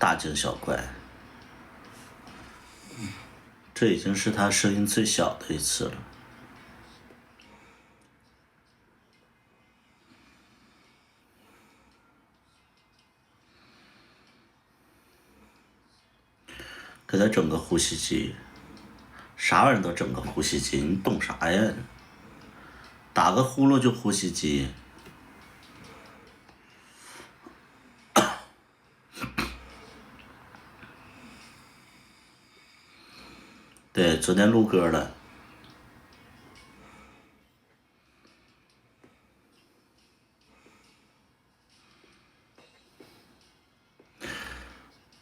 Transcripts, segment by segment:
大惊小怪。这已经是他声音最小的一次了。给他整个呼吸机，啥玩意儿都整个呼吸机，你懂啥呀？打个呼噜就呼吸机。对，昨天录歌了。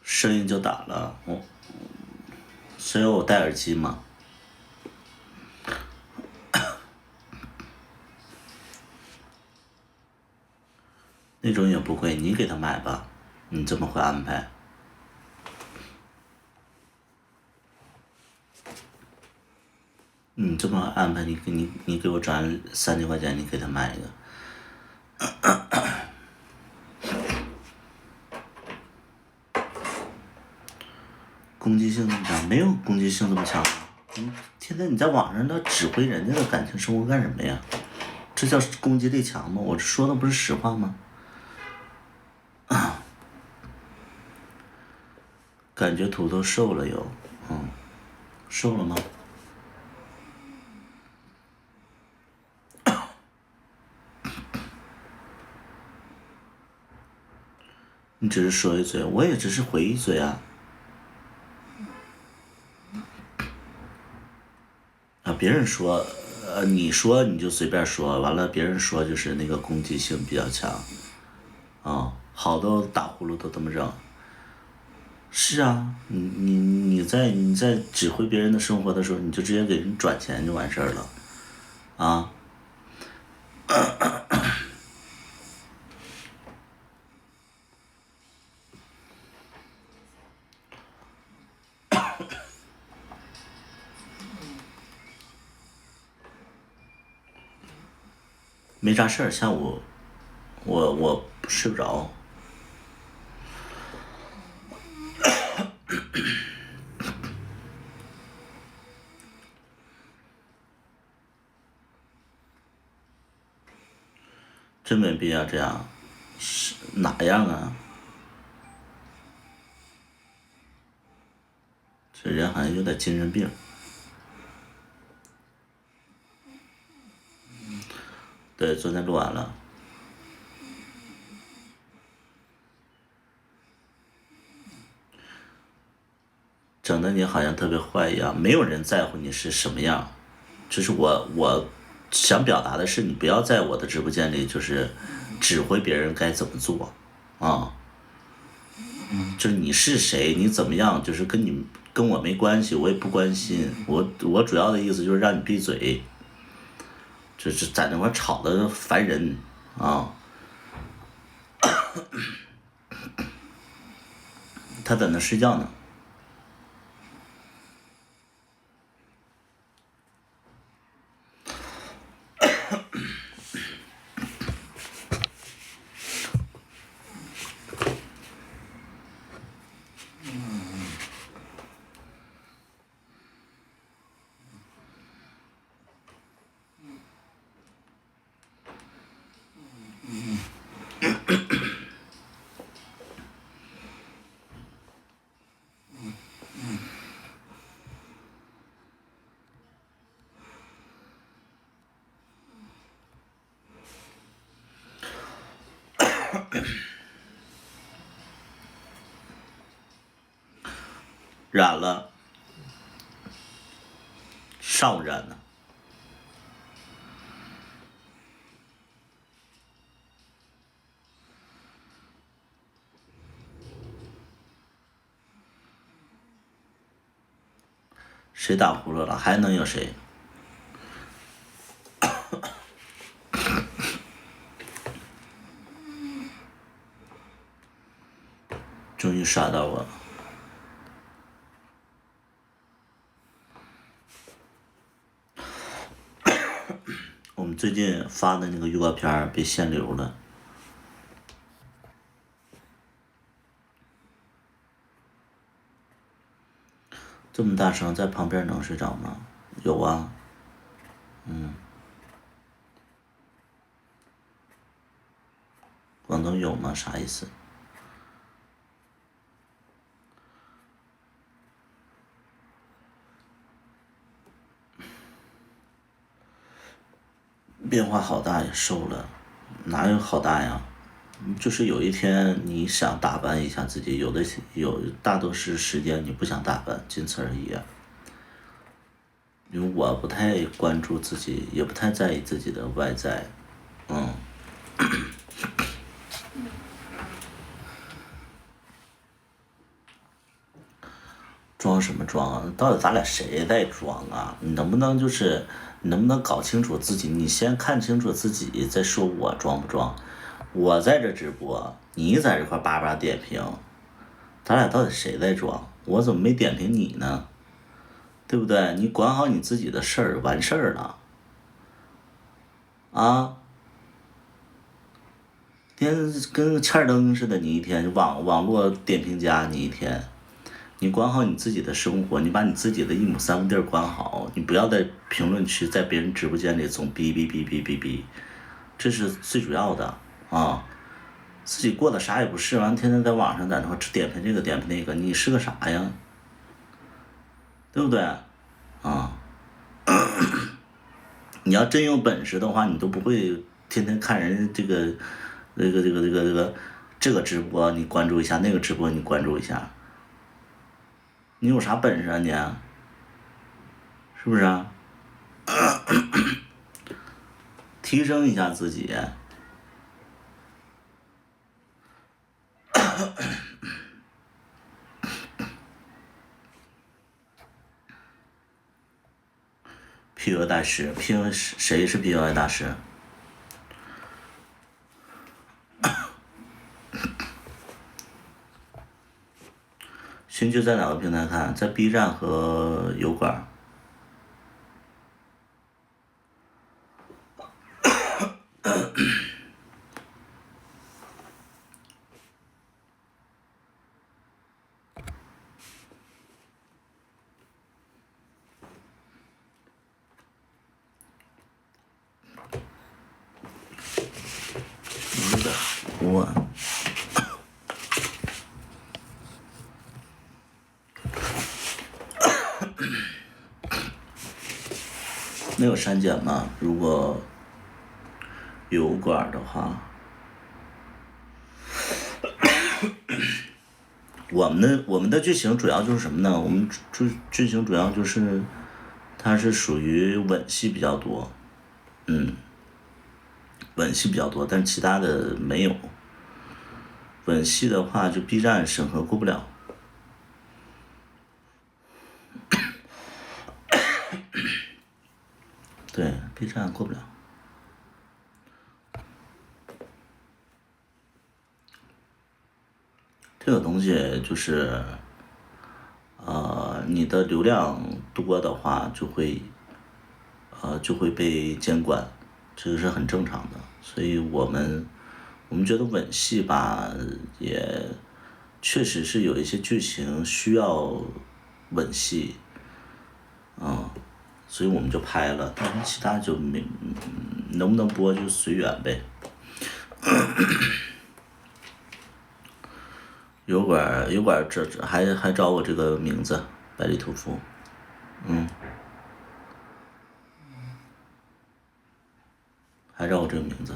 声音就打了，是因为我戴耳机吗？那种也不会，你给他买吧，你这么会安排。你这么安排，你给我转3000块钱，你给他买一个。攻击性这么强？没有攻击性这么强。天天你在网上指挥人家的感情生活干什么呀？这叫攻击力强吗？我说的不是实话吗？感觉图都瘦了又，瘦了吗？你只是说一嘴，我也只是回一嘴啊。别人说，你说你就随便说，完了别人说就是那个攻击性比较强，好多打呼噜都这么扔。是啊，你在指挥别人的生活的时候，你就直接给人转钱就完事儿了，啊。没啥事儿，下午我睡不着。真没必要这样，是哪样啊？这人好像有点精神病。对，昨天录完了。整的你好像特别坏一样，没有人在乎你是什么样。就是我想表达的是，你不要在我的直播间里就是指挥别人该怎么做，啊。就是你是谁，你怎么样，就是跟我没关系，我也不关心。我主要的意思就是让你闭嘴，就是在那块吵得烦人啊。他在那睡觉呢。染了，上午染的。谁打呼噜了？还能有谁？终于刷到我了。我们最近发的那个预告片被限流了。这么大声，在旁边能睡着吗？有啊。广东有吗？啥意思？变化好大呀，瘦了，哪有好大呀？就是有一天你想打扮一下自己，大多数时间你不想打扮，仅此而已啊。因为我不太关注自己，也不太在意自己的外在。装什么装啊？到底咱俩谁在装啊？你能不能搞清楚自己？你先看清楚自己，再说我装不装。我在这直播，你在这块叭叭点评，咱俩到底谁在装？我怎么没点评你呢？对不对？你管好你自己的事儿，完事儿了。啊，天跟欠儿灯似的，你一天网络点评家，你一天。你管好你自己的生活，你把你自己的一亩三分地儿管好，你不要在评论区在别人直播间里总哔哔哔哔哔哔，这是最主要的啊。自己过得啥也不是，完天天在网上在那块点评这个点评那个，你是个啥呀？对不对？啊，你要真有本事的话，你都不会天天看人这个直播你关注一下，那个直播你关注一下，你有啥本事啊你？是不是啊？提升一下自己。PUA 大师，PUA 谁是 PUA 大师？新剧在哪个平台看？在 B 站和油管。我没有删减吗？如果油管的话，我们的剧情主要就是什么呢？我们剧情主要就是它是属于吻戏比较多，吻戏比较多，但其他的没有。吻戏的话，就 B 站审核过不了。对 ，B 站过不了。这个东西就是，你的流量多的话，就会被监管，这个是很正常的。所以我们觉得吻戏吧，也确实是有一些剧情需要吻戏，所以我们就拍了，但是其他就没，能不能播就随缘呗。油管这还找我这个名字，百里屠夫，还找我这个名字。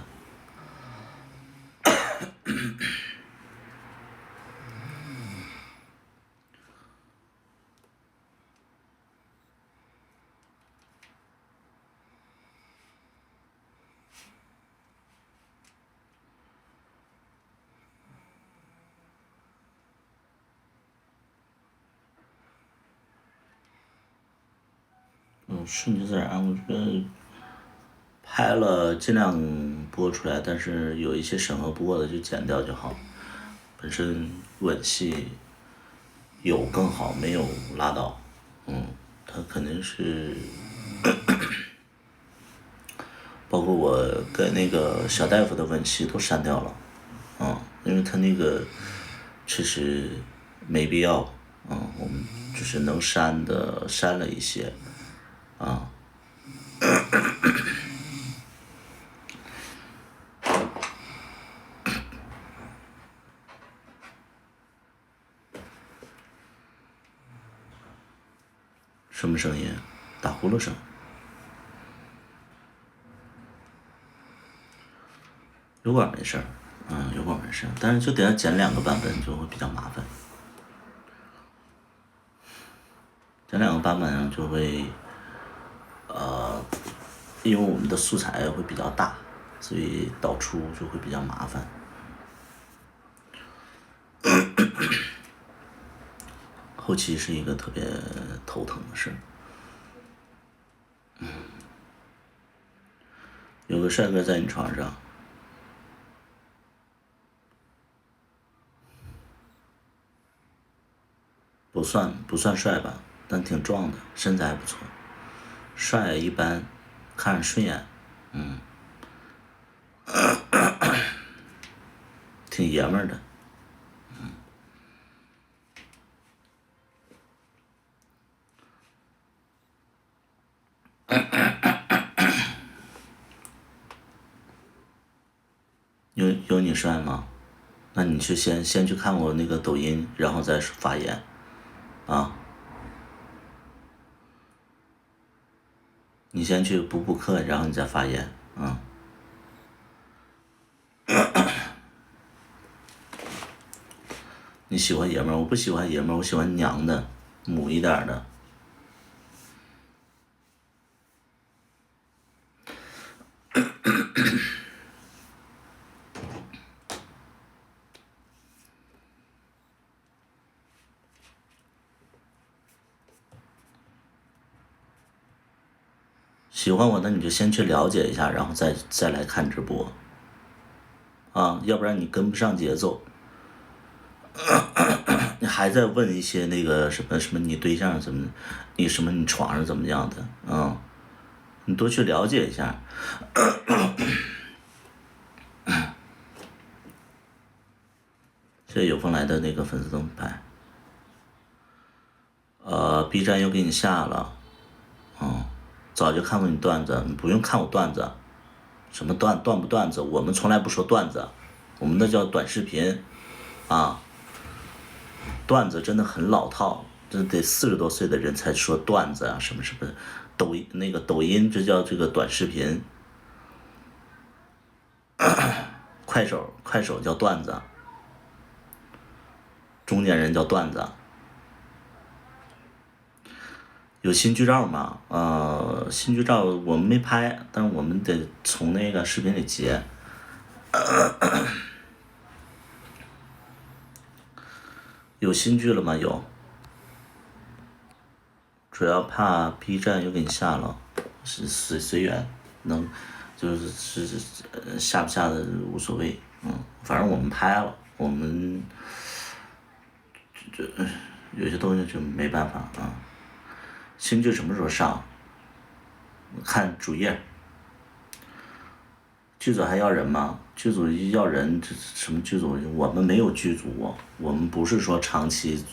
顺其自然，我觉得拍了尽量播出来，但是有一些审核不过的就剪掉就好。本身吻戏有更好，没有拉倒。他肯定是，包括我跟那个小大夫的吻戏都删掉了，因为他那个确实没必要，我们就是能删的删了一些，什么声音？打呼噜声。油管没事儿，油管没事儿，但是就得要剪2个版本，就会比较麻烦。剪2个版本就会，因为我们的素材会比较大，所以导出就会比较麻烦。后期是一个特别头疼的事。有个帅哥在你床上，不算帅吧，但挺壮的，身材还不错，帅一般，看着顺眼，挺爷们儿的。有你帅吗？那你去先去看我那个抖音，然后再发言，啊，你先去补课，然后你再发言，你喜欢爷们儿，我不喜欢爷们儿，我喜欢娘的，母一点儿的。喜欢我，那你就先去了解一下，然后再来看直播，要不然你跟不上节奏，你还在问一些那个什么你对象怎么，你床上怎么样的，你多去了解一下。谢谢有风来的那个粉丝灯牌。B 站又给你下了，早就看过你段子，你不用看我段子，什么段不段子，我们从来不说段子，我们那叫短视频，段子真的很老套，这得40多岁的人才说段子啊，什么抖音这叫这个短视频，快手叫段子，中年人叫段子。有新剧照吗？新剧照我们没拍，但是我们得从那个视频里截。有新剧了吗？有。主要怕 B 站又给你下了，是随缘，就是下不下的无所谓，反正我们拍了，我们有些东西就没办法啊。新剧什么时候上？看主页。剧组还要人吗？剧组要人，这什么剧组？我们没有剧组，我们不是说长期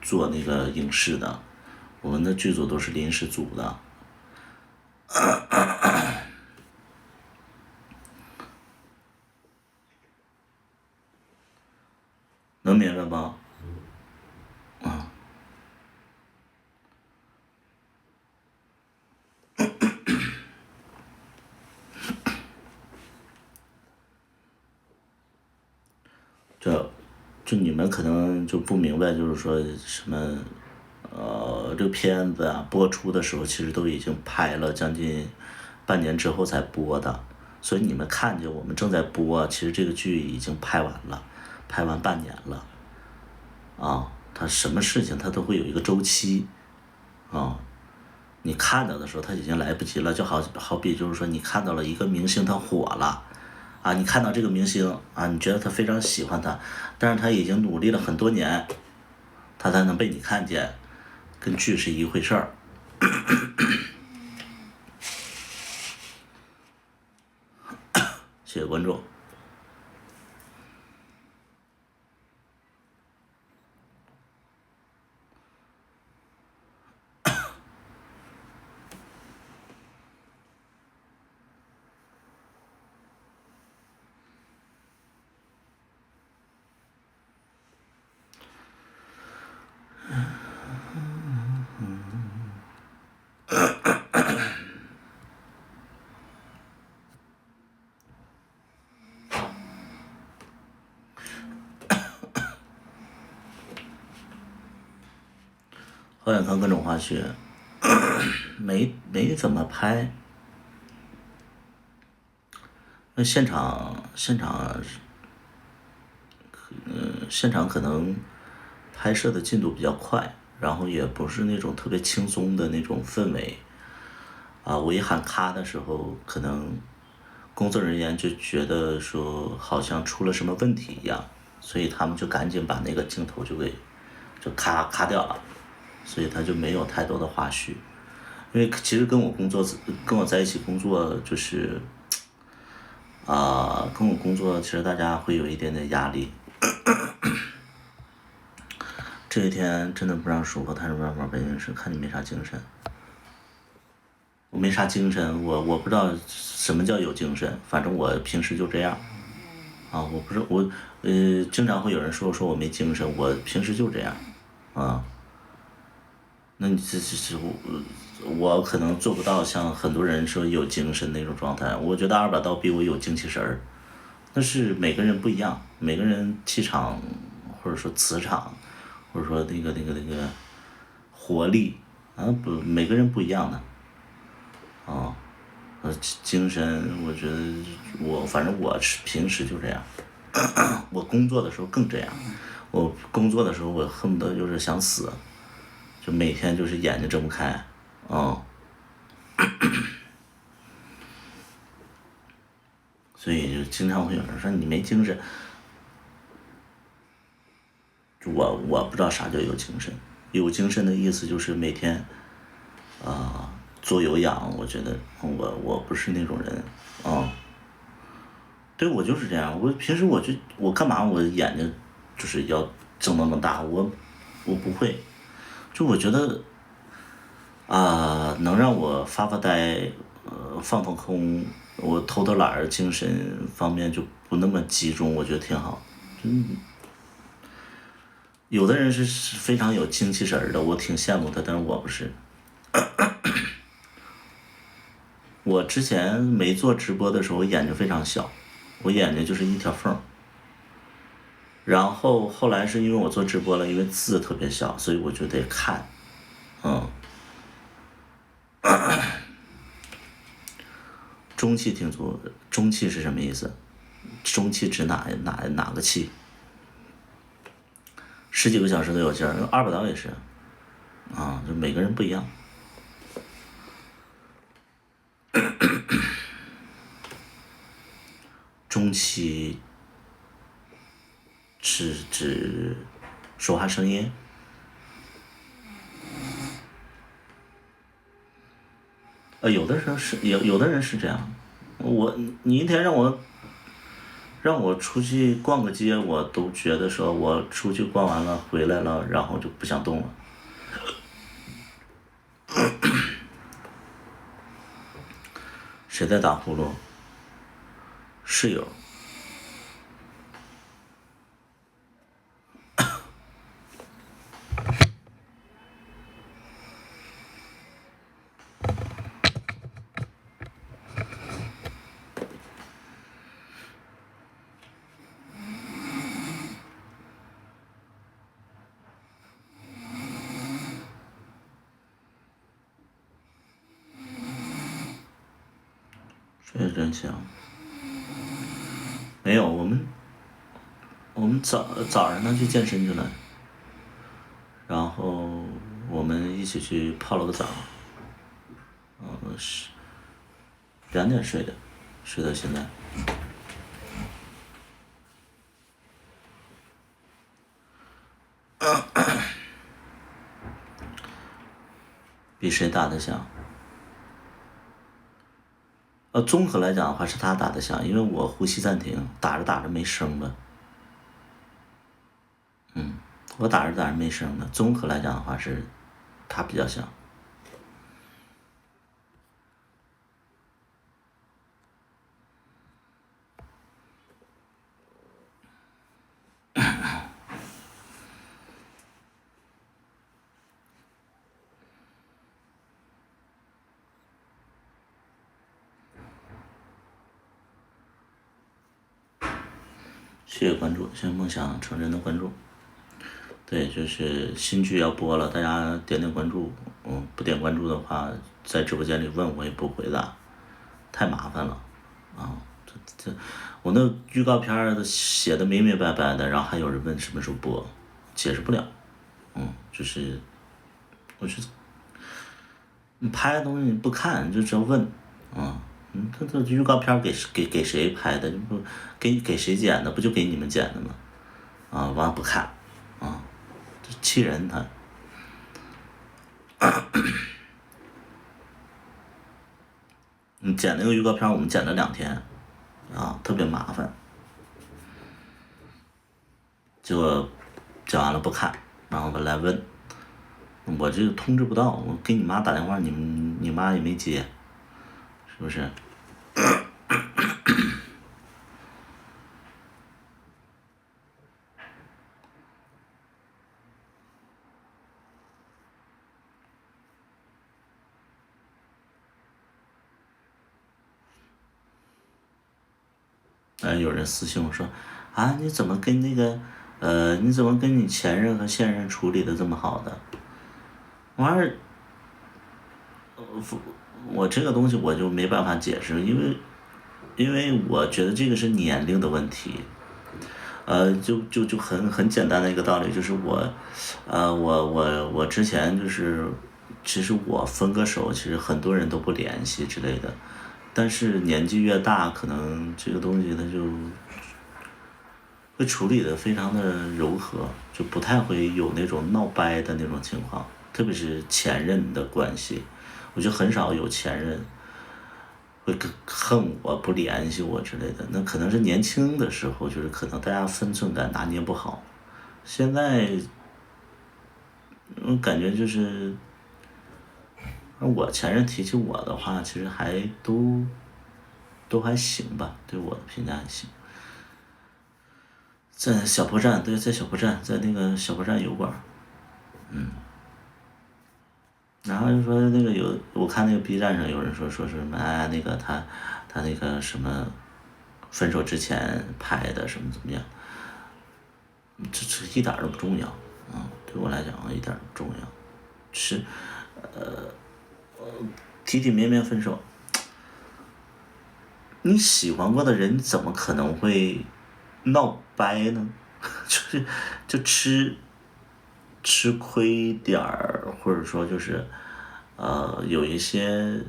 做那个影视的，我们的剧组都是临时组的。能明白吗？就你们可能就不明白，就是说什么，这个片子啊播出的时候，其实都已经拍了将近半年之后才播的，所以你们看见我们正在播，其实这个剧已经拍完了，拍完半年了，它什么事情它都会有一个周期，你看到的时候它已经来不及了，就好比就是说你看到了一个明星他火了。你看到这个明星你觉得他非常喜欢他，但是他已经努力了很多年，他才能被你看见，跟剧是一回事儿。谢谢关注。好想看各种滑雪，没怎么拍。那现场可能拍摄的进度比较快，然后也不是那种特别轻松的那种氛围。我一喊咔的时候，可能工作人员就觉得说好像出了什么问题一样，所以他们就赶紧把那个镜头就咔掉了，所以他就没有太多的花絮。因为其实跟我在一起工作就是跟我工作其实大家会有一点点压力。这一天真的不让说话，他说慢慢背影是看你没啥精神。我没啥精神，我不知道什么叫有精神，反正我平时就这样。我不是我，经常会有人说我没精神，我平时就这样。啊，那你这我可能做不到像很多人说有精神那种状态。我觉得二把刀比我有精气神儿，那是每个人不一样，每个人气场或者说磁场，或者说那个活力不，每个人不一样的。精神，我觉得反正我是平时就这样。我工作的时候更这样。我工作的时候我恨不得就是想死，就每天就是眼睛睁不开。所以就经常会有人说你没精神。我不知道啥叫有精神。有精神的意思就是每天做有氧。我觉得我不是那种人。对，我就是这样。我平时我干嘛我眼睛就是要睁那么大？我不会。就我觉得能让我发呆，放空，我偷偷懒儿，精神方面就不那么集中，我觉得挺好。有的人是非常有精气神儿的，我挺羡慕他，但是我不是。我之前没做直播的时候，我眼睛非常小，我眼睛就是一条缝儿。然后后来是因为我做直播了，因为字特别小，所以我就得看。中气挺足。中气是什么意思？中气指哪个气？十几个小时都有劲儿。二把刀也是。就每个人不一样。中气是指说话声音。有的时候是有的人是这样。你一天让我出去逛个街，我都觉得说我出去逛完了回来了，然后就不想动了。谁在打呼噜？室友。睡得真香。没有，我们早上呢去健身去了，然后我们一起去泡了个澡。是2点睡的，睡到现在。比谁打得响？综合来讲的话是他打得响，因为我呼吸暂停，打着打着没声了。我打着打着没声了。综合来讲的话是他比较响。谢谢关注，谢谢梦想成真的关注。对，就是新剧要播了，大家点点关注。不点关注的话，在直播间里问我也不回答，太麻烦了。我那预告片儿写的明明白白的，然后还有人问什么时候播，解释不了。就是我觉得你拍的东西你不看，你就只要问。这预告片给谁拍的？不给谁剪的？不就给你们剪的吗？完了不看，这气人他。你剪那个预告片，我们剪了2天，特别麻烦。结果剪完了不看，然后来问，我这个通知不到，我给你妈打电话，你妈也没接，是不是？有人私信我说，你怎么跟你前任和现任处理的这么好的？完事儿，我这个东西我就没办法解释，因为我觉得这个是年龄的问题。就很简单的一个道理，就是我之前就是，其实我分个手，其实很多人都不联系之类的，但是年纪越大，可能这个东西它就会处理的非常的柔和，就不太会有那种闹掰的那种情况，特别是前任的关系，我觉得很少有前任会恨我不联系我之类的，那可能是年轻的时候，就是可能大家分寸感拿捏不好。现在我感觉就是，我前任提起我的话，其实还都还行吧，对我的评价还行。在小破站，对，在小破站，在那个小破站油管。然后就说那个我看那个 B 站上有人说什么那个他那个什么分手之前拍的什么怎么样，这一点都不重要。对我来讲一点都不重要，是体体面面分手。你喜欢过的人怎么可能会闹掰呢？就吃亏点儿，或者说就是有一些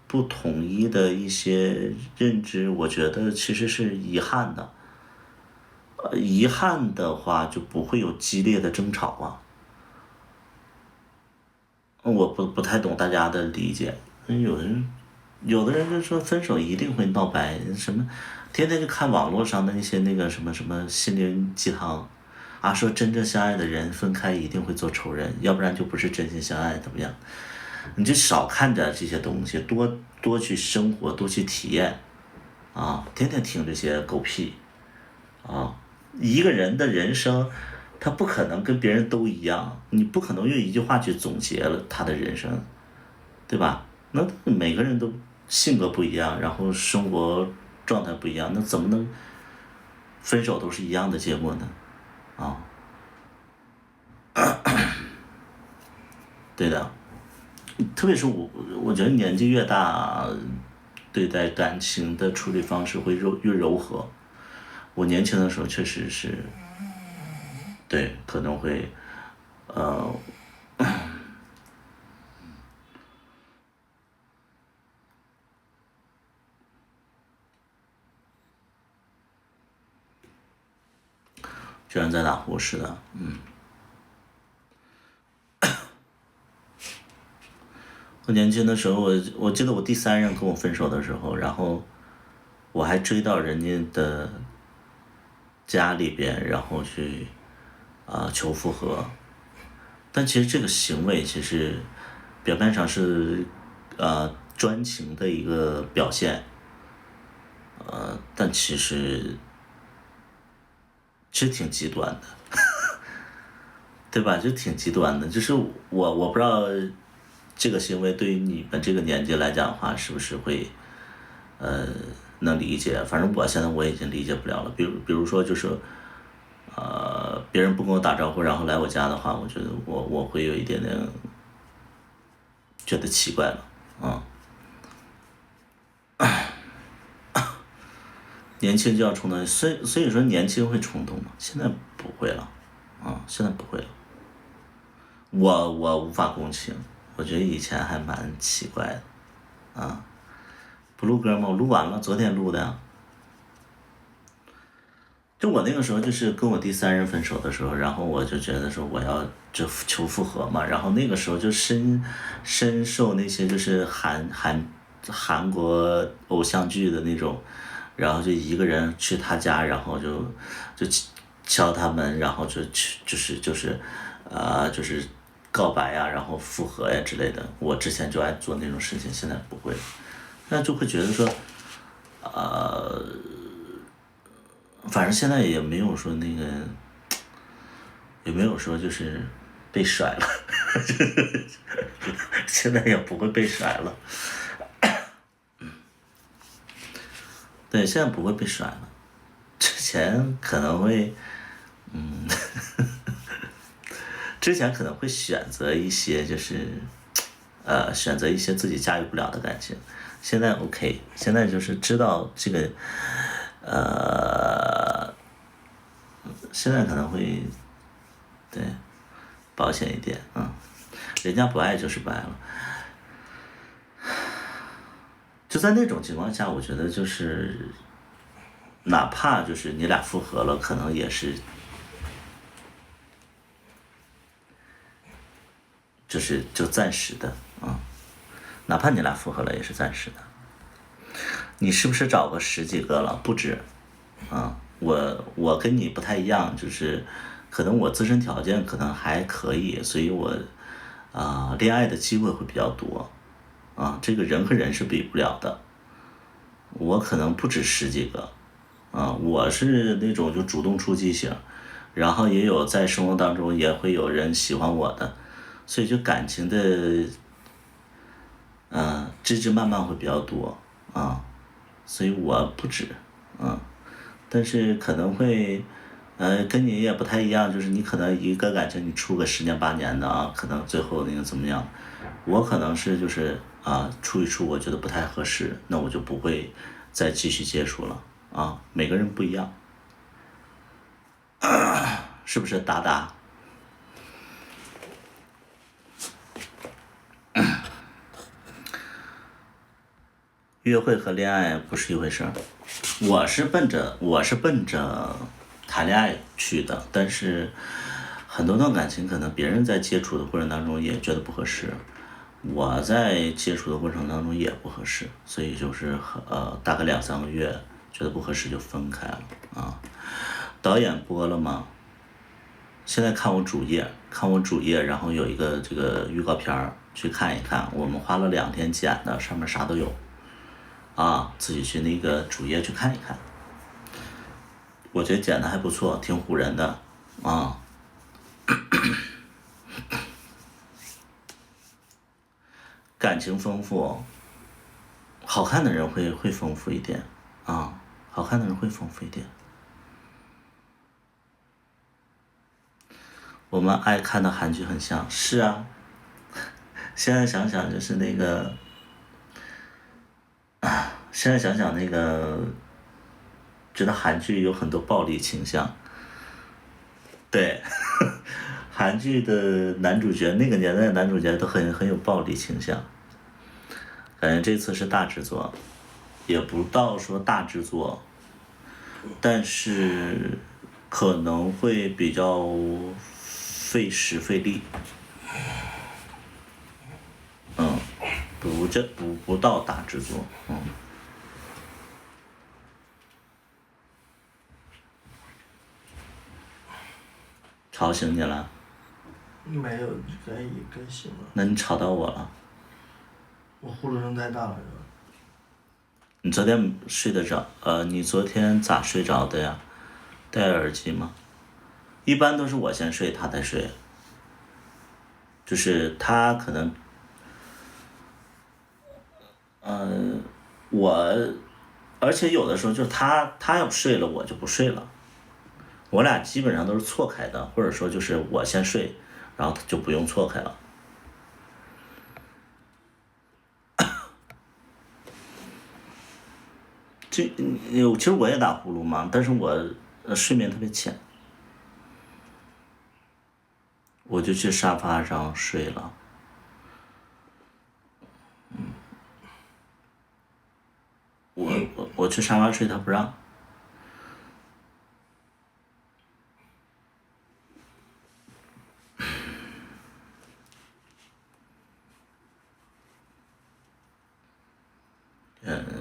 不统一的一些认知，我觉得其实是遗憾的。遗憾的话就不会有激烈的争吵啊。我不太懂大家的理解，有的人就说分手一定会闹掰，什么天天就看网络上的那些那个什么什么心灵鸡汤，说真正相爱的人分开一定会做仇人，要不然就不是真心相爱，怎么样？你就少看着这些东西，多去生活，多去体验，天天听这些狗屁，一个人的人生，他不可能跟别人都一样，你不可能用一句话去总结了他的人生，对吧？那每个人都性格不一样，然后生活状态不一样，那怎么能分手都是一样的结果呢？对的，特别是我觉得年纪越大，对待感情的处理方式会越柔和。我年轻的时候确实是，对，可能会，呃，居然在打呼，是的。我年轻的时候，我记得我第3任跟我分手的时候，然后我还追到人家的家里边，然后去求复合。但其实这个行为其实表面上是专情的一个表现，但其实挺极端的，对吧？就挺极端的，就是我不知道这个行为对于你们这个年纪来讲的话，是不是会能理解，反正我现在我已经理解不了了。比如说就是，别人不跟我打招呼，然后来我家的话，我觉得我会有一点点觉得奇怪了，年轻就要冲动，所以说年轻会冲动嘛，现在不会了，现在不会了。我无法共情，我觉得以前还蛮奇怪的，不录歌吗？我录完了，昨天录的。就我那个时候就是跟我第三任分手的时候，然后我就觉得说我要就求复合嘛，然后那个时候就深受那些就是韩国偶像剧的那种，然后就一个人去他家，然后就敲他门，然后就去就是告白呀，然后复合呀之类的。我之前就爱做那种事情，现在不会，那就会觉得说，反正现在也没有说那个，也没有说就是被甩了，现在也不会被甩了。对，现在不会被甩了，之前可能会，之前可能会选择一些就是，选择一些自己驾驭不了的感情。现在 OK，现在就是知道这个，现在可能会，对，保险一点，人家不爱就是不爱了。就在那种情况下，我觉得就是，哪怕就是你俩复合了，可能也是，就暂时的，哪怕你俩复合了也是暂时的。你是不是找个十几个了？不止，我跟你不太一样，就是可能我自身条件可能还可以，所以我恋爱的机会会比较多，这个人和人是比不了的。我可能不止十几个，我是那种就主动出击型，然后也有在生活当中也会有人喜欢我的，所以就感情的枝枝蔓蔓会比较多，所以我不止，但是可能会，跟你也不太一样，就是你可能一个感情你处个10年8年的可能最后那个怎么样，我可能是就是处一处我觉得不太合适，那我就不会再继续接触了，每个人不一样，是不是达达？约会和恋爱不是一回事儿，我是奔着谈恋爱去的，但是很多段感情可能别人在接触的过程当中也觉得不合适，我在接触的过程当中也不合适，所以就是大概2、3个月觉得不合适就分开了导演播了吗？现在看我主页，然后有一个这个预告片儿，去看一看，我们花了2天剪的，上面啥都有。自己去那个主页去看一看，我觉得剪的还不错，挺唬人的感情丰富，好看的人会丰富一点好看的人会丰富一点。我们爱看的韩剧很像，是啊，现在想想就是那个，现在想想那个，觉得韩剧有很多暴力倾向。对，韩剧的男主角，那个年代的男主角都很有暴力倾向。感觉这次是大制作，也不到说大制作，但是可能会比较费时费力。不到大制作，吵醒你了？没有，该醒了。那你吵到我了？我呼噜声太大了，是吧？你昨天睡得着？你昨天咋睡着的呀？戴耳机吗？一般都是我先睡，他才睡。就是他可能，我而且有的时候就是他要睡了，我就不睡了，我俩基本上都是错开的，或者说就是我先睡，然后他就不用错开了。其实我也打呼噜嘛，但是我睡眠特别浅，我就去沙发上睡了。我去沙发睡，他不让。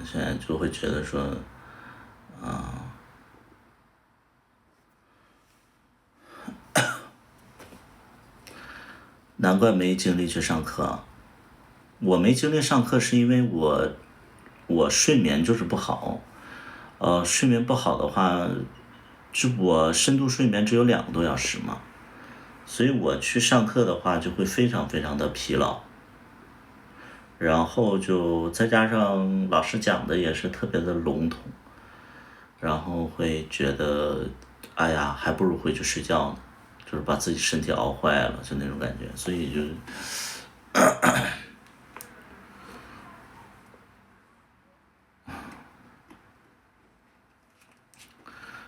现在就会觉得说，难怪没精力去上课。我没精力上课是因为我睡眠就是不好，睡眠不好的话，就我深度睡眠只有2个多小时嘛，所以我去上课的话就会非常非常的疲劳，然后就再加上老师讲的也是特别的笼统，然后会觉得，哎呀，还不如回去睡觉呢，就是把自己身体熬坏了，就那种感觉，所以就。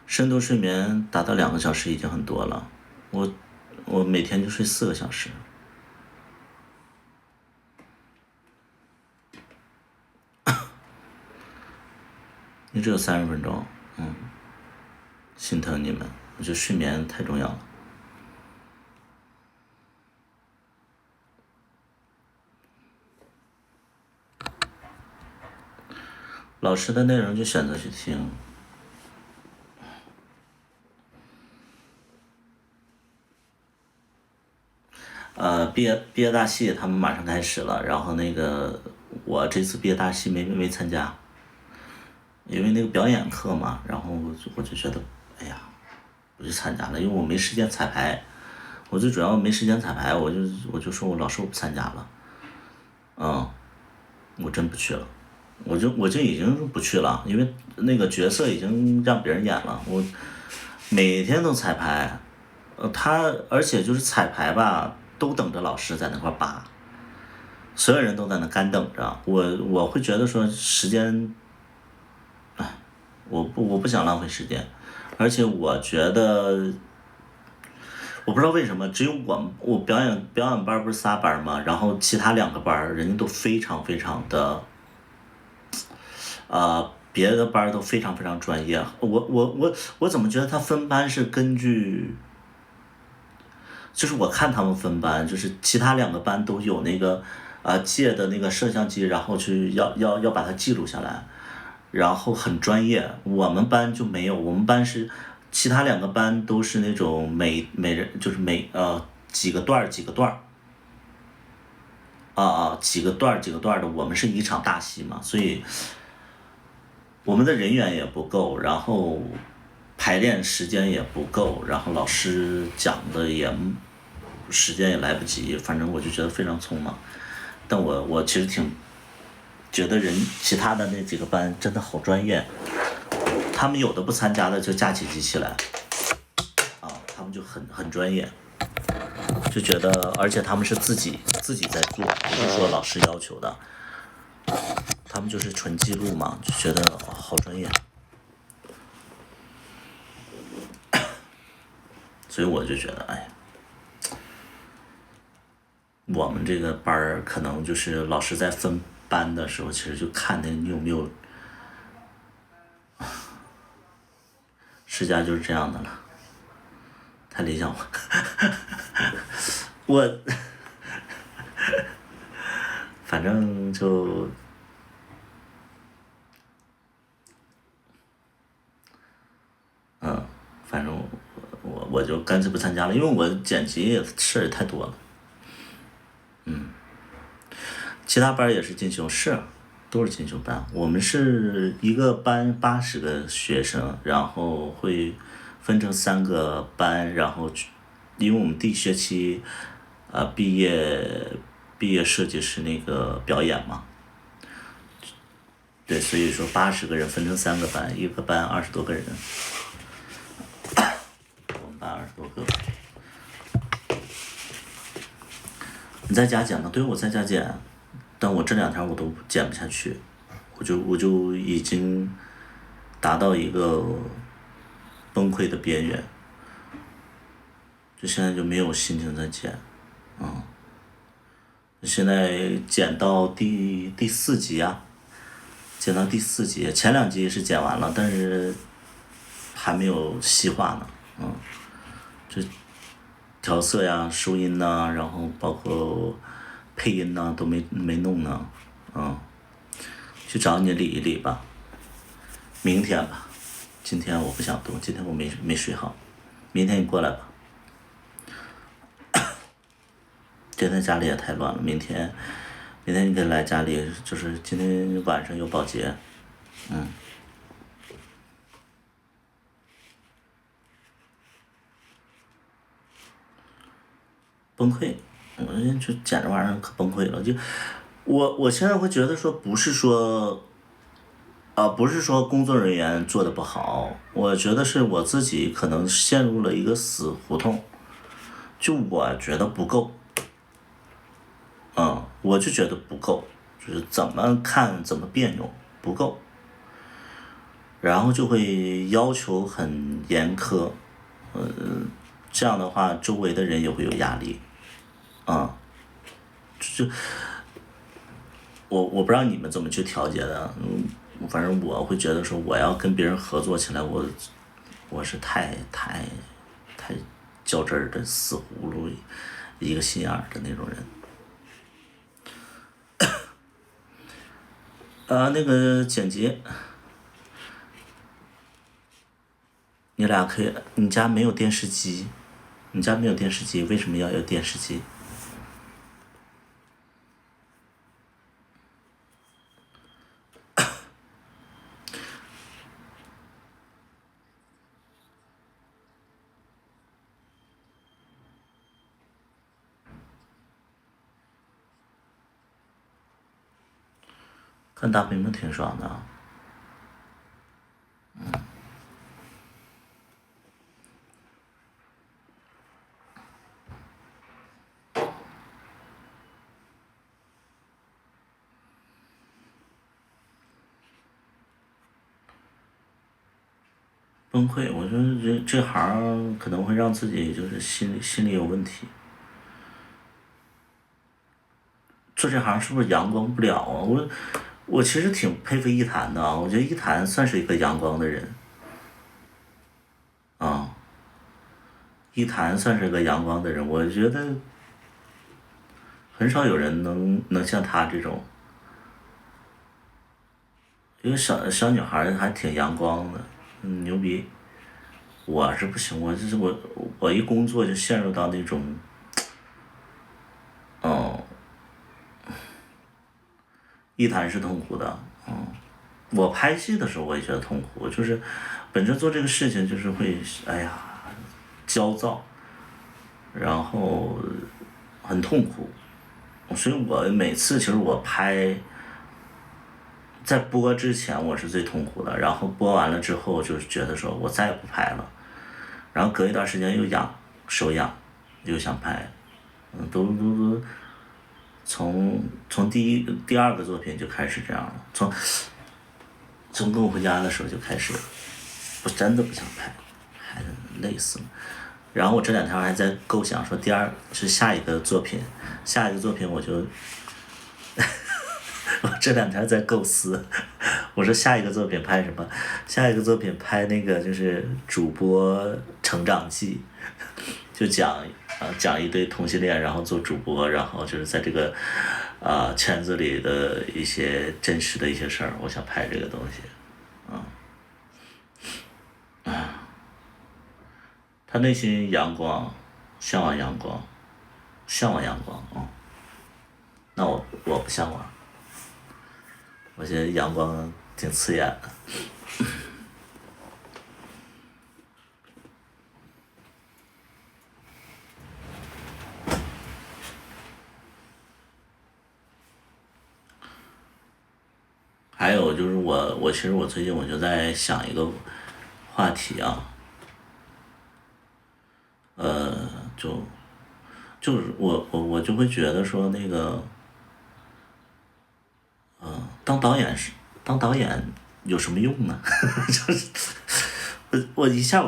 深度睡眠达到2个小时已经很多了，我每天就睡4个小时。你只有30分钟，心疼你们，我觉得睡眠太重要了。老师的内容就选择去听。毕业大戏他们马上开始了，然后那个我这次毕业大戏没参加，因为那个表演课嘛，然后我就觉得，哎呀，我就参加了，因为我没时间彩排，我最主要没时间彩排，我就说我老师我不参加了，我真不去了，我就已经不去了，因为那个角色已经让别人演了，我每天都彩排，而且就是彩排吧，都等着老师在那块扒，所有人都在那干等着，我会觉得说时间，我不想浪费时间，而且我觉得，我不知道为什么只有我表演班不是3班嘛，然后其他2个班人家都非常非常的，别的班都非常非常专业，我怎么觉得他分班是根据，就是我看他们分班，就是其他2个班都有那个借的那个摄像机，然后去要把它记录下来，然后很专业。我们班就没有，我们班是其他2个班都是那种每人就是几个段儿几个段儿，几个段儿几个段儿的，我们是一场大戏嘛，所以我们的人员也不够，然后排练时间也不够，然后老师讲的时间也来不及，反正我就觉得非常匆忙。但我其实挺觉得其他的那几个班真的好专业，他们有的不参加的就架起机器来，他们就很专业，就觉得，而且他们是自己在做，不是说老师要求的，他们就是纯记录嘛，就觉得好专业，所以我就觉得，哎呀，我们这个班儿可能就是老师在分班的时候，其实就看你有没有，世家就是这样的了，太理想化，我反正就。反正我就干脆不参加了，因为我剪辑也事儿也太多了。其他班也是进修，都是进修班。我们是一个班80个学生，然后会分成3个班，然后因为我们第一学期毕业设计是那个表演嘛，对，所以说80个人分成3个班，一个班20多个人，我们班20多个。你在家剪吗？对，我在家剪，但我这2天我都剪不下去，我就已经达到一个崩溃的边缘，就现在就没有心情再剪，现在剪到第4集啊，剪到第4集，前2集是剪完了，但是还没有细化呢，这调色呀、收音呐、然后包括配音呐、都没弄呢，去找你理一理吧，明天吧，今天我不想动，今天我没睡好，明天你过来吧。今天家里也太乱了，明天你可以来家里，就是今天晚上有保洁，崩溃，我就捡这玩意儿可崩溃了，就我现在会觉得说不是说，不是说工作人员做的不好，我觉得是我自己可能陷入了一个死胡同，就我觉得不够，我就觉得不够，就是怎么看怎么别扭，不够，然后就会要求很严苛，这样的话周围的人也会有压力，就我不知道你们怎么去调节的，反正我会觉得说我要跟别人合作起来，我是太较真儿的死葫芦，一个心眼儿的那种人。那个剪辑，你俩可以，你家没有电视机，你家没有电视机，为什么要有电视机？看大屏幕挺爽的。崩溃，我觉得这行可能会让自己就是心里有问题。做这行是不是阳光不了啊？我其实挺佩服一谈的啊，我觉得一谈算是一个阳光的人，一谈算是个阳光的人，我觉得很少有人能像他这种，一个小女孩还挺阳光的，牛逼。我是不行，我一工作就陷入到那种，一谈是痛苦的，我拍戏的时候我也觉得痛苦，就是本身做这个事情就是会，哎呀，焦躁，然后很痛苦，所以我每次其实我拍，在播之前我是最痛苦的，然后播完了之后就是觉得说我再也不拍了，然后隔一段时间又手痒，又想拍，都从第二个作品就开始这样了，从跟我回家的时候就开始，我真的不想拍，还累死了。然后我这2天还在构想说下一个作品我就，我这2天在构思，我说下一个作品拍什么？下一个作品拍那个就是主播成长记，就讲一堆同性恋，然后做主播，然后就是在这个圈子里的一些真实的一些事儿，我想拍这个东西，他内心阳光，向往阳光，那我不向往，我觉得阳光挺刺眼的。还有就是其实我最近我就在想一个话题啊，就就是我就会觉得说那个，当导演是当导演有什么用呢？就是我一下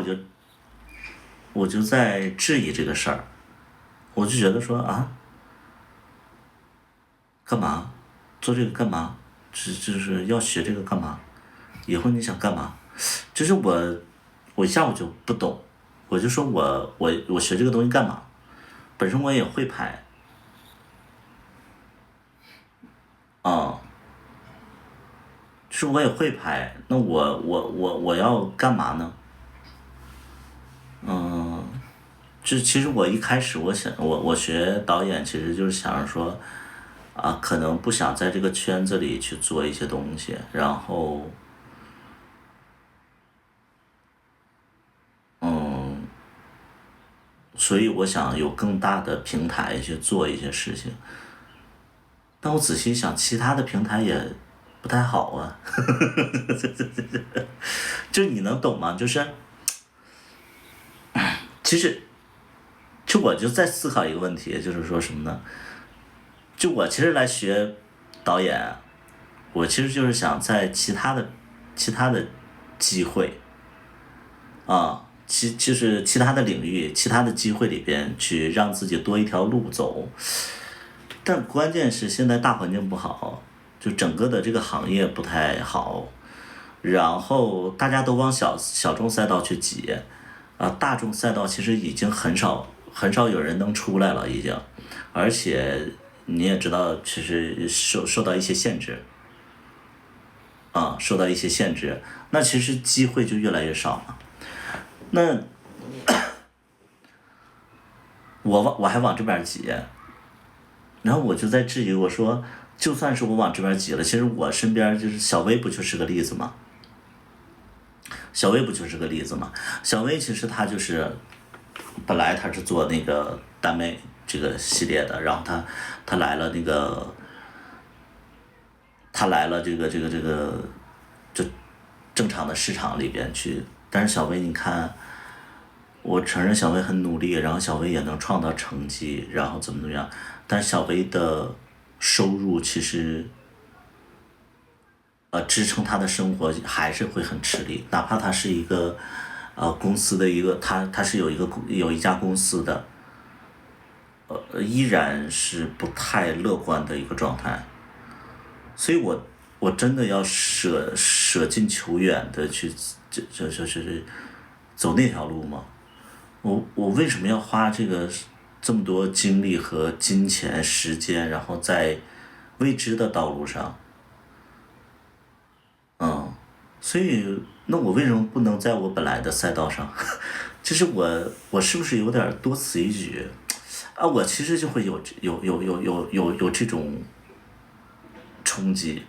我就在质疑这个事儿，我就觉得说啊，干嘛做这个干嘛？就是要学这个干嘛？以后你想干嘛？就是我一下就不懂，我就说我学这个东西干嘛？本身我也会拍啊，就是我也会拍，那我要干嘛呢？嗯，就其实我一开始我学导演，其实就是想着说，啊，可能不想在这个圈子里去做一些东西，然后，嗯，所以我想有更大的平台去做一些事情。但我仔细想，其他的平台也不太好啊。就你能懂吗？就是其实，就我就在思考一个问题，就是说什么呢？就我其实来学导演，我其实就是想在其他的机会啊，就是其他的领域、其他的机会里边去让自己多一条路走。但关键是现在大环境不好，就整个的这个行业不太好，然后大家都往小众赛道去挤，大众赛道其实已经很少有人能出来了，已经，而且你也知道，其实受到一些限制，受到一些限制，那其实机会就越来越少嘛。那我还往这边挤，然后我就在质疑，我说，就算是我往这边挤了，其实我身边就是小薇，不就是个例子吗？小薇不就是个例子吗？小薇其实她就是本来她是做那个耽美这个系列的，然后她来了那个，她来了这个就正常的市场里边去，但是小薇你看，我承认小薇很努力，然后小薇也能创造成绩，然后怎么样，但是小薇的收入其实支撑她的生活还是会很吃力，哪怕她是一个公司的一个，她是有一家公司的，依然是不太乐观的一个状态，所以我真的要舍近求远的去就是走那条路吗？我为什么要花这么多精力和金钱、时间，然后在未知的道路上？所以，那我为什么不能在我本来的赛道上？就是我是不是有点多此一举？我其实就会有这种冲击，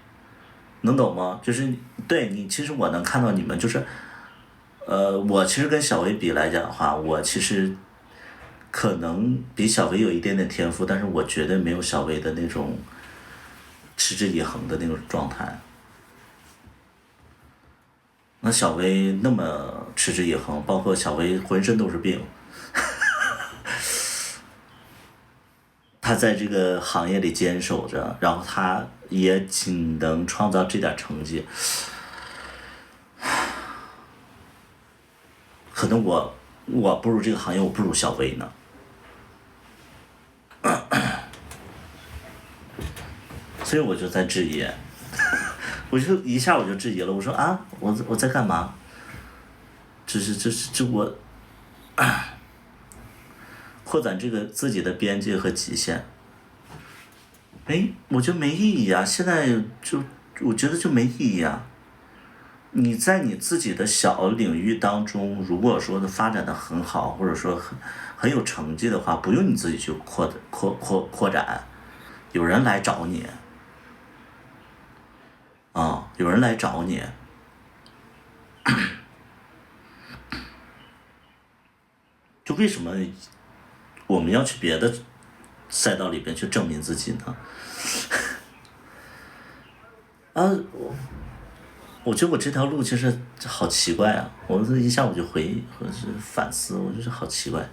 能懂吗？就是对你，其实我能看到你们就是，我其实跟小薇比来讲的话，我其实可能比小薇有一点点天赋，但是我绝对没有小薇的那种持之以恒的那种状态。那小薇那么持之以恒，包括小薇浑身都是病，她在这个行业里坚守着，然后她也仅能创造这点成绩。可能我步入这个行业，我不如小薇呢。所以我就在质疑，我就一下我就质疑了，我说啊，我在干嘛？这我扩展这个自己的边界和极限，我觉得没意义啊！现在我觉得就没意义啊！你在你自己的小领域当中，如果说的发展的很好，或者说很有成绩的话，不用你自己去扩展，有人来找你，有人来找你，就为什么我们要去别的赛道里边去证明自己呢？啊，我觉得我这条路其实好奇怪啊！我这一下午就回忆或者是反思，我觉得好奇怪。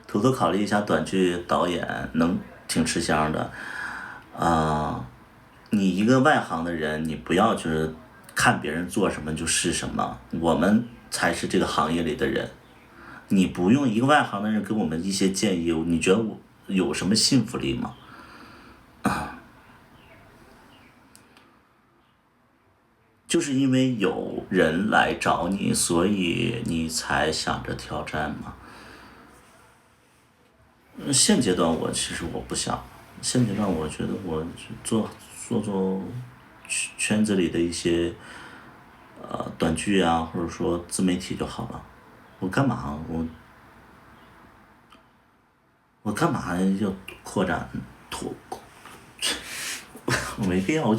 偷偷考虑一下短剧导演，能挺吃香的。你一个外行的人，你不要就是看别人做什么就是什么，我们才是这个行业里的人。你不用一个外行的人给我们一些建议，你觉得我有什么信服力吗？就是因为有人来找你，所以你才想着挑战吗？现阶段其实我不想，现阶段我觉得我做圈子里的一些短剧啊，或者说自媒体就好了。我干嘛我干嘛要扩展我没必要，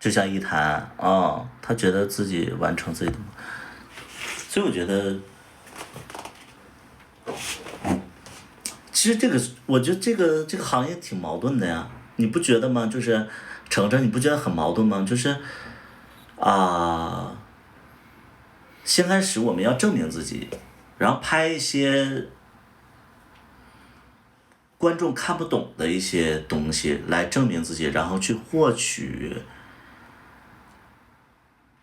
就像一谈他觉得自己完成自己的，所以我觉得，其实我觉得这个行业挺矛盾的呀，你不觉得吗？就是程程，你不觉得很矛盾吗？就是先开始我们要证明自己，然后拍一些观众看不懂的一些东西来证明自己，然后去获取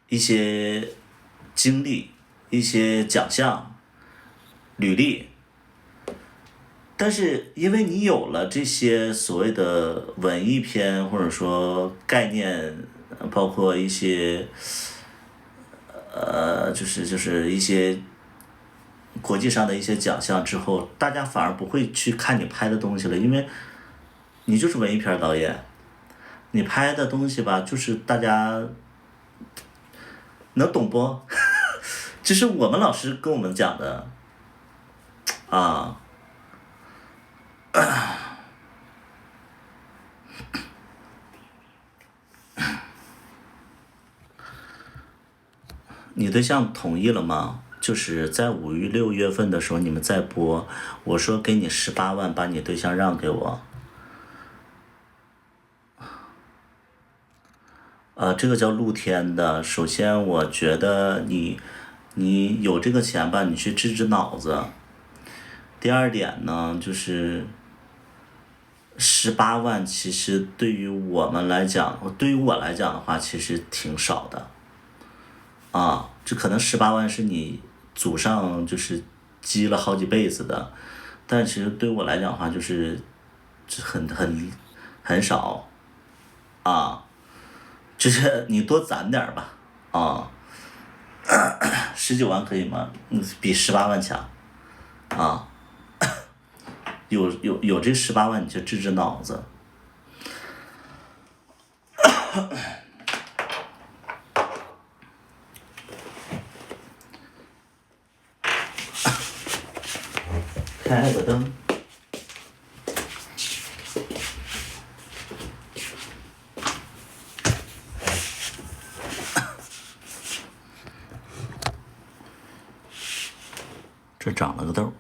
一些经历、一些奖项、履历。但是因为你有了这些所谓的文艺片，或者说概念，包括一些就是一些国际上的一些奖项之后，大家反而不会去看你拍的东西了，因为你就是文艺片导演，你拍的东西吧，就是大家能懂不？这是我们老师跟我们讲的啊。你对象同意了吗？就是在5、6月份的时候你们再播，我说给你18万，把你对象让给我。这个叫露天的。首先，我觉得你有这个钱吧，你去治治脑子。第二点呢，就是18万，其实对于我们来讲，对于我来讲的话，其实挺少的。这可能18万是你祖上就是积了好几辈子的，但其实对我来讲的话，就是很少就是你多攒点吧19万可以吗？比18万强有这18万你就治治脑子。开个灯。这长了个痘。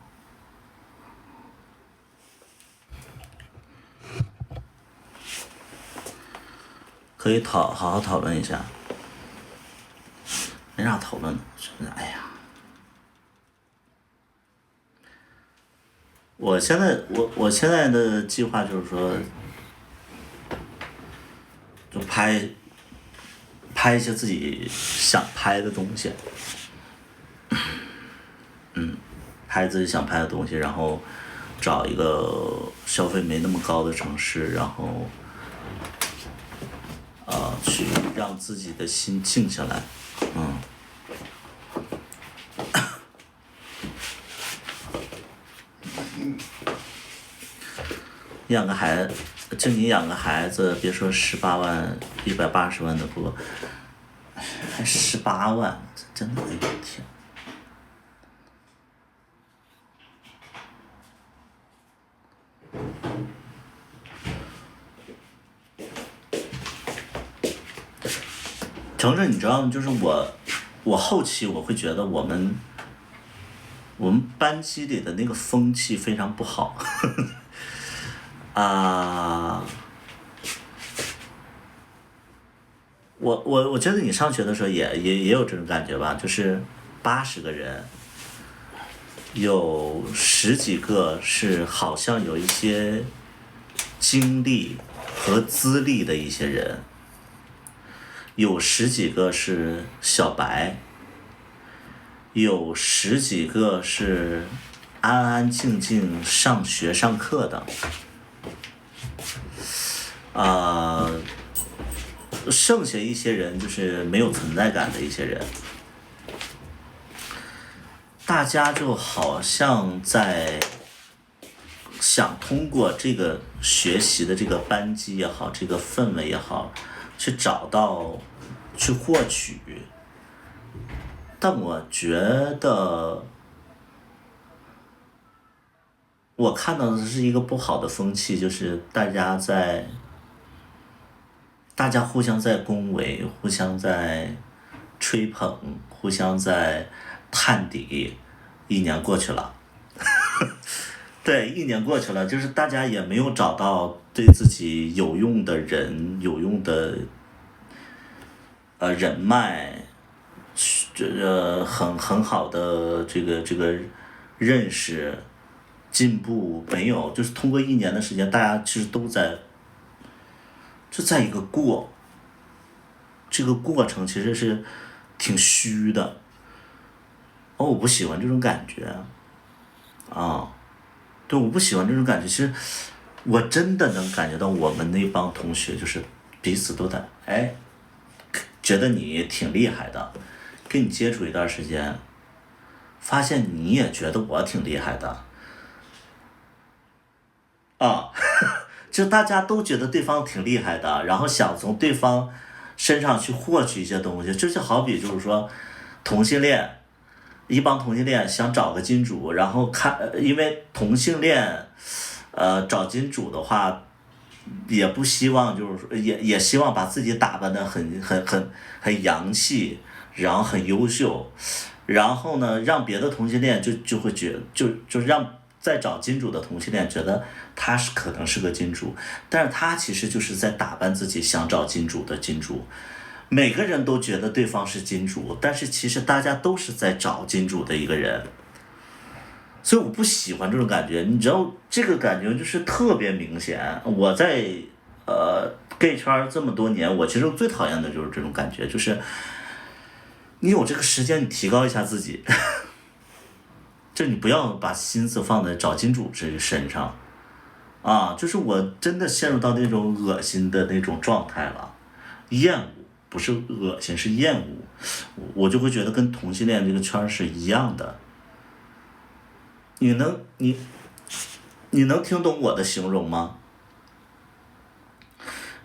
可以好好讨论一下。没啥讨论的，哎呀。我现在的计划就是说，就拍一些自己想拍的东西，拍自己想拍的东西，然后找一个消费没那么高的城市，然后去让自己的心静下来，养个孩子，就你养个孩子，别说18万、180万的播，还18万，真的，哎呦天！程程，你知道吗？就是我后期我会觉得我们班级里的那个风气非常不好。啊、我觉得你上学的时候也有这种感觉吧，就是80个人，有十几个是好像有一些经历和资历的一些人，有十几个是小白，有十几个是安安静静上学上课的，啊、剩下一些人就是没有存在感的一些人，大家就好像在想通过这个学习的这个班级也好，这个氛围也好，去找到，去获取。但我觉得，我看到的是一个不好的风气，就是大家互相在恭维，互相在吹捧，互相在探底。一年过去了，对，一年过去了，就是大家也没有找到对自己有用的人、有用的人脉，很好的这个认识进步没有，就是通过一年的时间，大家其实都在一个这个过程其实是挺虚的。我不喜欢这种感觉啊，对，我不喜欢这种感觉。其实我真的能感觉到我们那帮同学就是彼此都在觉得你挺厉害的，跟你接触一段时间，发现你也觉得我挺厉害的啊，就大家都觉得对方挺厉害的，然后想从对方身上去获取一些东西，这就好比就是说同性恋。一帮同性恋想找个金主，然后因为同性恋，找金主的话，也不希望就是说，也希望把自己打扮的很洋气，然后很优秀，然后呢，让别的同性恋就会就让在找金主的同性恋觉得他可能是个金主，但是他其实就是在打扮自己想找金主的金主。每个人都觉得对方是金主，但是其实大家都是在找金主的一个人，所以我不喜欢这种感觉。你知道这个感觉就是特别明显。我在gay 圈这么多年，我其实最讨厌的就是这种感觉，就是你有这个时间，你提高一下自己，就你不要把心思放在找金主这身上啊！就是我真的陷入到那种恶心的那种状态了，厌恶。不是恶心，是厌恶，我就会觉得跟同性恋这个圈是一样的。你能听懂我的形容吗？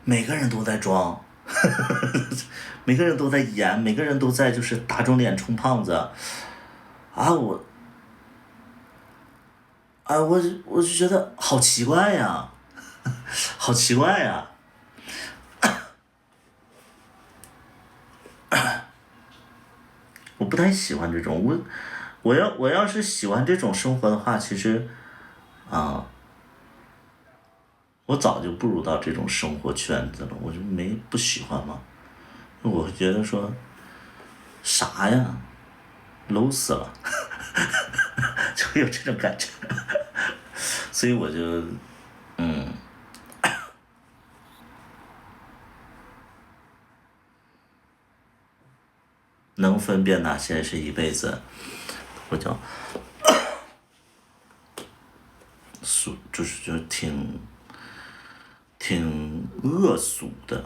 每个人都在装，每个人都在演，每个人都在就是打肿脸充胖子，我就觉得好奇怪呀，好奇怪呀。我不太喜欢这种，我要是喜欢这种生活的话，其实，我早就步入到这种生活圈子了，我就不喜欢嘛，我觉得说，啥呀，low 死了，就会有这种感觉，所以我就，能分辨哪些是一辈子，我叫就是挺恶俗的。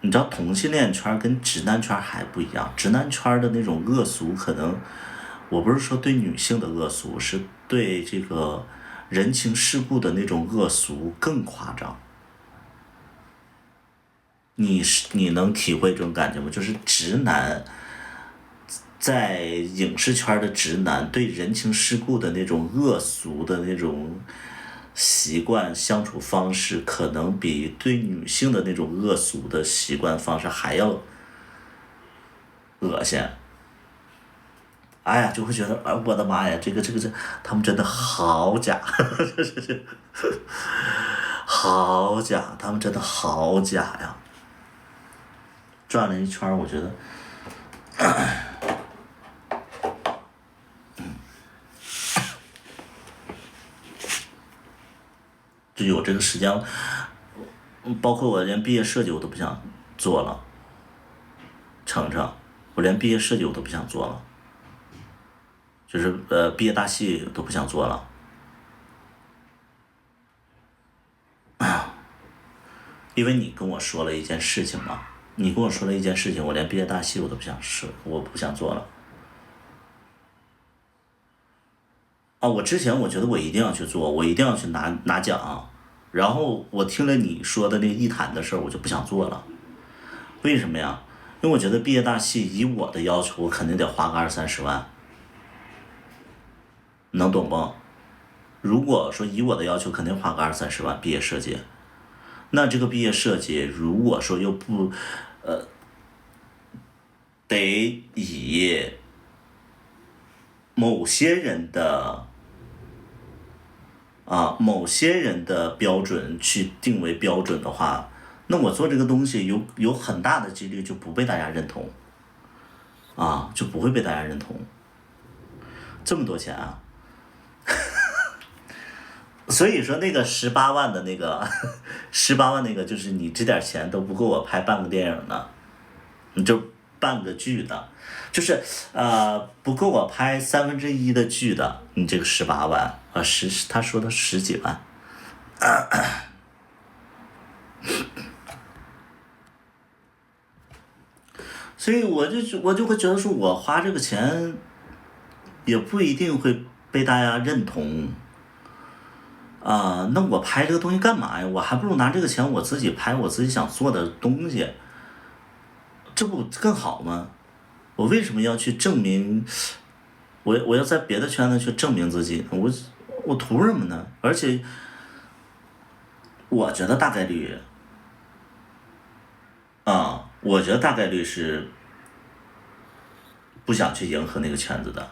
你知道同性恋圈跟直男圈还不一样，直男圈的那种恶俗可能，我不是说对女性的恶俗，是对这个人情世故的那种恶俗更夸张。你能体会这种感觉吗？就是直男。在影视圈的直男对人情世故的那种恶俗的那种习惯相处方式，可能比对女性的那种恶俗的习惯方式还要恶心。哎呀，就会觉得，我的妈呀，这他们真的好假，好假，他们真的好假呀！转了一圈，我觉得，就有这个时间，包括我连毕业设计我都不想做了，程程，我连毕业设计我都不想做了，就是毕业大戏都不想做了。因为你跟我说了一件事情嘛，你跟我说了一件事情，我连毕业大戏我都不想说，我不想做了。啊，我之前我觉得我一定要去做，我一定要去拿奖，然后我听了你说的那个艺坛的事儿，我就不想做了。为什么呀？因为我觉得毕业大戏以我的要求，我肯定得花个20-30万，能懂不？如果说以我的要求，肯定花个20-30万毕业设计。那这个毕业设计，如果说又不，得以某些人的标准去定为标准的话，那我做这个东西有很大的几率就不被大家认同，就不会被大家认同。这么多钱啊！所以说那个18万的那个18万那个，就是你这点钱都不够我拍半个电影的，你就半个剧的，就是不够我拍1/3的剧的，你这个18万他说的10几万，所以我就会觉得说，我花这个钱也不一定会被大家认同。那我拍这个东西干嘛呀？我还不如拿这个钱我自己拍我自己想做的东西，这不更好吗？我为什么要去证明？我要在别的圈子去证明自己呢？我图什么呢？而且，我觉得大概率，我觉得大概率是不想去迎合那个圈子的，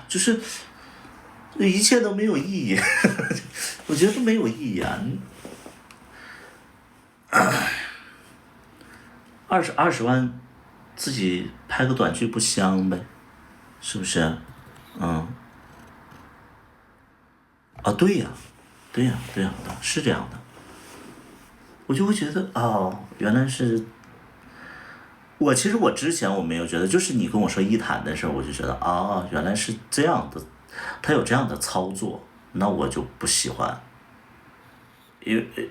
就是一切都没有意义，我觉得都没有意义啊。20万，自己拍个短剧不香呗，是不是？对呀，对呀，对呀，是这样的。我就会觉得原来是。其实我之前我没有觉得，就是你跟我说一谈的事儿，我就觉得原来是这样的，他有这样的操作，那我就不喜欢，因为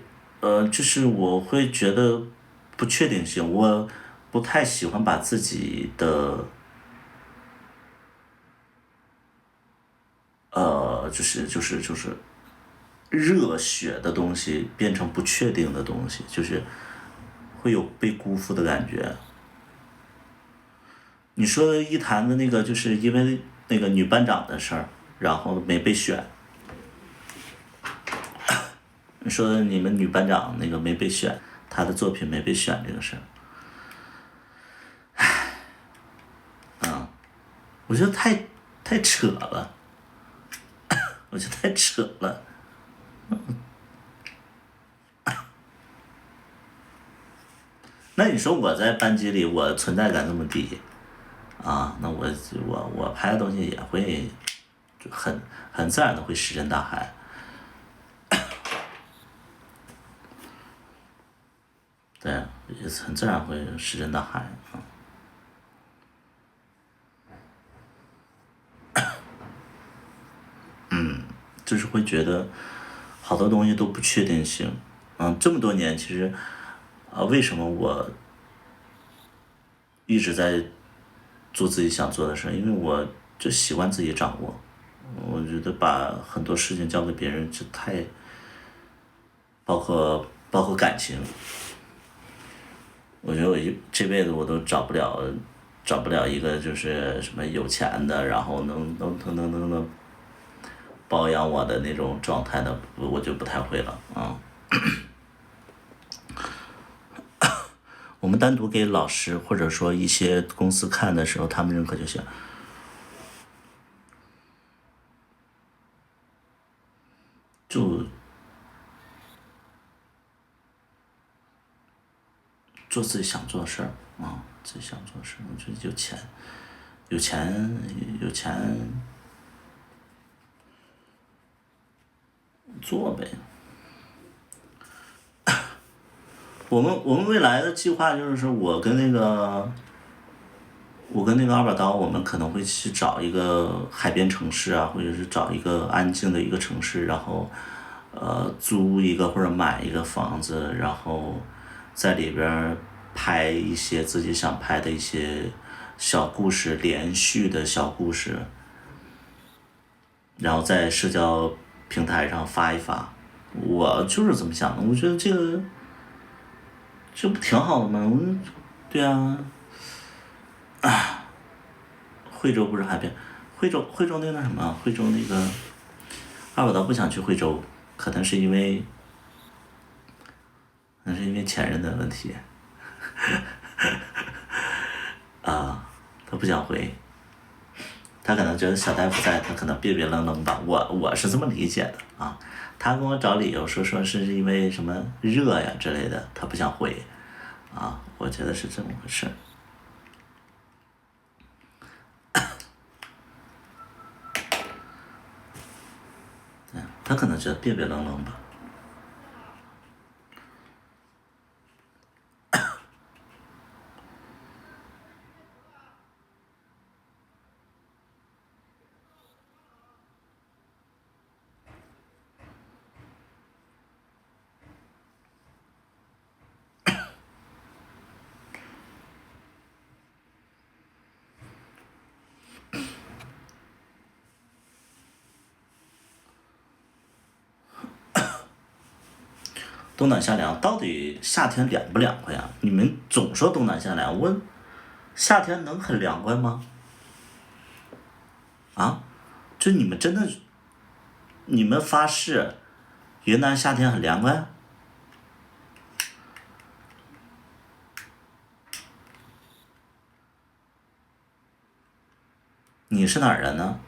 就是我会觉得不确定性，我不太喜欢把自己的就是热血的东西变成不确定的东西，就是会有被辜负的感觉。你说一谈的那个，就是因为那个女班长的事儿，然后没被选。你说你们女班长那个没被选，她的作品没被选这个事儿，我觉得太扯了，我觉得太扯了。那你说我在班级里我存在感那么低，那我拍的东西也会就很自然的会石沉大海。对，也很自然会石沉大海就是会觉得好多东西都不确定性。这么多年其实为什么我一直在做自己想做的事？因为我就习惯自己掌握，我觉得把很多事情交给别人就太，包括感情，我觉得我这辈子我都找不了一个就是什么有钱的，然后能包养我的那种状态的，我就不太会了我们单独给老师或者说一些公司看的时候，他们认可就行。做自己想做的事儿啊，自己想做的事儿。我觉得有钱，有钱，有钱做呗。我们未来的计划就是说，我跟那个二把刀，我们可能会去找一个海边城市啊，或者是找一个安静的一个城市，然后租一个或者买一个房子，然后在里边儿拍一些自己想拍的一些小故事，连续的小故事，然后在社交平台上发一发。我就是这么想的，我觉得这不挺好的吗？对啊，惠州不是海边，惠州那个什么，惠州那个二把刀不想去惠州，可能是因为前任的问题啊，他不想回，他可能觉得小大夫在，他可能别别愣愣的，我是这么理解的啊。他跟我找理由说是因为什么热呀之类的，他不想回啊，我觉得是这么回事儿。他可能觉得别别愣愣吧。冬暖夏凉，到底夏天凉不凉快呀？你们总说冬暖夏凉，夏天能很凉快吗？啊，就你们真的，你们发誓，云南夏天很凉快？你是哪儿人呢？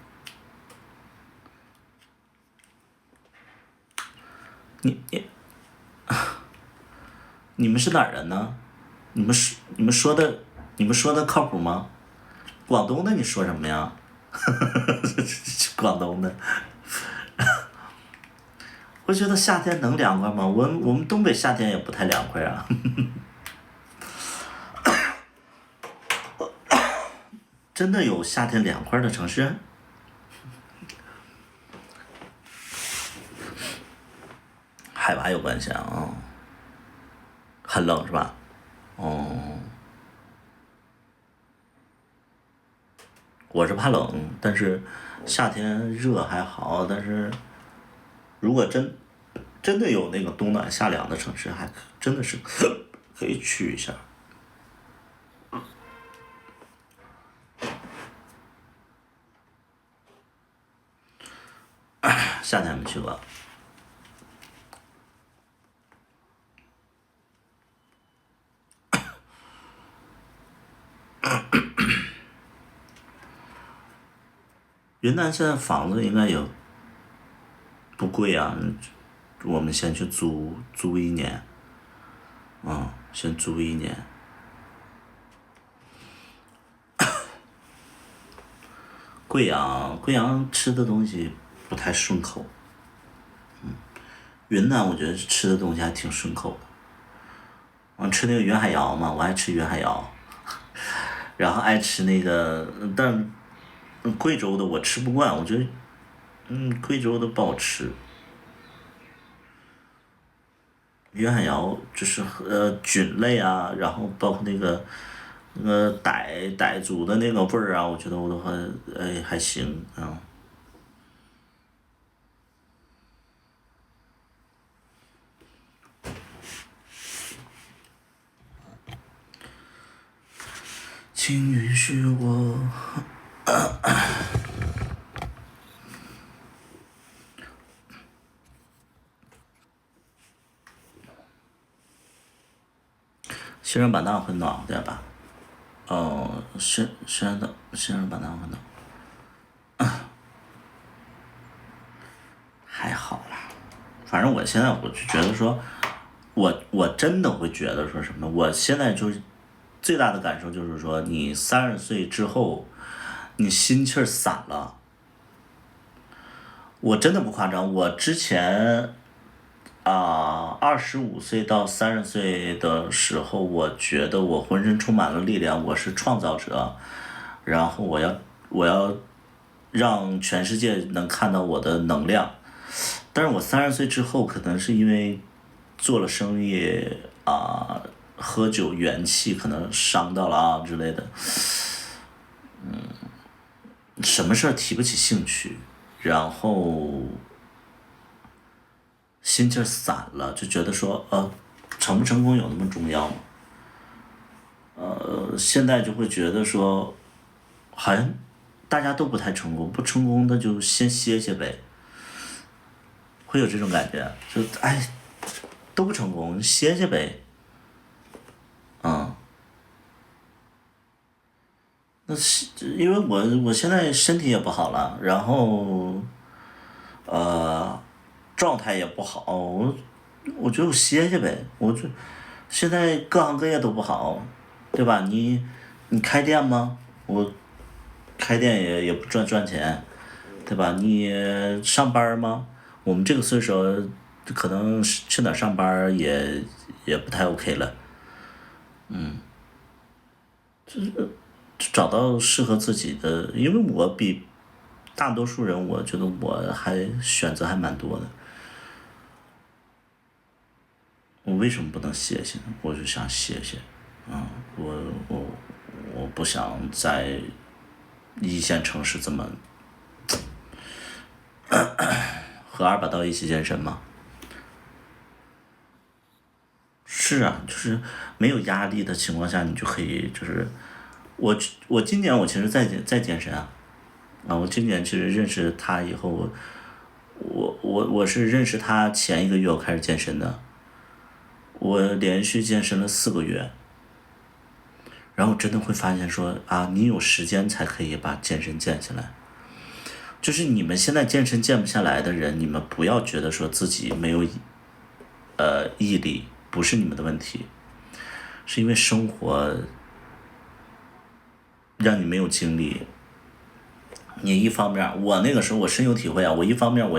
你你们是哪儿人呢？你们说的靠谱吗？广东的你说什么呀？广东的，我觉得夏天能凉快吗？我们东北夏天也不太凉快啊。真的有夏天凉快的城市？海拔有关系啊，很冷是吧？哦，我是怕冷，但是夏天热还好，但是如果真的有那个冬暖夏凉的城市，真的是可以去一下。夏天没去过。云南现在房子应该也不贵啊，我们先去租一年，先租一年。贵阳吃的东西不太顺口，云南我觉得吃的东西还挺顺口的。吃那个云海肴嘛，我爱吃云海肴，然后爱吃那个，但贵州的我吃不惯，我觉得，贵州的不好吃。云海肴就是菌类啊，然后包括那个傣族的那个味儿啊，我觉得我都还行啊。请允许我。西双版纳会暖和点吧？哦，西双版纳会暖，还好啦。反正我现在就觉得说，我真的会觉得说什么，我现在就是最大的感受就是说，你30岁之后，你心气儿散了。我真的不夸张，我之前25岁到30岁的时候，我觉得我浑身充满了力量，我是创造者，然后我要让全世界能看到我的能量。但是我30岁之后，可能是因为做了生意喝酒元气可能伤到了之类的，什么事儿提不起兴趣，然后心气儿散了，就觉得说成不成功有那么重要吗？现在就会觉得说，好像大家都不太成功，不成功那就先歇歇呗，会有这种感觉，就都不成功，歇歇呗，那是因为我现在身体也不好了，然后状态也不好，我觉得我歇歇呗，现在各行各业都不好，对吧？你开店吗？我开店也不赚钱，对吧？你上班吗？我们这个岁数，可能去哪儿上班也不太 OK 了，找到适合自己的，因为我比大多数人，我觉得我还选择还蛮多的。我为什么不能歇歇呢？我就想歇歇，我我我不想在一线城市这么和二把刀一起健身吗？是啊，就是没有压力的情况下，你就可以就是我今年我其实在健身我今年其实认识他以后，我是认识他前一个月我开始健身的，我连续健身了4个月，然后真的会发现说你有时间才可以把健身健下来。就是你们现在健身健不下来的人，你们不要觉得说自己没有毅力，不是你们的问题，是因为生活让你没有精力。你一方面，我那个时候我深有体会我一方面我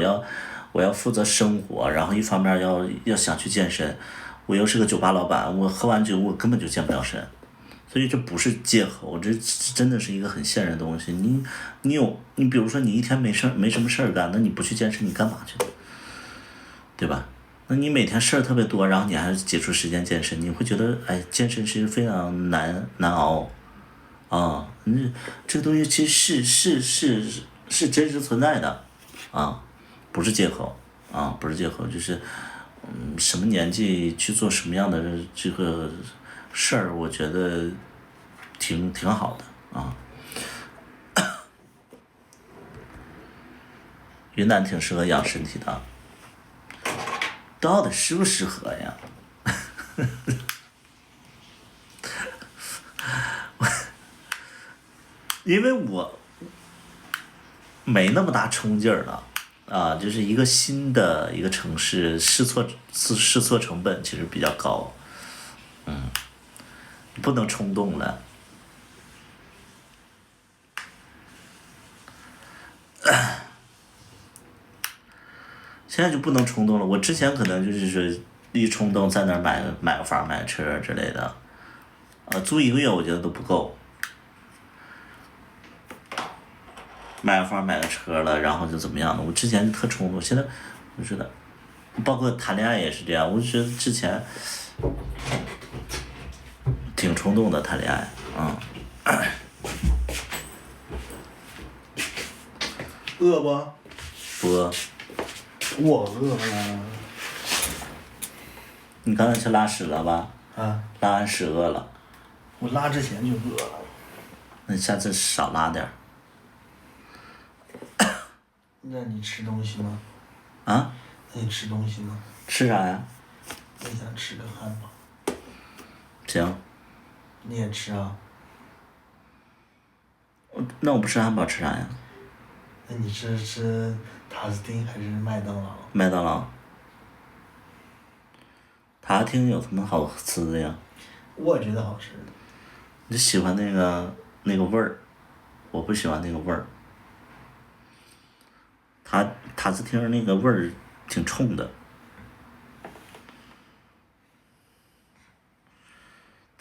要负责生活，然后一方面要想去健身，我又是个酒吧老板，我喝完酒我根本就健不了身，所以这不是借口，这真的是一个很现实的东西。你比如说你一天没什么事儿干，那你不去健身你干嘛去？对吧？那你每天事儿特别多，然后你还挤出时间健身，你会觉得健身其实非常难熬。这个东西其实是真实存在的，不是借口，不是借口，就是什么年纪去做什么样的这个事儿，我觉得挺好的云南挺适合养身体的，到底适不适合呀？因为我没那么大冲劲儿了就是一个新的一个城市，试错成本其实比较高，不能冲动了。现在就不能冲动了。我之前可能就是说一冲动在那儿买个房买个车之类的，租1个月我觉得都不够。买个房买个车了，然后就怎么样的？我之前特冲动，现在我觉得，包括谈恋爱也是这样。我就觉得之前挺冲动的谈恋爱，饿不？不饿。我饿了。你刚才去拉屎了吧？拉完屎饿了。我拉之前就饿了。那你下次少拉点儿。那你吃东西吗？那你吃东西吗？吃啥呀？我想吃个汉堡。行。你也吃啊？那我不吃汉堡吃啥呀？那你吃塔斯汀还是麦当劳？麦当劳。塔厅有什么好吃的呀？我觉得好吃。你喜欢那个味儿，我不喜欢那个味儿。塔子厅那个味儿挺冲的。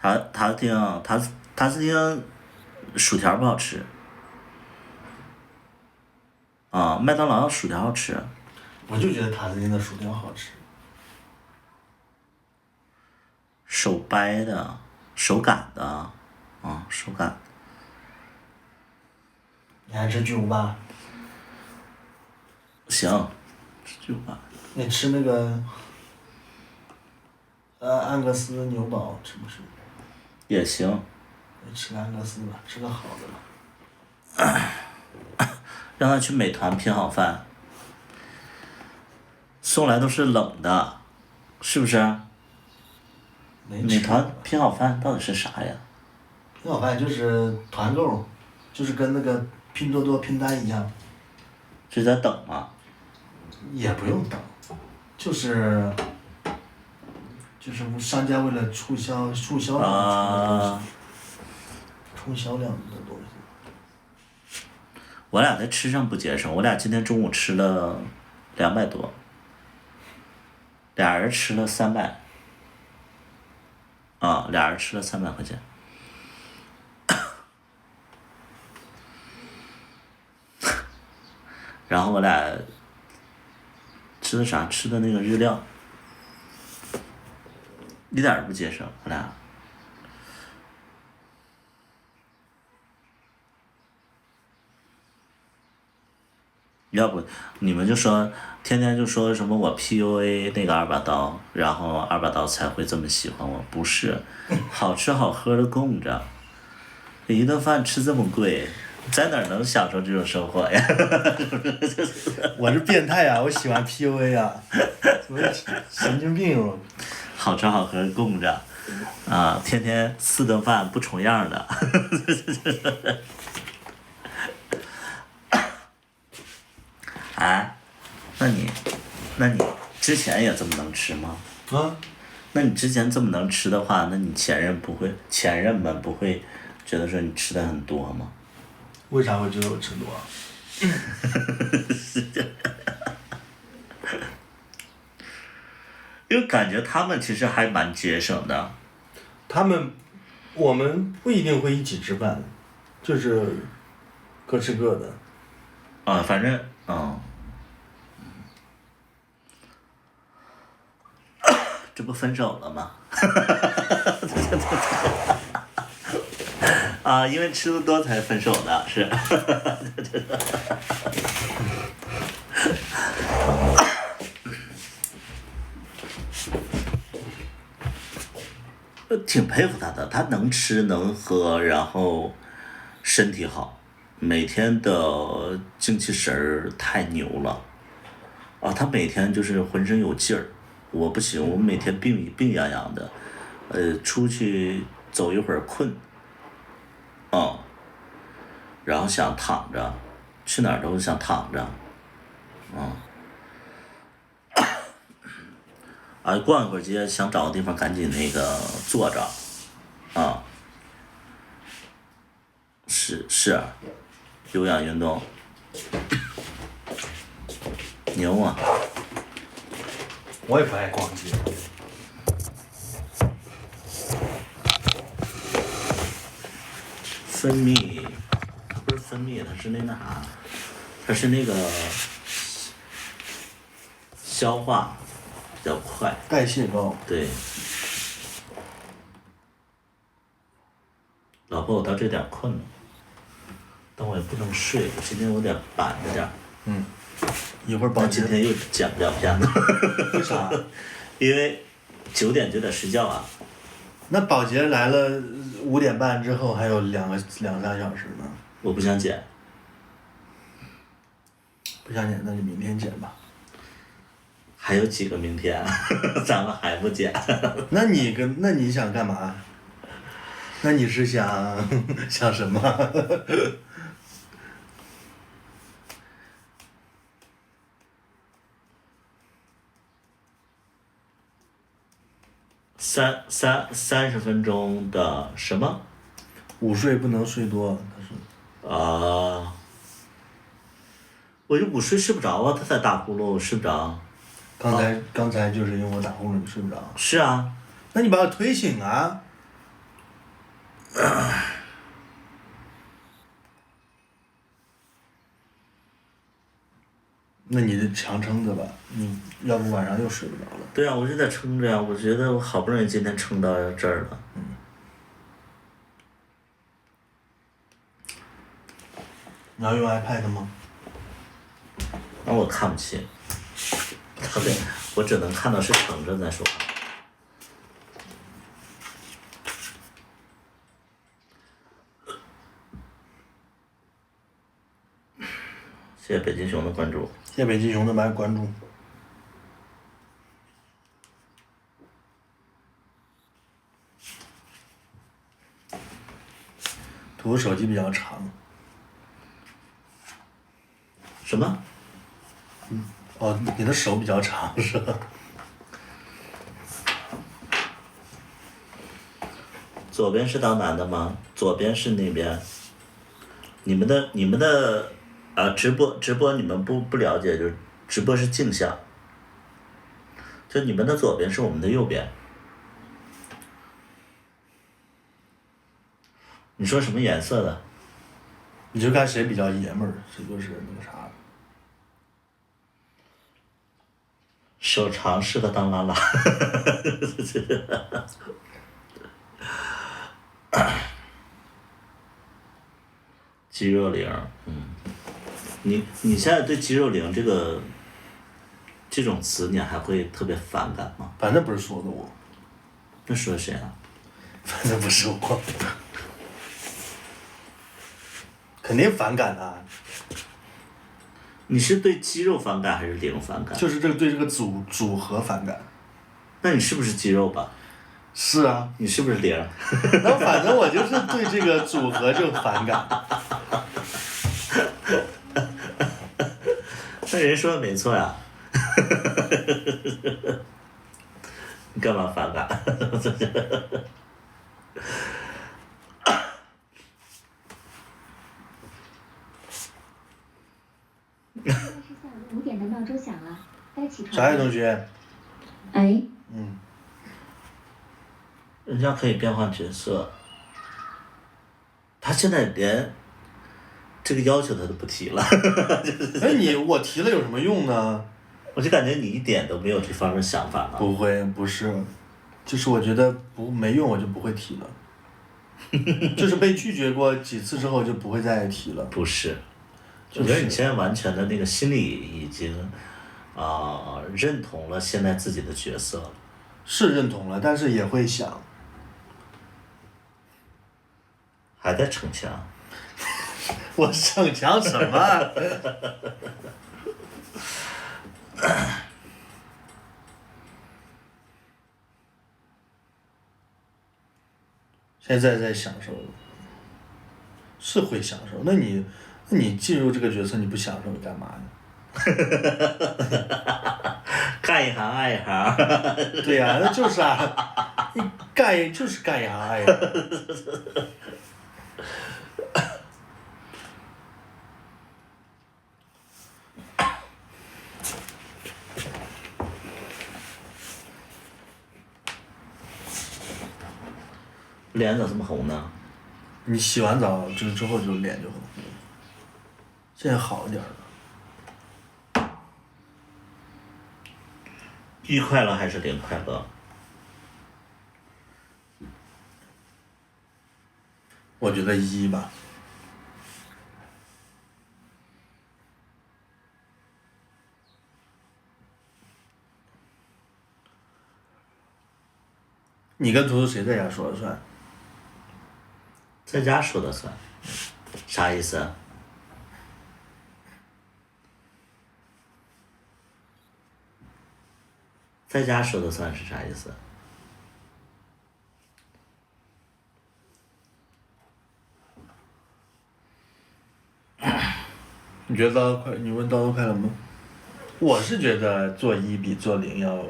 塔子厅薯条不好吃。啊，麦当劳薯条好吃。我就觉得塔斯汀的薯条好吃。手掰的，手擀的，手擀。你还吃巨无霸？行，吃巨无霸。你吃那个安格斯牛堡吃不吃？也行。你吃个安格斯吧，吃个好的吧。让他去美团拼好饭，送来都是冷的，是不是？美团拼好饭到底是啥呀？拼好饭就是团购，就是跟那个拼多多拼单一样。是在等吗？也不用等，就是商家为了促销量出的东西，冲销量的东西。我俩在吃上不节省，我俩今天中午吃了200多，俩人吃了300。俩人吃了300块钱。然后我俩吃的啥？吃的那个日料，一点儿都不节省，我俩。要不你们就说天天就说什么我 PUA 那个二把刀，然后二把刀才会这么喜欢我，不是，好吃好喝的供着，一顿饭吃这么贵，在哪儿能享受这种生活呀？我是变态啊！我喜欢 PUA 啊！我神经病哦！好吃好喝供着，天天4顿饭不重样的。哎，那你之前也这么能吃吗？那你之前这么能吃的话，那你前任们不会觉得说你吃的很多吗？为啥会觉得我吃多？因为感觉他们其实还蛮节省的。我们不一定会一起吃饭，就是各吃各的。反正这不分手了吗？因为吃的多才分手的，是。挺佩服他的，他能吃能喝，然后身体好，每天的精气神儿太牛了。他每天就是浑身有劲儿，我不行，我每天病怏怏的，出去走一会儿困，然后想躺着，去哪儿都想躺着，逛一会儿街，想找个地方赶紧那个坐着，是，有氧运动，牛啊！我也不爱逛街。分泌，它不是分泌，它是那啥，它是那个消化比较快，代谢高。对。老婆，我到这点困了，但我也不能睡，我今天有点板着点儿。一会儿保洁。今天又剪不了片子。为啥？因为9点就得睡觉啊。那保洁来了5点半之后还有2、3小时呢。我不想剪。不想剪，那就明天剪吧。还有几个明天？咱们还不剪。那你想干嘛？那你是想什么？ 30分钟的什么？午睡不能睡多，他说。啊。我就午睡睡不着啊，他在打呼噜睡不着。刚才就是因为我打呼噜你睡不着。是啊。那你把我推醒啊。那你就强撑着吧，你要不晚上又睡不着了。对啊，我就在撑着呀，我觉得我好不容易今天撑到这儿了。你要用 iPad 吗？那我看不清，特别，我只能看到是撑着在说话。谢谢北极熊的关注。谢谢北极熊的关注。图手机比较长。什么？哦，你的手比较长是吧？左边是当男的吗？左边是那边。你们的直播你们不了解，就是直播是镜像，就你们的左边是我们的右边。你说什么颜色的？你就看谁比较爷们儿，谁就是那个啥。手长适合当拉拉。肌肉零，你现在对肌肉零这种词你还会特别反感吗？反正不是说的我。那说谁啊？反正不是我。肯定反感啊。你是对肌肉反感还是零反感？就是对这个组合反感。那你是不是肌肉吧？是啊。你是不是零？那反正我就是对这个组合就反感。那人说的没错呀。你干嘛反感？5点的闹钟响了，该起床了。啥呀，同学？哎。人家可以变换角色，他现在连这个要求他都不提了。哎，我提了有什么用呢？我就感觉你一点都没有这方面想法了。不会，不是，就是我觉得没用，我就不会提了。就是被拒绝过几次之后就不会再提了。不是，我觉得你现在完全的那个心里已经认同了现在自己的角色了。是认同了，但是也会想。还在逞强。我逞强什么？现在在享受，是会享受。那你进入这个角色，你不享受你干嘛呢？干一行爱一行。对呀，那就是啊，你干一行爱一行。脸咋这么红呢？你洗完澡之后就脸就很红，现在好一点了。1快乐还是0快乐？我觉得1吧。你跟图图谁在家说了算？在家说的算，啥意思？在家说的算是啥意思？你觉得你问刀刀快乐吗？我是觉得做1比做0要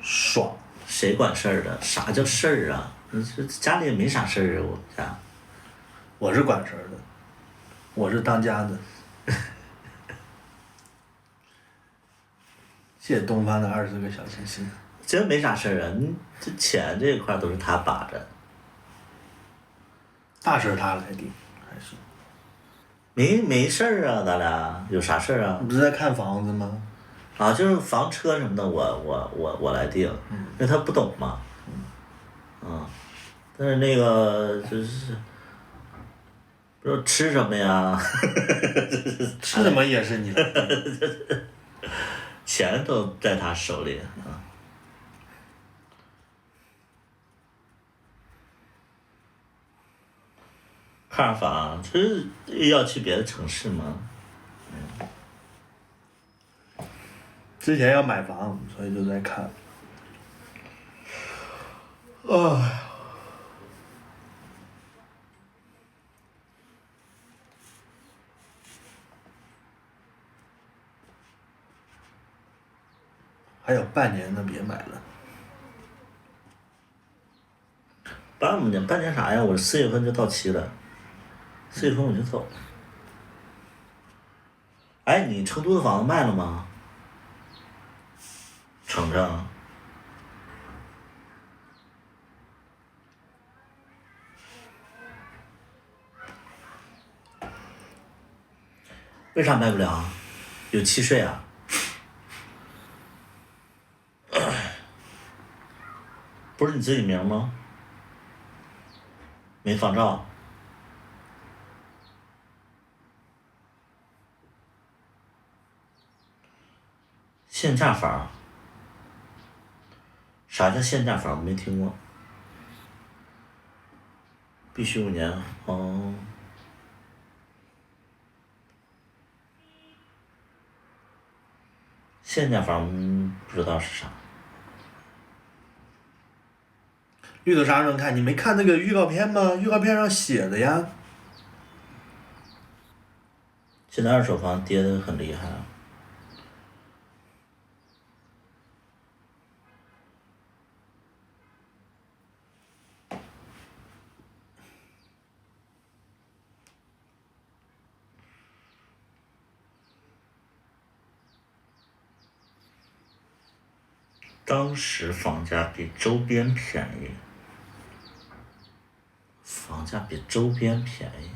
爽谁管事儿的？啥叫事儿啊？这家里也没啥事儿啊，我们家。我是管事儿的，我是当家的。谢谢东方的20个小心心。真没啥事儿啊，你这钱这一块都是他把着。大事他来定，还是？没事儿啊，咱俩有啥事儿啊？你不是在看房子吗？啊，就是房车什么的，我来定，因为他不懂嘛。但是那个就是，不知道吃什么呀？吃什么也是你的。钱都在他手里啊。看上房，就是要去别的城市吗？之前要买房，所以就在看。哎。还有半年的别买了。半年啥呀？我4月份就到期了，4月份我就走了。哎，你成都的房子卖了吗？成成。为啥卖不了？有契税啊？不是你自己名吗？没房照。限价房？啥叫限价房？没听过。必须5年哦。限价房不知道是啥。绿豆沙能看，你没看那个预告片吗？预告片上写的呀。现在二手房跌得很厉害啊。当时房价比周边便宜。房价比周边便宜。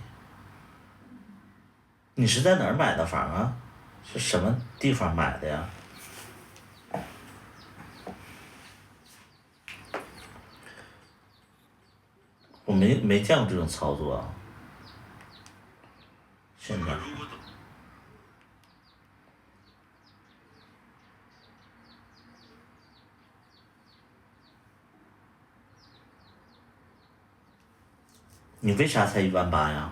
你是在哪儿买的房啊？是什么地方买的呀？我没见过这种操作啊。现在。你为啥才18000呀？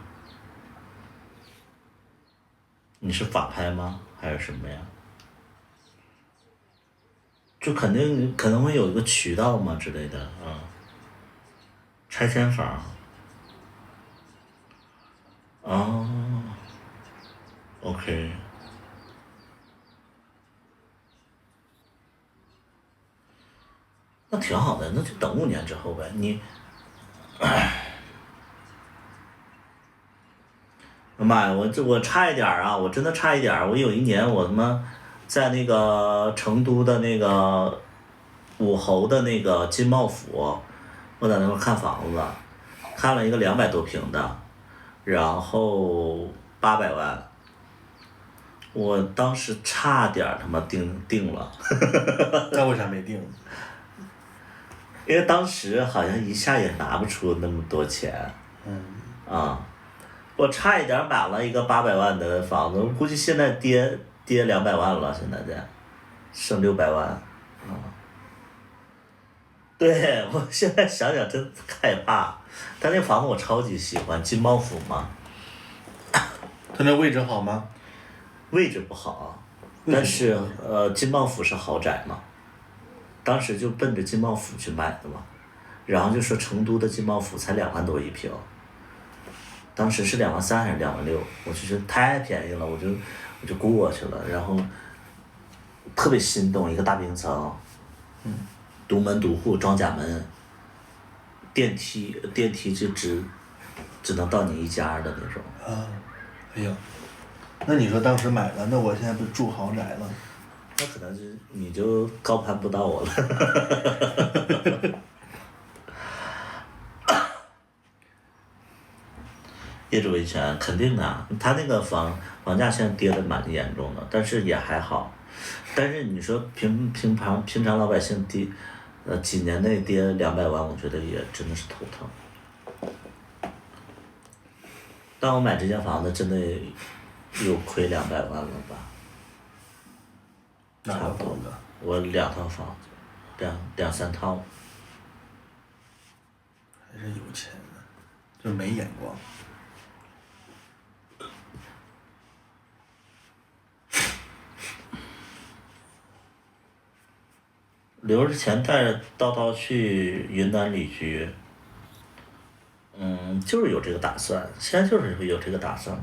你是法拍吗？还是什么呀？就可能会有一个渠道嘛之类的啊。拆迁房。哦。OK。那挺好的，那就等5年之后呗。你，妈呀，我差一点啊！我真的差一点儿。我有一年我他妈在那个成都的那个武侯的那个金茂府，我在那块看房子，看了一个200多平的，然后800万。我当时差点他妈定了。那为啥没定？因为当时好像一下也拿不出那么多钱。我差一点买了一个800万的房子，我估计现在跌200万了，现在剩600万。对，我现在想想真害怕。但那房子我超级喜欢，金茂府嘛。它那位置好吗？位置不好，但是金茂府是豪宅嘛。当时就奔着金茂府去买的嘛，然后就说成都的金茂府才2万多一平，当时是23000还是26000，我就觉得太便宜了，我就过去了，然后特别心动，一个大平层，独门独户装甲门，电梯就只能到你一家的那种。啊，哎呀，那你说当时买了，那我现在不是住豪宅了？那可能是你就高攀不到我了。业主维权肯定的，他那个房价现在跌得蛮严重的，但是也还好。但是你说平常老百姓几年内跌200万，我觉得也真的是头疼。但我买这间房子真的有亏200万了吧？哪个房子？我2套房子，两三套。还是有钱的，就是没眼光。留着钱带着叨去云南旅居，就是有这个打算，现在就是有这个打算。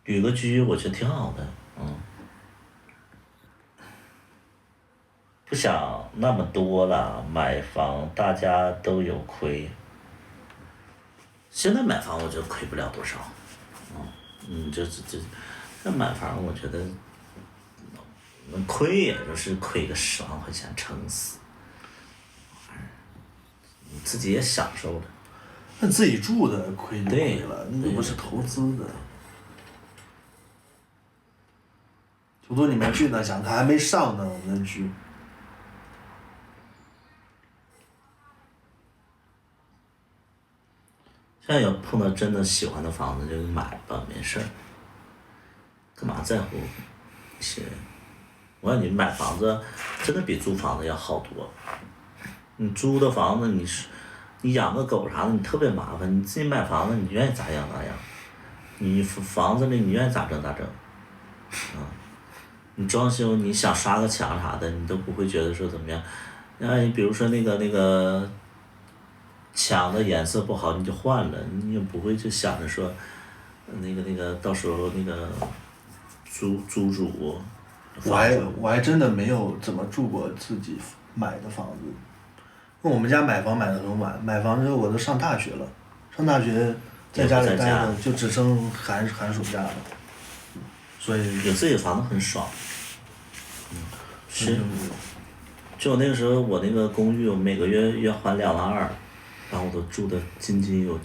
旅个居，我觉得挺好的，不想那么多了，买房大家都有亏。现在买房我觉得亏不了多少，这买房我觉得，亏也就是亏个10万块钱撑死，你自己也享受着。那自己住的亏就亏了，那不是投资的。图图你没去呢，想看还没上呢，我们的剧。现在有碰到真的喜欢的房子就买吧，没事儿，干嘛在乎一些？我感觉买房子真的比租房子要好多。你租的房子你养个狗啥的你特别麻烦，你自己买房子你愿意咋养咋养，你房子里你愿意咋整咋整，你装修你想刷个墙啥的你都不会觉得说怎么样，你比如说那个墙的颜色不好你就换了，你也不会就想着说那个到时候那个租主。我还真的没有怎么住过自己买的房子，因为我们家买房买的很晚，买房之后我都上大学了，上大学在家里待着就只剩寒暑假了，所以有自己的房子很爽。是，就我那个时候我那个公寓我每个月还2.2万，然后我都住的津津有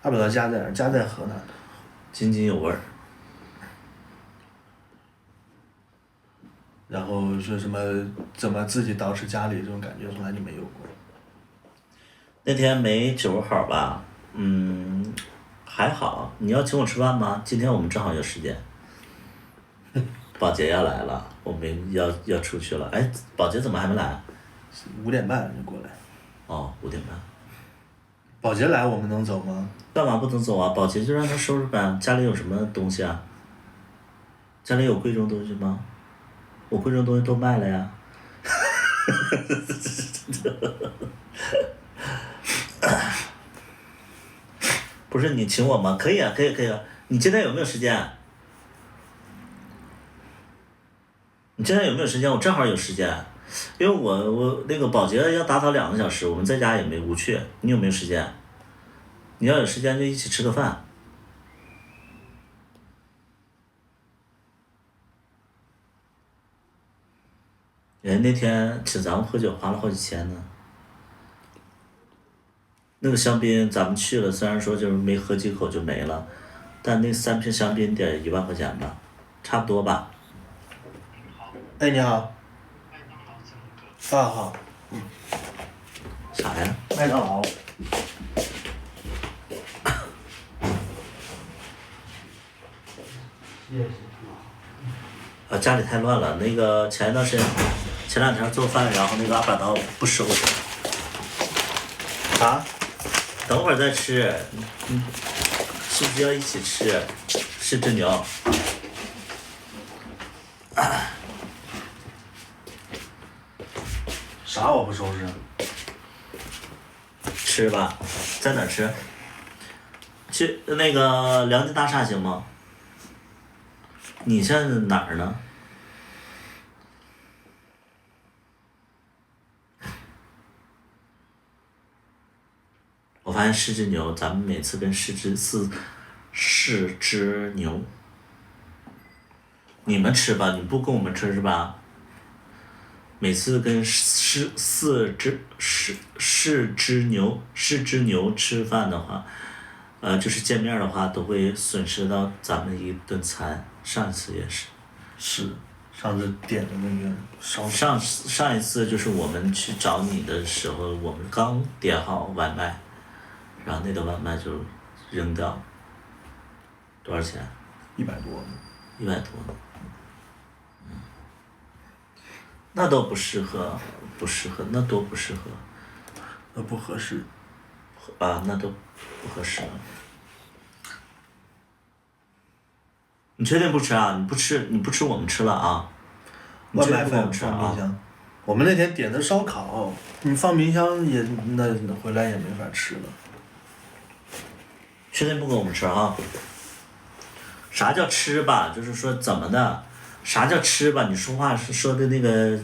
阿表的家在哪儿？家在河南的。津津有味儿。然后说什么怎么自己捯饬家里这种感觉从来就没有过。那天没酒好吧？还好。你要请我吃饭吗？今天我们正好有时间。宝洁要来了，我们要出去了。哎，宝洁怎么还没来？5点半就过来。哦，5点半。宝洁来我们能走吗？干嘛不能走啊？宝洁就让他收拾呗。家里有什么东西啊？家里有贵重东西吗？我贵重东西都卖了呀。不是你请我吗？可以啊，可以啊。你今天有没有时间？你今天有没有时间？我正好有时间，因为我那个保洁要打扫2个小时，我们在家也没无趣。你有没有时间？你要有时间就一起吃个饭。人那天请咱们喝酒花了好几千呢。那个香槟咱们去了，虽然说就是没喝几口就没了，但那3瓶香槟得1万块钱吧，差不多吧。哎，你好。好。啥呀？麦当劳。家里太乱了。那个前2天做饭，然后那个阿板刀不收拾。啊？等会儿再吃。是不是要一起吃？是只牛。啥我不收拾？吃吧，在哪儿吃？去那个良金大厦行吗？你现在哪儿呢？我发现柿之牛，咱们每次跟柿之牛，你们吃吧，你不跟我们吃是吧？每次跟柿之牛吃饭的话，就是见面的话，都会损失到咱们一顿餐。上一次也是。是，上次点的那个烧上一次就是我们去找你的时候，我们刚点好外卖，然后那顿外卖就扔掉，多少钱100多。？100多呢。那都不适合，那多不适合。那不合适。啊，那都不合适。你确定不吃啊？你不吃我们吃了啊？你外卖确定不跟我放们吃啊？冰箱。我们那天点的烧烤，你放冰箱也那回来也没法吃了。确定不跟我们吃啊？啥叫吃吧？就是说怎么的？啥叫吃吧？你说话是说的那个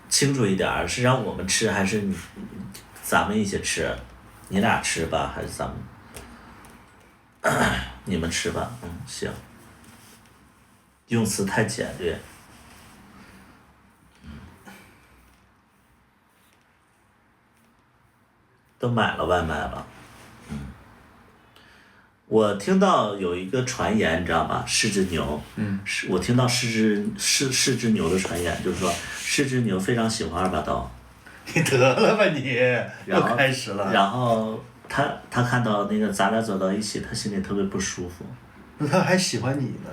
清楚一点儿，是让我们吃还是咱们一起吃？你俩吃吧，还是咱们？你们吃吧，行。用词太简略。都买了外卖了。我听到有一个传言，你知道吧？柿之牛。我听到柿之牛的传言，就是说柿之牛非常喜欢二把刀。你得了吧你，又开始了。然后他看到那个咱俩走到一起，他心里特别不舒服。那他还喜欢你呢？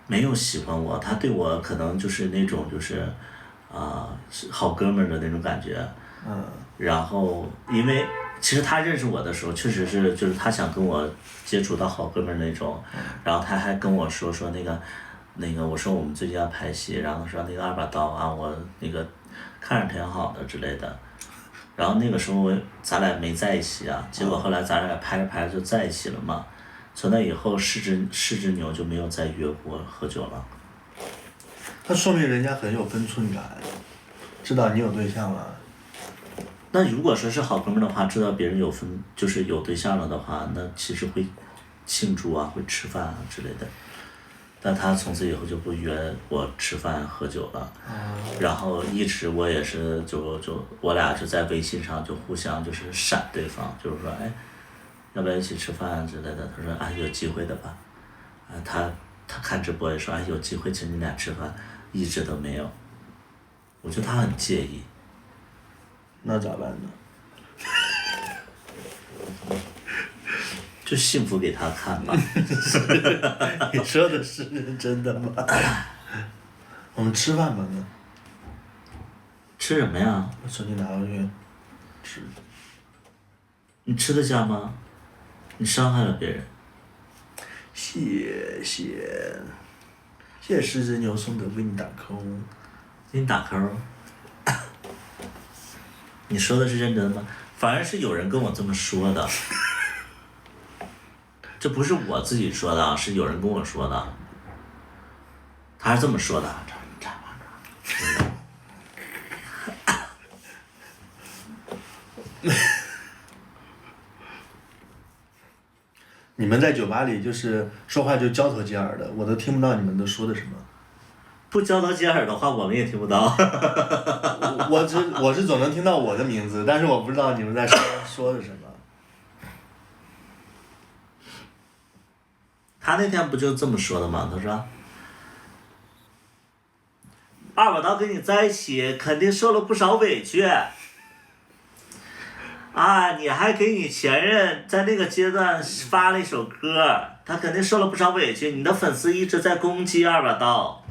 没有喜欢我，他对我可能就是那种就是好哥们儿的那种感觉。然后因为其实他认识我的时候，确实是就是他想跟我接触到好哥们儿那种。然后他还跟我说那个我说我们最近要拍戏，然后说那个二把刀啊，我那个看着挺好的之类的。然后那个时候咱俩没在一起啊，结果后来咱俩拍着拍着就在一起了嘛。从那以后柿之牛就没有再约过喝酒了。那说明人家很有分寸感，知道你有对象了。那如果说是好哥们儿的话，知道别人就是有对象了的话，那其实会庆祝啊，会吃饭啊之类的。但他从此以后就不约我吃饭喝酒了。然后一直我也是就我俩就在微信上就互相就是闪对方，就是说哎，要不要一起吃饭啊之类的。他说啊有机会的吧。他看直播也说哎有机会请你俩吃饭，一直都没有。我觉得他很介意。那咋办呢？就幸福给他看吧。你说的是认真的吗？我们吃饭吧呢？吃什么呀？把手机拿回去吃。你吃得下吗？你伤害了别人。谢谢狮子牛送的，为你打 call。给你打 call。你说的是认真的吗？反而是有人跟我这么说的。这不是我自己说的啊，是有人跟我说的。他是这么说的。你们在酒吧里就是说话就交头接耳的，我都听不到你们都说的什么。不交头接耳的话，我们也听不到。我是总能听到我的名字，但是我不知道你们在说的什么。他那天不就这么说的吗？他说二把刀跟你在一起肯定受了不少委屈啊，你还给你前任在那个阶段发了一首歌，他肯定受了不少委屈，你的粉丝一直在攻击二把刀。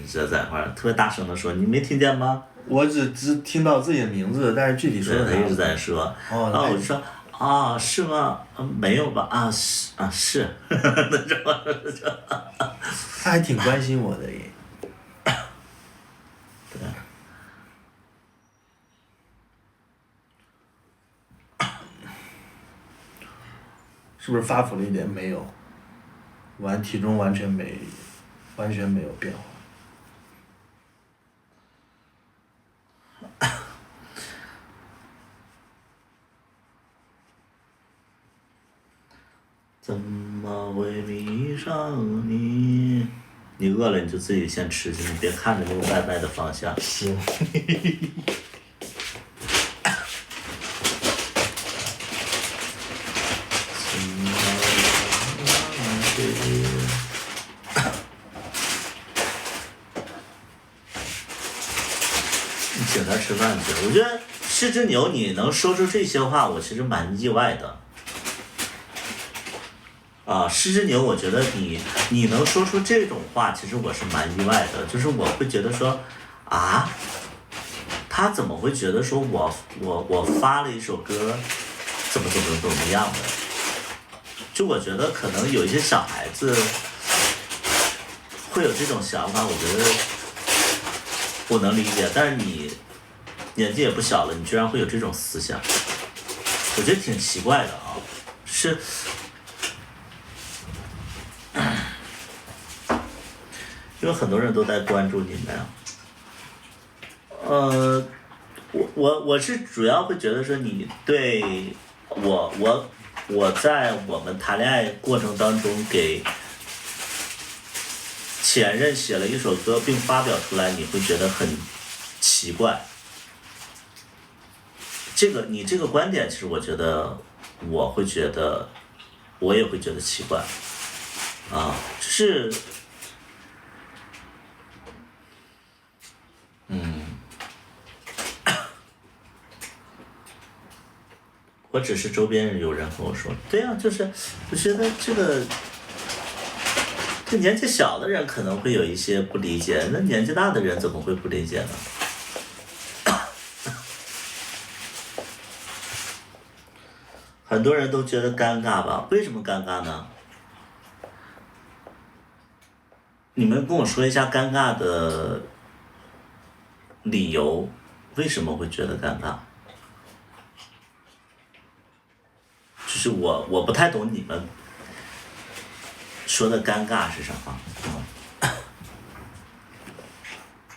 这在那块特别大声的说，你没听见吗？我只听到自己的名字，但是具体说的他一直在说。我就说啊，是吗？没有吧？啊是。他还挺关心我的耶。对。是不是发福了一点？没有，体重完全没有变化。怎么会迷上你？你饿了你就自己先吃去，你别看着那个外卖的方向。行。你请他吃饭去，我觉得狮之牛你能说出这些话，我其实蛮意外的。啊，狮之牛，我觉得你能说出这种话，其实我是蛮意外的。就是我会觉得说，啊，他怎么会觉得说我发了一首歌，怎么样的？就我觉得可能有一些小孩子会有这种想法，我觉得我能理解。但是你年纪也不小了，你居然会有这种思想，我觉得挺奇怪的啊，是。因为很多人都在关注你们啊，我是主要会觉得说你对我在我们谈恋爱过程当中给前任写了一首歌并发表出来，你会觉得很奇怪。你这个观点，其实我觉得我也会觉得奇怪，啊，就是我只是周边有人跟我说，对呀，就是我觉得这年纪小的人可能会有一些不理解，那年纪大的人怎么会不理解呢？很多人都觉得尴尬吧？为什么尴尬呢？你们跟我说一下尴尬的理由，为什么会觉得尴尬？就是我不太懂你们说的尴尬是什么。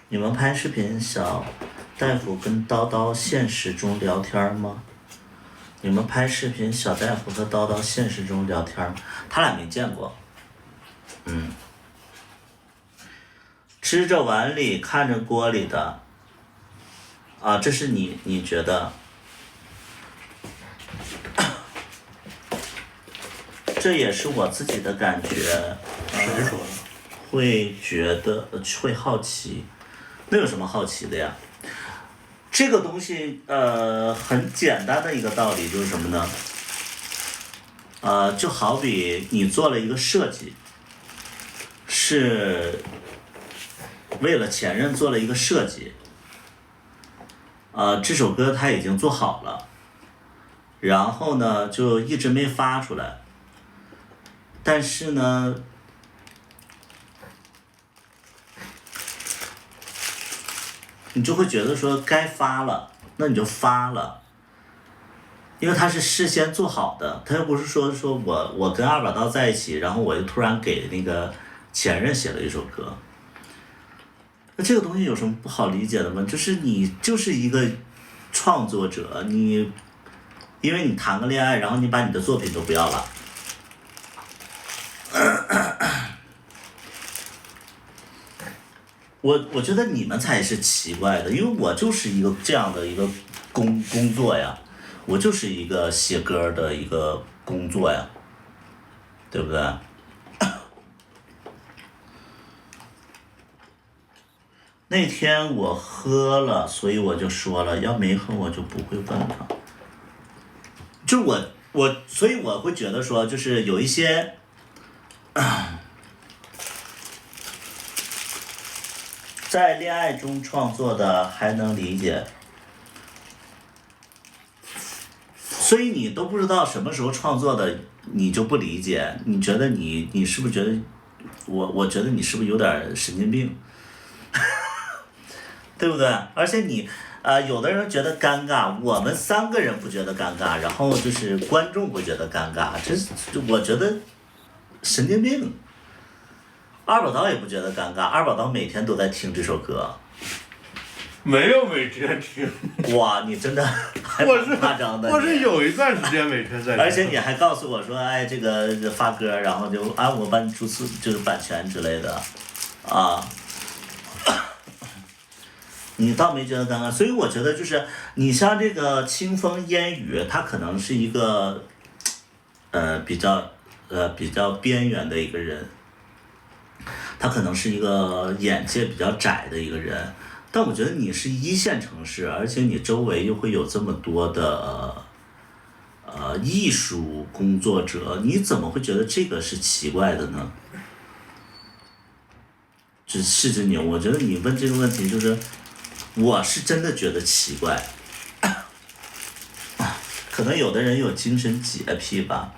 你们拍视频小大夫跟叨叨现实中聊天吗？你们拍视频小大夫和叨叨现实中聊天，他俩没见过。吃着碗里看着锅里的，啊，这是你觉得？这也是我自己的感觉，谁说的？会觉得会好奇，那有什么好奇的呀？这个东西很简单的一个道理就是什么呢？就好比你做了一个设计，是为了前任做了一个设计，这首歌他已经做好了，然后呢就一直没发出来。但是呢，你就会觉得说该发了，那你就发了，因为它是事先做好的，他又不是说我跟二把刀在一起，然后我又突然给那个前任写了一首歌，那这个东西有什么不好理解的吗？就是你就是一个创作者，因为你谈个恋爱，然后你把你的作品都不要了。我觉得你们才是奇怪的，因为我就是一个这样的一个工作呀，我就是一个写歌的一个工作呀，对不对？那天我喝了，所以我就说了，要没喝我就不会问他。就是所以我会觉得说，就是有一些。在恋爱中创作的还能理解，所以你都不知道什么时候创作的，你就不理解。你觉得你是不是觉得我觉得你是不是有点神经病？对不对？而且有的人觉得尴尬，我们3个人不觉得尴尬，然后就是观众会觉得尴尬，我觉得神经病。二宝刀也不觉得尴尬，二宝刀每天都在听这首歌。没有每天听。哇，你真的还蛮夸张的。我是有一段时间每天在听。而且你还告诉我说，哎，这个发歌，然后就我帮你注册就是版权之类的，啊。你倒没觉得尴尬，所以我觉得就是你像这个清风烟雨，他可能是一个，比较边缘的一个人，他可能是一个眼界比较窄的一个人，但我觉得你是1线城市，而且你周围又会有这么多的，艺术工作者，你怎么会觉得这个是奇怪的呢？这是只牛，我觉得你问这个问题就是。我是真的觉得奇怪，可能有的人有精神洁癖吧。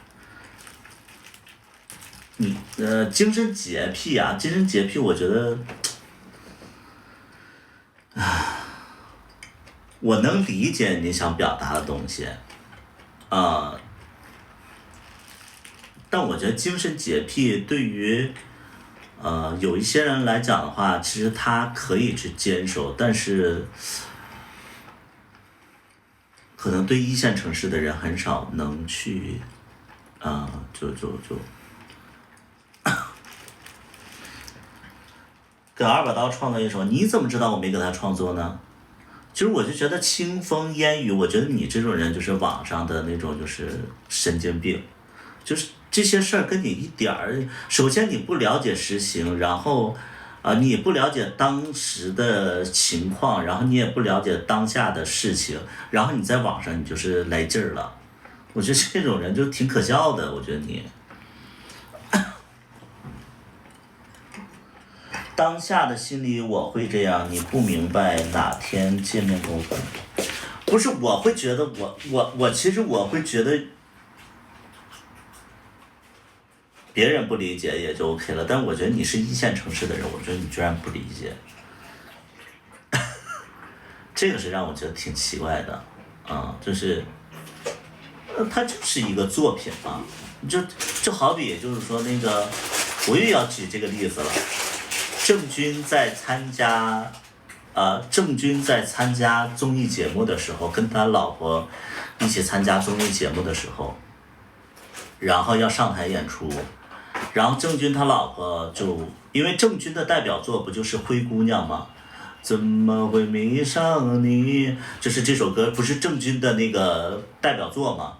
精神洁癖啊，精神洁癖，我觉得，我能理解你想表达的东西，但我觉得精神洁癖对于。有一些人来讲的话，其实他可以去坚守，但是可能对1线城市的人很少能去，给二把刀创作一首，你怎么知道我没给他创作呢？其实我就觉得清风烟雨，我觉得你这种人就是网上的那种就是神经病，就是这些事儿跟你一点儿，首先你不了解实情，然后，你也不了解当时的情况，然后你也不了解当下的事情，然后你在网上你就是来劲儿了，我觉得这种人就挺可笑的，我觉得你。当下的心里我会这样，你不明白哪天见面沟通，不是我会觉得其实我会觉得。别人不理解也就 OK 了，但我觉得你是1线城市的人，我觉得你居然不理解，这个是让我觉得挺奇怪的，就是，它就是一个作品嘛，就好比就是说那个，我又要举这个例子了，郑钧在参加综艺节目的时候，跟他老婆一起参加综艺节目的时候，然后要上台演出。然后郑钧他老婆就，因为郑钧的代表作不就是《灰姑娘》吗？怎么会迷上你？就是这首歌不是郑钧的那个代表作吗？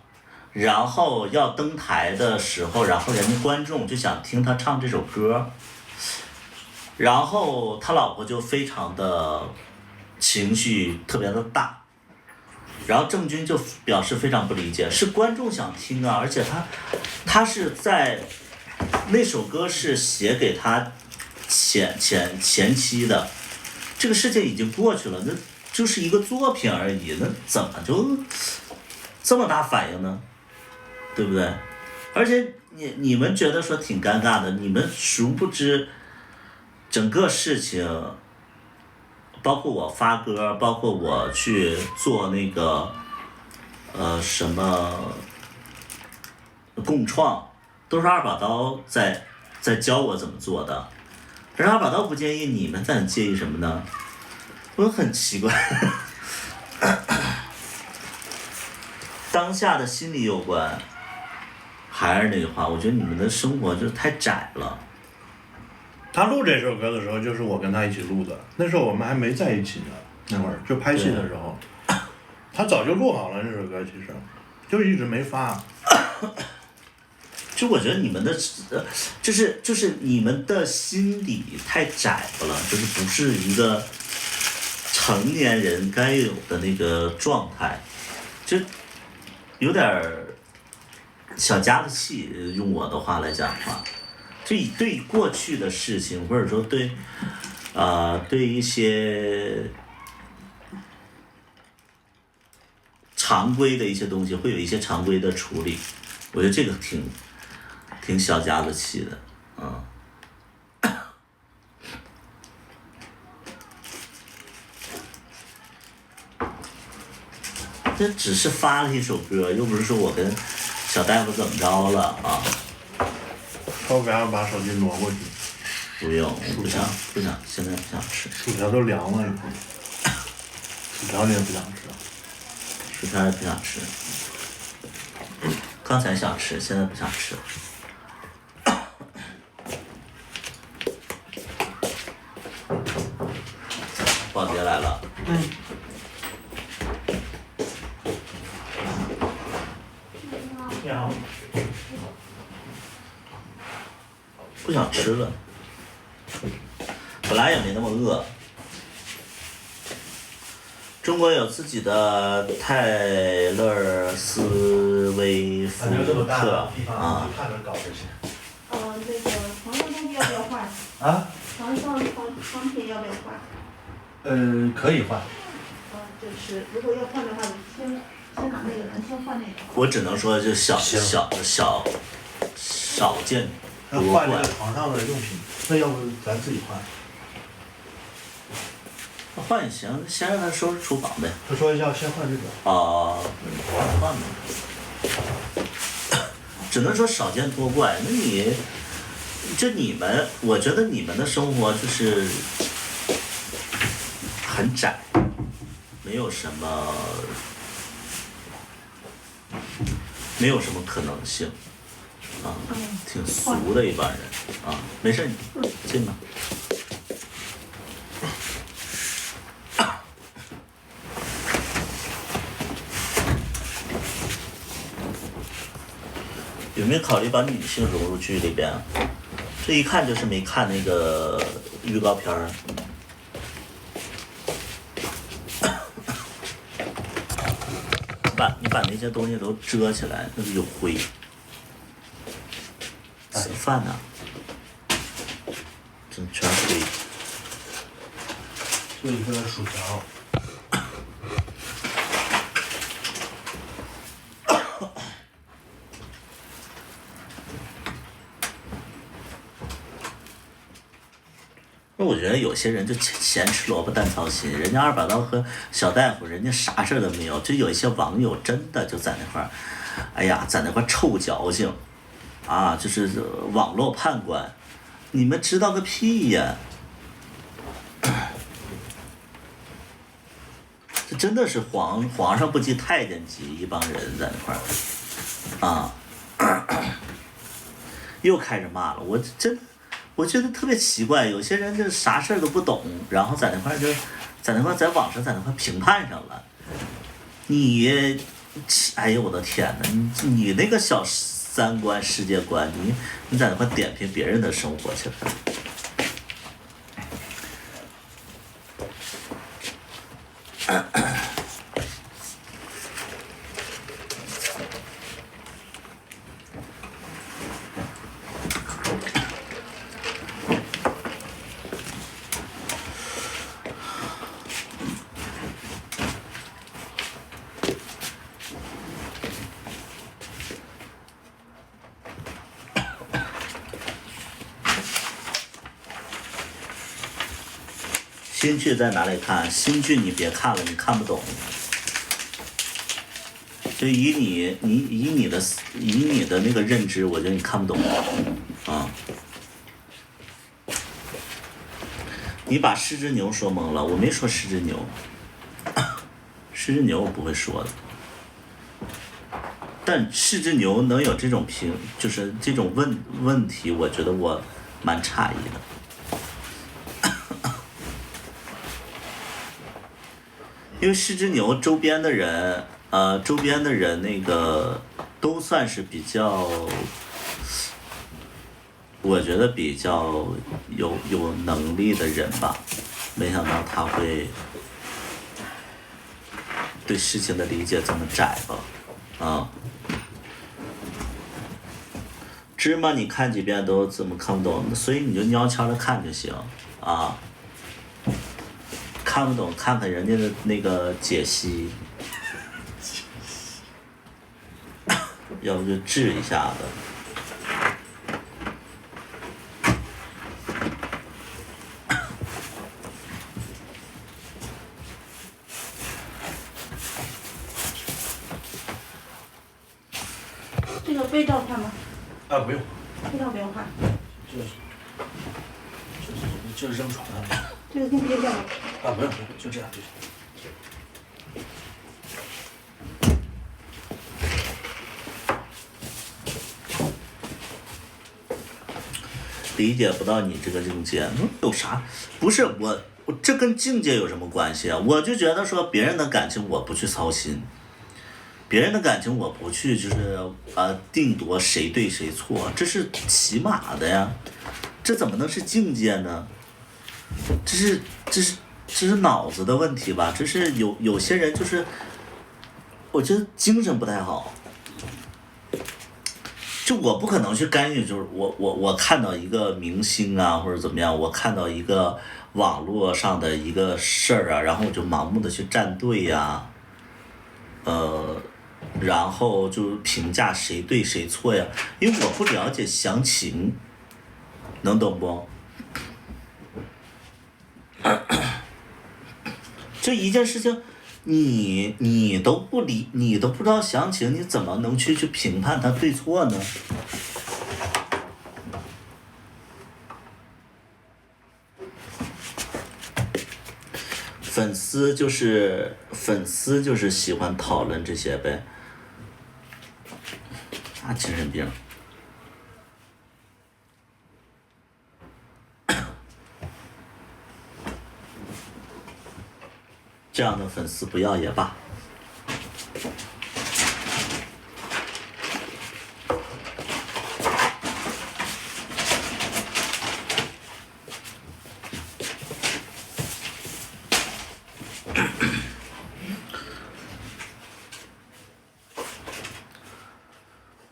然后要登台的时候，然后人家观众就想听他唱这首歌，然后他老婆就非常的情绪特别的大，然后郑钧就表示非常不理解，是观众想听啊，而且他是在。那首歌是写给他前妻的，这个事情已经过去了，那就是一个作品而已，那怎么就这么大反应呢？对不对？而且你们觉得说挺尴尬的，你们殊不知整个事情，包括我发歌，包括我去做那个什么共创。都是二把刀在教我怎么做的，而二把刀不介意，你们在介意什么呢？我很奇怪。当下的心理有关，还是那句话，我觉得你们的生活就太窄了。他录这首歌的时候，就是我跟他一起录的，那时候我们还没在一起呢，那会儿就拍戏的时候，他早就录好了那首歌，其实就一直没发。就我觉得你们的，就是你们的心理太窄了，就是不是一个成年人该有的那个状态，就有点小家子气，用我的话来讲的话，就对过去的事情，或者说对，对一些常规的一些东西，会有一些常规的处理，我觉得这个挺小家子气的，这只是发了一首歌，又不是说我跟小大夫怎么着了啊。要不然把手机挪过去。不用，我不想，现在不想吃。薯条都凉了，一会儿。薯条你也不想吃？薯条也不想吃。刚才想吃，现在不想吃。保洁来了。你好。不想吃了。本来也没那么饿。中国有自己的泰勒斯威夫特啊。看着搞这些。那个床上东西要不要换？啊？床品要不要换？可以换。就是如果要换的话，你先拿那个人先换那个。我只能说就少见那换这个床上的用品，那要不咱自己换？换也行，先让他收拾厨房呗。他说要先换这个。换吧。只能说少见多怪。那你们，我觉得你们的生活就是很窄，没有什么可能性，挺俗的一帮人啊。没事，你进吧。有没有考虑把女性融入剧里边？这一看就是没看那个预告片儿。你把那些东西都遮起来，那就有灰。吃饭呢？这全灰。就一个薯条。那我觉得有些人就嫌吃萝卜淡操心，人家二把刀和小大夫，人家啥事儿都没有，就有一些网友真的就在那块儿，哎呀，在那块儿臭矫情，啊，就是网络判官，你们知道个屁呀！这真的是皇上不急太监急，一帮人在那块儿，啊，又开始骂了，我觉得特别奇怪，有些人就啥事儿都不懂，然后在那块在网上在那块评判上了。你，哎呦我的天哪！你那个小三观世界观，你在那块点评别人的生活去了。新剧在哪里看？新剧你别看了，你看不懂。就以你的那个认知，我觉得你看不懂啊。你把失之牛说懵了，我没说失之牛，失之牛我不会说的。但失之牛能有这种就是这种问题，我觉得我蛮诧异的。因为失之牛周边的人那个都算是比较，我觉得比较有能力的人吧，没想到他会对事情的理解这么窄吧，啊。芝麻你看几遍都怎么看不懂，所以你就悄悄的看就行啊。看不懂，看看人家的那个解析，要不就治一下子。这个被罩换吗？啊，不用，被罩不用换。就是扔床上。这个跟别罩。啊，不用，就这样就行。理解不到你这个境界，有啥？不是我这跟境界有什么关系啊？我就觉得说别人的感情我不去操心，别人的感情我不去就是定夺谁对谁错，这是起码的呀，这怎么能是境界呢？这是脑子的问题吧？这是有些人就是，我觉得精神不太好。就我不可能去干预，就是我看到一个明星啊或者怎么样，我看到一个网络上的一个事儿啊，然后我就盲目的去站队呀，然后就评价谁对谁错呀，因为我不了解详情，能懂不？这一件事情。你都不知道详情，你怎么能去评判他对错呢？粉丝就是喜欢讨论这些呗，啥精神病？这样的粉丝不要也罢。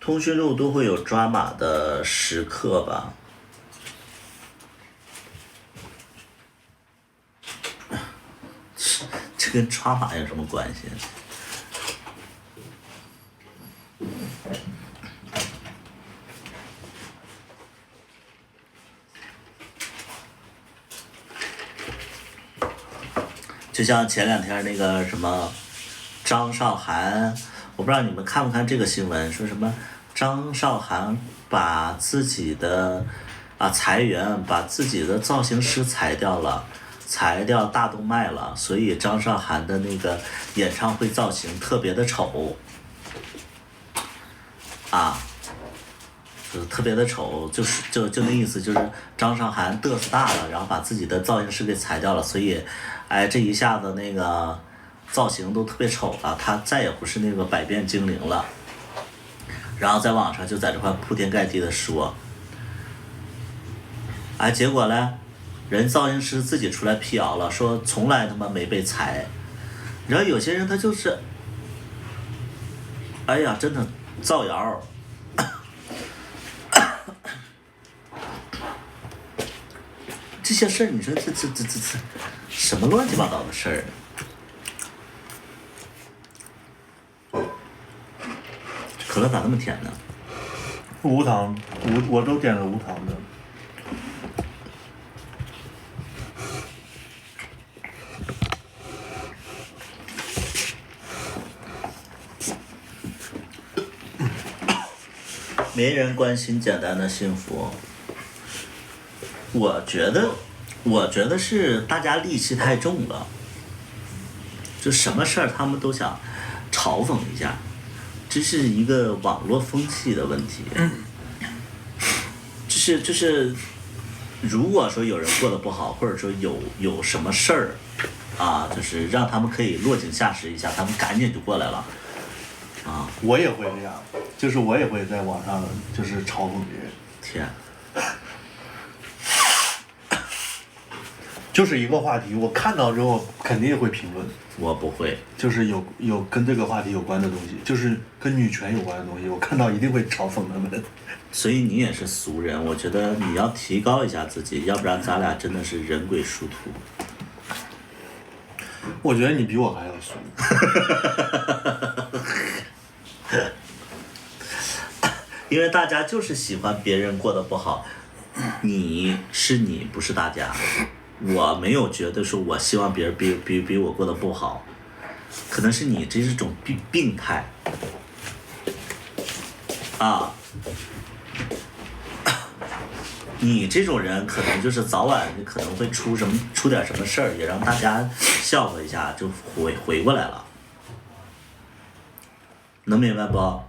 通讯录都会有抓马的时刻吧。跟抓马有什么关系？就像前2天那个什么张韶涵，我不知道你们看不看这个新闻，说什么张韶涵把自己的裁员，把自己的造型师裁掉了。裁掉大动脉了，所以张韶涵的那个演唱会造型特别的丑，就是特别的丑，就那意思，就是张韶涵嘚瑟大了，然后把自己的造型师给裁掉了，所以，这一下子那个造型都特别丑了，她再也不是那个百变精灵了，然后在网上就在这块铺天盖地的说，结果呢？人造型师自己出来辟谣了，说从来他妈没被裁。然后有些人他就是，真的造谣。这些事儿，你说这什么乱七八糟的事儿？可乐咋那么甜呢？无糖，我都点了无糖的。没人关心简单的幸福。我觉得是大家戾气太重了，就什么事儿他们都想嘲讽一下，这是一个网络风气的问题。就是，如果说有人过得不好，或者说有什么事儿，就是让他们可以落井下石一下，他们赶紧就过来了。我也会这样，就是我也会在网上就是嘲讽别人。天。就是一个话题，我看到之后肯定会评论。我不会。就是有跟这个话题有关的东西，就是跟女权有关的东西，我看到一定会嘲讽他们。所以你也是俗人，我觉得你要提高一下自己，要不然咱俩真的是人鬼殊途。我觉得你比我还要俗。因为大家就是喜欢别人过得不好，你是你，不是大家。我没有觉得说我希望别人比我过得不好，可能是你这是种病态。啊，你这种人可能就是早晚你可能会出点什么事儿，也让大家笑话一下，就回过来了，能明白不？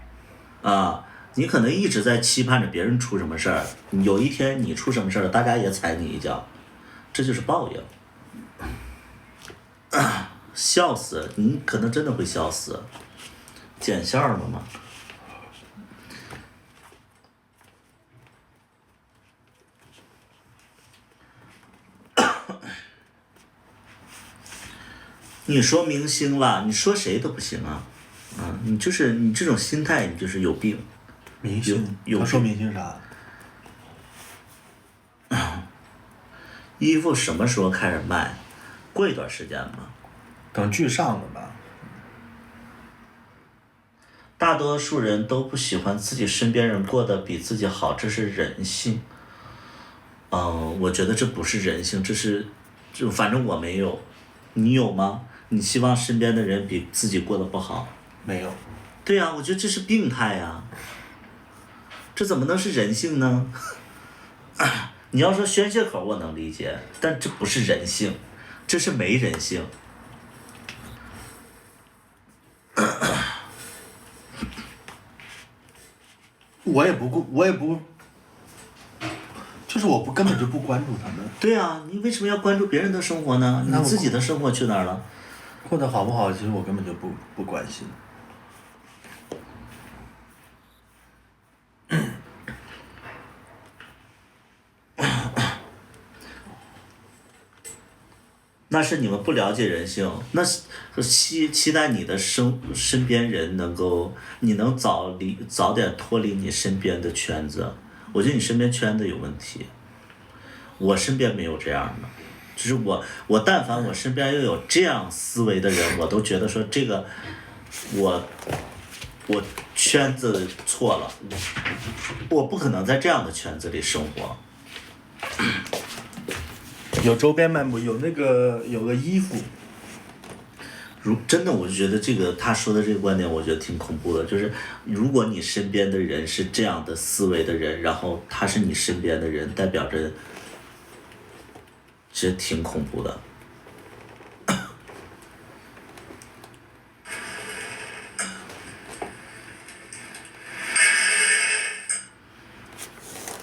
啊，你可能一直在期盼着别人出什么事儿，有一天你出什么事儿，大家也踩你一脚，这就是报应。笑死，你可能真的会笑死，见笑了吗？你说明星了，你说谁都不行啊！啊，你这种心态，你就是有病。明星，有他说明星啥？衣服什么时候开始卖？过一段时间吧。等剧上了吧。大多数人都不喜欢自己身边人过得比自己好，这是人性。我觉得这不是人性，就反正我没有，你有吗？你希望身边的人比自己过得不好？没有。对呀，我觉得这是病态呀，这怎么能是人性呢？你要说宣泄口我能理解，但这不是人性，这是没人性。我也不，就是根本就不关注他们。对呀，你为什么要关注别人的生活呢？你自己的生活去哪儿了？过得好不好，其实我根本就不关心。那是你们不了解人性，那是期待你的身边人你能早点脱离你身边的圈子。我觉得你身边圈子有问题，我身边没有这样的，只是我但凡我身边又有这样思维的人，我都觉得说这个我圈子错了，我不可能在这样的圈子里生活。有周边卖不？有个衣服。真的，我就觉得他说的这个观点，我觉得挺恐怖的。就是如果你身边的人是这样的思维的人，然后他是你身边的人，代表着，这挺恐怖的。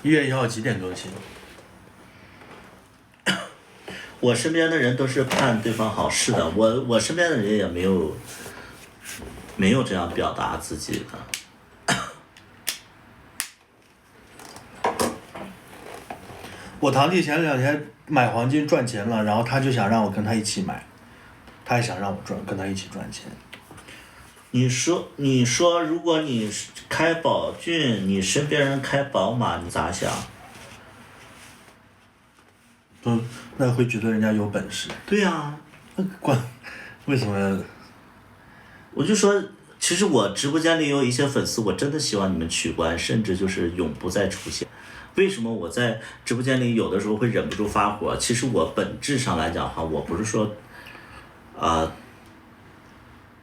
1月1号几点更新？我身边的人都是盼对方好，是的，我身边的人也没有这样表达自己的。我堂弟前2天买黄金赚钱了，然后他就想让我跟他一起买，他也想让我跟他一起赚钱。你说，如果你开宝骏，你身边人开宝马，你咋想？那会觉得人家有本事。对呀。为什么？我就说，其实我直播间里有一些粉丝，我真的希望你们取关，甚至就是永不再出现。为什么我在直播间里有的时候会忍不住发火？其实我本质上来讲哈，我不是说，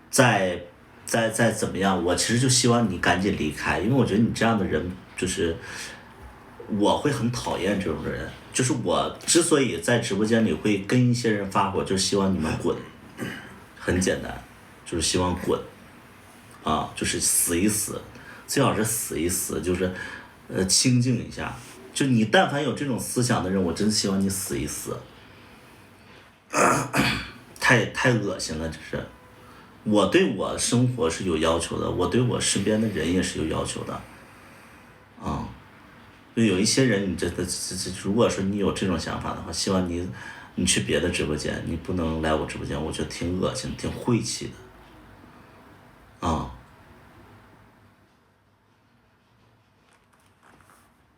再怎么样，我其实就希望你赶紧离开，因为我觉得你这样的人就是我会很讨厌这种人。就是我之所以在直播间里会跟一些人发火，就是希望你们滚，很简单，就是希望滚，就是死一死，最好是死一死，就是清静一下。就你但凡有这种思想的人，我真希望你死一死。太恶心了，这是。我对我生活是有要求的，我对我身边的人也是有要求的，就有一些人，你如果说你有这种想法的话，希望你去别的直播间，你不能来我直播间，我觉得挺恶心，挺晦气的，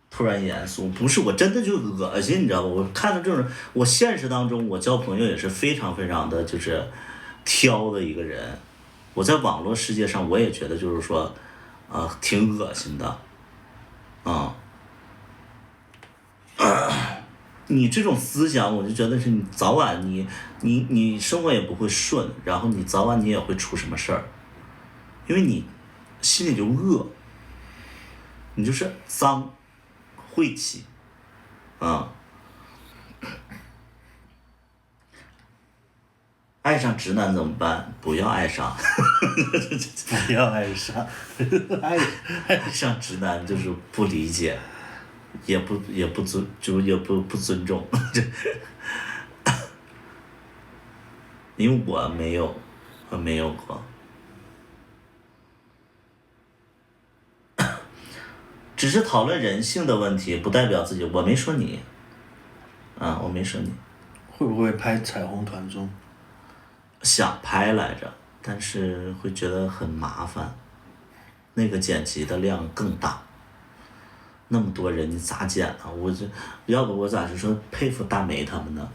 突然严肃，不是，我真的就恶心，你知道吧？我看到这种，我现实当中我交朋友也是非常非常的就是挑的一个人，我在网络世界上我也觉得就是说，挺恶心的，你这种思想，我就觉得是你早晚你生活也不会顺，然后你早晚你也会出什么事儿，因为你心里就恶，你就是脏、晦气，爱上直男怎么办？不要爱上，不要爱上，爱上直男就是不理解，也不尊重，因为我没有过。只是讨论人性的问题，不代表自己。我没说你，我没说你。会不会拍彩虹团综？想拍来着，但是会觉得很麻烦，那个剪辑的量更大。那么多人你咋剪啊？要不我咋是说佩服大梅他们呢？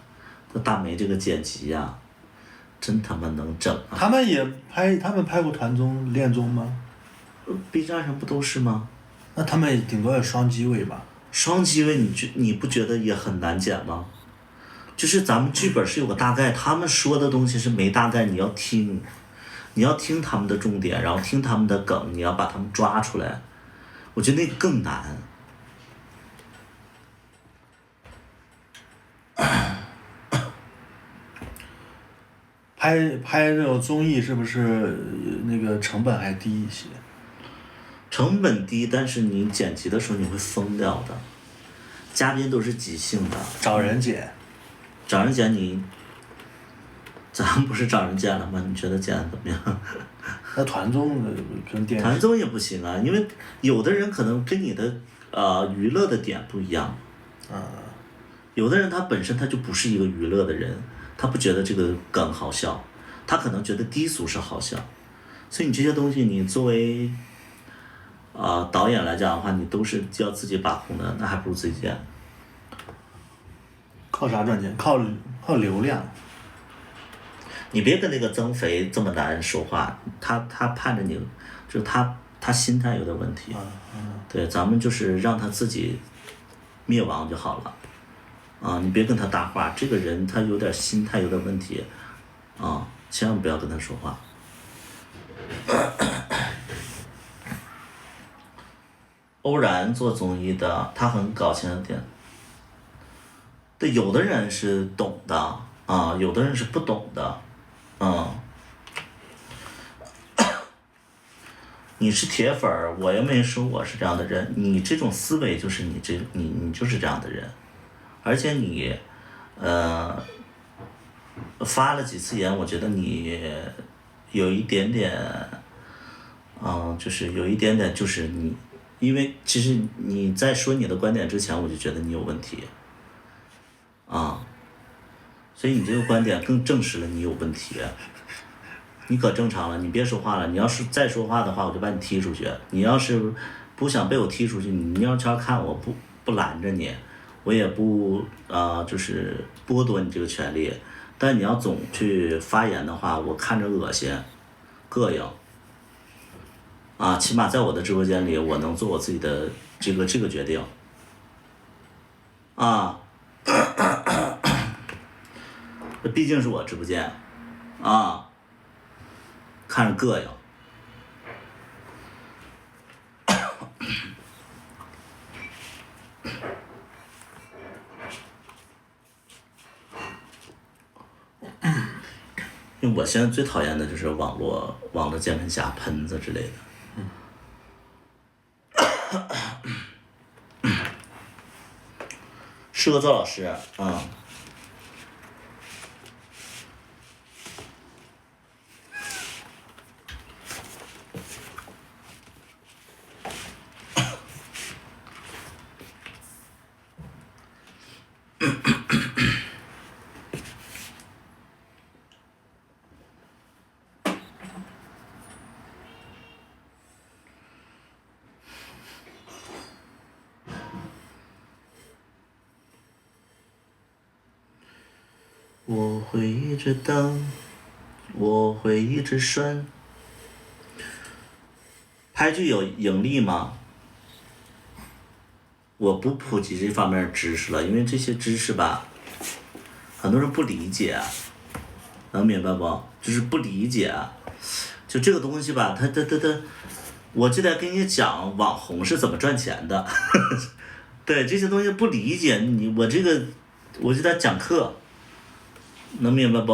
这大梅这个剪辑呀，真他妈能整啊！他们拍过团综恋综吗？ B 站上不都是吗？那他们顶多要双机位吧？双机位你不觉得也很难剪吗？就是咱们剧本是有个大概，他们说的东西是没大概，你要听他们的重点，然后听他们的梗，你要把他们抓出来，我觉得那个更难。拍这种综艺是不是那个成本还低一些？成本低，但是你剪辑的时候你会疯掉的。嘉宾都是即兴的，找人剪，咱不是找人剪了吗？你觉得剪的怎么样？那团综跟电视团综也不行啊，因为有的人可能跟你的娱乐的点不一样。有的人他本身他就不是一个娱乐的人，他不觉得这个梗好笑，他可能觉得低俗是好笑，所以你这些东西你作为导演来讲的话，你都是要自己把控的，那还不如自己剪。靠啥赚钱？靠流量。你别跟那个增肥这么难说话，他盼着你，就是他心态有点问题。对，咱们就是让他自己灭亡就好了。你别跟他搭话，这个人他有点心态有点问题，千万不要跟他说话。欧然做综艺的，他很搞笑的点。对，有的人是懂的有的人是不懂的，你是铁粉儿，我又没说我是这样的人，你这种思维就是你就是这样的人，而且你发了几次言，我觉得你有一点点，就是有一点点就是你，因为其实你在说你的观点之前，我就觉得你有问题，所以你这个观点更证实了你有问题。你可正常了，你别说话了。你要是再说话的话，我就把你踢出去。你要是不想被我踢出去，你要看我不拦着你，我也不就是剥夺你这个权利。但你要总去发言的话，我看着恶心，膈应。起码在我的直播间里，我能做我自己的这个决定。这毕竟是我直播间，看着膈应。因为我现在最讨厌的就是网络键盘侠、喷子之类的。适合做老师，我会一直等，我会一直顺。拍剧有盈利吗？我不普及这方面的知识了，因为这些知识吧，很多人不理解，能明白不？就是不理解，就这个东西吧，它我就得跟你讲网红是怎么赚钱的。对这些东西不理解你，我就得讲课，能明白不？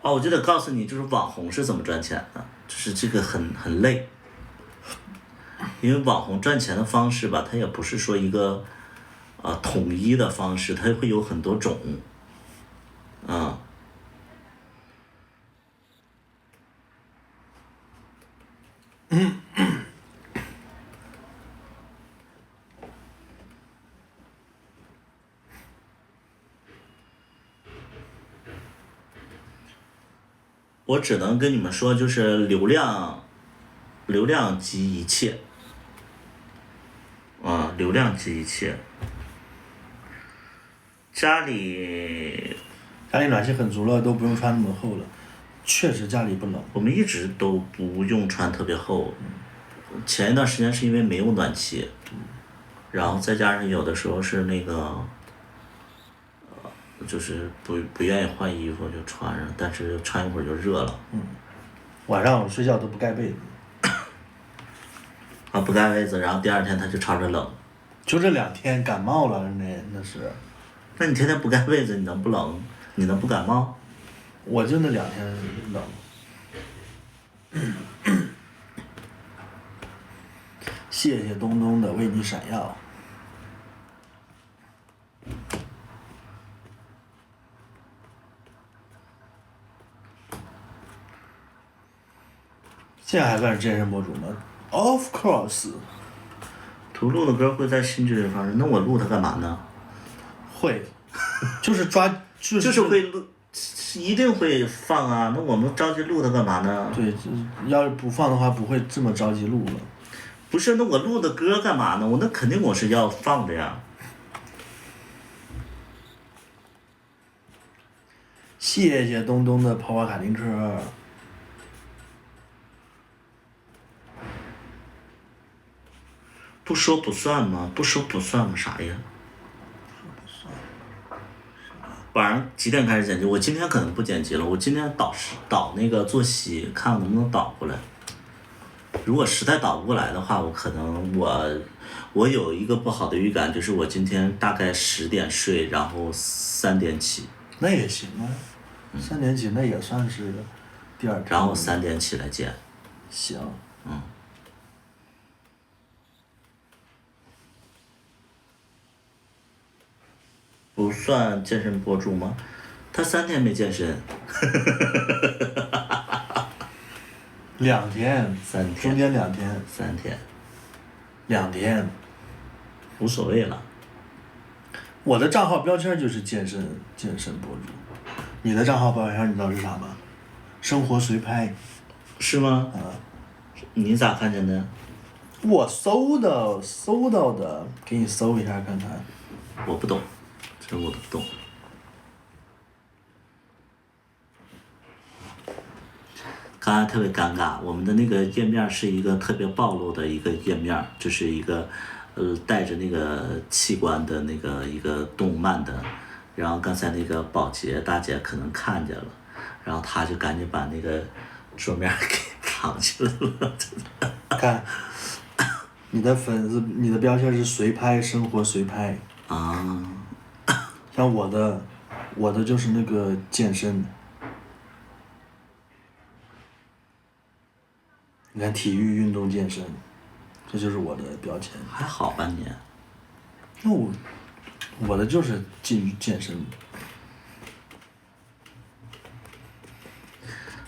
我就得告诉你，就是网红是怎么赚钱的，就是这个很累，因为网红赚钱的方式吧，它也不是说一个统一的方式，它会有很多种，我只能跟你们说，就是流量即一切，流量即一切。家里暖气很足了，都不用穿那么厚了。确实家里不冷。我们一直都不用穿特别厚，前一段时间是因为没有暖气，然后再加上有的时候是那个，就是不愿意换衣服就穿上，但是穿一会儿就热了。晚上我睡觉都不盖被子。不盖被子，然后第二天他就吵着冷。就这2天感冒了那是。那你天天不盖被子，你能不冷？你能不感冒？我就那2天冷。谢谢东东的为你闪耀。现在还算是健身博主吗 ？Of course。图录的歌会在新剧里发生，那我录它干嘛呢？会，就是会录，一定会放啊。那我们着急录它干嘛呢？对，要是不放的话，不会这么着急录了。不是，那我录的歌干嘛呢？那肯定我是要放的呀。谢谢东东的跑跑卡丁车。不说不算吗？不说不算吗？啥呀？晚上几点开始剪辑？我今天可能不剪辑了，我今天导那个作息，看能不能导过来。如果实在导不过来的话，我可能我有一个不好的预感，就是我今天大概10点睡，然后3点起。那也行啊，3点起那也算是第二天。然后3点起来剪。行。不算健身博主吗？他3天没健身。2天。3天。中间2天。3天。2天。无所谓了。我的账号标签就是健身博主，你的账号标签你知道是啥吗？生活随拍。是吗？你咋看见的？我搜到的，给你搜一下看看。我不懂。这我都不懂。刚才特别尴尬，我们的那个页面是一个特别暴露的一个页面，就是一个带着那个器官的那个一个动漫的，然后刚才那个保洁大姐可能看见了，然后她就赶紧把那个桌面给藏起来了。看，你的标签是随拍，生活随拍。像我的就是那个健身，你看体育运动健身，这就是我的标签。还好吧你？那我的就是健身。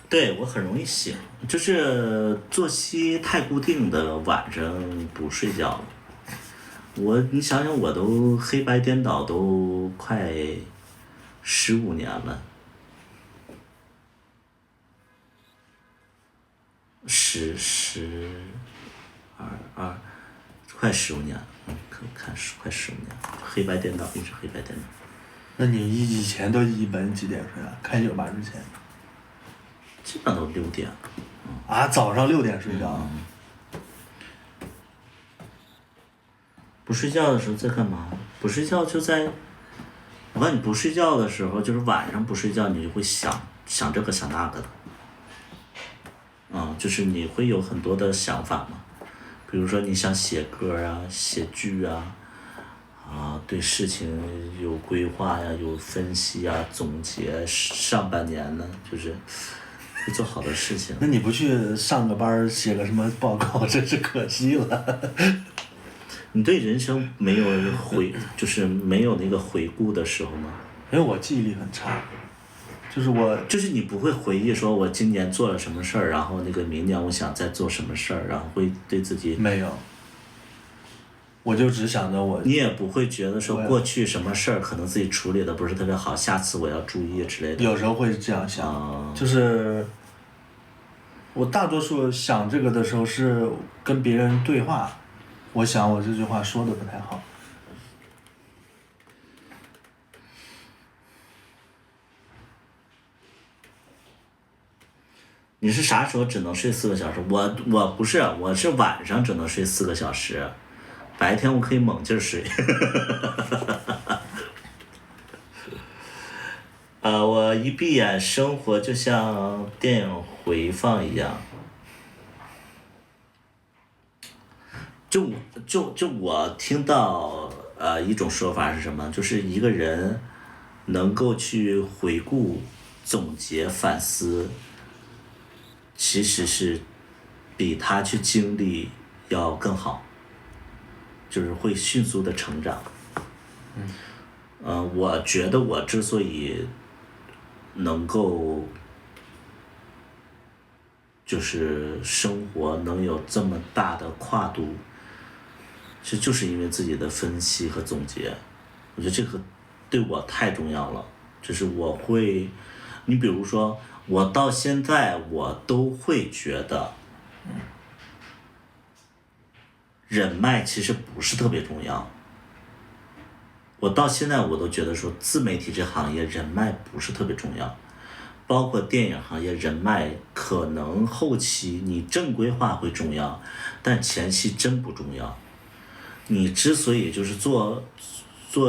对，我很容易醒，就是作息太固定的，晚上不睡觉了。你想想，我都黑白颠倒都快15年了，12，快15年了，看快15年了，黑白颠倒，一直黑白颠倒。那你以前都一般几点睡啊？开酒吧之前？基本上都6点。早上6点睡觉。不睡觉的时候在干嘛？不睡觉就在，我告诉你，不睡觉的时候就是晚上不睡觉，你就会想这个想那个的，就是你会有很多的想法嘛，比如说你想写歌啊，写剧啊，对事情有规划呀，有分析啊，总结上半年呢，就是会做好的事情。那你不去上个班写个什么报告，真是可惜了。你对人生没有就是没有那个回顾的时候吗？因为我记忆力很差，就是你不会回忆说我今年做了什么事儿，然后那个明年我想再做什么事儿，然后会对自己没有，我就只想着你也不会觉得说过去什么事儿可能自己处理的不是特别好，下次我要注意之类的。有时候会这样想，就是我大多数想这个的时候是跟别人对话，我想我这句话说的不太好。你是啥时候只能睡4个小时？我不是，我是晚上只能睡4个小时，白天我可以猛劲儿睡。我一闭眼，生活就像电影回放一样。就我听到一种说法是什么？就是一个人能够去回顾、总结、反思。其实是比他去经历要更好，就是会迅速的成长。我觉得我之所以能够就是生活能有这么大的跨度，就是因为自己的分析和总结。我觉得这个对我太重要了，就是你比如说。我到现在我都会觉得，人脉其实不是特别重要。我到现在我都觉得说，自媒体这行业人脉不是特别重要，包括电影行业人脉可能后期你正规化会重要，但前期真不重要。你之所以就是做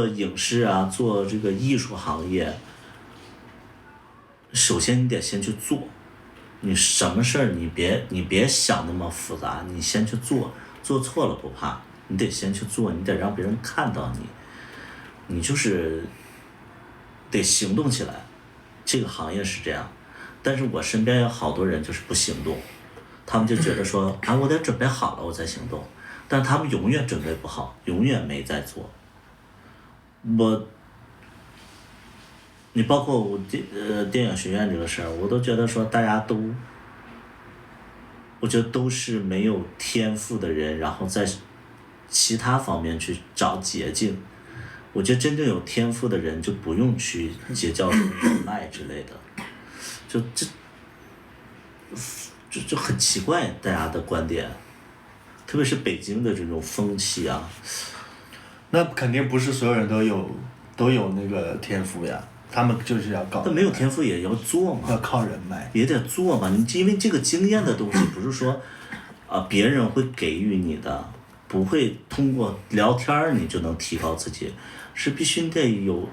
影视啊，做这个艺术行业。首先你得先去做，你什么事儿你别想那么复杂，你先去做，做错了不怕，你得先去做，你得让别人看到你就是得行动起来，这个行业是这样。但是我身边有好多人就是不行动，他们就觉得说我得准备好了我再行动，但他们永远准备不好，永远没在做。你包括我电影学院这个事儿，我都觉得说大家我觉得都是没有天赋的人，然后在其他方面去找捷径。我觉得真正有天赋的人就不用去结交人脉之类的，就很奇怪大家的观点，特别是北京的这种风气啊。那肯定不是所有人都有那个天赋呀。他们就是要搞，但没有天赋也要做嘛，要靠人脉，也得做嘛。因为这个经验的东西不是说，别人会给予你的，不会通过聊天你就能提高自己，是必须得有，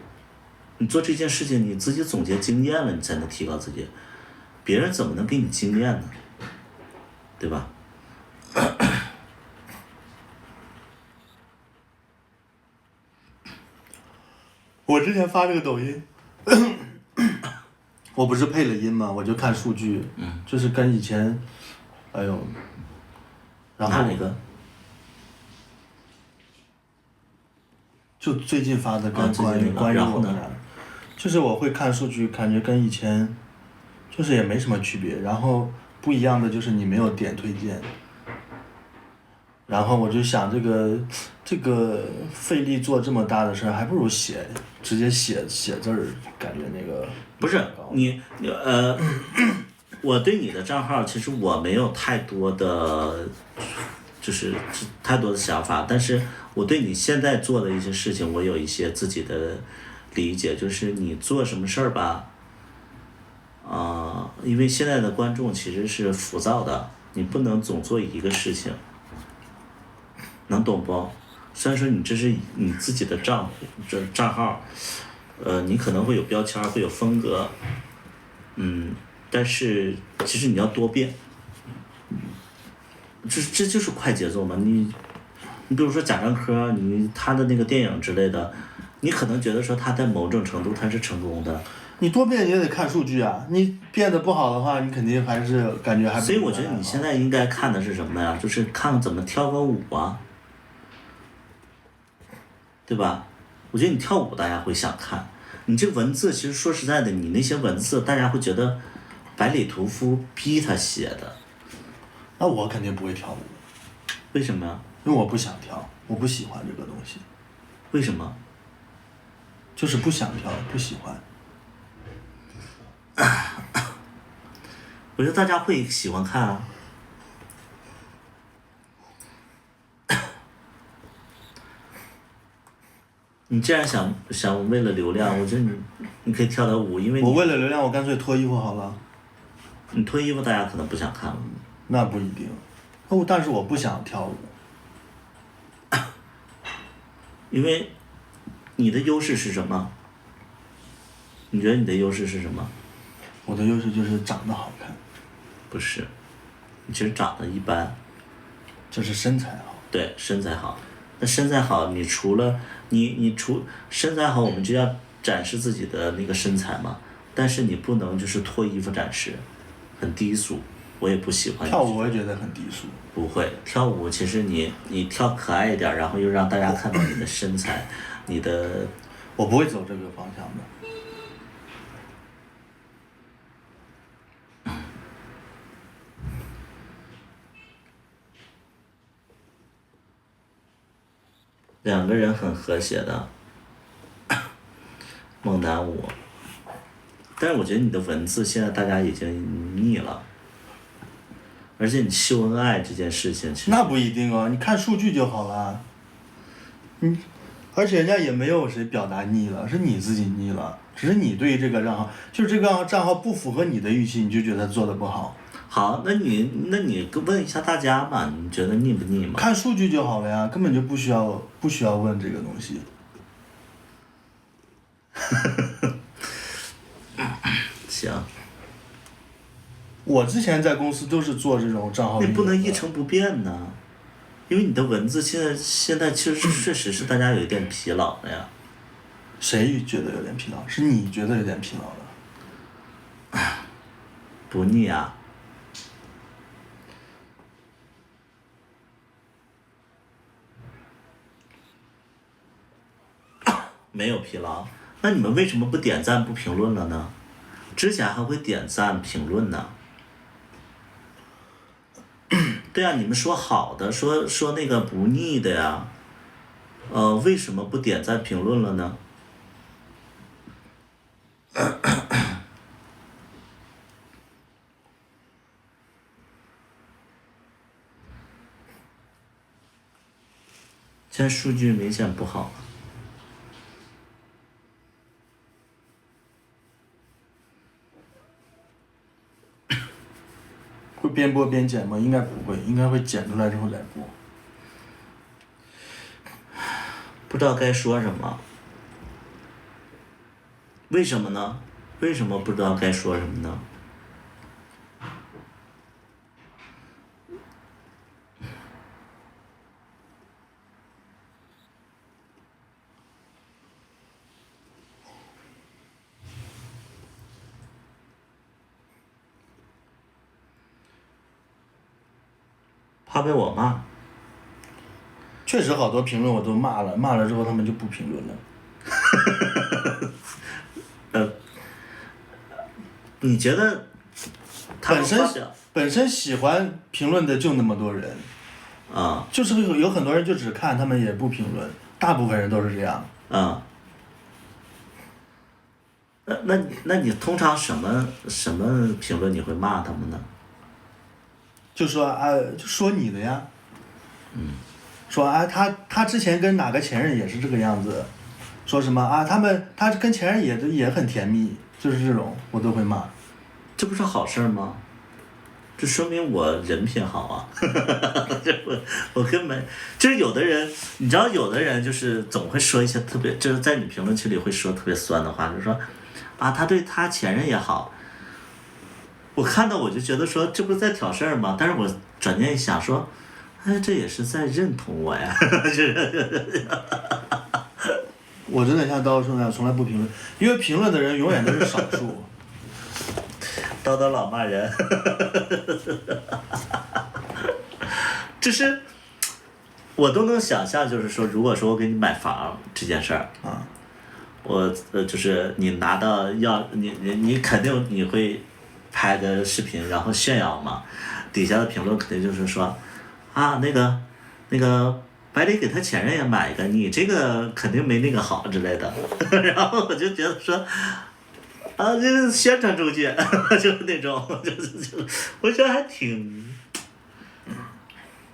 你做这件事情你自己总结经验了，你才能提高自己，别人怎么能给你经验呢？对吧？我之前发这个抖音。我不是配了音吗？我就看数据，就是跟以前，哎呦，然后哪一个？就最近发的跟关于我们俩，就是我会看数据，感觉跟以前，就是也没什么区别。然后不一样的就是你没有点推荐，然后我就想这个费力做这么大的事儿，还不如直接写字儿，感觉那个不是我对你的账号其实我没有太多的，就是太多的想法，但是我对你现在做的一些事情，我有一些自己的理解，就是你做什么事儿吧，因为现在的观众其实是浮躁的，你不能总做一个事情，能懂不？虽然说你这是你自己的账号，你可能会有标签，会有风格，但是其实你要多变，这就是快节奏嘛。你比如说贾樟柯，他的那个电影之类的，你可能觉得说他在某种程度他是成功的。你多变也得看数据啊，你变得不好的话，你肯定还是感觉还不。所以我觉得你现在应该看的是什么呀？就是看怎么跳个舞啊，对吧？我觉得你跳舞大家会想看，你这文字其实说实在的，你那些文字大家会觉得百里屠夫逼他写的。那我肯定不会跳舞。为什么呀？因为我不想跳，我不喜欢这个东西。为什么？就是不想跳，不喜欢。我觉得大家会喜欢看啊。你既然想为了流量，我觉得你可以跳点舞，因为我为了流量，我干脆脱衣服好了。你脱衣服，大家可能不想看了。那不一定。哦，但是我不想跳舞。因为你的优势是什么？你觉得你的优势是什么？我的优势就是长得好看。不是，你其实长得一般。就是身材好。对，身材好。那身材好，你除了你身材好，我们就要展示自己的那个身材嘛。但是你不能就是脱衣服展示，很低俗，我也不喜欢。跳舞我也觉得很低俗。不会，跳舞其实你跳可爱一点，然后又让大家看到你的身材，你的。我不会走这个方向的。两个人很和谐的孟南舞，但是我觉得你的文字现在大家已经腻了，而且你秀恩爱这件事情其实那不一定哦，你看数据就好了。而且人家也没有谁表达腻了，是你自己腻了，只是你对这个账号，就是这个账号不符合你的预期，你就觉得做的不好。好，那你问一下大家嘛，你觉得腻不腻嘛？看数据就好了呀，根本就不需要问这个东西。行。我之前在公司都是做这种账号。你不能一成不变呢，因为你的文字现在确实是大家有一点疲劳的呀。谁觉得有点疲劳？是你觉得有点疲劳了。不腻啊。没有疲劳，那你们为什么不点赞不评论了呢？之前还会点赞评论呢。对啊，你们说好的，说那个不腻的呀，为什么不点赞评论了呢？现在数据明显不好。会边播边剪吗？应该不会，应该会剪出来之后再播。不知道该说什么。为什么呢？为什么不知道该说什么呢？怕被我骂。确实好多评论我都骂了，骂了之后他们就不评论了。你觉得他们本身喜欢评论的就那么多人。啊。就是有很多人就只看，他们也不评论，大部分人都是这样。啊。那你通常什么评论你会骂他们呢？就说就说你的呀。说他之前跟哪个前任也是这个样子，说什么他跟前任也很甜蜜，就是这种我都会骂。这不是好事吗？这说明我人品好啊。我根本就是有的人，你知道有的人就是总会说一些特别，就是在你评论区里会说特别酸的话，就是说他对他前任也好。我看到我就觉得说这不是在挑事儿吗？但是我转念一想说，哎，这也是在认同我呀。我真的像刀说那样，从来不评论，因为评论的人永远都是少数。叨叨老骂人。就是我都能想象，就是说，如果说我给你买房这件事儿啊，我就是你拿到你肯定你会拍个视频然后炫耀嘛，底下的评论肯定就是说啊那个白得给他前任也买一个，你这个肯定没那个好之类的。然后我就觉得说啊，这个宣传出去就是那种我觉得还挺，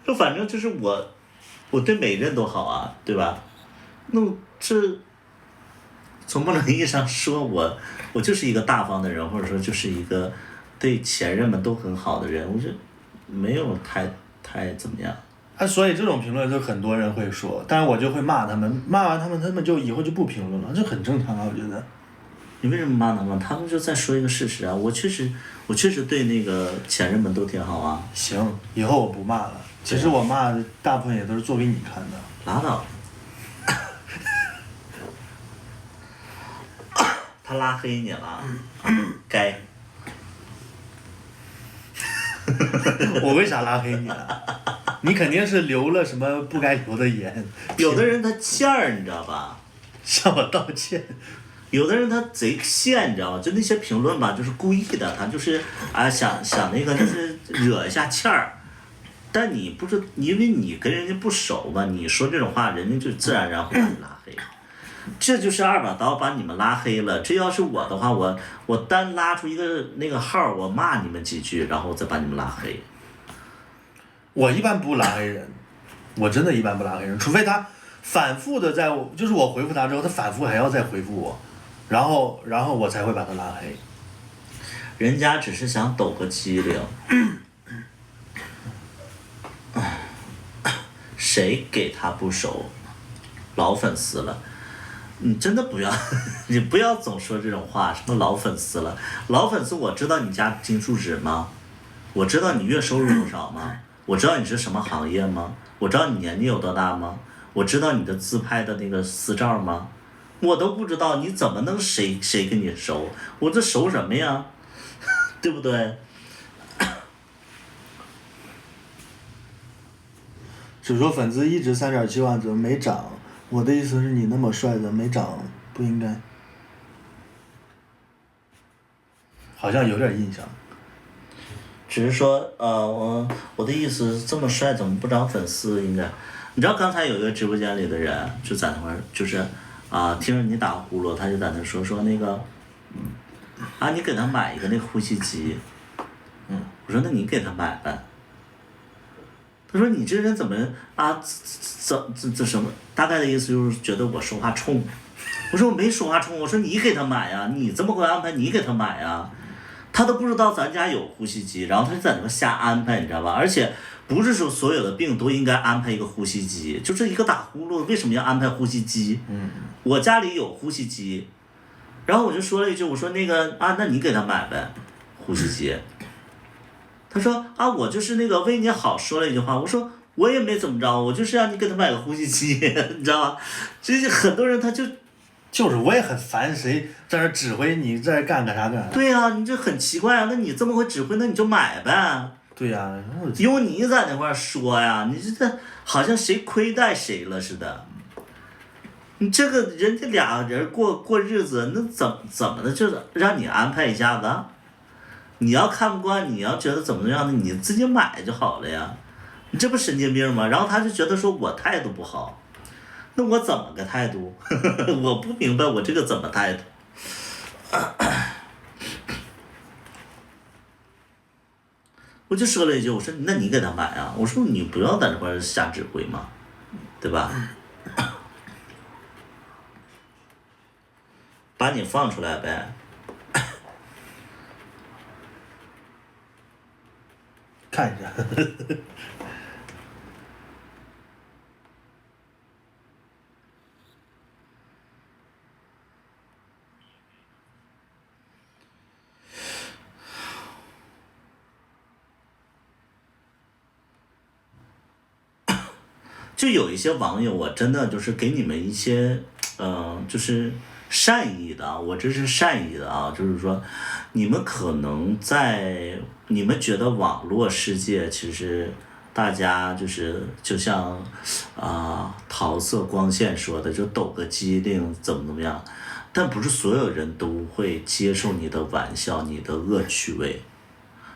就反正就是我对每人都好啊，对吧？那这从某种意义上说，我就是一个大方的人，或者说就是一个对前任们都很好的人，我觉得没有太怎么样。所以这种评论就很多人会说，但是我就会骂他们，骂完他们就以后就不评论了，这很正常啊，我觉得。你为什么骂他们？他们就在说一个事实啊！我确实对那个前任们都挺好啊。行，以后我不骂了。其实我骂的大部分也都是做给你看的。拉倒。他拉黑你了，该。我为啥拉黑你了？你肯定是留了什么不该留的言。有的人他欠儿，你知道吧？向我道歉。有的人他贼欠，你知道吗？就那些评论吧，就是故意的，他就是啊想那个就是惹一下欠儿。但你不是因为你跟人家不熟嘛，你说这种话，人家就自然而然会把你拉黑。这就是二把刀把你们拉黑了。这要是我的话，我单拉出一个那个号，我骂你们几句，然后再把你们拉黑。我一般不拉黑人，我真的一般不拉黑人，除非他反复的就是我回复他之后，他反复还要再回复我，然后我才会把他拉黑。人家只是想抖个机灵。谁给他不熟？老粉丝了。你真的不要，你不要总说这种话，什么老粉丝了。老粉丝，我知道你家金树脂吗？我知道你月收入多少吗？我知道你是什么行业吗？我知道你年纪有多大吗？我知道你的自拍的那个私照吗？我都不知道，你怎么能谁跟你熟？我这熟什么呀？对不对？只说粉丝一直3.7万，怎么没涨？我的意思是你那么帅的没涨，不应该。好像有点印象。只是说，我的意思，这么帅怎么不涨粉丝？应该，你知道刚才有一个直播间里的人就在那块儿，就是听着你打呼噜，他就在那说那个，你给他买一个那个呼吸机，我说那你给他买呗。他说你这人怎么这什么？大概的意思就是觉得我说话冲。我说我没说话冲，我说你给他买呀，你这么会安排，你给他买呀。他都不知道咱家有呼吸机，然后他就在那边瞎安排，你知道吧？而且不是说所有的病都应该安排一个呼吸机，就这一个打呼噜为什么要安排呼吸机？我家里有呼吸机，然后我就说了一句，我说那个那你给他买呗，呼吸机。他说我就是那个为你好说了一句话，我说我也没怎么着，我就是让你给他买个呼吸机，你知道吧？这很多人他就是我也很烦谁在那指挥你在干啥干啥。对呀，你这很奇怪啊，那你这么会指挥，那你就买呗。对呀，用你在那块说呀，你这好像谁亏待谁了似的。你这个人家俩人过日子，那怎么的，就是让你安排一下子？你要看不惯，你要觉得怎么样的，你自己买就好了呀。你这不神经病吗？然后他就觉得说我态度不好，那我怎么个态度？我不明白我这个怎么态度。我就说了一句，我说那你给他买啊，我说你不要在那块瞎指挥嘛，对吧？把你放出来呗。看一下。就有一些网友，我真的就是给你们一些，就是善意的啊，我这是善意的啊，就是说，你们可能你们觉得网络世界其实大家就像桃色光线说的，就抖个机灵怎么样，但不是所有人都会接受你的玩笑，你的恶趣味。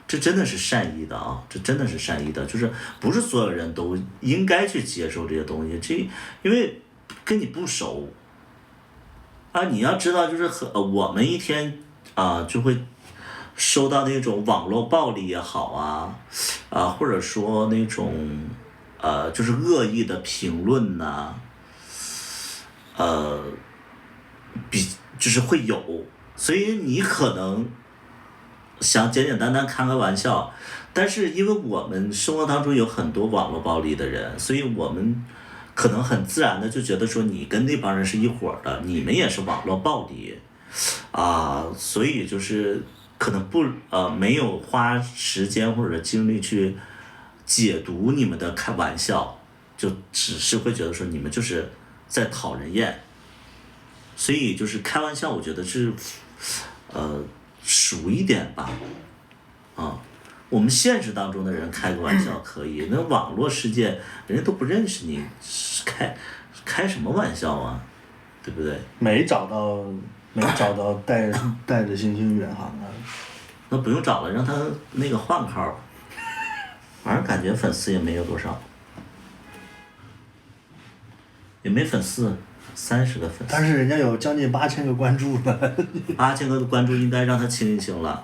这真的是善意的啊，这真的是善意的，就是不是所有人都应该去接受这些东西，因为跟你不熟啊，你要知道，就是我们一天就会收到那种网络暴力也好或者说那种就是恶意的评论呐，就是会有，所以你可能想简简单单开个玩笑，但是因为我们生活当中有很多网络暴力的人，所以我们可能很自然的就觉得说你跟那帮人是一伙的，你们也是网络暴力所以就是可能没有花时间或者精力去解读你们的开玩笑，就只是会觉得说你们就是在讨人厌，所以就是开玩笑，我觉得是熟一点吧，我们现实当中的人开个玩笑可以，那网络世界人家都不认识你，开什么玩笑啊，对不对？没找到带着星星远航的。那不用找了，让他那个换个号，反正感觉粉丝也没有多少，也没粉丝，30个粉丝。但是人家有将近8000个关注呢。8000个关注应该让他清一清了。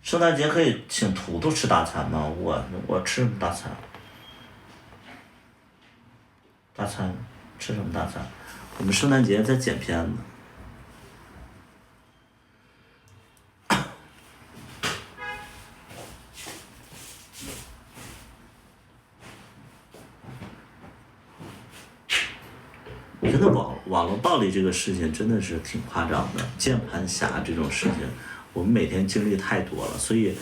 圣诞节可以请图图吃大餐吗？我吃什么大餐？大餐吃什么大餐？我们圣诞节在剪片子。我觉得网络暴力这个事情真的是挺夸张的，键盘侠这种事情，我们每天经历太多了，所以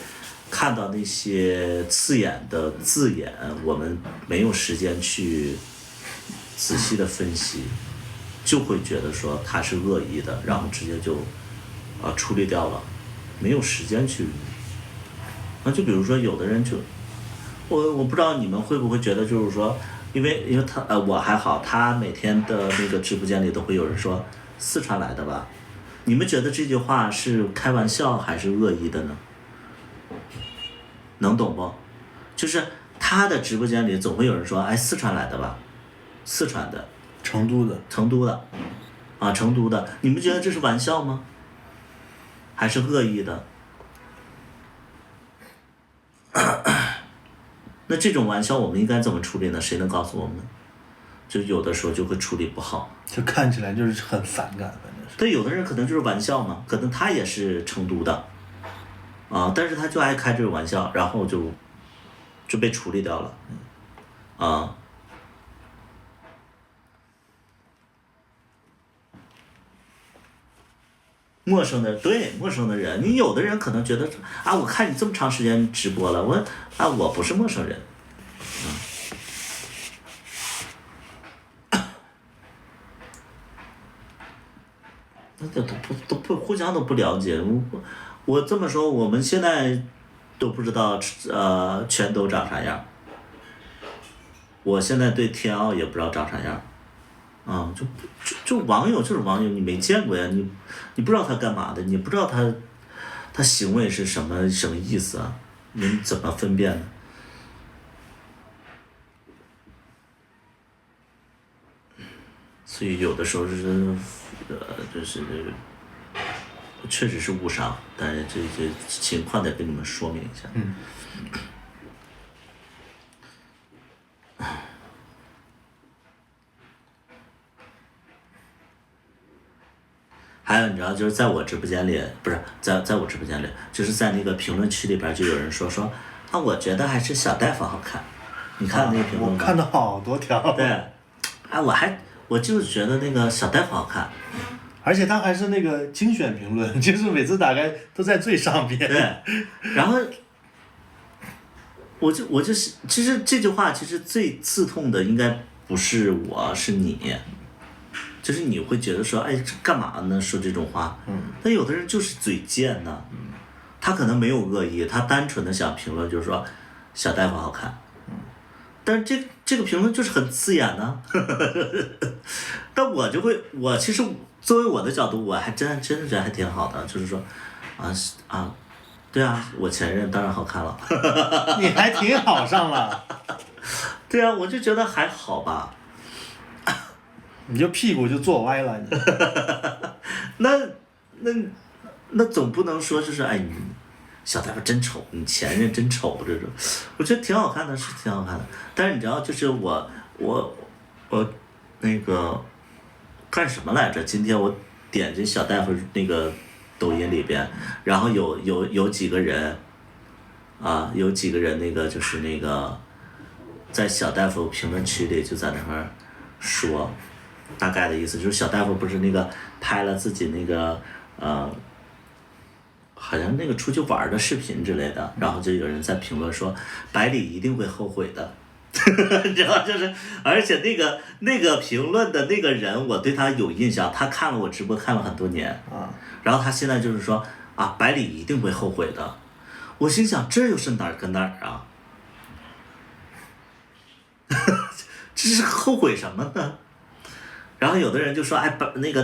看到那些刺眼的字眼，我们没有时间去仔细的分析，就会觉得说他是恶意的，然后直接就处理掉了，没有时间去。那就比如说有的人就，我不知道你们会不会觉得就是说。因为他我还好，他每天的那个直播间里都会有人说四川来的吧？你们觉得这句话是开玩笑还是恶意的呢？能懂不？就是他的直播间里总会有人说，哎，四川来的吧？四川的。成都的。成都的。成都的，你们觉得这是玩笑吗？还是恶意的？那这种玩笑我们应该怎么处理呢？谁能告诉我们？就有的时候就会处理不好，就看起来就是很反感，反正是。对，有的人可能就是玩笑嘛，可能他也是成都的，但是他就爱开这种玩笑，然后就被处理掉了，陌生的人，你有的人可能觉得我看你这么长时间直播了，我不是陌生人，都不互相都不了解，我这么说，我们现在都不知道全都长啥样，我现在对天奥也不知道长啥样。就网友就是网友，你没见过呀，你不知道他干嘛的，你不知道他行为是什么意思啊？你怎么分辨呢？所以有的时候就是确实是误伤，但是这情况得跟你们说明一下。还有你知道，就是在我直播间里，不是在我直播间里，就是在那个评论区里边就有人说我觉得还是小大夫好看。你看那个评论吗？我看到好多条。对，我就是觉得那个小大夫好看。而且他还是那个精选评论，就是每次打开都在最上边。对，然后就是其实这句话其实最刺痛的应该不是我是你，就是你会觉得说哎这干嘛呢说这种话，但有的人就是嘴贱呢，他可能没有恶意，他单纯的想评论就是说小大夫好看，但是这个评论就是很刺眼呢，但我其实作为我的角度，我还真的觉得还挺好的，就是说对啊，我前任当然好看了，你还挺好上了，对啊，我就觉得还好吧，你就屁股就坐歪了你。那总不能说就是哎你小大夫真丑，你前任真丑这种，我觉得挺好看的，是挺好看的。但是你知道，就是我那个干什么来着？今天我点这小大夫那个抖音里边，然后有几个人有几个人那个就是那个在小大夫评论区里就在那块儿说，大概的意思就是小大夫不是那个拍了自己那个好像那个出去玩的视频之类的，然后就有人在评论说百里一定会后悔的，你知道就是，而且那个评论的那个人我对他有印象，他看了我直播看了很多年然后他现在就是说百里一定会后悔的，我心想这又是哪儿跟哪儿啊？这是后悔什么呢？然后有的人就说哎那个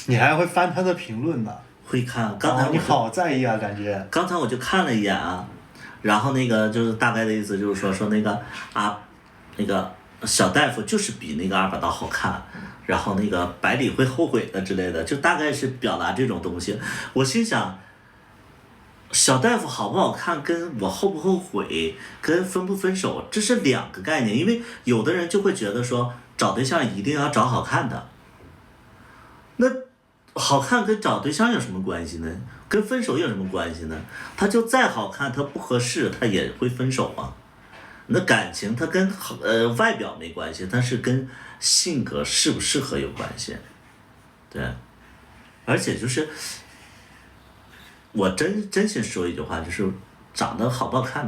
你还会翻他的评论呢？会看，刚才你好在意啊，感觉。刚才我就看了一眼然后那个就是大概的意思就是说那个那个小大夫就是比那个二把刀好看，然后那个百里会后悔的之类的，就大概是表达这种东西。我心想，小大夫好不好看跟我后不后悔跟分不分手这是两个概念，因为有的人就会觉得说找对象一定要找好看的，那好看跟找对象有什么关系呢？跟分手有什么关系呢？他就再好看，他不合适，他也会分手啊。那感情它跟外表没关系，它是跟性格适不适合有关系。对，而且就是我真心说一句话，就是长得好不好看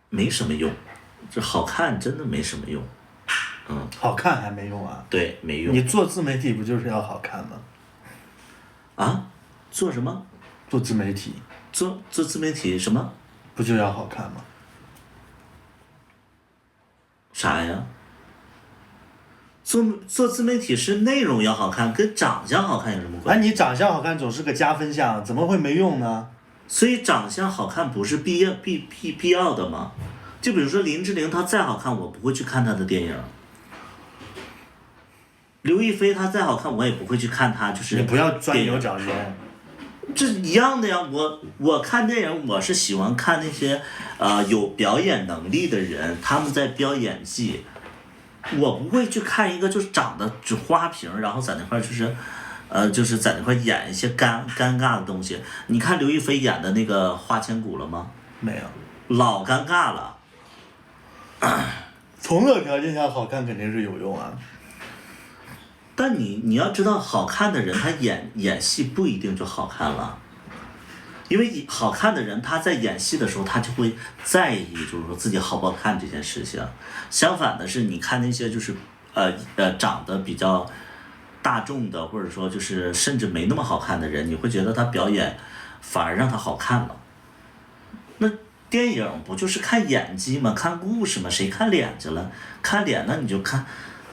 没什么用，就好看真的没什么用。好看还没用啊？对，没用。你做自媒体不就是要好看吗？做什么？做自媒体。做自媒体什么？不就要好看吗？啥呀？做自媒体是内容要好看，跟长相好看有什么关系？你长相好看总是个加分项，怎么会没用呢？所以长相好看不是必要的吗？就比如说林志玲，她再好看，我不会去看她的电影。刘亦菲她再好看，我也不会去看她，就是你不要钻牛角尖。这一样的呀，我看电影，我是喜欢看那些有表演能力的人，他们在飙演技。我不会去看一个就是长得只花瓶，然后在那块就是在那块演一些尴尬的东西。你看刘亦菲演的那个《花千骨》了吗？没有。老尴尬了。从乐条件下好看肯定是有用啊。但你要知道，好看的人他演戏不一定就好看了，因为好看的人他在演戏的时候，他就会在意，就是说自己好不好看这件事情。相反的是，你看那些就是长得比较大众的，或者说就是甚至没那么好看的人，你会觉得他表演反而让他好看了。那电影不就是看演技吗？看故事吗？谁看脸去了？看脸那你就看。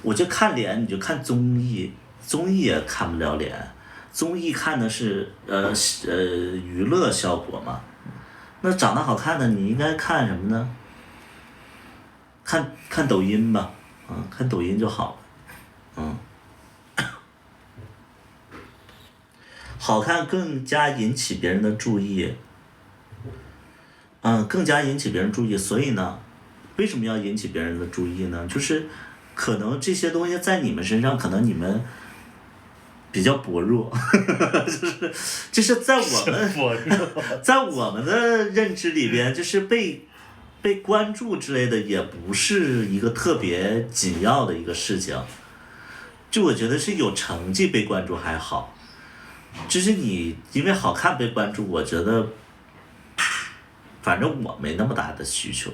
我就看脸，你就看综艺，综艺也看不了脸，综艺看的是娱乐效果嘛。那长得好看的你应该看什么呢？看抖音吧，看抖音就好了，好看更加引起别人的注意，更加引起别人注意，所以呢，为什么要引起别人的注意呢？就是可能这些东西在你们身上，可能你们比较薄弱，就是在我们的认知里边，就是被关注之类的，也不是一个特别紧要的一个事情。就我觉得是有成绩被关注还好，就是你因为好看被关注，我觉得，反正我没那么大的需求。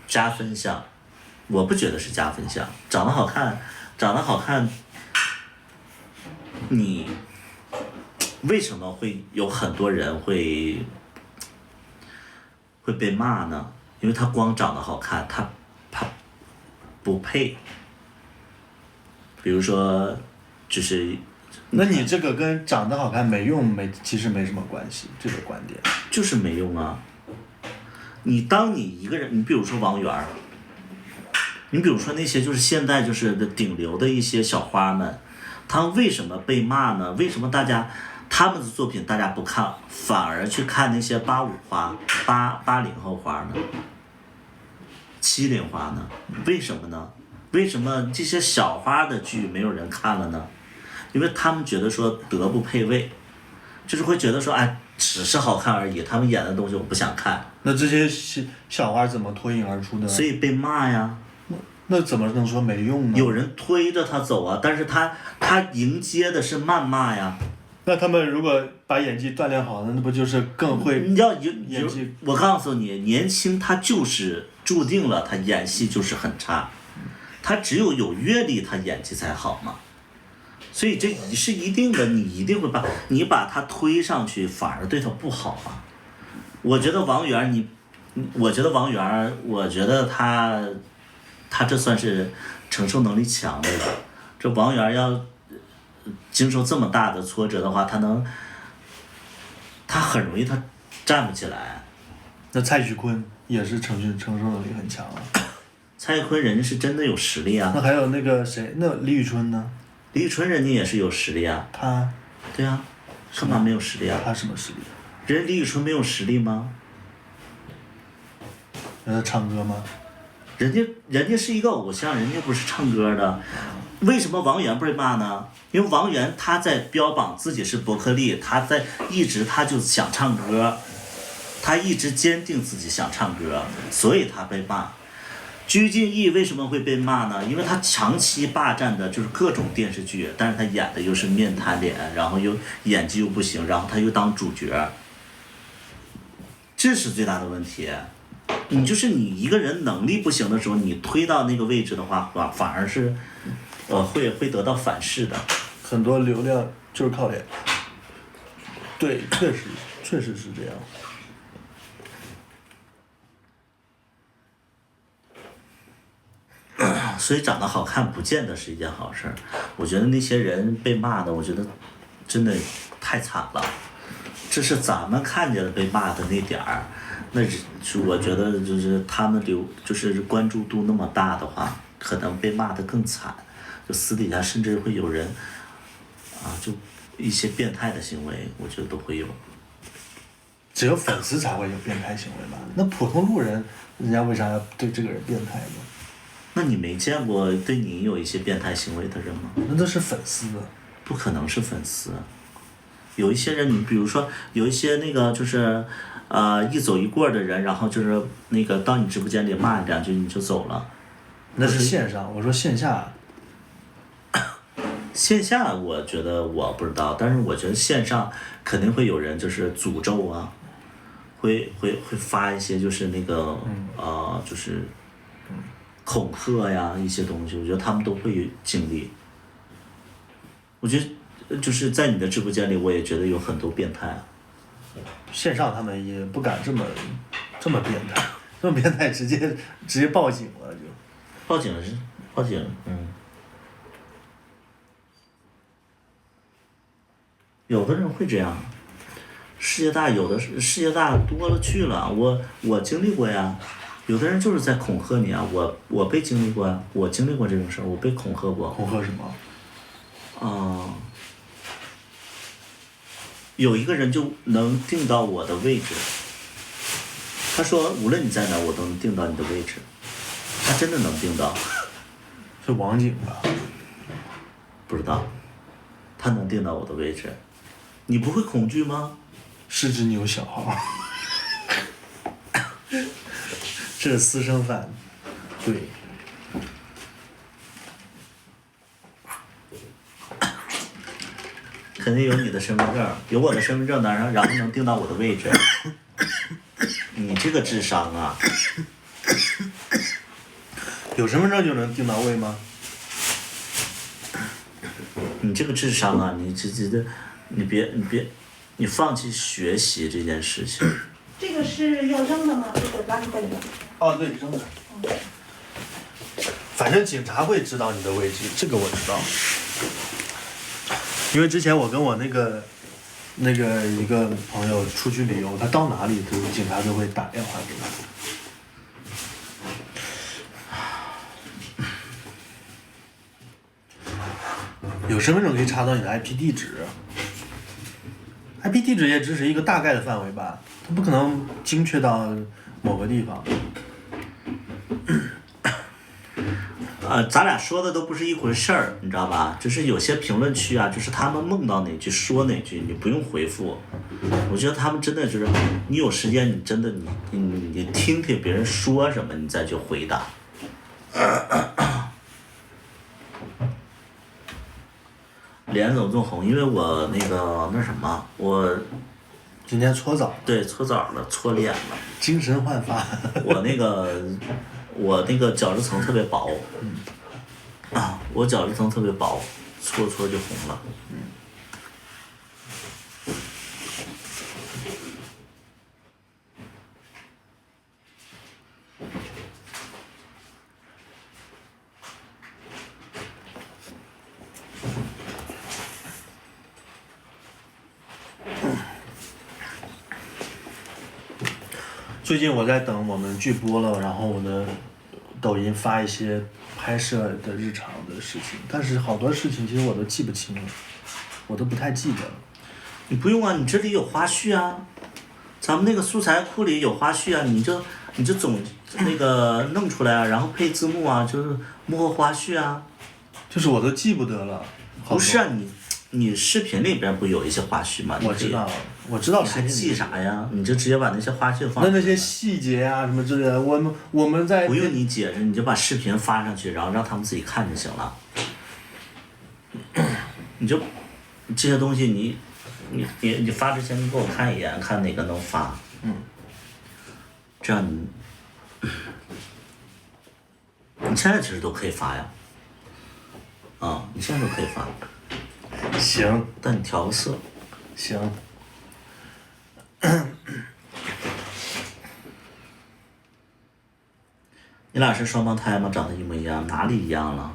加分项，我不觉得是加分项。长得好看，你为什么会有很多人会被骂呢？因为他光长得好看，他不配。比如说，就是那你这个跟长得好看没用其实没什么关系，这个观点。就是没用啊。当你一个人，你比如说王源儿，你比如说那些就是现在就是顶流的一些小花们，他们为什么被骂呢？为什么他们的作品大家不看，反而去看那些85花、80后花呢？70花呢？为什么呢？为什么这些小花的剧没有人看了呢？因为他们觉得说德不配位，就是会觉得说，哎，只是好看而已，他们演的东西我不想看。那这些小花怎么脱颖而出的？所以被骂呀。那怎么能说没用呢？有人推着他走啊，但是他迎接的是谩骂呀。那他们如果把演技锻炼好了，那不就是更会演技？我告诉你，年轻他就是注定了他演戏就是很差，他只有阅历，他演技才好嘛。所以这是一定的，你一定会把他推上去，反而对他不好啊。我觉得王源，我觉得他这算是承受能力强的了。这王源要经受这么大的挫折的话，他很容易他站不起来。那蔡徐坤也是承受能力很强啊。蔡徐坤人家是真的有实力啊。那还有那个谁，那李宇春呢？李宇春人家也是有实力啊。他。对啊，干嘛没有实力啊？他什么实力？人李宇春没有实力吗？人家唱歌吗？人家是一个偶像，人家不是唱歌的。为什么王源被骂呢？因为王源他在标榜自己是伯克利，他就想唱歌，他一直坚定自己想唱歌，所以他被骂。鞠婧祎为什么会被骂呢？因为他长期霸占的就是各种电视剧，但是他演的又是面瘫脸，然后又演技又不行，然后他又当主角，这是最大的问题。你一个人能力不行的时候，你推到那个位置的话，反而是会得到反噬的。很多流量就是靠脸。对，确实是这样。所以长得好看不见得是一件好事儿。我觉得那些人被骂的，我觉得真的太惨了。这是咱们看见的被骂的那点儿，那是我觉得就是他们就是关注度那么大的话，可能被骂得更惨。就私底下甚至会有人就一些变态的行为，我觉得都会有。只有粉丝才会有变态行为吧？那普通路人，人家为啥要对这个人变态呢？那你没见过对你有一些变态行为的人吗？那都是粉丝。不可能是粉丝。有一些人，你比如说有一些那个就是一走一过的人，然后就是那个到你直播间里骂两句你就走了。那是线上，我说线下。线下我觉得我不知道，但是我觉得线上肯定会有人就是诅咒啊，会发一些就是那个就是恐吓呀一些东西，我觉得他们都会经历。我觉得就是在你的直播间里，我也觉得有很多变态啊。线上他们也不敢这么变态，这么变态直接报警了就。报警，有的人会这样，世界大多了去了，我经历过呀。有的人就是在恐吓你啊，我被经历过呀，我经历过这种事儿，我被恐吓过。恐吓什么？有一个人就能定到我的位置，他说无论你在哪，我都能定到你的位置，他真的能定到。是网警吧？不知道，他能定到我的位置，你不会恐惧吗？是只牛小号。这是私生饭。对。肯定有你的身份证，有我的身份证呢，然后能定到我的位置。你这个智商啊！有身份证就能定到位吗？你这个智商啊，你别，你放弃学习这件事情。这个是要扔的吗？这个拉出来的。哦，对，扔的。反正警察会知道你的位置，这个我知道。因为之前我跟我那个一个朋友出去旅游，他到哪里警察都会打电话给他。有身份证可以查到你的 IP 地址，IP 地址也只是一个大概的范围吧，它不可能精确到某个地方。咱俩说的都不是一回事儿，你知道吧？就是有些评论区啊，就是他们梦到哪句说哪句，你不用回复。我觉得他们真的就是，你有时间你真的你听听别人说什么，你再去回答。脸怎么这么红？因为我那什么，我今天搓澡。对搓澡了，搓脸了，精神焕发。我那个角质层特别薄，我角质层特别薄，搓就红了。最近我在等我们剧播了，然后我的抖音发一些拍摄的日常的事情，但是好多事情其实我都记不清了，我都不太记得了。你不用啊，你这里有花絮啊，咱们那个素材库里有花絮啊，你就总那个弄出来啊，然后配字幕啊，就是幕后花絮啊。就是我都记不得了。不是啊，你视频里边不有一些花絮吗？我知道，我知道。你还记啥呀？你就直接把那些花絮放。那些细节啊什么之类的，我们在。不用你解释，你就把视频发上去，然后让他们自己看就行了。你就这些东西你发之前你给我看一眼，看哪个能发。这样你现在其实都可以发呀。你现在都可以发。行。但你调个色。行。你俩是双胞胎吗？长得一模一样？哪里一样了？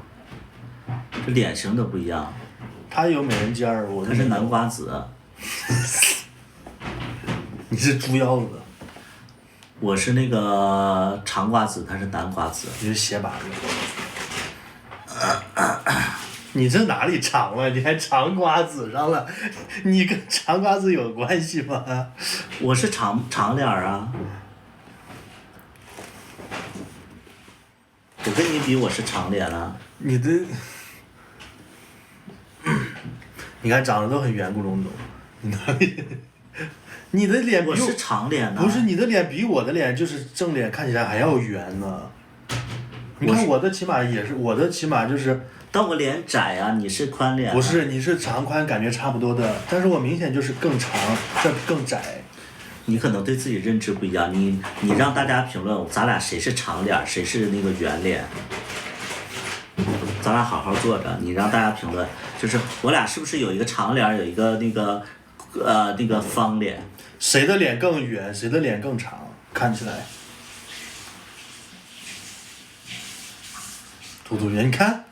这脸型都不一样。他有美人尖儿，我他是南瓜子。你是猪腰子。我是那个长瓜子，他是南瓜子。你是斜把子。你这哪里长了？你还长瓜子上了？你跟长瓜子有关系吗？我是长脸啊。我跟你比，我是长脸啊。你看长得都很圆咕隆咚，你的脸比我是长脸啊。不是你的脸比我的脸就是正脸看起来还要圆呢。你看我的起码也是，我的起码就是。但我脸窄啊，你是宽脸。不是，你是长宽感觉差不多的，但是我明显就是更长，这更窄。你可能对自己认知不一样，你让大家评论，咱俩谁是长脸，谁是那个圆脸。咱俩好好坐着，你让大家评论，就是我俩是不是有一个长脸，有一个那个方脸？谁的脸更圆，谁的脸更长，看起来。图图圆，你看。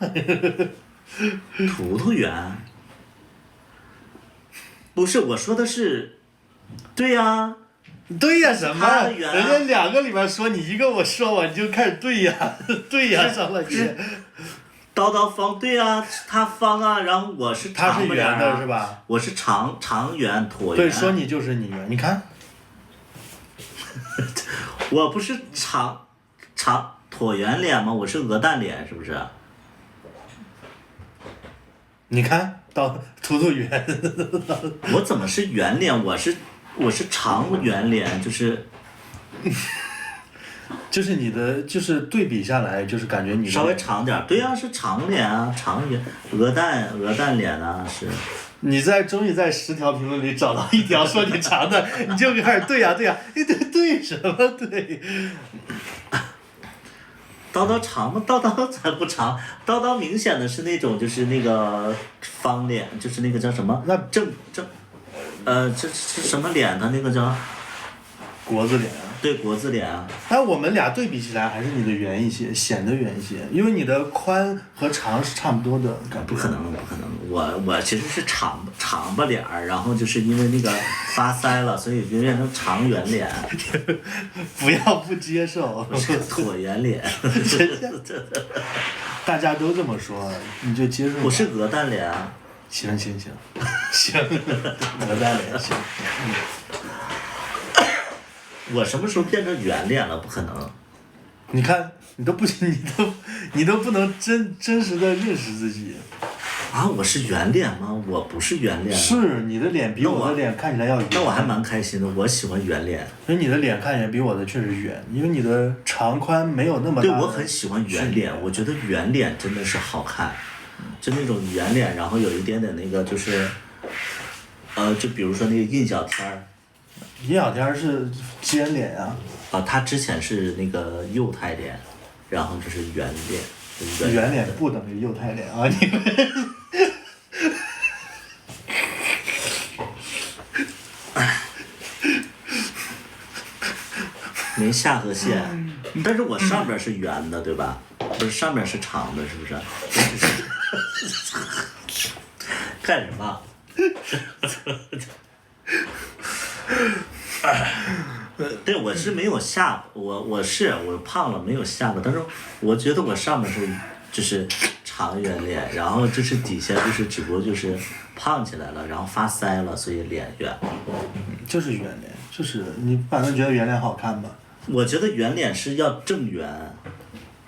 图图圆。不是，我说的是。对呀。对呀什么？人家2个里边说你一个，我说完你就开始对呀，对呀上了去。刀方对呀，他方啊，然后我是长他是圆的是吧？我是长圆椭圆。对，说你就是你圆，你看。我不是长椭圆脸吗？我是鹅蛋脸，是不是？你看到图图圆。我怎么是圆脸？我是长圆脸，就是。就是你的，就是对比下来，就是感觉你稍微长点，对呀，是长脸啊，长圆鹅蛋脸啊，是。你终于在10条评论里找到一条说你长的，你就开始对呀，对什么对？叨叨长吗？叨叨才不长，叨叨明显的是那种就是那个方脸，就是那个叫什么？那正，这是什么脸的那个叫？国字脸啊。对，国字脸啊。但我们俩对比起来，还是你的圆一些，显得圆一些，因为你的宽和长是差不多的感觉。不可能，我其实是长吧脸儿，然后就是因为那个发腮了，所以就变成长圆脸。不要不接受。椭圆脸。大家都这么说，你就接受吧。我是鹅蛋脸啊。行，鹅蛋脸行。我什么时候变成圆脸了？不可能。你看，你都不能真实的认识自己。啊，我是圆脸吗？我不是圆脸。是你的脸比我的脸看起来要圆。那我还蛮开心的，我喜欢圆脸。所以你的脸看起来比我的确实圆，因为你的长宽没有那么大。对，我很喜欢圆脸，我觉得圆脸真的是好看，就那种圆脸，然后有一点点那个就是，就比如说那个印小天儿。印小天是尖脸啊。他之前是那个幼态脸，然后就是圆脸。圆脸不等于幼态脸啊！你们。没下颌线，但是我上边是圆的，对吧？不是上边是长的，是不是？干什么？对，我是没有下，我胖了没有下巴，但是我觉得我上面就是长圆脸，然后就是底下就是只不过就是胖起来了，然后发腮了，所以脸圆。就是圆脸，就是你反正觉得圆脸好看吧？我觉得圆脸是要正圆，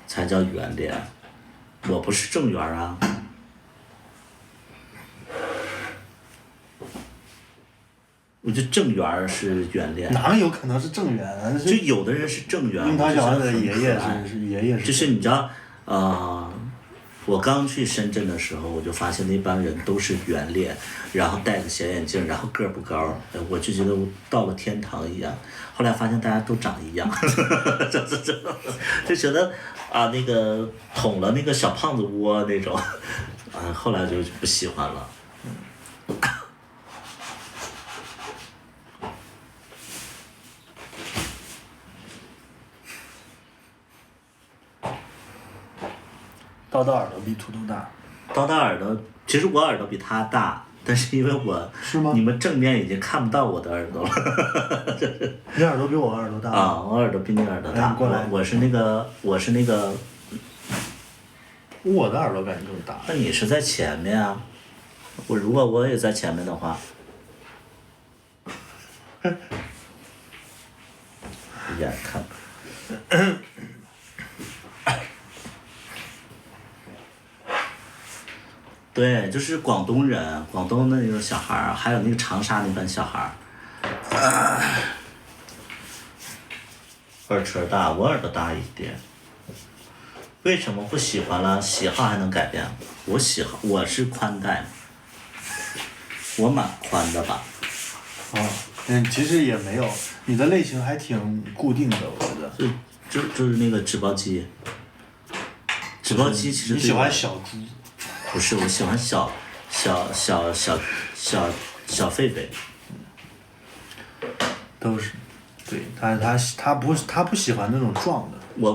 才叫圆脸，我不是正圆啊。我觉得正圆是圆脸。哪有可能是正圆啊？就有的人是正圆。樱桃小丸子的爷爷是。就是你知道，我刚去深圳的时候，我就发现那帮人都是圆脸，然后戴个小眼镜，然后个儿不高，我就觉得我到了天堂一样。后来发现大家都长一样，就觉得那个捅了那个小胖子窝那种，后来就不喜欢了。叨叨耳朵比图图大。叨叨耳朵，其实我耳朵比他大，但是因为我，是吗？你们正面已经看不到我的耳朵了。你耳朵比我耳朵大。我耳朵比你耳朵大。过来。我是那个。我的耳朵感觉更大。那你是在前面啊？如果我也在前面的话。眼看。对，就是广东人，广东的那种小孩儿，还有那个长沙那帮小孩儿。耳垂大，我耳朵大一点。为什么不喜欢了？喜好还能改变？我是宽带，我蛮宽的吧。其实也没有，你的类型还挺固定的，我觉得。就是那个纸包鸡。纸包鸡其实。你喜欢小鸡。不是，我喜欢小狒狒。都是，对他不喜欢那种壮的。我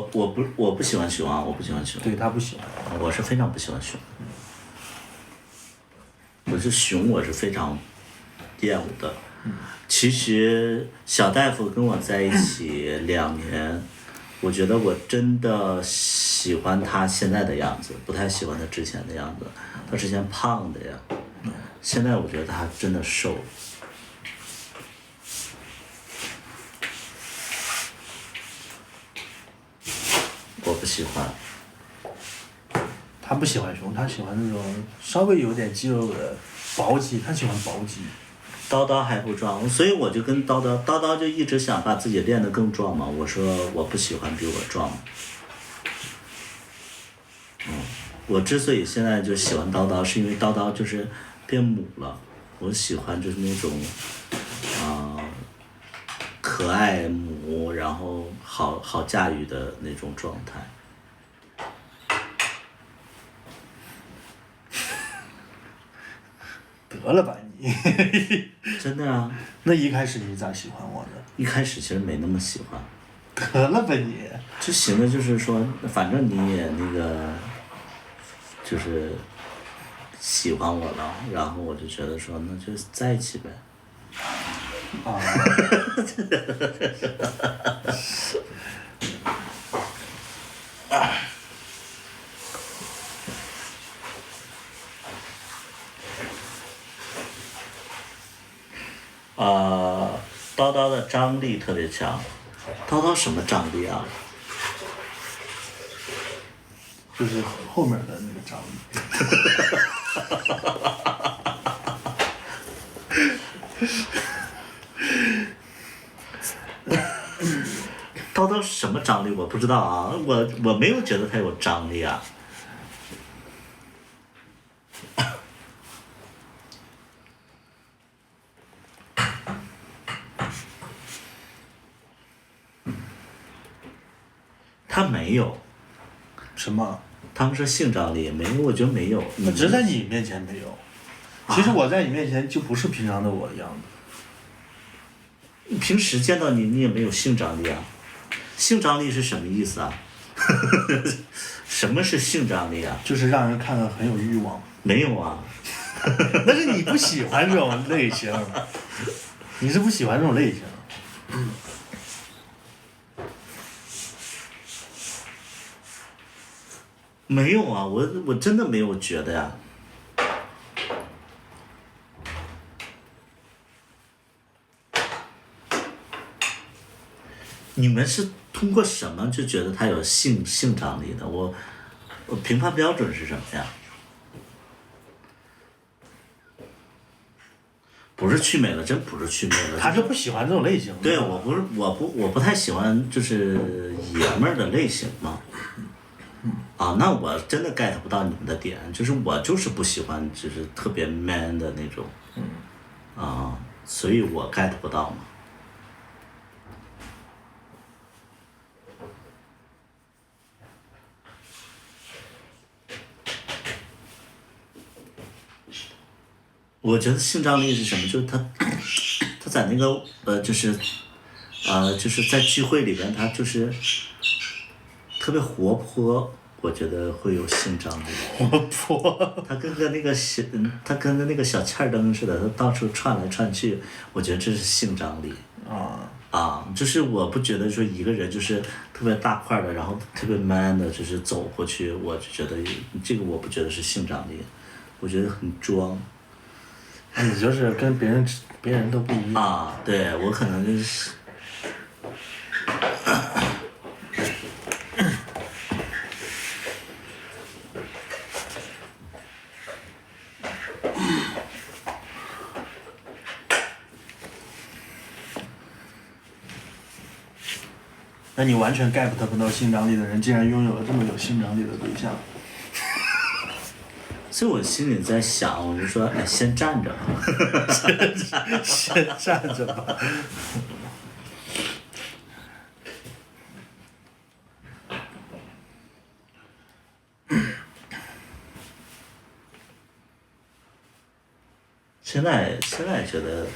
不喜欢熊啊，我不喜欢熊。对，他不喜欢。我是非常不喜欢熊。我是非常厌恶的。其实小大夫跟我在一起2年。我觉得我真的喜欢他现在的样子，不太喜欢他之前的样子。他之前胖的呀，现在我觉得他真的瘦。我不喜欢。他不喜欢熊，他喜欢那种稍微有点肌肉的薄肌，他喜欢薄肌。叨叨还不壮，所以我就跟叨叨就一直想把自己练得更壮嘛。我说我不喜欢比我壮。我之所以现在就喜欢叨叨，是因为叨叨就是变母了，我喜欢就是那种可爱母，然后好驾驭的那种状态。得了吧你！真的啊。那一开始你咋喜欢我的？一开始其实没那么喜欢。得了吧你！就行了，就是说，反正你也那个，就是喜欢我了，然后我就觉得说，那就在一起呗。啊。叨叨的张力特别强。叨叨什么张力啊？就是后面的那个张力。叨叨什么张力我不知道啊，我没有觉得他有张力啊。他没有。什么？他们说性张力没有，我觉得没有。那只在你面前没有。其实我在你面前就不是平常的我一样的。平时见到你，你也没有性张力啊。性张力是什么意思啊？什么是性张力啊？就是让人看了很有欲望。没有啊。那是你不喜欢这种类型。你是不喜欢这种类型。没有啊，我真的没有觉得呀。你们是通过什么就觉得他有性张力的？我评判标准是什么呀？不是祛魅了，真不是祛魅了。他是不喜欢这种类型的。对，我不太喜欢就是爷们儿的类型嘛。那我真的 get 不到你们的点，就是我就是不喜欢就是特别 man 的那种。所以我 get 不到嘛。我觉得性张力是什么？就是他在那个就是在聚会里边，他就是特别活泼，我觉得会有性张力。活泼。他跟个那个小欠灯似的，他到处窜来窜去，我觉得这是性张力。就是我不觉得说一个人就是特别大块的，然后特别 man 的，就是走过去，我就觉得这个我不觉得是性张力，我觉得很装。你就是跟别人都不一样。对，我可能就是。那你完全 get 不到性张力的人，竟然拥有了这么有性张力的对象。所以我心里在想，我就说，先站着吧。先站着吧。现在觉得，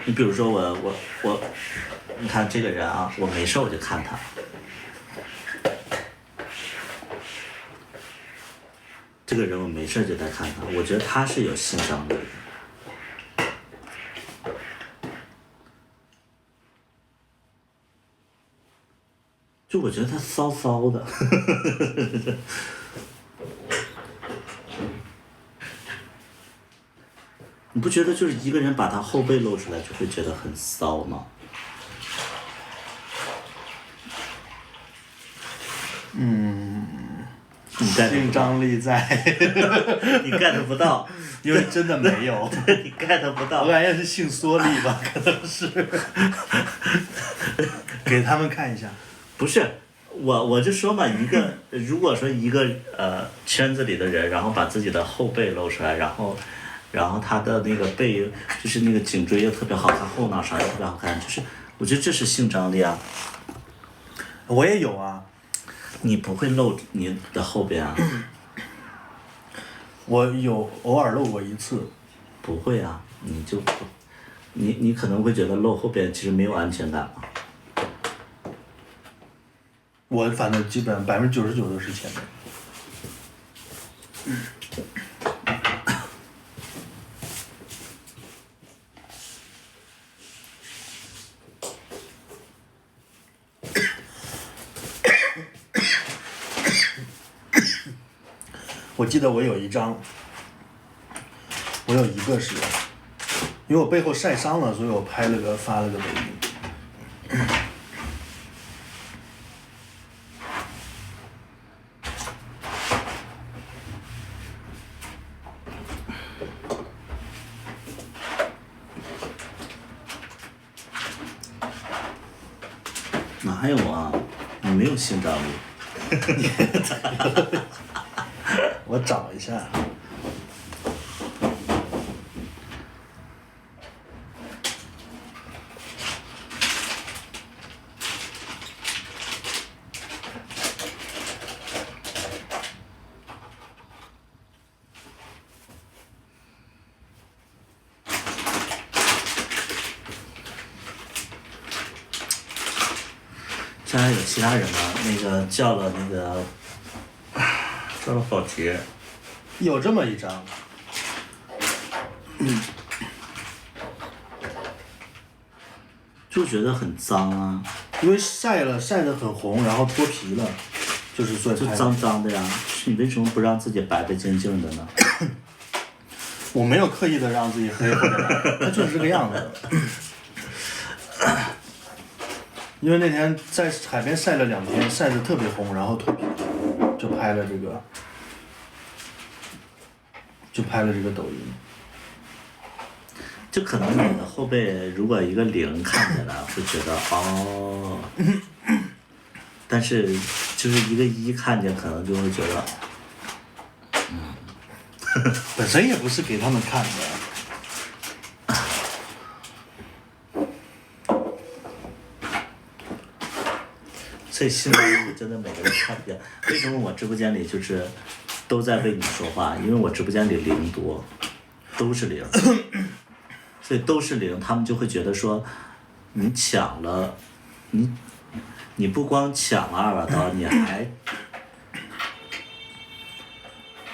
你比如说我，你看这个人啊，我没事我就看他。这个人我没事就在看他，我觉得他是有性张力的。就我觉得他骚骚的。你不觉得就是一个人把他后背露出来就会觉得很骚吗？性张力在。你 get 不到，因为真的没有。你 get 不到。我感觉是性缩力吧，可能是。给他们看一下。不是，我就说嘛，如果说一个圈子里的人，然后把自己的后背露出来，然后他的那个背就是那个颈椎又特别好看，后脑勺也特别好看，就是我觉得这是性张力啊。我也有啊。你不会露你的后边啊？我有偶尔露过一次。不会啊，你可能会觉得露后边其实没有安全感嘛。我反正基本99%都是前面。我记得我有一个是，因为我背后晒伤了，所以我发了个抖音。哪有啊？你没有性张力。我找一下。家里有其他人吗？那个叫了保洁。有这么一张。就觉得很脏啊。因为晒得很红，然后脱皮了，就是做就脏脏的呀。你为什么不让自己白白净净的呢？我没有刻意的让自己黑或者白，它就是这个样子。因为那天在海边晒了2天，晒得特别红，然后脱皮，就拍了这个抖音。就可能你的后背，如果一个0看起来会觉得哦，但是就是一个1看见，可能就会觉得，本身也不是给他们看的。所以性张力真的每个人看不见。为什么我直播间里就是都在为你说话？因为我直播间里0多，都是0，所以都是0，他们就会觉得说，你抢了，你不光抢了2把刀，你还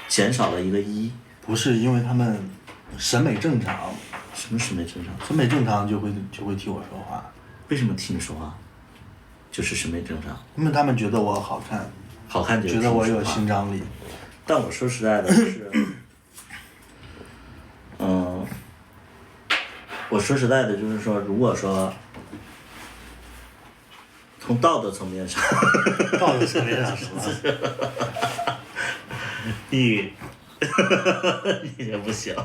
减少了一个1。不是因为他们审美正常。什么审美正常？审美正常就会替我说话。为什么替你说话？就是审美正常。因为他们觉得我好看。好看就觉得我有性张力。但我说实在的，就是我说实在的，就是说，如果说从道德层面上，道德层面上是吧？你也不行。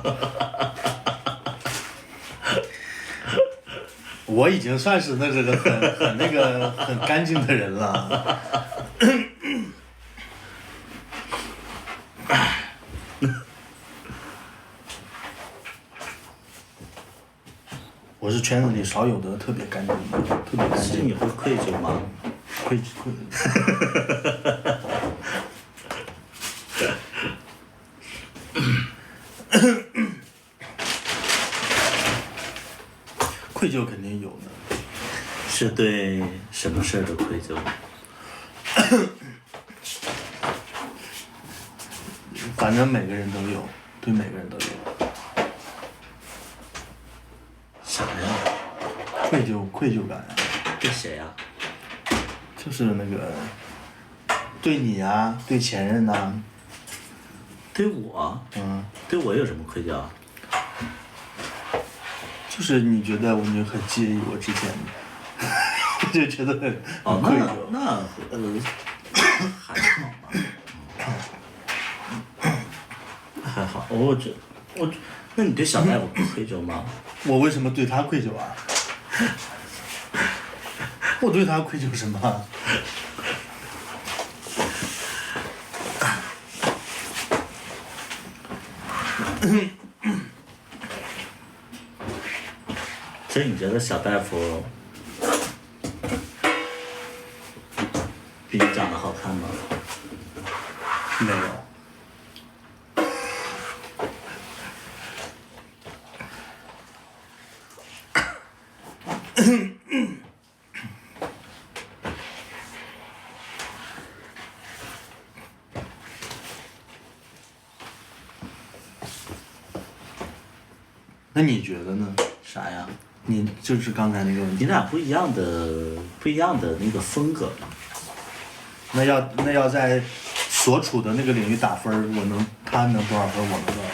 我已经算是那个很干净的人了。我是圈子里少有的特别干净的，特别干净。你会愧疚吗？愧。愧疚肯定有的。是对什么事儿的愧疚？反正每个人都有，对每个人都有。啥呀？愧疚感啊。对谁呀？就是那个，对你啊，对前任呐。对我？对我有什么愧疚啊？就是你觉得你很介意我之前，就觉得很愧疚。那还好吧。还好，那你对小戴我不愧疚吗？我为什么对他愧疚啊？我对他愧疚什么？所以你觉得小大夫比你长得好看吗？没有。那你觉得呢？啥呀？你就是刚才那个问题。你俩不一样的那个风格嘛。那要在所处的那个领域打分儿，他能多少分，我能多少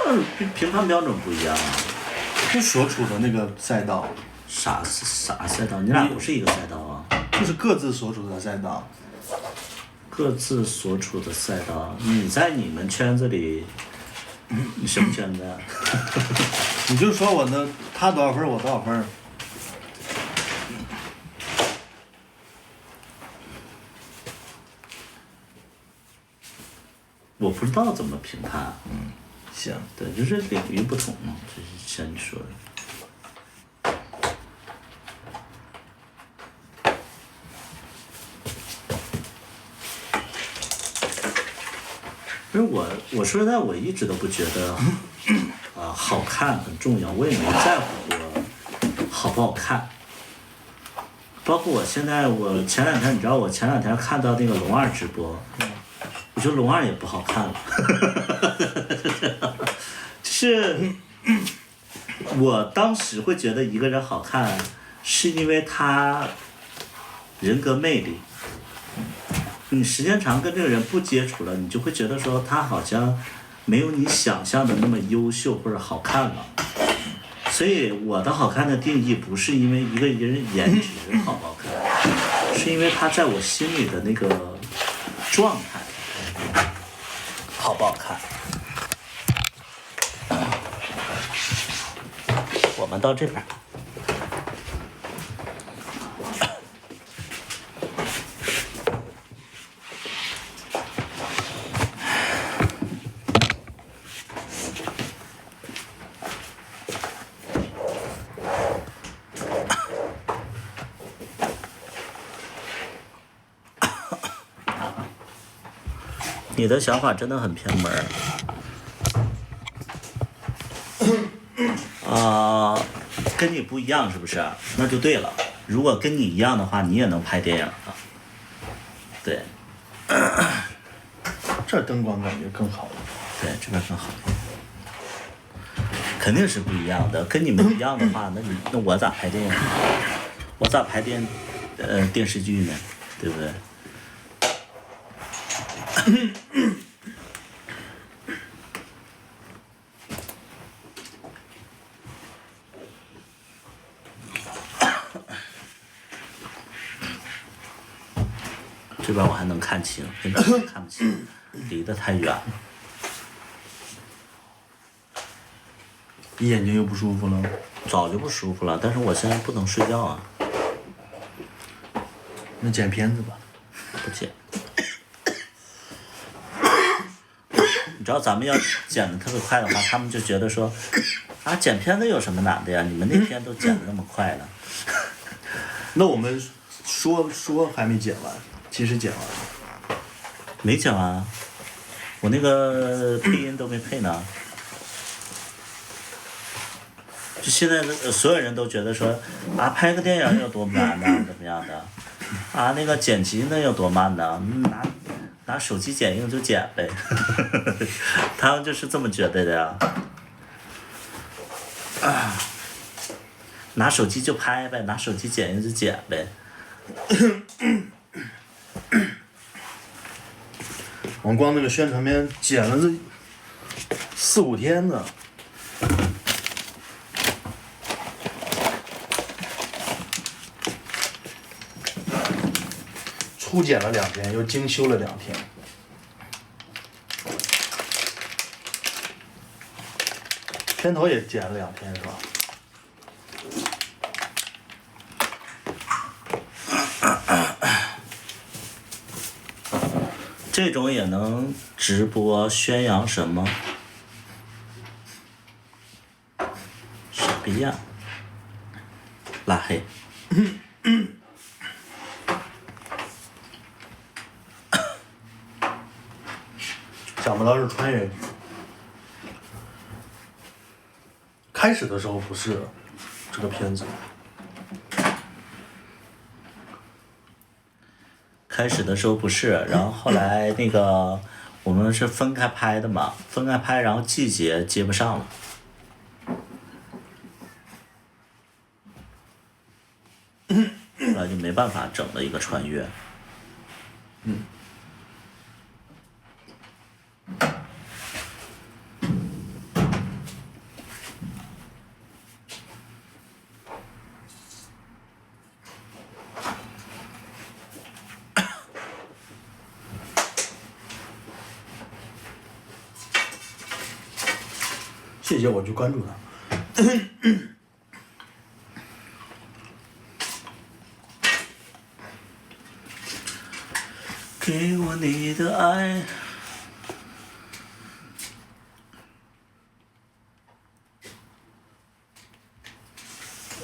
分？评判标准不一样啊。就所处的那个赛道。啥赛道？你俩不是一个赛道啊。就是各自所处的赛道。各自所处的赛道，你在你们圈子里，你什么圈子啊？你就说他多少分，我多少分。我不知道怎么评判。行。对，就是领域不同嘛，就是像你说的。因为我说实在，我一直都不觉得好看很重要，我也没在乎过好不好看。包括我前两天，你知道我前两天看到那个龙二直播，我觉得龙二也不好看了。就是我当时会觉得一个人好看，是因为他人格魅力。你时间长跟这个人不接触了，你就会觉得说他好像没有你想象的那么优秀或者好看了。所以我的好看的定义不是因为一个人颜值好不好看，是因为他在我心里的那个状态好不好看。我们到这边。你的想法真的很偏门儿。跟你不一样是不是？那就对了。如果跟你一样的话，你也能拍电影啊。对。这灯光感觉更好了。对，这边更好。肯定是不一样的。跟你们一样的话，那我咋拍电影？我咋拍电视剧呢？对不对？这边我还能看清，那边看不清，离得太远了。你眼睛又不舒服了？早就不舒服了，但是我现在不能睡觉啊。那剪片子吧。不剪。你知道咱们要剪得特别快的话，他们就觉得说，剪片子有什么难的呀？你们那片都剪得那么快了。那我们说还没剪完，其实剪完了。没剪完，我那个配音都没配呢。就现在所有人都觉得说，拍个电影有多难呢？怎么样的？那个剪辑那有多慢呢？拿手机剪映就剪呗。他们就是这么觉得的呀。拿手机就拍呗，拿手机剪映就剪呗。我光那个宣传片剪了这4、5天呢。初剪了2天，又精修了2天。片头也剪了2天，是吧？这种也能直播宣扬什么？傻逼呀！拉黑。想不到是穿越剧。开始的时候不是这个片子。开始的时候不是，然后后来那个我们是分开拍的嘛，分开拍，然后季节接不上了。后来就没办法整了一个穿越。谢谢，我去关注他。给我你的爱。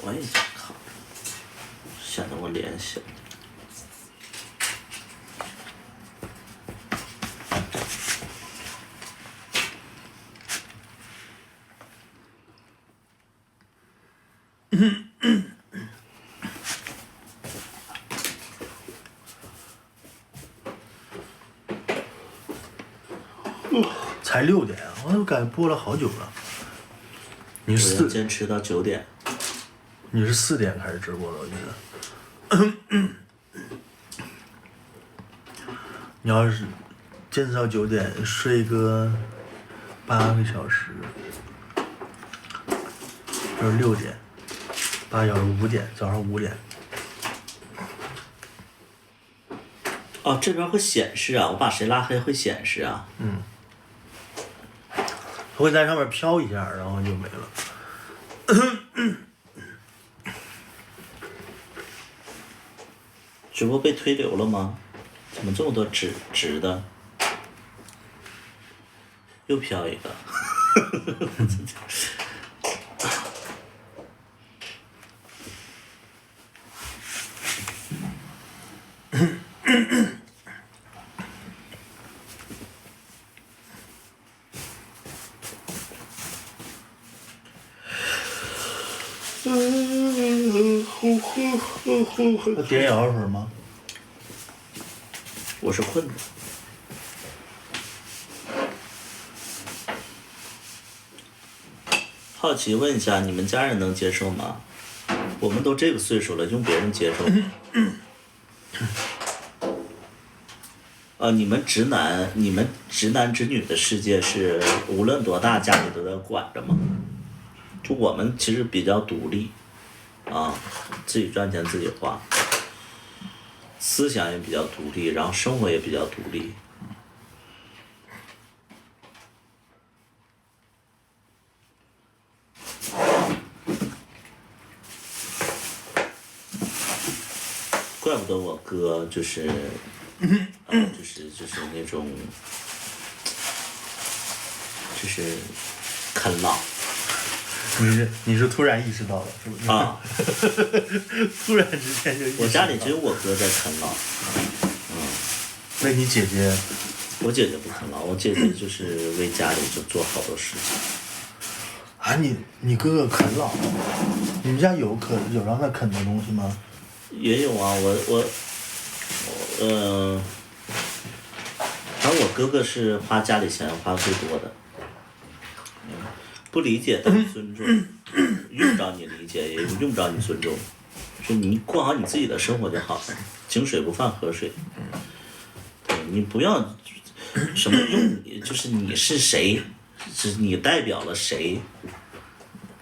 我也想看，显得我脸小。才6点，我感觉播了好久了。你我是要坚持到9点。你是4点开始直播的，我记得。你要是坚持到9点，睡个8个小时，就是6点，8小时5点，早上5点。哦，这边会显示啊，我把谁拉黑会显示啊。它会在上面飘一下，然后就没了。直播被推流了吗？怎么这么多直的？又飘一个。那点眼药水吗？我是困的。好奇问一下，你们家人能接受吗？我们都这个岁数了，用别人接受吗？你们直男直女的世界是无论多大家里都在管着吗？就我们其实比较独立，啊，自己赚钱自己花，思想也比较独立，然后生活也比较独立。怪不得我哥就是，就是那种，就是啃老。你是突然意识到的，是不是？啊。突然之间就意识到。我家里只有我哥在啃老。那你姐姐？我姐姐不啃老，我姐姐就是为家里就做好多事情。啊，你哥哥啃老？你们家有让他啃的东西吗？也有啊，反正我哥哥是花家里钱花最多的。不理解但是尊重，用不着你理解，也用不着你尊重，就你过好你自己的生活就好了，井水不犯河水。你不要什么用，就是你是谁，是你代表了谁，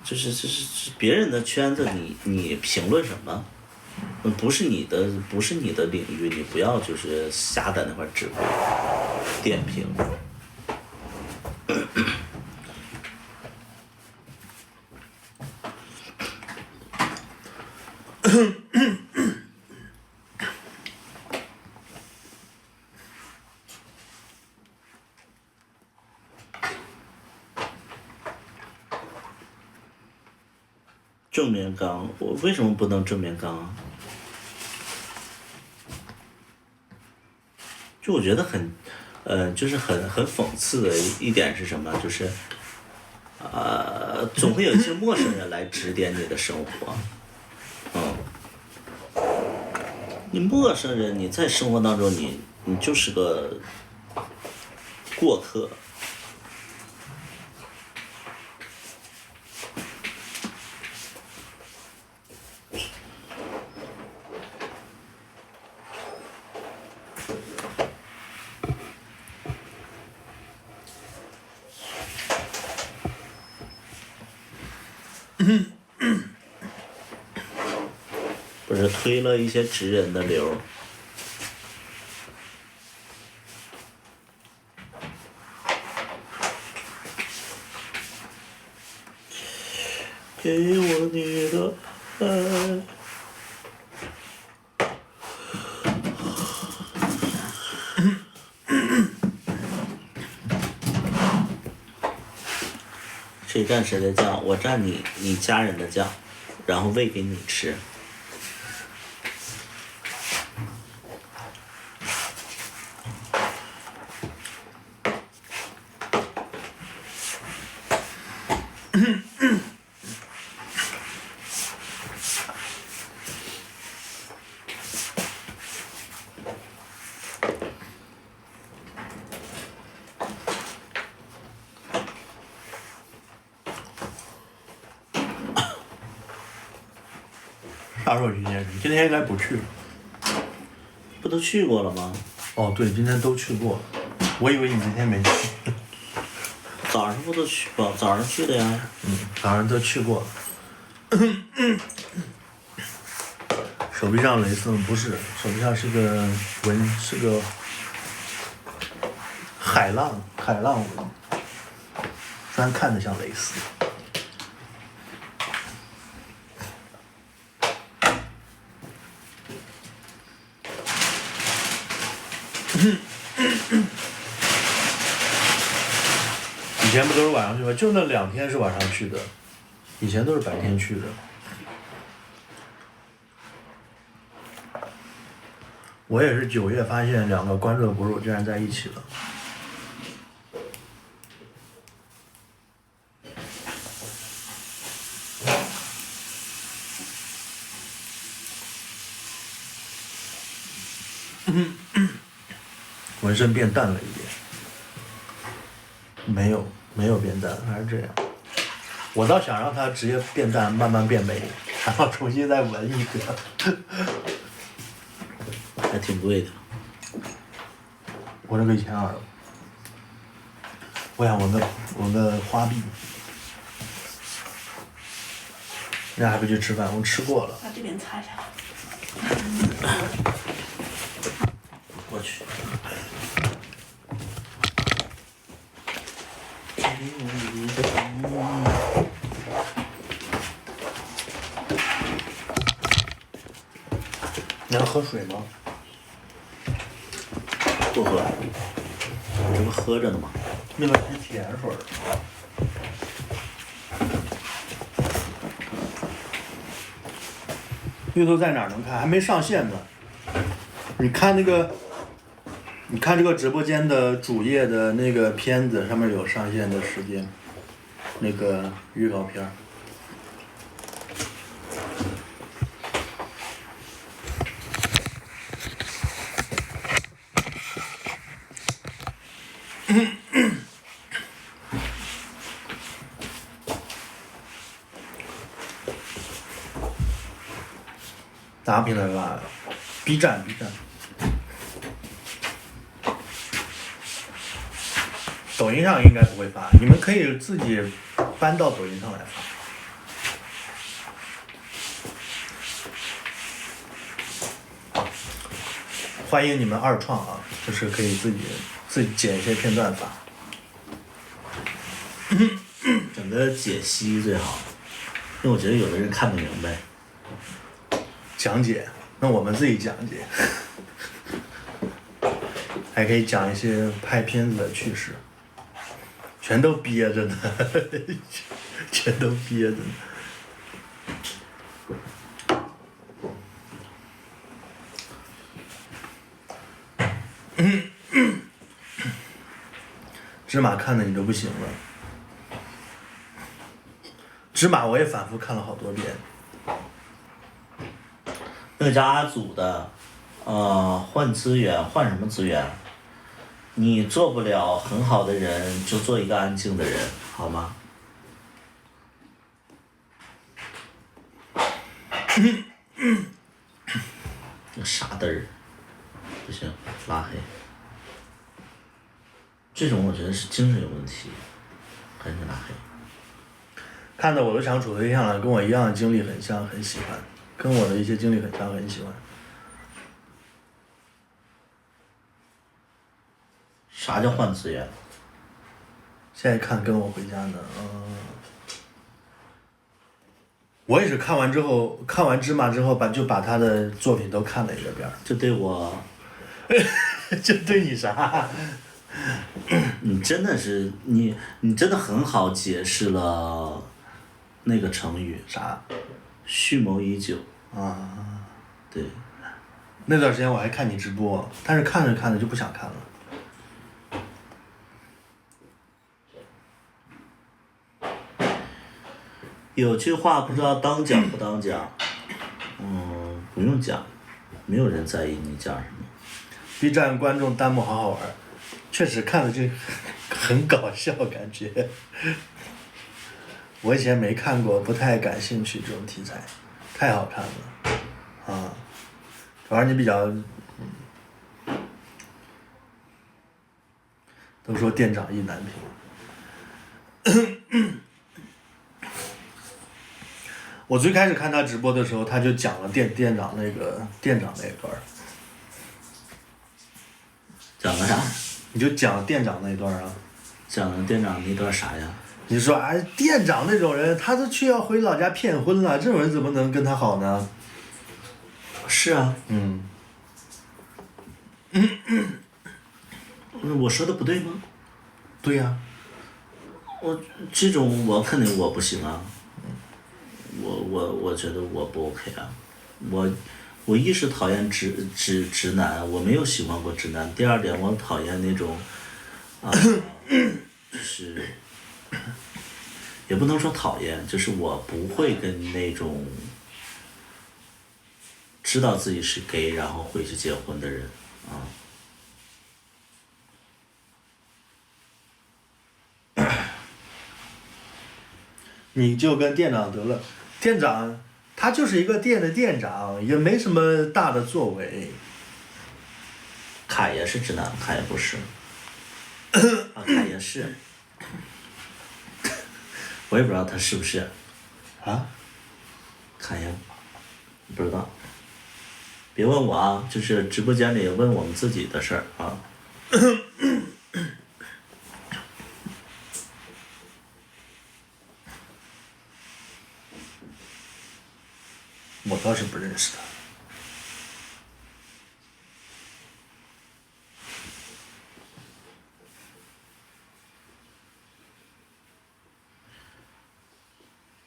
就是别人的圈子你评论什么？不是你的领域，你不要就是瞎在那块指挥点评。正面刚，我为什么不能正面刚啊？就我觉得很，就是很讽刺的一点是什么？就是，总会有一些陌生人来指点你的生活，你陌生人，你在生活当中你就是个过客。不是推了一些直人的流。给我你的爱。谁蘸谁的酱？我蘸你家人的酱，然后喂给你吃。啥时候去健身？今天应该不去了。不都去过了吗？哦，对，今天都去过了。我以为你今天没去。早上不都去过？早上去的呀。早上都去过了。手臂上蕾丝不是，手臂上是个是个海浪纹，虽然看着像蕾丝。以前不都是晚上去吗？就那2天是晚上去的，以前都是白天去的。我也是9月发现2个关注的博主居然在一起了。纹身变淡了一点。没有变淡，还是这样。我倒想让它直接变淡，慢慢变美，然后重新再纹一个。还挺贵的。我这个1200。我想纹个花臂。人家还不去吃饭，我吃过了。把这边擦一下。我去。你要喝水吗？不喝，我这不喝着呢吗？那个是甜水。YouTube在哪儿能看？还没上线呢。你看这个直播间的主页的那个片子上面有上线的时间，那个预告片。哪个平台发的 ？B 站。抖音上应该不会发，你们可以自己搬到抖音上来发。欢迎你们二创啊，就是可以自己剪一些片段发。整个解析最好，因为我觉得有的人看不明白。讲解，那我们自己讲解，还可以讲一些拍片子的趣事，全都憋着呢，全都憋着呢。芝麻看的你都不行了。芝麻我也反复看了好多遍。那个叫阿祖的，换资源，换什么资源？你做不了很好的人，就做一个安静的人，好吗？那傻嘚儿，不行，拉黑。这种我觉得是精神有问题，赶紧拉黑。看的我都想处对象了，跟我一样经历很像，很喜欢，跟我的一些经历很像，很喜欢。啥叫换资源？现在看跟我回家呢，我也是看完芝麻之后就把他的作品都看了一个遍儿。这对我，这对你啥？你真的是你真的很好解释了那个成语啥？蓄谋已久。啊，对，那段时间我还看你直播，但是看着看着就不想看了。有句话不知道当讲不当讲，不用讲，没有人在意你讲什么。B 站观众弹幕好好玩，确实看了就很搞笑感觉。我以前没看过，不太感兴趣这种题材，太好看了，啊，主要是你比较，都说店长意难平。我最开始看他直播的时候，他就讲了店长那一段儿。讲个啥？你就讲店长那段啊。讲了店长那段啥呀？你说哎，店长那种人，他都去要回老家骗婚了，这种人怎么能跟他好呢？是啊。我说的不对吗？对呀。这种我肯定我不行啊。我觉得我不 OK 啊。我一是讨厌直男，我没有喜欢过直男。第二点，我讨厌那种，就是也不能说讨厌，就是我不会跟那种知道自己是 gay 然后会去结婚的人啊。你就跟店长得了，店长他就是一个店的店长，也没什么大的作为。卡爷是直男，卡爷不是。卡爷是。我也不知道他是不是。啊？卡爷，不知道。别问我啊，就是直播间里问我们自己的事儿啊。我倒是不认识他。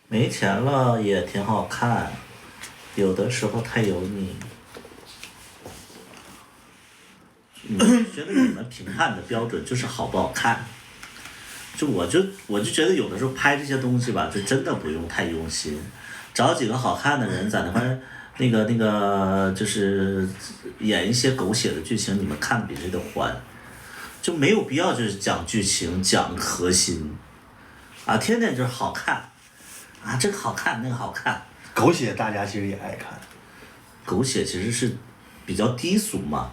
没钱了也挺好看，有的时候太油腻。觉得你们评判的标准就是好不好看，我就觉得有的时候拍这些东西吧，就真的不用太用心。找几个好看的人在那块那个就是演一些狗血的剧情，你们看比谁都欢，就没有必要就是讲剧情讲核心，啊，天天就是好看，啊这个好看那个好看。狗血大家其实也爱看。狗血其实是比较低俗嘛，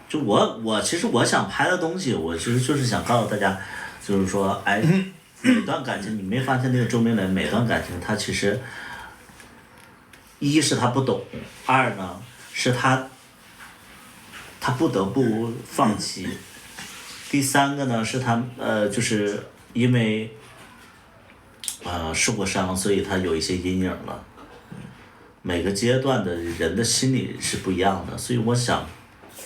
就我其实我想拍的东西，我其实就是想告诉大家，就是说，哎，每段感情你没发现那个周明磊每段感情他其实。一是他不懂，二呢是他不得不放弃，第三个呢是他就是因为受过伤，所以他有一些阴影了。每个阶段的人的心理是不一样的，所以我想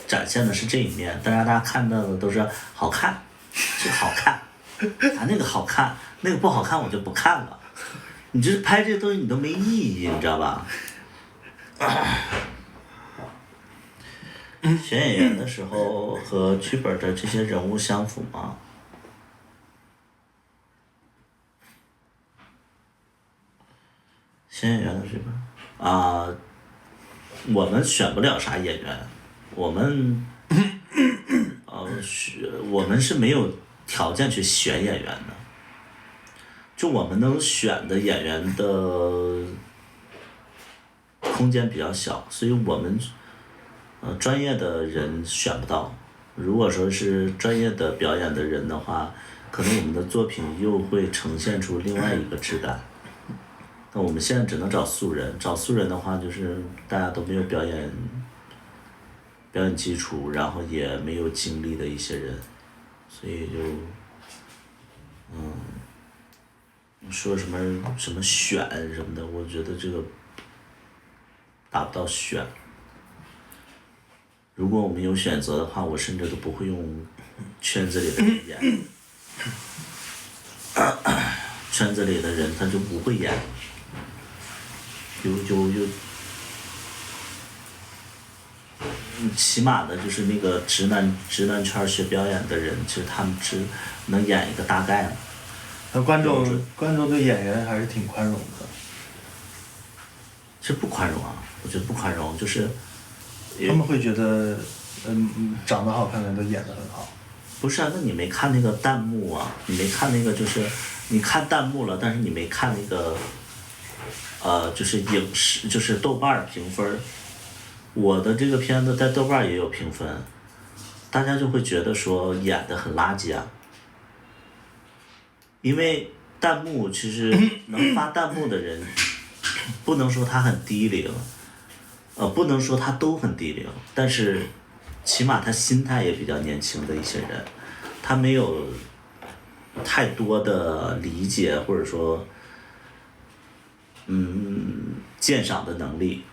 展现的是这一面，但让大家看到的都是好看，这个好看，啊那个好看，那个不好看我就不看了。你就是拍这些东西你都没意义，你知道吧？选演员的时候和剧本的这些人物相符吗？选演员的这个啊，我们选不了啥演员，我们我们是没有条件去选演员的，就我们能选的演员的空间比较小，所以我们专业的人选不到。如果说是专业的表演的人的话，可能我们的作品又会呈现出另外一个质感。那我们现在只能找素人，找素人的话就是大家都没有表演基础，然后也没有经历的一些人，所以就说什么选什么的，我觉得这个达不到选。如果我们有选择的话，我甚至都不会用圈子里的人演，圈子里的人他就不会演，起码的就是那个直男圈学表演的人，其实他们只能演一个大概嘛。那观众对演员还是挺宽容的。其实不宽容啊，我觉得不宽容，就是他们会觉得，长得好看的都演得很好。不是啊，那你没看那个弹幕啊？你没看那个就是你看弹幕了，但是你没看那个就是影视就是豆瓣评分。我的这个片子在豆瓣也有评分，大家就会觉得说演得很垃圾啊。因为弹幕其实能发弹幕的人，不能说他很低龄，不能说他都很低龄，但是起码他心态也比较年轻的一些人，他没有太多的理解或者说鉴赏的能力。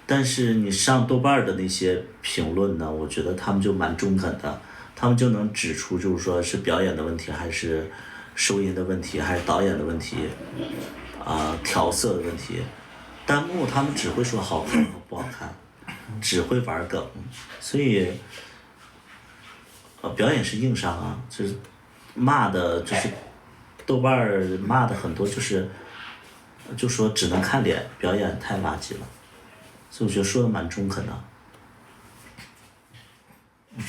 但是你上豆瓣的那些评论呢，我觉得他们就蛮中肯的，他们就能指出就是说是表演的问题，还是收音的问题，还是导演的问题，调色的问题。弹幕他们只会说好看和不好看，只会玩梗，所以表演是硬伤啊，就是骂的就是豆瓣骂的很多就说只能看脸，表演太垃圾了。所以我觉得说的蛮中肯的。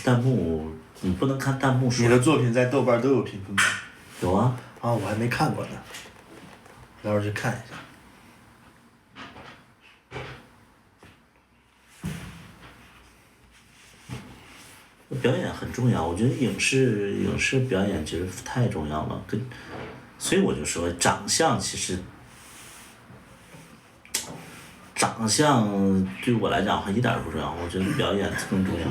弹幕你不能看弹幕说。你的作品在豆瓣都有评分吗？有啊。啊，我还没看过呢，待会儿去看一下。表演很重要，我觉得影视表演其实太重要了，所以我就说长相其实。长相对我来讲一点儿都不重要，我觉得表演更重要。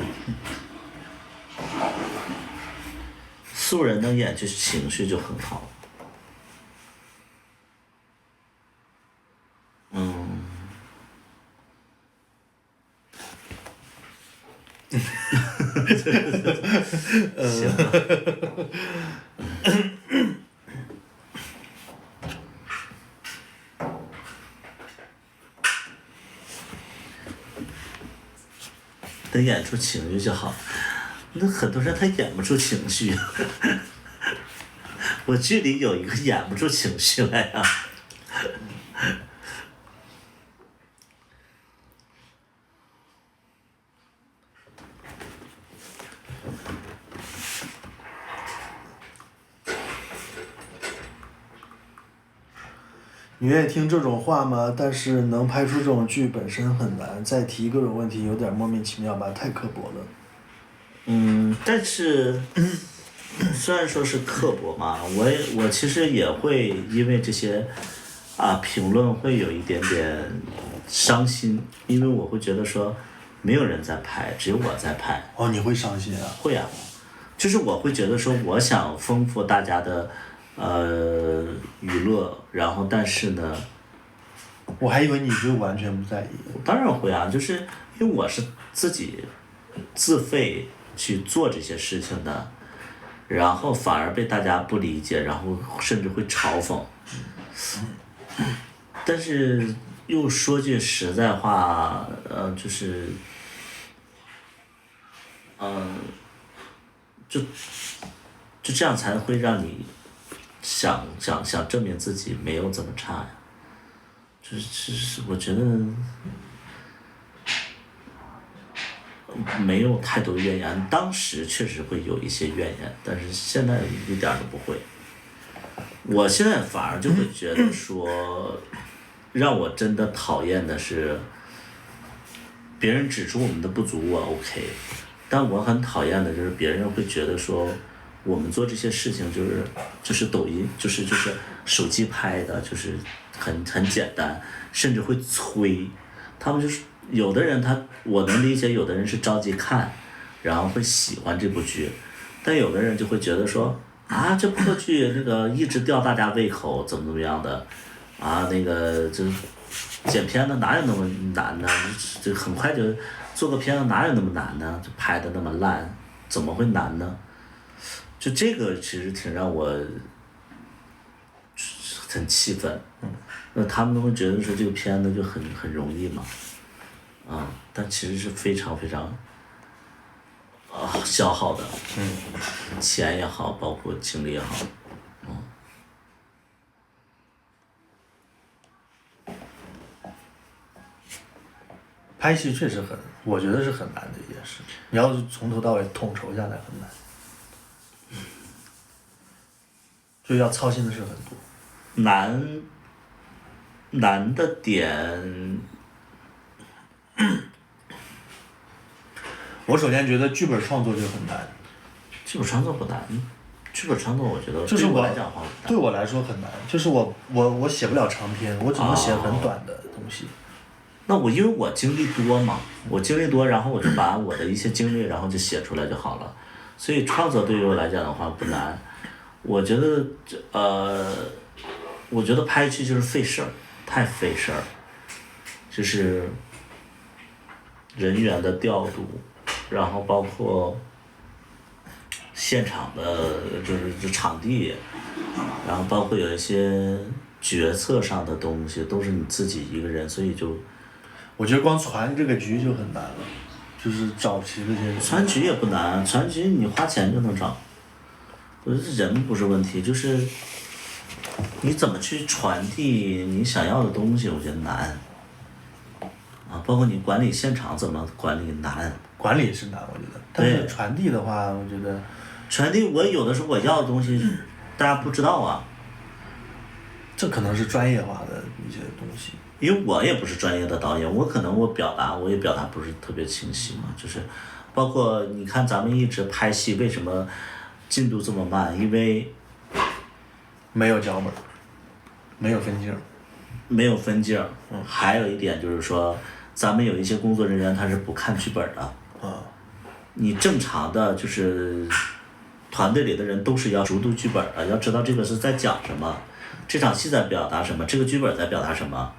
素人能演就是情绪就很好。行吧。能演出情绪就好，那很多人他演不出情绪。我剧里有一个演不出情绪来呀。你愿意听这种话吗？但是能拍出这种剧本身很难，再提各种问题有点莫名其妙吧，太刻薄了。但是虽然说是刻薄嘛，我其实也会因为这些评论会有一点点伤心，因为我会觉得说没有人在拍，只有我在拍。哦，你会伤心啊？会啊，就是我会觉得说我想丰富大家的娱乐，然后但是呢，我还以为你就完全不在意。当然会啊，就是因为我是自己自费去做这些事情的，然后反而被大家不理解，然后甚至会嘲讽。但是又说句实在话，就是就这样才会让你想证明自己没有这么差呀。就我觉得没有太多怨言，当时确实会有一些怨言，但是现在一点儿都不会。我现在反而就会觉得说，让我真的讨厌的是，别人指出我们的不足我 OK，但我很讨厌的就是别人会觉得说，我们做这些事情就是抖音，就是手机拍的，就是很简单，甚至会催，他们就是有的人我能理解，有的人是着急看，然后会喜欢这部剧，但有的人就会觉得说啊这破剧那个一直吊大家胃口，怎么样的，啊那个就剪片子哪有那么难呢？就很快就做个片子哪有那么难呢？就拍的那么烂，怎么会难呢？就这个其实挺让我很气愤。那他们都会觉得说这个片子就很容易嘛，但其实是非常非常消耗的，钱也好，包括精力也好，拍戏确实我觉得是很难的一件事，你要是从头到尾统筹下来很难，就要操心的事很多。难的点，我首先觉得剧本创作就很难。剧本创作不难，剧本创作我觉得就是对我来讲的话，对我来说很难，就是我写不了长篇，我只能写很短的东西。那因为我经历多嘛，然后我就把我的一些经历，然后就写出来就好了。所以创作对于我来讲的话不难，我觉得拍剧就是费事儿，太费事儿，就是人员的调度，然后包括现场的就是场地，然后包括有一些决策上的东西都是你自己一个人，所以就。我觉得光传这个局就很难了，就是找齐这些人。传局也不难，传局你花钱就能找。我觉得人不是问题，就是你怎么去传递你想要的东西，我觉得难。包括你管理现场怎么管理难。管理是难，我觉得。但是传递的话，我觉得。传递我有的时候我要的东西，大家不知道啊。这可能是专业化的一些东西。因为我也不是专业的导演，我可能我也表达不是特别清晰嘛，就是包括你看咱们一直拍戏，为什么进度这么慢？因为没有脚本，没有分镜。还有一点就是说，咱们有一些工作人员他是不看剧本的。你正常的就是团队里的人都是要熟读剧本的，要知道这个是在讲什么，这场戏在表达什么，这个剧本在表达什么。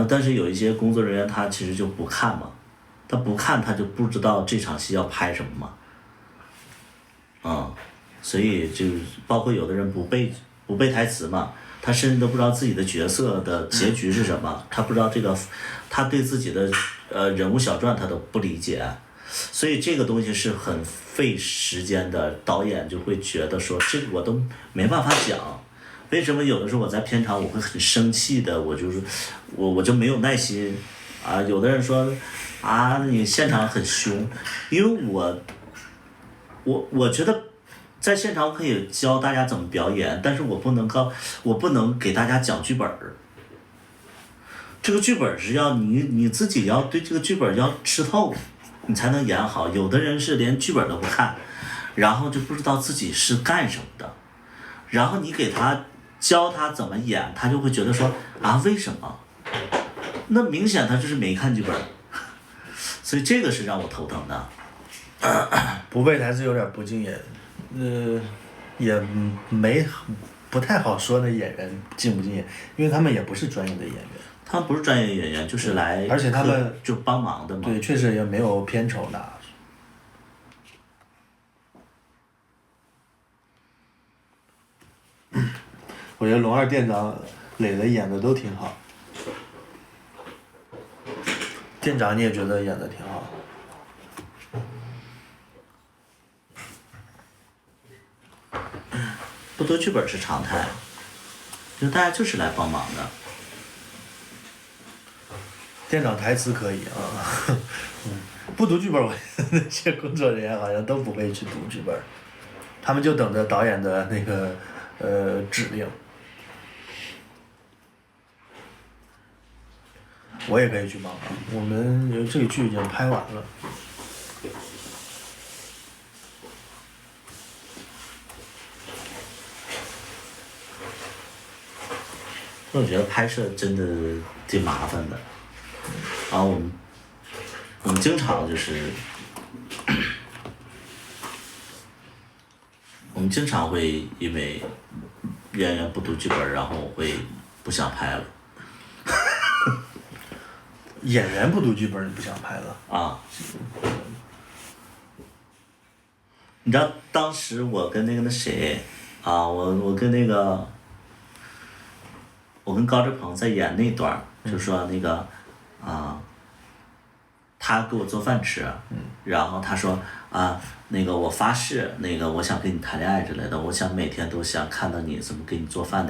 但是有一些工作人员他其实就不看嘛，他不看他就不知道这场戏要拍什么嘛，所以就包括有的人不背台词嘛，他甚至都不知道自己的角色的结局是什么，他不知道这个，他对自己的人物小传他都不理解，所以这个东西是很费时间的，导演就会觉得说这个我都没办法讲。为什么有的时候我在片场我会很生气的，我就没有耐心有的人说你现场很凶，因为我觉得在现场可以教大家怎么表演，但是我不能给大家讲剧本儿。这个剧本是要你自己要对这个剧本要吃透，你才能演好。有的人是连剧本都不看，然后就不知道自己是干什么的，然后你给他教他怎么演，他就会觉得说为什么？那明显他就是没看剧本，所以这个是让我头疼的。不背台词有点不敬业，也不太好说那演员敬不敬业，因为他们也不是专业的演员。他们不是专业演员，就是来，而且他们就帮忙的嘛。对，确实也没有片酬拿。我觉得龙二店长磊磊演的都挺好，店长你也觉得演的挺好？不读剧本是常态，就大家就是来帮忙的。店长台词可以啊，不读剧本，我那些工作人员好像都不会去读剧本，他们就等着导演的那个指令。我也可以去帮忙，我们这个剧已经拍完了。我觉得拍摄真的挺麻烦的，然后我们经常就是我们经常会因为演员不读剧本，然后会不想拍了。演员不读剧本，你不想拍了？啊。你知道当时我跟那谁啊，我跟那个。我跟高志鹏在演那段儿，就说那个，他给我做饭吃，然后他说那个我发誓，那个我想跟你谈恋爱之类的，我想每天都想看到你怎么给你做饭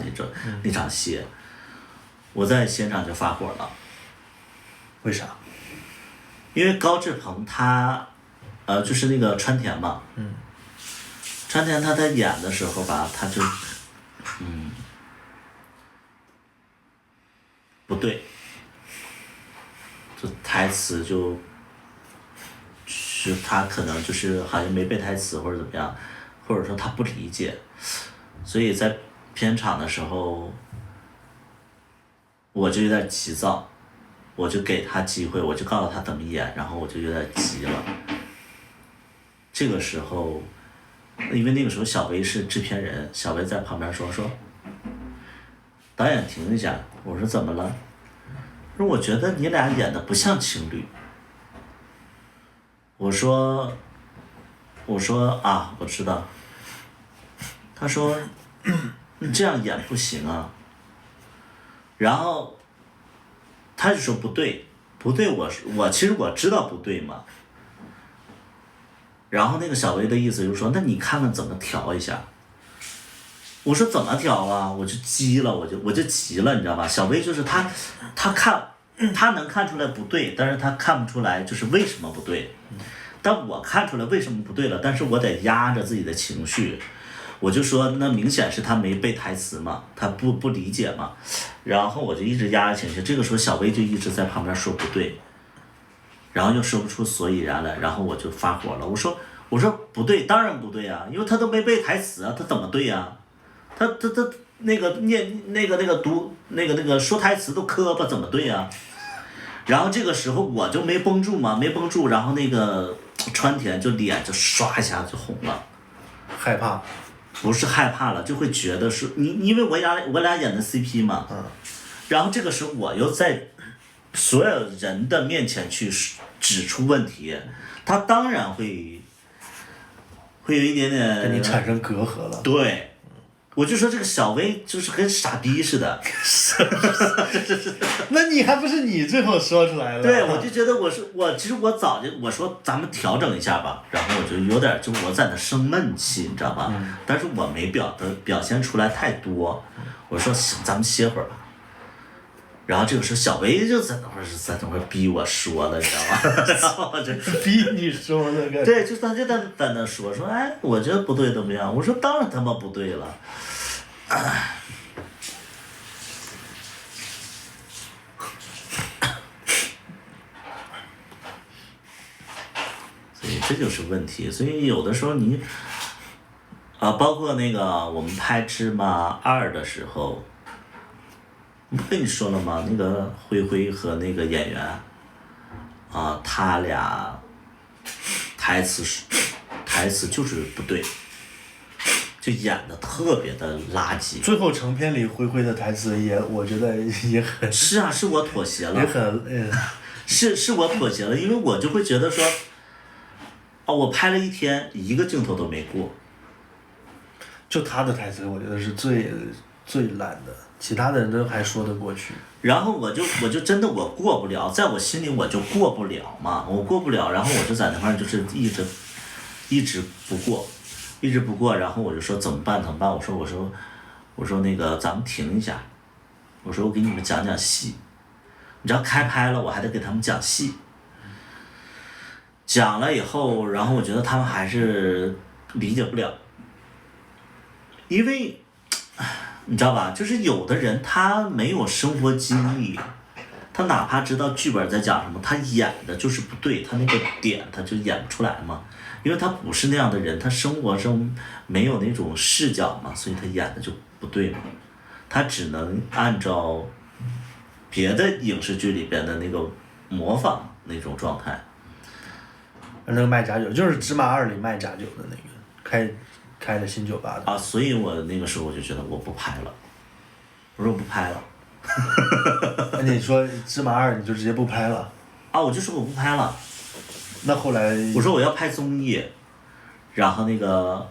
那场戏，我在现场就发火了。为啥？因为高志鹏他，就是那个川田嘛，川田他在演的时候吧，他就，不对，就台词就是他可能就是好像没背台词或者怎么样，或者说他不理解，所以在片场的时候，我就有点急躁，我就给他机会，我就告诉他怎么演，然后我就有点急了。这个时候，因为那个时候小薇是制片人，小薇在旁边说，导演停一下，我说怎么了？说我觉得你俩演的不像情侣。我说啊，我知道。他说你这样演不行啊。然后他就说不对，我其实我知道不对嘛。然后那个小薇的意思就是说，那你看看怎么调一下。我说怎么调啊？我就急了，我就急了，你知道吧？小薇就是他能看出来不对，但是他看不出来就是为什么不对。但我看出来为什么不对了，但是我得压着自己的情绪，我就说那明显是他没背台词嘛，他不理解嘛，然后我就一直压着情绪。这个时候小薇就一直在旁边说不对，然后又说不出所以然来，然后我就发火了，我说不对，当然不对啊，因为他都没背台词啊，他怎么对呀？他那个念那个读那个说台词都磕巴，怎么对呀？然后这个时候我就没绷住嘛，然后那个川田就脸就唰一下就红了，害怕，不是害怕了，就会觉得是你，因为我俩演的 CP 嘛，然后这个时候我又在所有人的面前去指出问题，他当然会有一点点跟你产生隔阂了。对。我就说这个小薇就是跟傻逼似的，那你还不是你最后说出来了？对，我就觉得其实我早就我说咱们调整一下吧，然后我就有点就我在那生闷气，你知道吧？但是我没表现出来太多，我说行，咱们歇会儿吧。然后这个时候小薇就在那会儿逼我说了，你知道吗？然后我就逼你说那个。对，他就在那说，哎，我觉得不对怎么样？我说当然他妈不对了。所以这就是问题。所以有的时候你包括那个我们拍《芝麻2》的时候，不跟你说了吗？那个灰灰和那个演员他俩台词就是不对，就演的特别的垃圾。最后成片里灰灰的台词我觉得也很。是啊，是我妥协了。也很是我妥协了，因为我就会觉得说，我拍了一天，一个镜头都没过。就他的台词，我觉得是最烂的，其他的人都还说得过去。然后我就真的我过不了，在我心里我就过不了嘛，我过不了，然后我就在那块就是一直不过，然后我就说怎么办？我说那个咱们停一下，我说我给你们讲讲戏，你知道开拍了，我还得给他们讲戏，讲了以后，然后我觉得他们还是理解不了，因为你知道吧，就是有的人他没有生活经历，他哪怕知道剧本在讲什么，他演的就是不对，他那个点他就演不出来嘛，因为他不是那样的人，他生活中没有那种视角嘛，所以他演的就不对嘛，他只能按照别的影视剧里边的那个模仿那种状态。那个卖假酒就是《芝麻2》里卖假酒的那个，开的新酒吧的。啊，所以我那个时候我就觉得我不拍了，我说我不拍了。那你说《芝麻2》你就直接不拍了？啊，我就说我不拍了。那后来我说我要拍综艺，然后那个，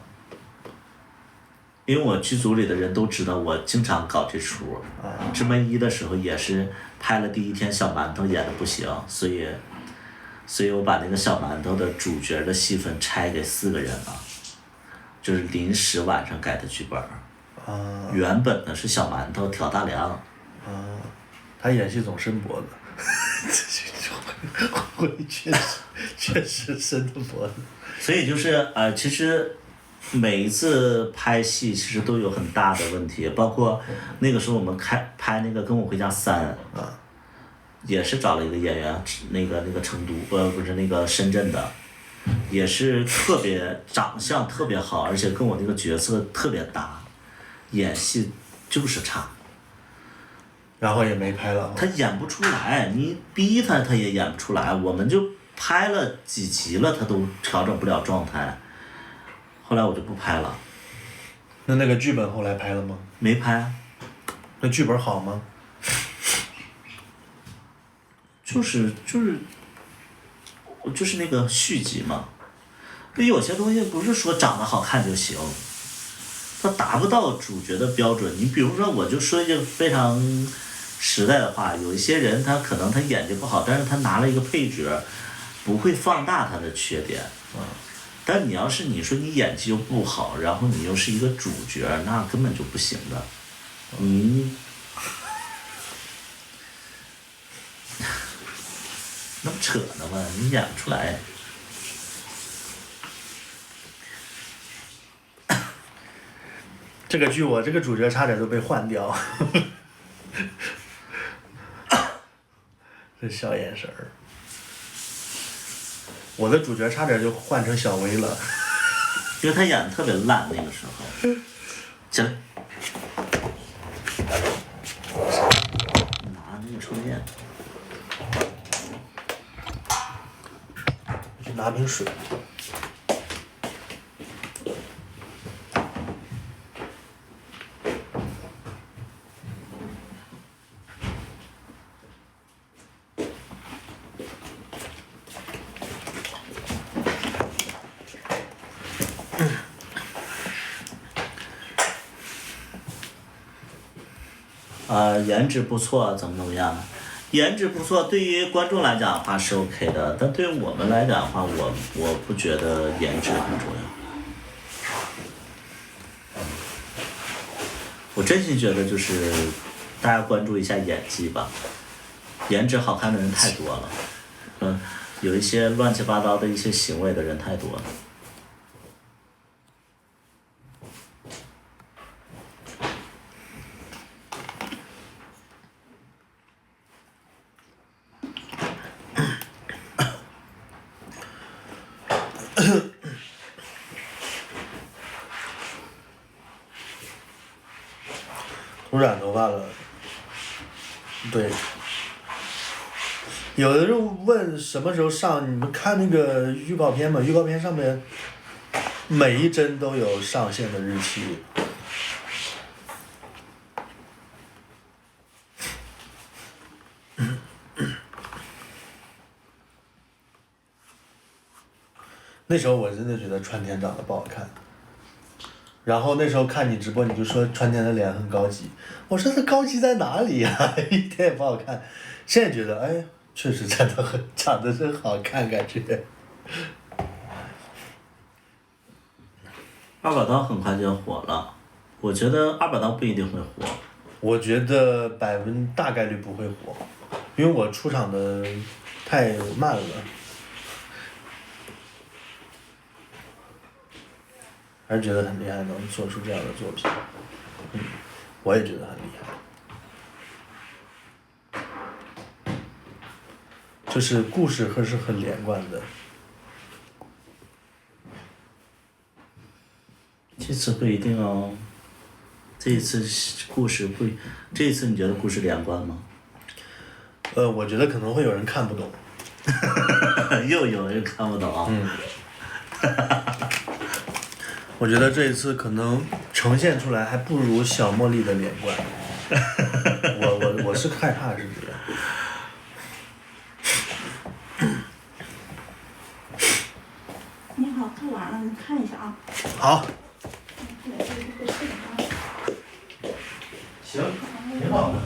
因为我剧组里的人都知道我经常搞这出。芝麻1的时候也是拍了第一天小馒头演的不行，所以我把那个小馒头的主角的戏份拆给4个人了，就是临时晚上改的剧本。原本呢是小馒头挑大梁。他演戏总伸脖子。会确实伸的脖子。所以就是其实每一次拍戏其实都有很大的问题，包括那个时候我们拍那个《跟我回家3》，也是找了一个演员，那个成都不是那个深圳的，也是特别长相特别好，而且跟我那个角色特别搭，演戏就是差。然后也没拍了。他演不出来，你逼他也演不出来，我们就拍了几集了，他都调整不了状态。后来我就不拍了。那个剧本后来拍了吗？没拍。那剧本好吗？就是那个续集嘛，有些东西不是说长得好看就行，它达不到主角的标准。你比如说，我就说一句非常实在的话，有一些人他可能他演技不好，但是他拿了一个配角，不会放大他的缺点。但你要是你说你演技又不好，然后你又是一个主角，那根本就不行的。那不扯呢吗？你演不出来。这个剧我这个主角差点都被换掉。这小眼神儿。我的主角差点就换成小薇了。因为他演的特别烂那个时候。起来。拿那个抽烟。去拿瓶水。颜值不错，怎么样？颜值不错，对于观众来讲的话是 OK 的，但对于我们来讲的话，我不觉得颜值很重要。我真心觉得就是大家关注一下演技吧，颜值好看的人太多了，有一些乱七八糟的一些行为的人太多了。涂染头发了。对。有的人问什么时候上，你们看那个预告片嘛？预告片上面每一帧都有上线的日期。那时候我真的觉得川田长得不好看，然后那时候看你直播，你就说川田的脸很高级，我说他高级在哪里呀？一点也不好看。现在觉得，哎，确实长得真好看，感觉。二把刀很快就要火了，我觉得二把刀不一定会火。我觉得大概率不会火。因为我出场的太慢了，还是觉得很厉害，能做出这样的作品。我也觉得很厉害。就是故事还是很连贯的。这次不一定哦。这一次故事不，这一次你觉得故事连贯吗？我觉得可能会有人看不懂。又有人看不懂。我觉得这一次可能呈现出来还不如小茉莉的连贯。我是害怕是这样。你好，看完了，你看一下啊。好。行，挺好的。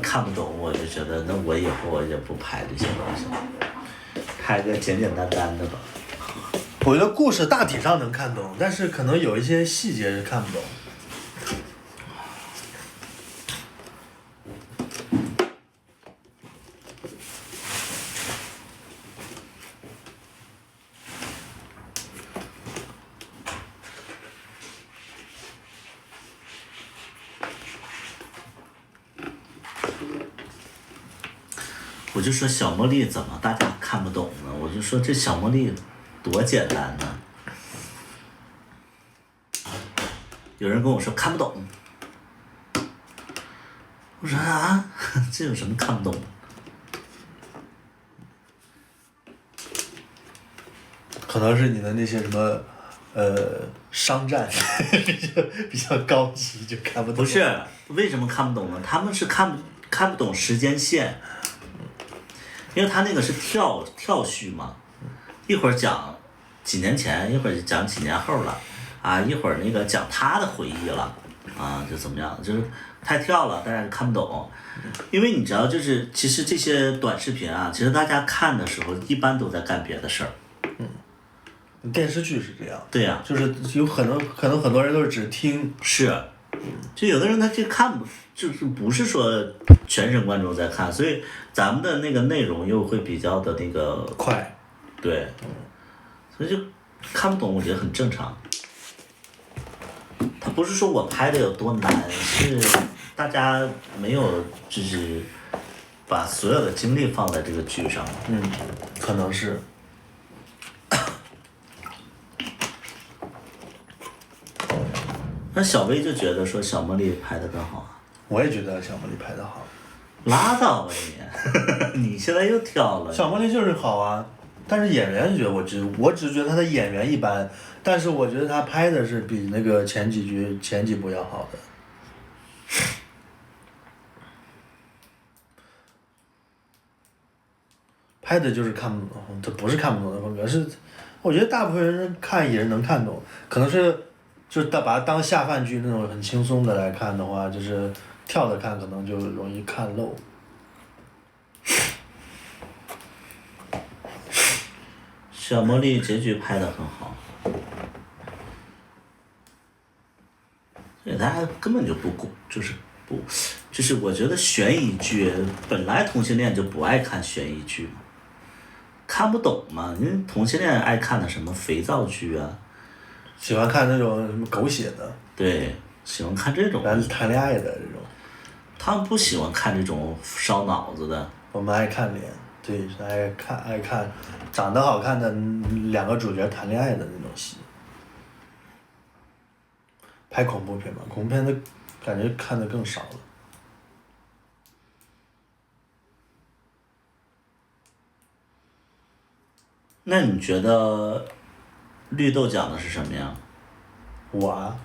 看不懂我就觉得，那我以后我也不拍这些东西，拍个简简单单的吧。我觉得故事大体上能看懂，但是可能有一些细节是看不懂。我就说小茉莉怎么大家看不懂呢？我就说这小茉莉多简单呢。有人跟我说看不懂，我说啊，这有什么看不懂的？可能是你的那些什么商战比较高级，就看不懂。不是，为什么看不懂呢？他们是看不懂时间线，因为他那个是跳序嘛，一会儿讲几年前，一会儿讲几年后了，啊，一会儿那个讲他的回忆了，啊，就怎么样，就是太跳了，大家就看不懂。因为你知道，就是其实这些短视频啊，其实大家看的时候一般都在干别的事儿。电视剧是这样。对呀。就是有可能很多人都是只听。是。就有的人他就看不，就是不是说全神贯注在看，所以咱们的那个内容又会比较的那个快。对。所以就看不懂，我觉得很正常。他不是说我拍的有多难，是大家没有就是把所有的精力放在这个剧上。可能是。那小薇就觉得说小茉莉拍的更好啊。我也觉得小茉莉拍的好。拉倒吧你，你现在又跳了。小茉莉就是好啊，但是演员觉得我只觉得她的演员一般，但是我觉得她拍的是比那个前几部要好的。拍的就是看不懂，这不是看不懂的风格，是我觉得大部分人看也是能看懂，可能是就是把它当下饭剧那种很轻松的来看的话，就是跳着看可能就容易看漏。小茉莉结局拍的很好，所以大家根本就就是我觉得悬疑剧本来同性恋就不爱看悬疑剧嘛，看不懂嘛，因为同性恋爱看的什么肥皂剧啊，喜欢看那种什么狗血的。对，喜欢看这种。谈恋爱的这种。他们不喜欢看这种烧脑子的。我们爱看脸，对，爱看长得好看的两个主角谈恋爱的那种戏。拍恐怖片嘛，恐怖片的感觉看的更少了。那你觉得绿豆讲的是什么呀？我啊。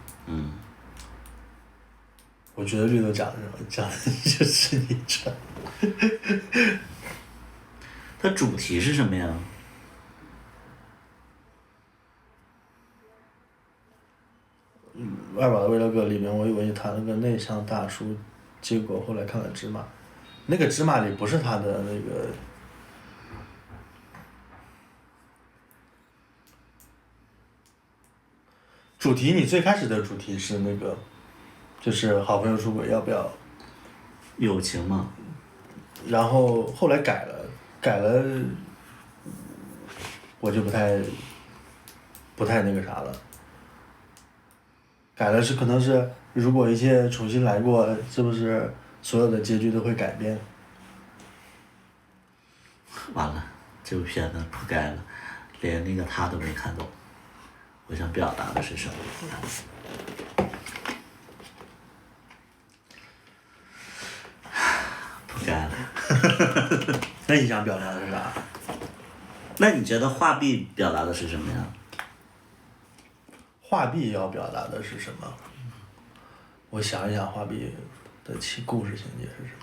我觉得绿豆讲的什么？讲的就是你这。它主题是什么呀？二宝的未来歌里面，我以为你谈了个内向大叔，结果后来看了芝麻，那个芝麻里不是他的那个。主题，你最开始的主题是那个就是好朋友出轨要不要？友情嘛。然后后来改了，我就不太那个啥了。改了可能是如果一切重新来过，是不是所有的结局都会改变？完了，这部片子铺盖了，连那个他都没看懂，我想表达的是什么？铺盖了。那你想表达的是啥？那你觉得画壁表达的是什么呀？画壁要表达的是什么？我想一想，画壁的故事情节是什么？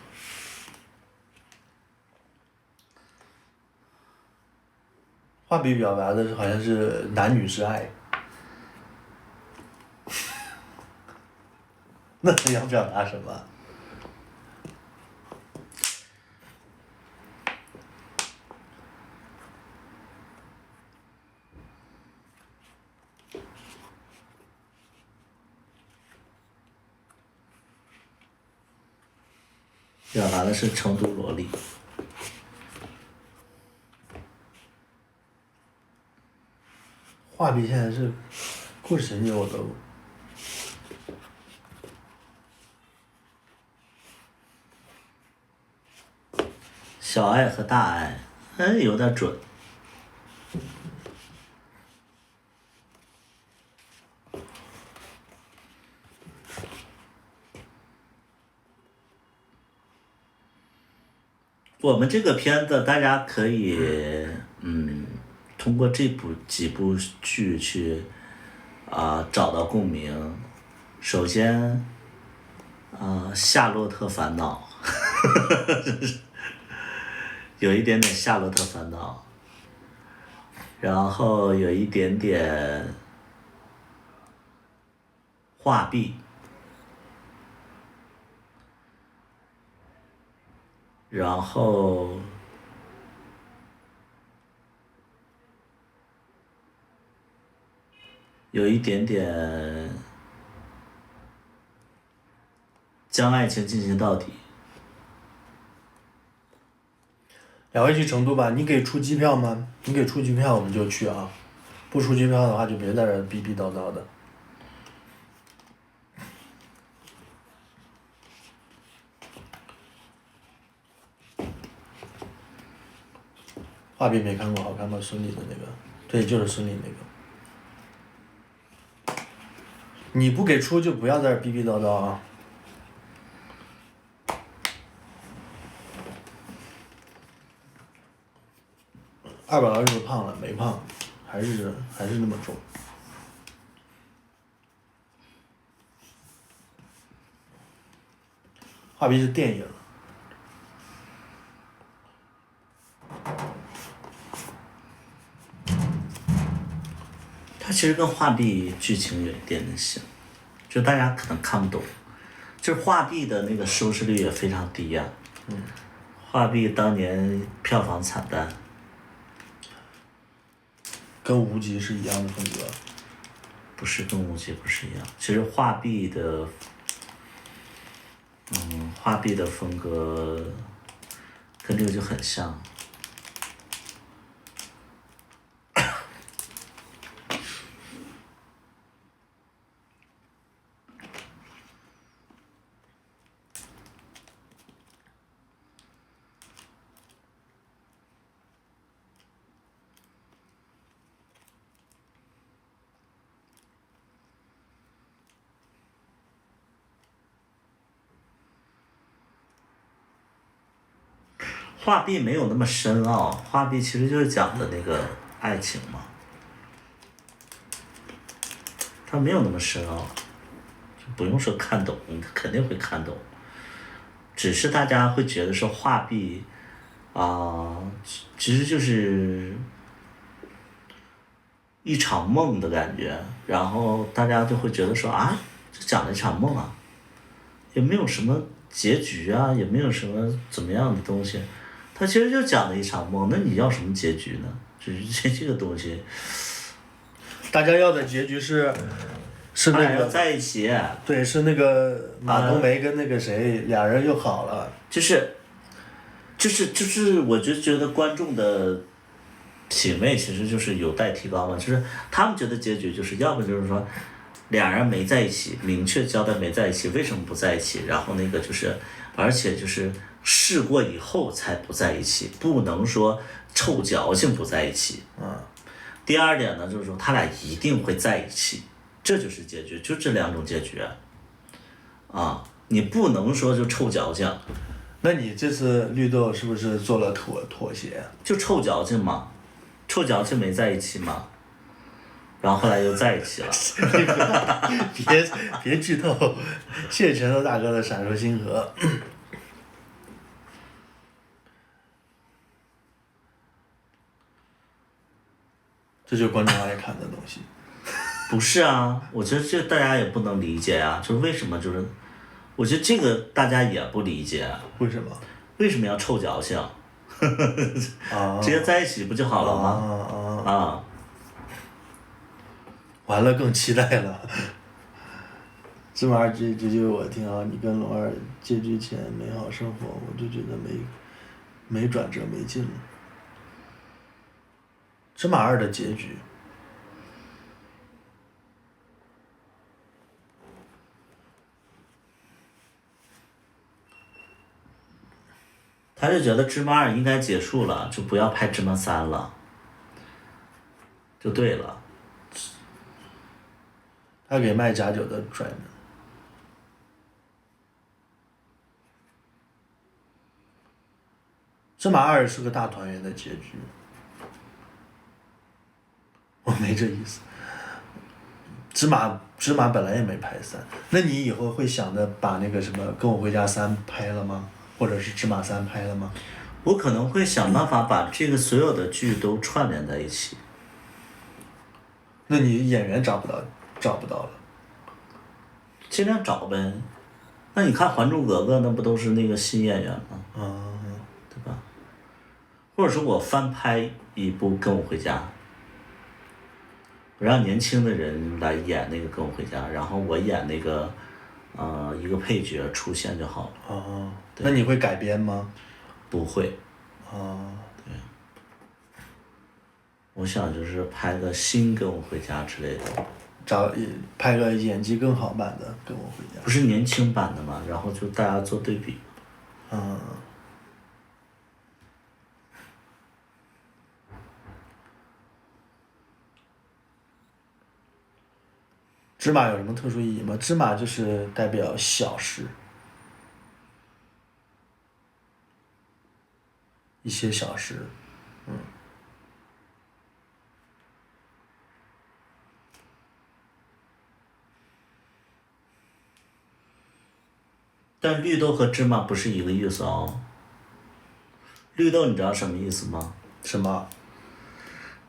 画壁表达的好像是男女之爱。那你要表达什么？表达的是成都萝莉。画壁现在是故事情节我都。小爱和大爱，有点准。我们这个片子，大家可以通过几部剧去找到共鸣。首先，夏洛特烦恼，有一点点夏洛特烦恼，然后有一点点画壁。然后有一点点将爱情进行到底。两位去成都吧，你给出机票吗？你给出机票我们就去啊，不出机票的话就别在这逼逼叨叨的。画壁没看过，好看吗？孙俪的那个，对，就是孙俪那个。你不给出就不要在这逼逼叨叨啊。220胖了没胖，还是那么重。画壁是电影。它其实跟画壁剧情有一点点像，就大家可能看不懂，就是画壁的那个收视率也非常低呀。画壁当年票房惨淡。跟无极是一样的风格。不是，跟无极不是一样。其实画壁的，画壁的风格跟这个就很像。画壁没有那么深奥，画壁其实就是讲的那个爱情嘛，它没有那么深奥，就不用说看懂，你肯定会看懂。只是大家会觉得说画壁其实就是一场梦的感觉，然后大家就会觉得说这讲了一场梦啊，也没有什么结局啊，也没有什么怎么样的东西。他其实就讲了一场梦，那你要什么结局呢？就是这个东西。大家要的结局是，是那个他俩要在一起，对，是那个马冬梅跟那个谁俩人又好了。就是，我就觉得观众的品味其实就是有待提高嘛，就是他们觉得结局就是要不就是说俩人没在一起，明确交代没在一起，为什么不在一起，然后那个就是，而且就是试过以后才不在一起，不能说臭矫情不在一起。第二点呢，就是说他俩一定会在一起，这就是结局，就这两种结局。你不能说就臭矫情，那你这次绿豆是不是做了妥协？就臭矫情嘛，臭矫情没在一起嘛，然后后来又在一起了。别剧透，谢谢拳头大哥的闪烁星河。这就是观众爱看的东西。不是啊，我觉得这大家也不能理解啊，就是为什么就是，我觉得这个大家也不理解，为什么？为什么要臭矫情？啊，直接在一起不就好了吗？完了，更期待了。芝麻这句我挺好，你跟龙二结局前美好生活，我就觉得没转折没劲了。芝麻二的结局。他就觉得芝麻二应该结束了，就不要拍芝麻三了，就对了。他给卖假酒的拽呢。芝麻二是个大团圆的结局。我没这意思。芝麻本来也没拍三，那你以后会想着把那个什么《跟我回家三》拍了吗？或者是芝麻三拍了吗？我可能会想办法把这个所有的剧都串联在一起。那你演员找不到了。尽量找呗。那你看《还珠格格》，那不都是那个新演员吗？对吧？或者说我翻拍一部《跟我回家》，我让年轻的人来演那个《跟我回家》，然后我演那个一个配角出现就好了。那你会改编吗？不会。对。我想就是拍个新《跟我回家》之类的。拍个演技更好版的《跟我回家》。不是年轻版的嘛，然后就大家做对比。芝麻有什么特殊意义吗？芝麻就是代表小事，一些小事，但绿豆和芝麻不是一个意思哦。绿豆你知道什么意思吗？什么？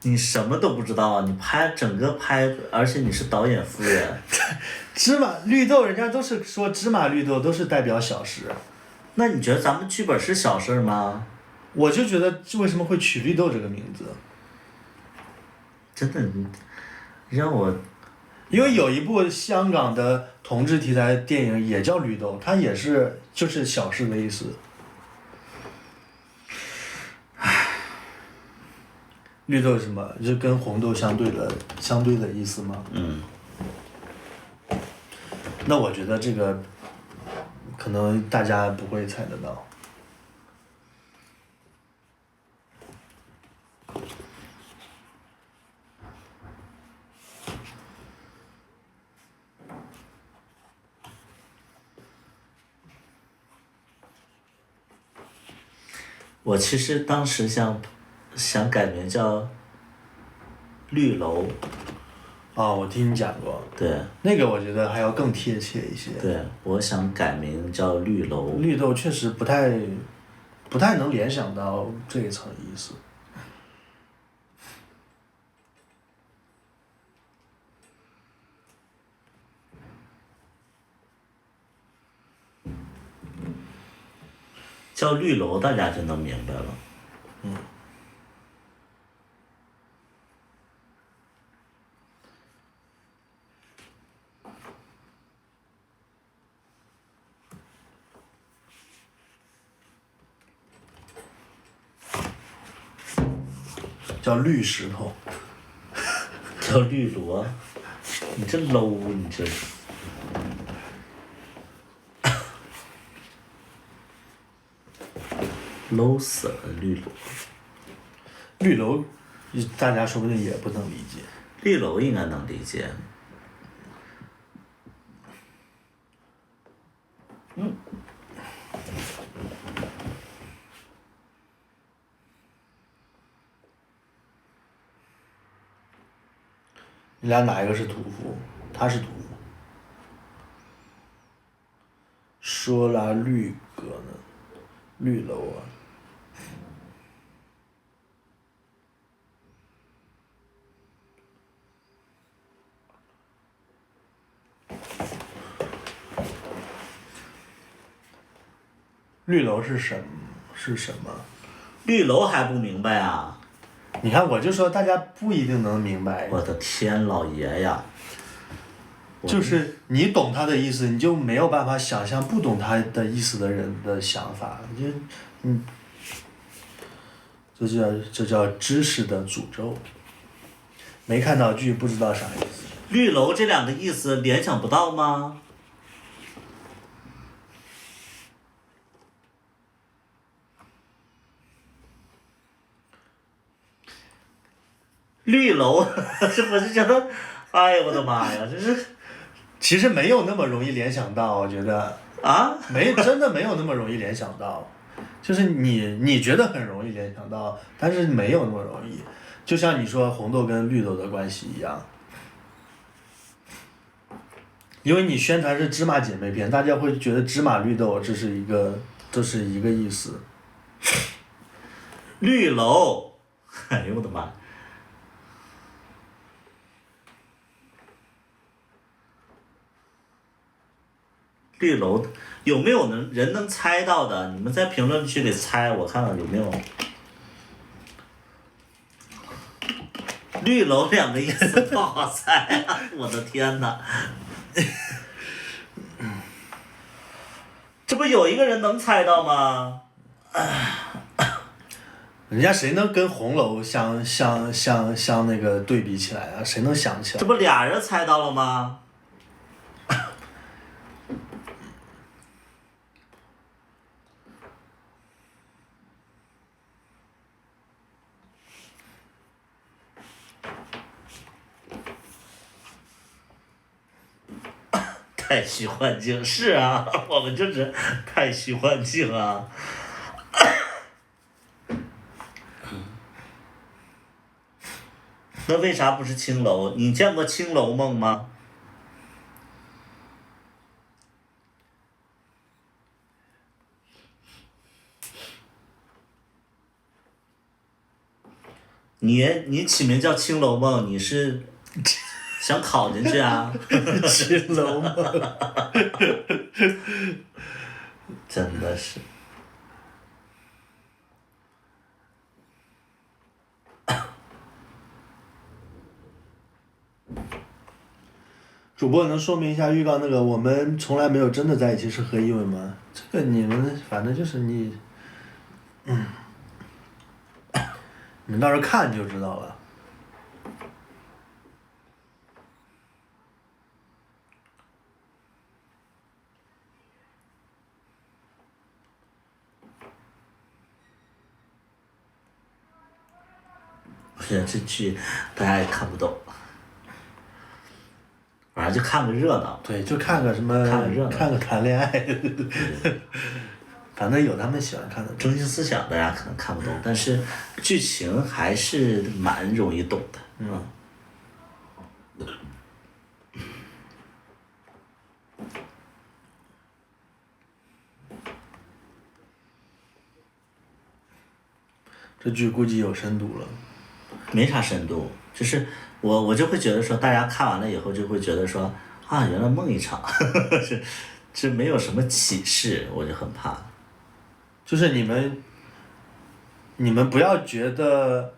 你什么都不知道啊！你整个拍，而且你是导演夫人。芝麻绿豆，人家都是说芝麻绿豆都是代表小事。那你觉得咱们剧本是小事吗？我就觉得为什么会取绿豆这个名字？真的，你让我。因为有一部香港的同志题材电影也叫绿豆，它也是就是小事的意思。绿豆是什么？就跟红豆相对的意思吗？那我觉得这个可能大家不会猜得到。我其实当时想改名叫绿楼。我听你讲过。对。那个我觉得还要更贴切一些。对，我想改名叫绿楼。绿豆确实不太能联想到这一层意思。叫绿楼，大家就能明白了。叫绿石头。叫绿萝，你这 low， 你这，low 死了绿萝。绿楼，大家说不定也不能理解。绿楼应该能理解。你俩哪一个是屠夫？他是屠夫。说啦绿阁呢？绿楼啊。绿楼是什么？是什么？绿楼还不明白啊？你看，我就说大家不一定能明白。我的天，老爷呀！就是你懂他的意思，你就没有办法想象不懂他的意思的人的想法。这叫知识的诅咒。没看到剧不知道啥意思。绿楼这两个意思联想不到吗？绿楼是不是觉得？哎呀，我的妈呀，这是。其实没有那么容易联想到，我觉得。啊？真的没有那么容易联想到，就是你觉得很容易联想到，但是没有那么容易。就像你说红豆跟绿豆的关系一样，因为你宣传是芝麻姐妹篇，大家会觉得芝麻绿豆这是一个意思。绿楼，哎呦我的妈！绿楼有没有人能猜到的？你们在评论区里猜，我看看有没有。绿楼两个意思不好猜啊！我的天哪！这不有一个人能猜到吗？人家谁能跟红楼相那个对比起来啊？谁能想起来？这不俩人猜到了吗？太虚幻境是啊，我们就是太虚幻境啊。那为啥不是青楼？你见过《青楼梦》吗？你起名叫《青楼梦》，你是想考进去啊？青楼梦，真的是。主播能说明一下预告那个我们从来没有真的在一起是何意文吗？这个你们反正就是你们到时候看就知道了。我觉得这剧大家也看不懂，反正就看个热闹。对，就看个什么，看个热闹，看个谈恋爱，反正有他们喜欢看的。中心思想大家可能看不懂，但是剧情还是蛮容易懂的。这剧估计有深度了。没啥深度，就是我就会觉得说，大家看完了以后就会觉得说，啊，原来梦一场，这没有什么启示，我就很怕。就是你们不要觉得，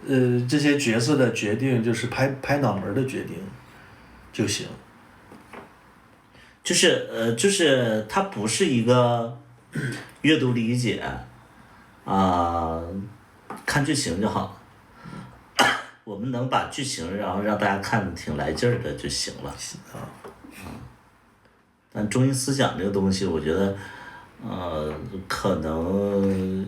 这些角色的决定就是拍脑门的决定就行。就是它不是一个阅读理解，看剧情就好。我们能把剧情然后让大家看的挺来劲儿的就行了。但中心思想这个东西，我觉得，可能，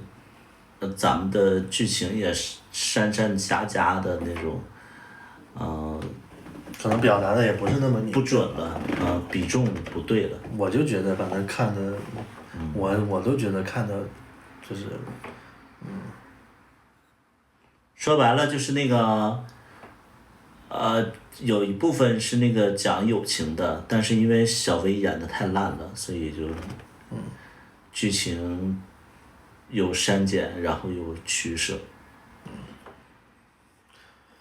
咱们的剧情也是删删加加的那种，可能表达的也不是那么不准了，比重不对了。我就觉得把它看的，我都觉得看的，就是，说白了就是那个，有一部分是那个讲友情的，但是因为小薇演的太烂了，所以就，剧情有删减，然后有取舍。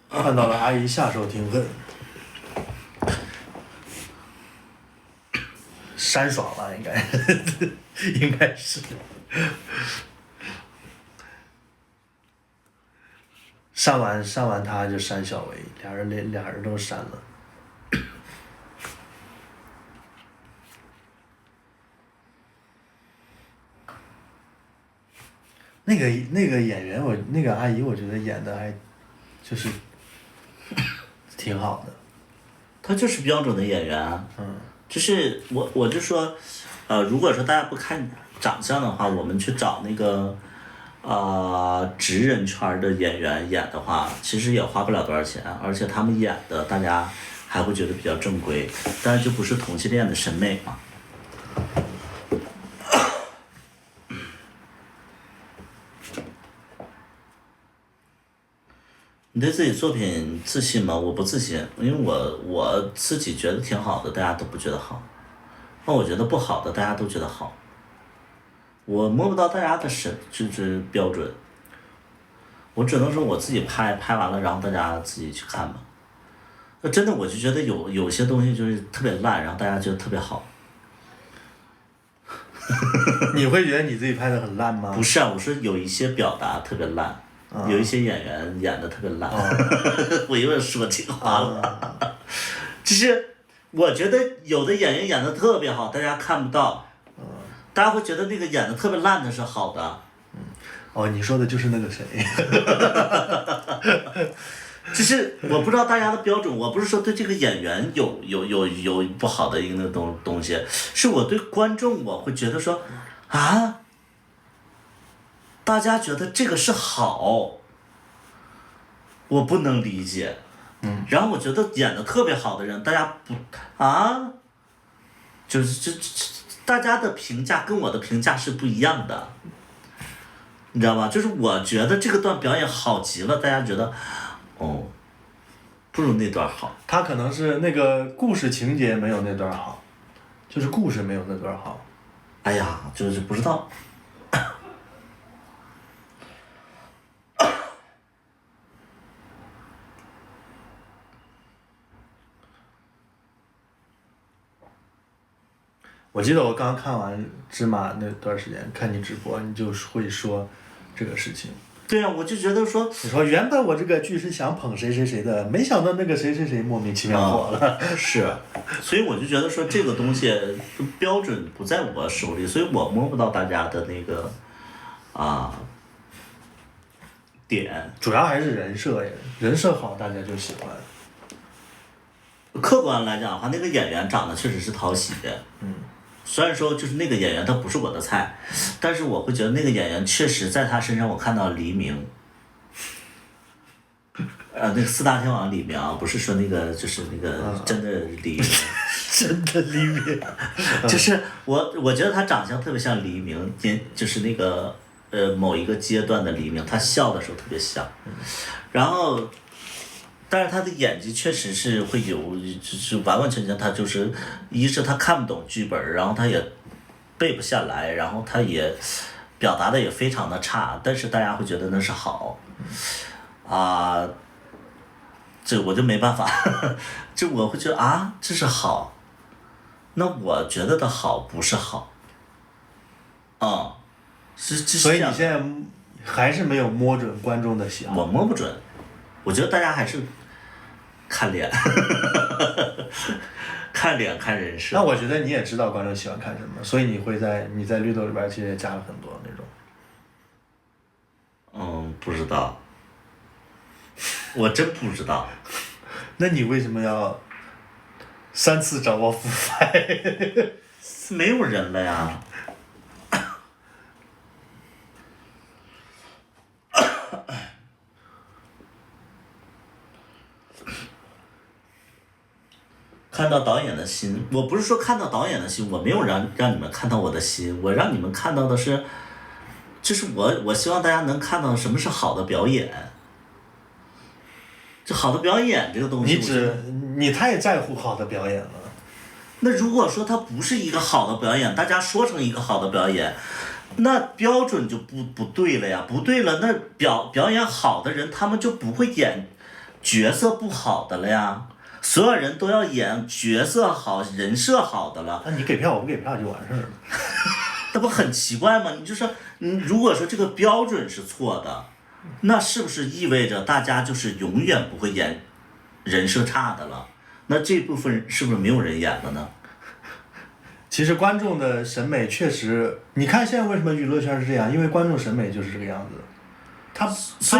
看到了阿姨下手挺狠，山爽了应该，应该是。删完他就删小薇，俩人都删了。那个演员那个阿姨，我觉得演的还就是挺好的。他就是标准的演员啊。就是我就说，如果说大家不看长相的话，我们去找那个。职人圈的演员演的话，其实也花不了多少钱，而且他们演的大家还会觉得比较正规，但是就不是同性恋的审美嘛。你对自己作品自信吗？我不自信，因为我自己觉得挺好的，大家都不觉得好；那我觉得不好的，大家都觉得好。我摸不到大家的就是标准，我只能说我自己拍完了，然后大家自己去看吧。真的我就觉得有些东西就是特别烂，然后大家觉得特别好。你会觉得你自己拍的很烂吗？不是啊，我说有一些表达特别烂，有一些演员演的特别烂。我又说这个话了。就是我觉得有的演员演的特别好，大家看不到。大家会觉得那个演的特别烂的是好的。你说的就是那个谁。就是我不知道大家的标准，我不是说对这个演员有不好的一个东西，是我对观众我会觉得说，大家觉得这个是好，我不能理解。然后我觉得演的特别好的人，大家不就是大家的评价跟我的评价是不一样的，你知道吧？就是我觉得这个段表演好极了，大家觉得，不如那段好。他可能是那个故事情节没有那段好，就是故事没有那段好。哎呀，就是不知道。我记得我刚看完芝麻那段时间，看你直播，你就会说这个事情。对啊，我就觉得说，你说原本我这个剧是想捧谁谁谁的，没想到那个谁谁谁莫名其妙火了。是，所以我就觉得说这个东西标准不在我手里，所以我摸不到大家的那个点。主要还是人设呀，人设好大家就喜欢。客观来讲的话，那个演员长得确实是讨喜的。虽然说就是那个演员他不是我的菜，但是我会觉得那个演员确实在他身上我看到了黎明。那个四大天王黎明啊，不是说那个就是那个真的黎明。真的黎明。就是我觉得他长相特别像黎明，就是那个某一个阶段的黎明，他笑的时候特别像。然后。但是他的演技确实是会有，就是完完全全他就是，一是他看不懂剧本，然后他也背不下来，然后他也表达的也非常的差，但是大家会觉得那是好，这我就没办法，就我会觉得这是好，那我觉得的好不是好，所以你现在还是没有摸准观众的喜好。我摸不准，我觉得大家还是。看脸，看脸看人设。那我觉得你也知道观众喜欢看什么，所以你在绿豆里边其实也加了很多那种。不知道。我真不知道。那你为什么要3次找我付费？没有人了呀。看到导演的心，我不是说看到导演的心，我没有让你们看到我的心，我让你们看到的是，就是我希望大家能看到什么是好的表演。这好的表演这个东西，你太在乎好的表演了。那如果说它不是一个好的表演，大家说成一个好的表演，那标准就不对了呀，不对了，那表演好的人，他们就不会演角色不好的了呀。所有人都要演角色好、人设好的了。那你给票我不给票就完事儿了。那不很奇怪吗？你就说，如果说这个标准是错的，那是不是意味着大家就是永远不会演人设差的了？那这部分是不是没有人演了呢？其实观众的审美确实，你看现在为什么娱乐圈是这样？因为观众审美就是这个样子。所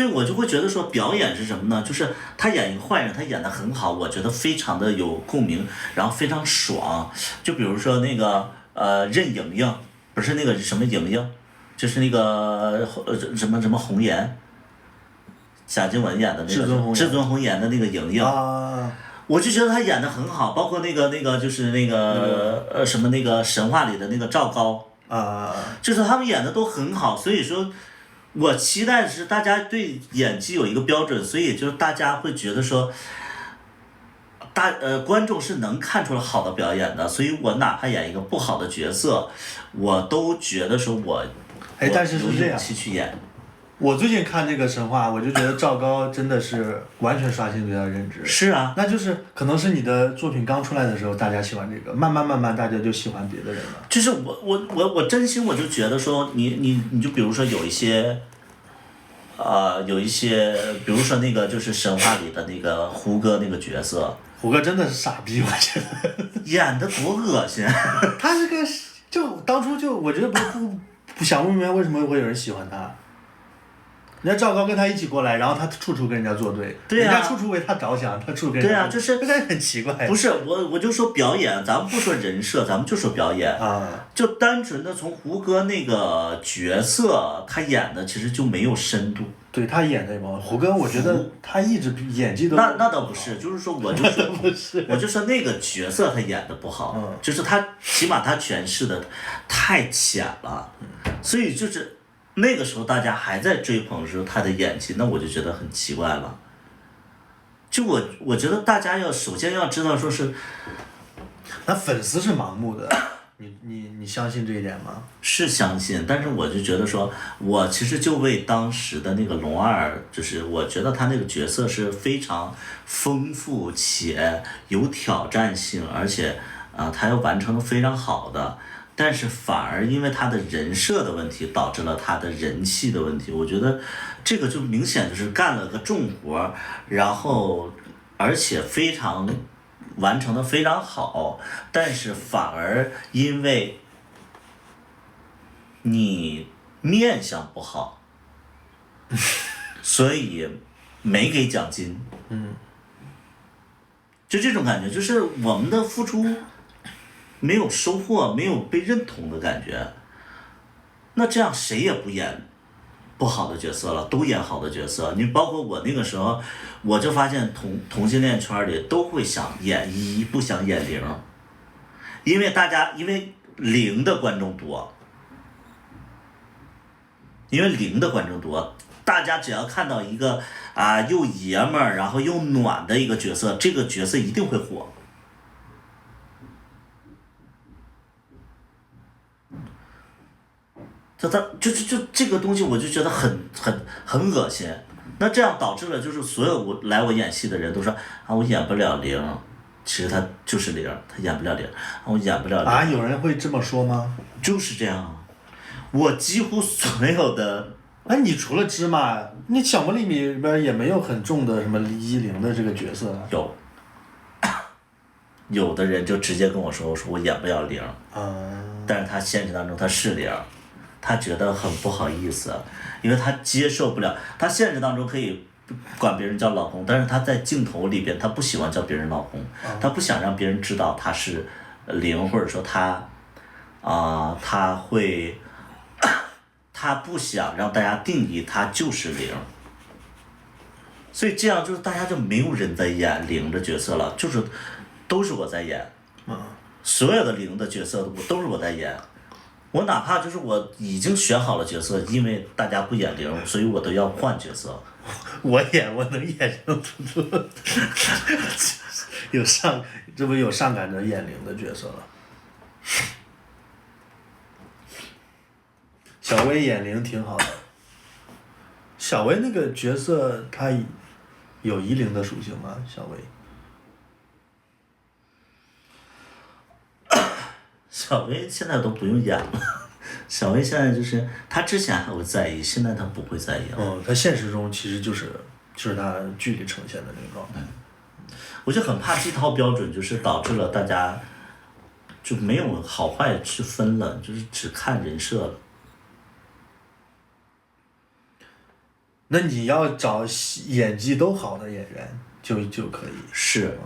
以我就会觉得说，表演是什么呢？就是他演一个坏人，他演得很好，我觉得非常的有共鸣，然后非常爽。就比如说那个任盈盈，不是那个什么盈盈，就是那个什么红颜，贾静雯演的那个至尊红颜的那个盈盈。我就觉得他演得很好，包括那个就是那个什么那个神话里的那个赵高就是他们演的都很好，所以说。我期待的是大家对演技有一个标准，所以就是大家会觉得说，观众是能看出来好的表演的，所以我哪怕演一个不好的角色，我都觉得说但是是这样，有勇气去演。我最近看这个神话，我就觉得赵高真的是完全刷新对他认知。是啊，那就是可能是你的作品刚出来的时候，大家喜欢这个，慢慢大家就喜欢别的人了。就是我真心我就觉得说，你就比如说有一些，比如说那个就是神话里的那个胡歌那个角色。胡歌真的是傻逼，我觉得演的多恶心。他这个就当初就我觉得不想不明白为什么会有人喜欢他。人家赵高跟他一起过来，然后他处处跟人家作对，人家处处为他着想，他处处跟人家就是这很奇怪。不是我就说表演，咱们不说人设，咱们就说表演就单纯的从胡歌那个角色，他演的其实就没有深度。对他演的嘛，胡歌我觉得他一直演技都那倒不是，就是说我就说那个角色他演的不好，就是他起码他诠释的太浅了，所以就是那个时候大家还在追捧时候他的演技，那我就觉得很奇怪了。就我觉得大家首先要知道说是，那粉丝是盲目的。你相信这一点吗？是相信，但是我就觉得说，我其实就为当时的那个龙二，就是我觉得他那个角色是非常丰富且有挑战性，而且他又完成的非常好的，但是反而因为他的人设的问题，导致了他的人气的问题。我觉得这个就明显就是干了个重活，然后而且非常。完成的非常好，但是反而因为你面相不好，所以没给奖金。就这种感觉，就是我们的付出没有收获，没有被认同的感觉。那这样谁也不演不好的角色了，都演好的角色。你包括我那个时候，我就发现同性恋圈里都会想演1，不想演0，因为0的观众多，大家只要看到一个又爷们儿然后又暖的一个角色，这个角色一定会火。就这个东西，我就觉得很恶心。那这样导致了，就是所有我演戏的人都说我演不了0，其实他就是0，他演不了0，我演不了0。有人会这么说吗？就是这样，我几乎所有的。你除了芝麻，你小魔力里边也没有很重的什么10的这个角色。有的人就直接跟我说我演不了0，但是他现实当中他是0。他觉得很不好意思，因为他接受不了，他现实当中可以管别人叫老公，但是他在镜头里边他不喜欢叫别人老公，他不想让别人知道他是零，或者说他会，他不想让大家定义他就是零。所以这样就是大家就没有人在演零的角色了，就是都是我在演，所有的零的角色都是我在演，我哪怕就是我已经选好了角色，因为大家不演零，所以我都要换角色。我能演成图图，这不有上赶着演零的角色了。小薇演零挺好的，小薇那个角色她有夷零的属性吗？小薇。小薇现在都不用演了，小薇现在就是她之前还会在意，现在她不会在意了。她现实中其实就是她剧里呈现的那个状态。我就很怕这套标准就是导致了大家就没有好坏之分了，就是只看人设了。那你要找演技都好的演员就可以。是。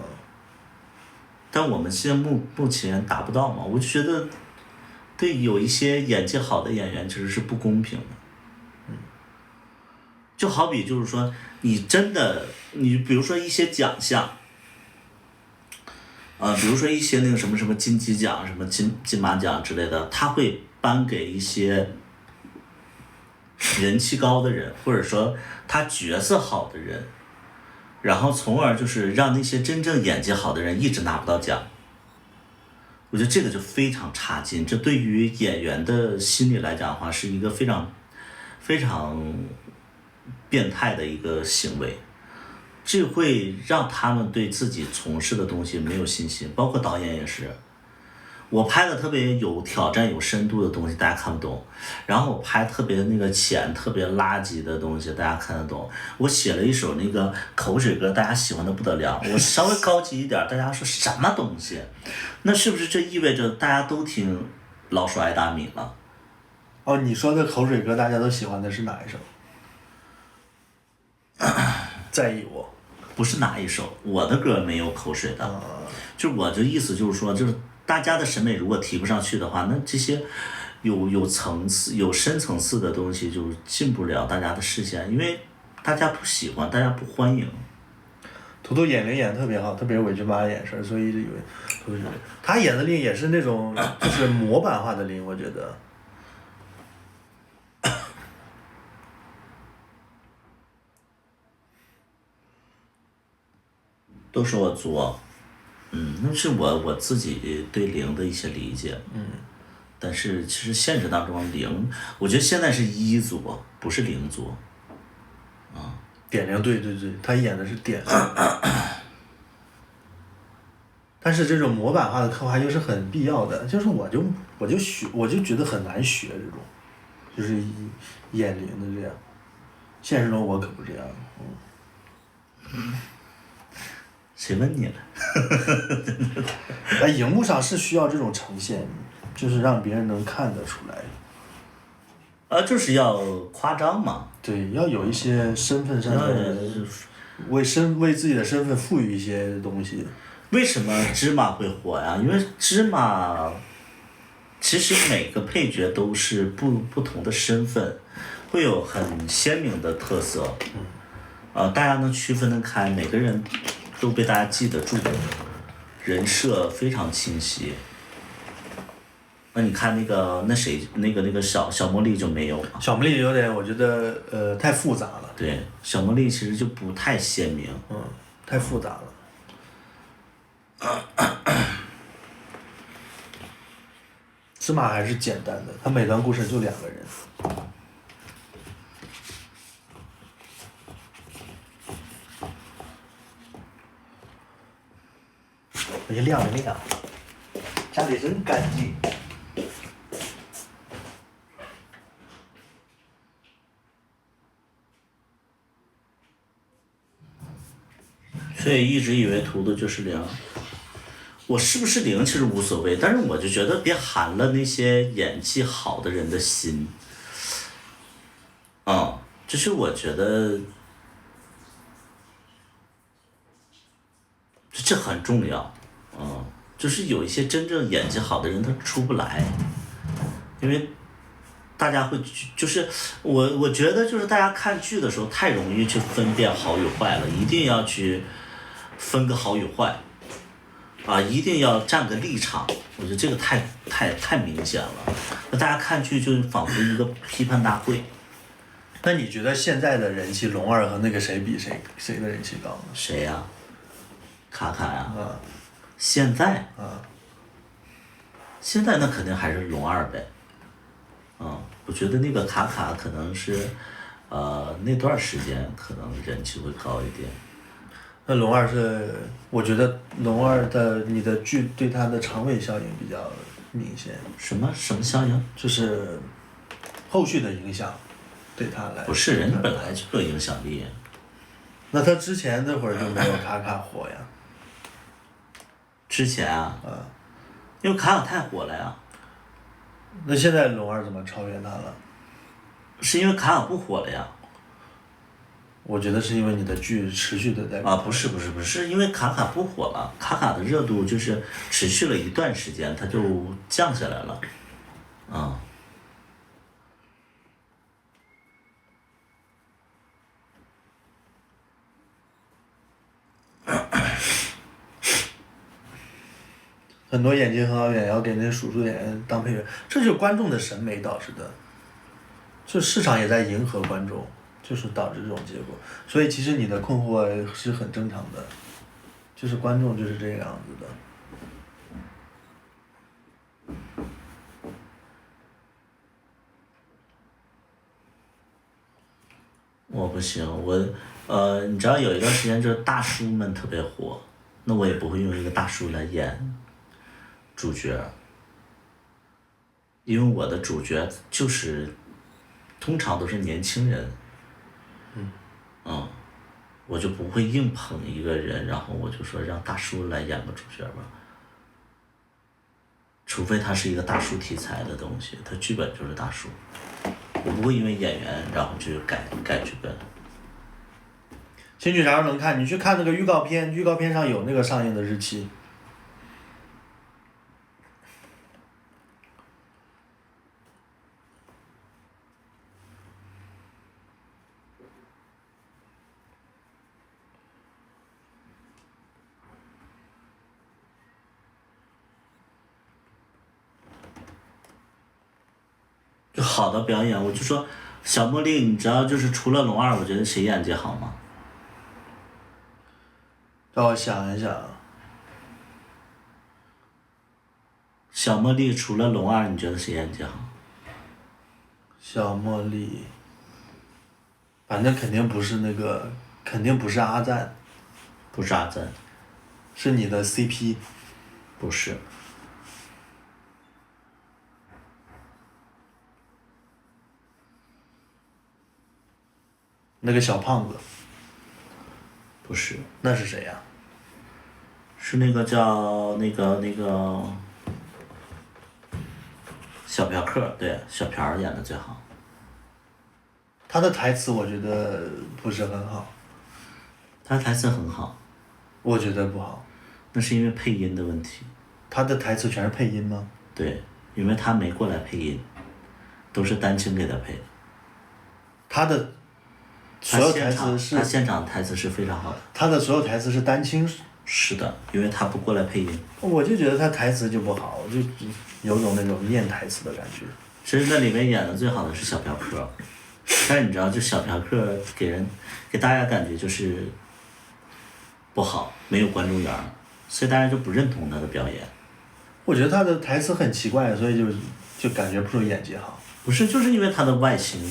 但我们现在目前达不到嘛，我就觉得对有一些演技好的演员其实是不公平的。就好比就是说你比如说一些奖项，比如说一些那个什么什么金鸡奖、什么金马奖之类的，他会颁给一些人气高的人，或者说他角色好的人，然后从而就是让那些真正演技好的人一直拿不到奖。我觉得这个就非常差劲，这对于演员的心理来讲的话，是一个非常非常变态的一个行为，这会让他们对自己从事的东西没有信心，包括导演也是。我拍的特别有挑战、有深度的东西，大家看不懂；然后我拍特别那个浅、特别垃圾的东西，大家看得懂。我写了一首那个口水歌，大家喜欢的不得了。我稍微高级一点，大家说什么东西？那是不是这意味着大家都听老鼠爱大米了？哦，你说的口水歌，大家都喜欢的是哪一首？在意我。不是哪一首，我的歌没有口水的。就我的意思就是说，就是大家的审美如果提不上去的话，那这些有层次、有深层次的东西就进不了大家的视线，因为大家不喜欢，大家不欢迎。图图演零演得特别好，特别是韦俊妈眼神，所以以为图图是他演的零也是那种就是模板化的零，我觉得。都说我作，那是我自己对零的一些理解。但是其实现实当中零，我觉得现在是一作，不是零作。点零，对，他演的是点零。但是这种模板化的刻画又是很必要的，就是我就觉得很难学这种，就是演零的这样，现实中我可不这样。谁问你了？荧幕上是需要这种呈现，就是让别人能看得出来。就是要夸张嘛。对，要有一些身份上的，为自己的身份赋予一些东西。为什么芝麻会火呀？因为芝麻，其实每个配角都是不同的身份，会有很鲜明的特色。大家能区分得开，每个人都被大家记得住，人设非常清晰。那你看那个小茉莉就没有嘛？小茉莉有点，我觉得太复杂了。对，小茉莉其实就不太鲜明。太复杂了。芝麻还是简单的，他每段故事就2个人。亮一亮，家里真干净。所以一直以为图的就是零，我是不是零其实无所谓，但是我就觉得别寒了那些演技好的人的心。就是我觉得这很重要，就是有一些真正演技好的人他出不来，因为大家会就是我觉得就是大家看剧的时候太容易去分辨好与坏了，一定要去分个好与坏，一定要站个立场，我觉得这个太明显了，那大家看剧就仿佛一个批判大会。那你觉得现在的人气，龙二和那个谁比谁的人气高呢？谁呀？卡卡呀？现在？现在那肯定还是龙二呗。我觉得那个卡卡可能是，那段时间可能人气会高一点。那龙二是，我觉得龙二的你的剧对他的长尾效应比较明显。什么效应？就是后续的影响，对他来。不是，人家本来就有影响力。那他之前那会儿就没有卡卡火呀？之前因为卡卡太火了呀。那现在龙二怎么超越他了？是因为卡卡不火了呀。我觉得是因为你的剧持续的在。不是，是因为卡卡不火了，卡卡的热度就是持续了一段时间，它就降下来了，很多演技很好演员要给那些数数演员当配乐，这就是观众的审美导致的，就市场也在迎合观众，就是导致这种结果。所以其实你的困惑是很正常的，就是观众就是这个样子的。我不行，你知道有一段时间就是大叔们特别火，那我也不会用一个大叔来演主角，因为我的主角就是通常都是年轻人，我就不会硬捧一个人，然后我就说让大叔来演个主角吧，除非他是一个大叔题材的东西，他剧本就是大叔，我不会因为演员然后去改剧本。新剧啥时候能看？你去看那个预告片，预告片上有那个上映的日期。就好的表演，我就说小茉莉，你知道就是除了龙二，我觉得谁演技好吗？让我想一想。小茉莉除了龙二，你觉得谁演技好？小茉莉，反正肯定不是阿赞。不是阿赞。是你的 CP。不是。那个小胖子。不是。那是谁呀？是那个叫那个小嫖客，对，小嫖演的最好。他的台词我觉得不是很好。他台词很好。我觉得不好。那是因为配音的问题。他的台词全是配音吗？对，因为他没过来配音，都是丹青给他配的。他的所有台词是。他现场台词是非常好的。他的所有台词是丹青。是的，因为他不过来配音。我就觉得他台词就不好，就有种那种念台词的感觉。其实那里面演的最好的是小嫖客，但是你知道，就小嫖客给大家感觉就是不好，没有观众缘，所以大家就不认同他的表演。我觉得他的台词很奇怪，所以就感觉不出演技好。不是，就是因为他的外形，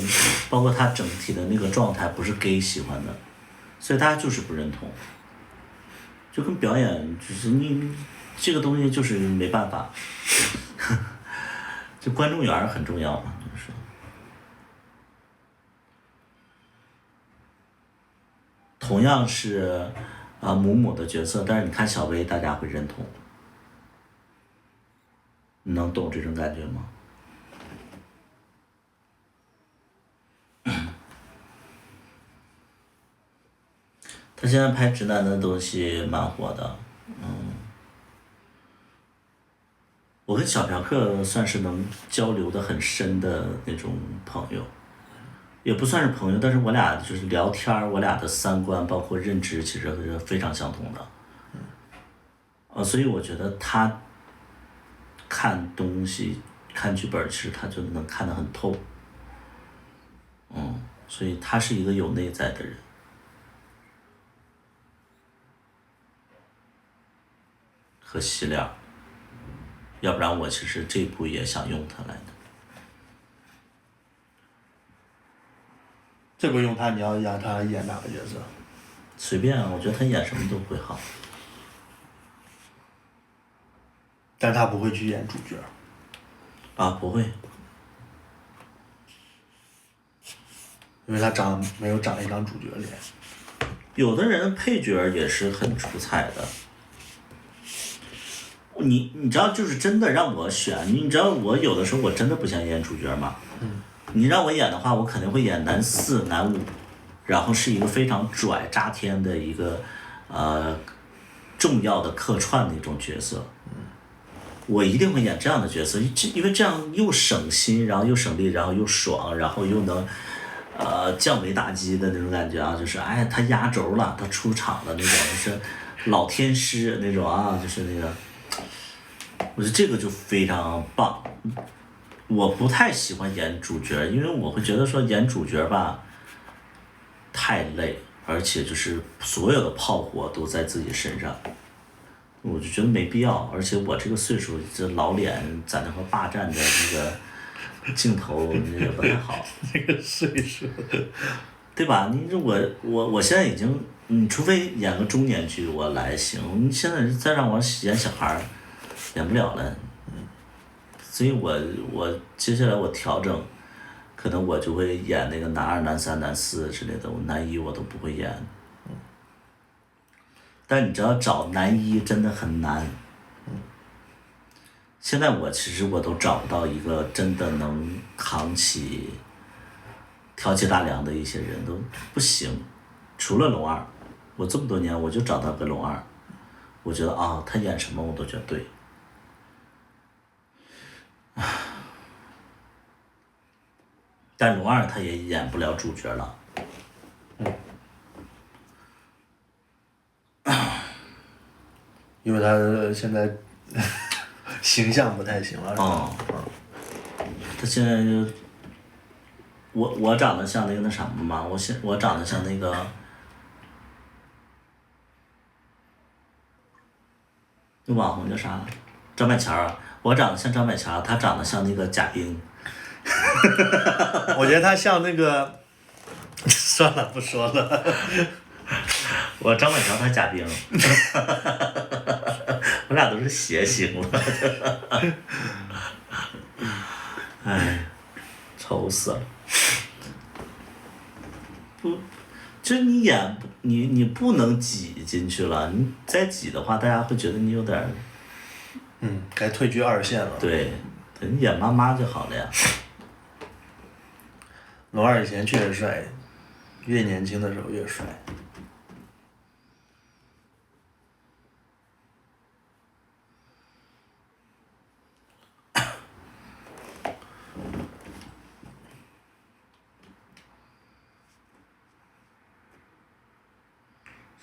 包括他整体的那个状态不是 gay 喜欢的，所以大家就是不认同。就跟表演，就是你这个东西就是没办法，就观众缘很重要嘛，就是。同样是母母的角色，但是你看小薇，大家会认同。你能懂这种感觉吗？他现在拍直男的东西蛮火的，我跟小嫖客算是能交流的很深的那种朋友，也不算是朋友，但是我俩就是聊天儿，我俩的三观包括认知其实都是非常相同的。所以我觉得他看东西、看剧本，其实他就能看得很透。所以他是一个有内在的人。和惜料，要不然我其实这部也想用它来的。这部用他，你要让他演哪个角色？随便啊，我觉得他演什么都会好。但是他不会去演主角。啊，不会。因为他没有长一张主角脸。有的人配角也是很出彩的。你知道，就是真的让我选，你知道我有的时候我真的不想演主角吗？你让我演的话，我肯定会演男四、男五，然后是一个非常拽炸天的一个重要的客串的一种角色。我一定会演这样的角色，因为这样又省心，然后又省力，然后又爽，然后又能降维打击的那种感觉啊，就是哎他压轴了，他出场了那种，就是老天师那种啊，就是那个，我觉得这个就非常棒。我不太喜欢演主角，因为我会觉得说演主角吧太累，而且就是所有的炮火都在自己身上。我就觉得没必要，而且我这个岁数，这老脸在那块霸占着那个镜头也不太好。这个岁数，对吧？你这我现在已经，你除非演个中年剧我来行，你现在再让我演小孩儿，演不了了。所以我接下来我调整，可能我就会演那个男二、男三、男四之类的，我男一我都不会演。但你知道找男一真的很难。现在其实我都找不到一个真的能挑起大梁的一些人都不行，除了龙二，我这么多年我就找到个龙二，我觉得啊，他演什么我都觉得对。但龙二他也演不了主角了。因为他现在形象不太行了。他现在就我长得像那什么吗？我长得像那个那网红叫啥？张百强啊！我长得像张百强，他长得像那个贾冰。我觉得他像那个，算了，不说了。我张百强，他贾冰。我俩都是谐星了。哎，愁死了。不，就是你演你不能挤进去了，你再挤的话，大家会觉得你有点。该退居二线了。对，你演妈妈就好了呀。龙二以前确实帅，越年轻的时候越帅。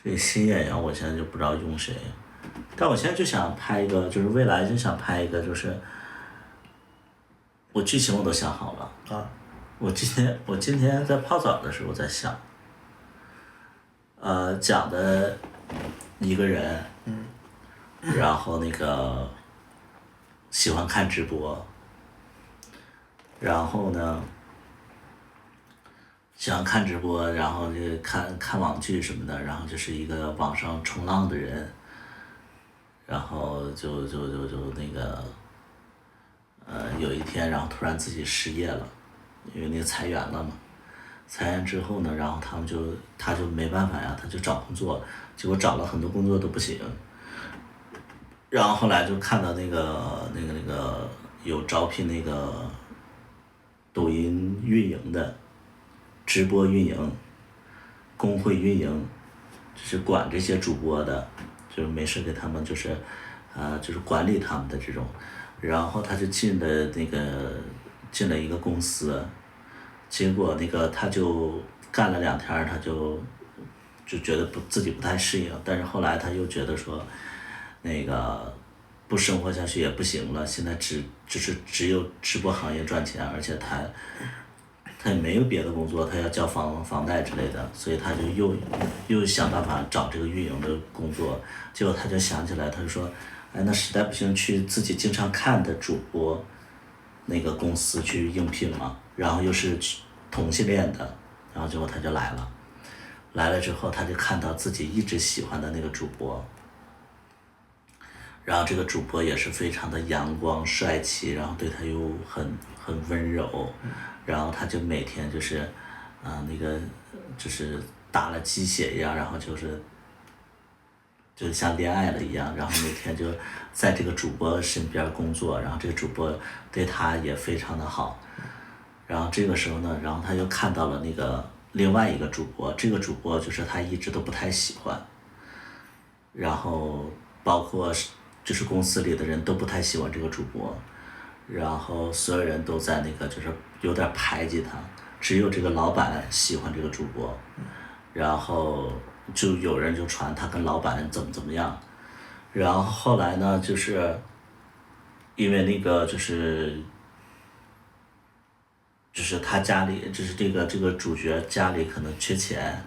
所以新演员我现在就不知道用谁，但我现在就想拍一个，就是未来就想拍一个，就是我剧情我都想好了啊。我今天在泡澡的时候在想，讲的一个人，然后那个喜欢看直播，然后呢。喜欢看直播，然后就看网剧什么的，然后就是一个网上冲浪的人，然后就那个，有一天，然后突然自己失业了，因为那个裁员了嘛，裁员之后呢，然后他就没办法呀，他就找工作，结果找了很多工作都不行，然后后来就看到那个有招聘那个抖音运营的。直播运营、工会运营，就是管这些主播的，就是没事给他们就是就是管理他们的这种，然后他就进了一个公司，结果他就干了2天他就觉得自己不太适应，但是后来他又觉得说不生活下去也不行了，现在只有直播行业赚钱，而且他也没有别的工作，他要交房贷之类的，所以他就又想办法找这个运营的工作，结果他就想起来，他就说，哎，那实在不行去自己经常看的主播公司去应聘嘛，然后又是同性恋的，然后结果他就来了，来了之后他就看到自己一直喜欢的那个主播。然后这个主播也是非常的阳光帅气，然后对他又很温柔，然后他就每天就是就是打了鸡血一样，然后就是像恋爱了一样，然后每天就在这个主播身边工作，然后这个主播对他也非常的好，然后这个时候呢，然后他又看到了另外一个主播，这个主播就是他一直都不太喜欢，然后包括就是公司里的人都不太喜欢这个主播，然后所有人都在就是有点排挤他，只有这个老板喜欢这个主播，然后就有人就传他跟老板怎么样，然后后来呢，就是因为就是他家里就是这个主角家里可能缺钱，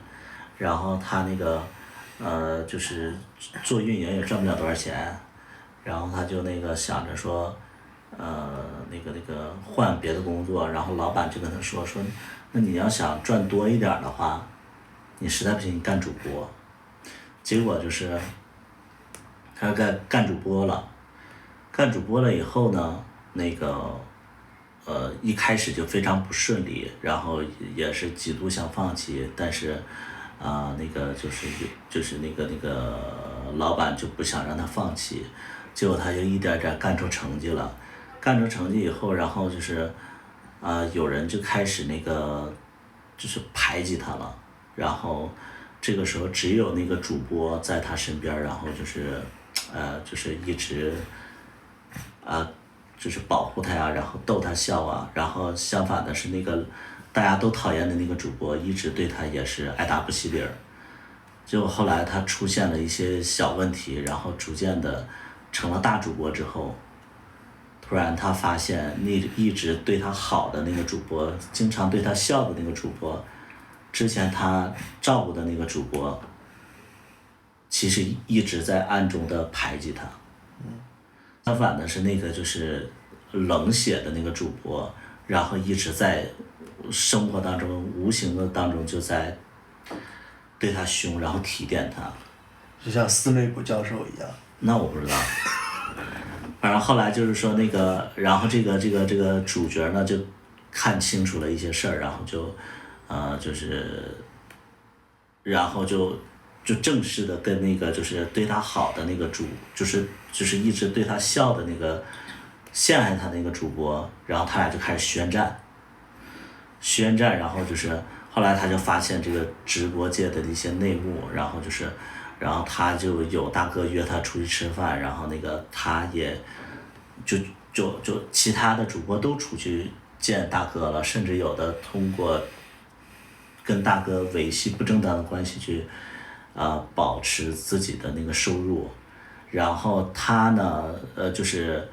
然后他就是做运营也赚不了多少钱。然后他就想着说，换别的工作，然后老板就跟他说，那你要想赚多一点的话，你实在不行你干主播。结果就是他干主播了，干主播了以后呢，一开始就非常不顺利，然后也是几度想放弃，但是就是老板就不想让他放弃。结果他就一点点干出成绩了，干出成绩以后，然后就是有人就开始就是排挤他了，然后这个时候只有那个主播在他身边，然后就是一直就是保护他呀，然后逗他笑啊，然后相反的是大家都讨厌的那个主播一直对他也是爱答不理儿，结果后来他出现了一些小问题，然后逐渐的成了大主播之后，突然他发现一直对他好的那个主播，经常对他笑的那个主播，之前他照顾的那个主播，其实一直在暗中的排挤他。相反的是就是冷血的那个主播，然后一直在生活当中无形的当中就在对他凶，然后提点他，就像斯内普教授一样。那我不知道，反正后来就是说然后这个主角呢就看清楚了一些事儿，然后然后就正式的跟就是对他好的就是一直对他笑的陷害他那个主播，然后他俩就开始宣战，然后就是后来他就发现这个直播界的一些内幕，然后他就有大哥约他出去吃饭，然后他也就其他的主播都出去见大哥了，甚至有的通过跟大哥维系不正当的关系去保持自己的收入，然后他呢就是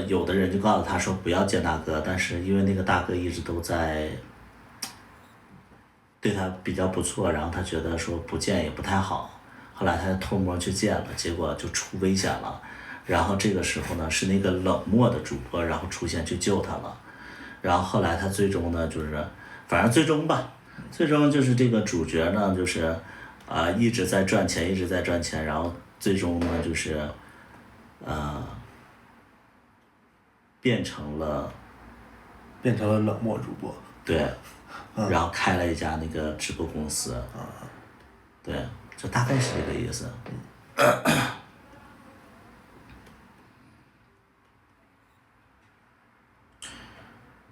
有的人就告诉他说不要见大哥，但是因为那个大哥一直都在对他比较不错，然后他觉得说不见也不太好，后来他偷摸去见了，结果就出危险了，然后这个时候呢是那个冷漠的主播然后出现去救他了，然后后来他最终呢就是反正最终就是这个主角呢就是一直在赚钱，然后最终呢就是变成了冷漠主播。对，然后开了一家直播公司，对，这大概是这个意思。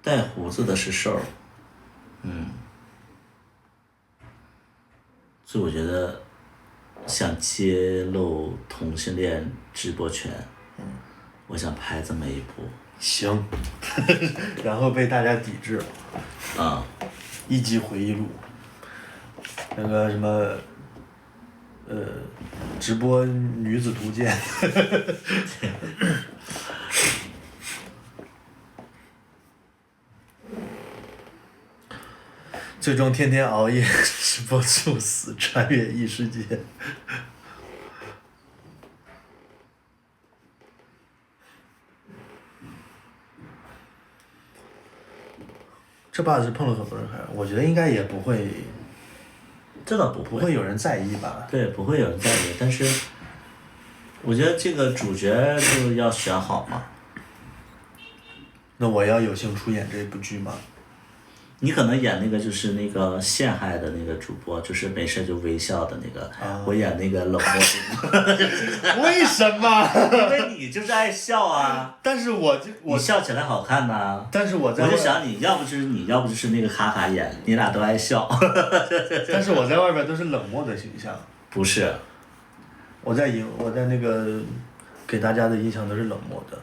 带胡子的是瘦，所以我觉得想揭露同性恋直播权，我想拍这么一部。行，然后被大家抵制了。啊、一级回忆录，那个什么，直播女子图鉴。最终天天熬夜直播猝死，穿越异世界。这把是碰了很多人，我觉得应该也不会，这倒不不会有人在意吧？对，不会有人在意，但是我觉得这个主角就要选好嘛。那我要有幸出演这部剧吗？你可能演那个就是那个陷害的那个主播，就是没事就微笑的那个。我演那个冷漠主播。为什么？因为你就是爱笑啊。但是你笑起来好看呐、但是我在我就想你要不就是你，要不就是那个哈哈演，你俩都爱笑。但是我在外边都是冷漠的形象。不是。我在那个给大家的印象都是冷漠的。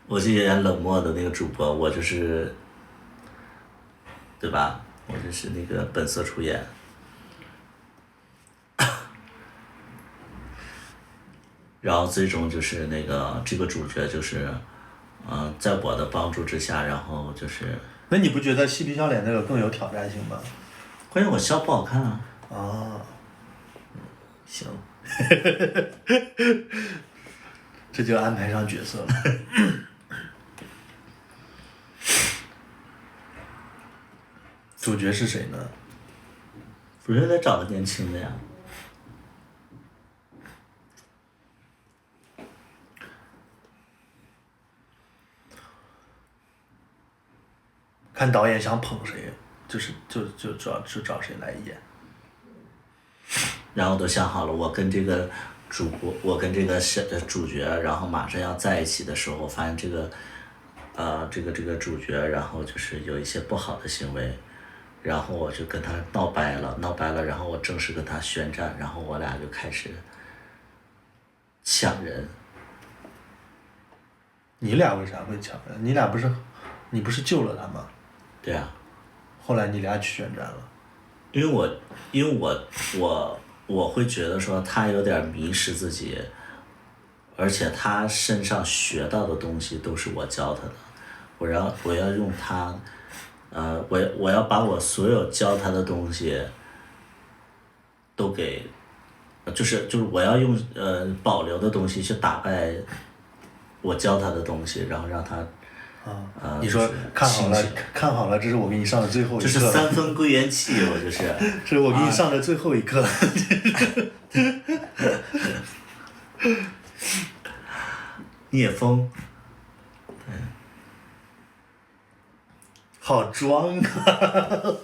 我就演冷漠的那个主播，我就是，对吧？我就是那个本色出演。然后最终就是那个这个主角就是，在我的帮助之下，然后就是。那你不觉得嬉皮笑脸那个更有挑战性吗？关键我笑不好看啊。啊。行。这就安排上角色了。主角是谁呢？主角得找个年轻的呀。看导演想捧谁，就找谁来演。然后都想好了，我跟这个我跟这个主角，然后马上要在一起的时候，我发现这个主角，然后就是有一些不好的行为，然后我就跟他闹掰了，然后我正式跟他宣战，然后我俩就开始抢人。你俩为啥会抢人？你不是救了他吗？对啊。后来你俩去宣战了。因为我会觉得说他有点迷失自己，而且他身上学到的东西都是我教他的，我要用他，我要把我所有教他的东西都给，就是我要用保留的东西去打败我教他的东西，然后让他。你说看好了，这是我给你上的最后一课。这是三分归元气，我就是。这是我给你上的最后一课。聂风。好装啊！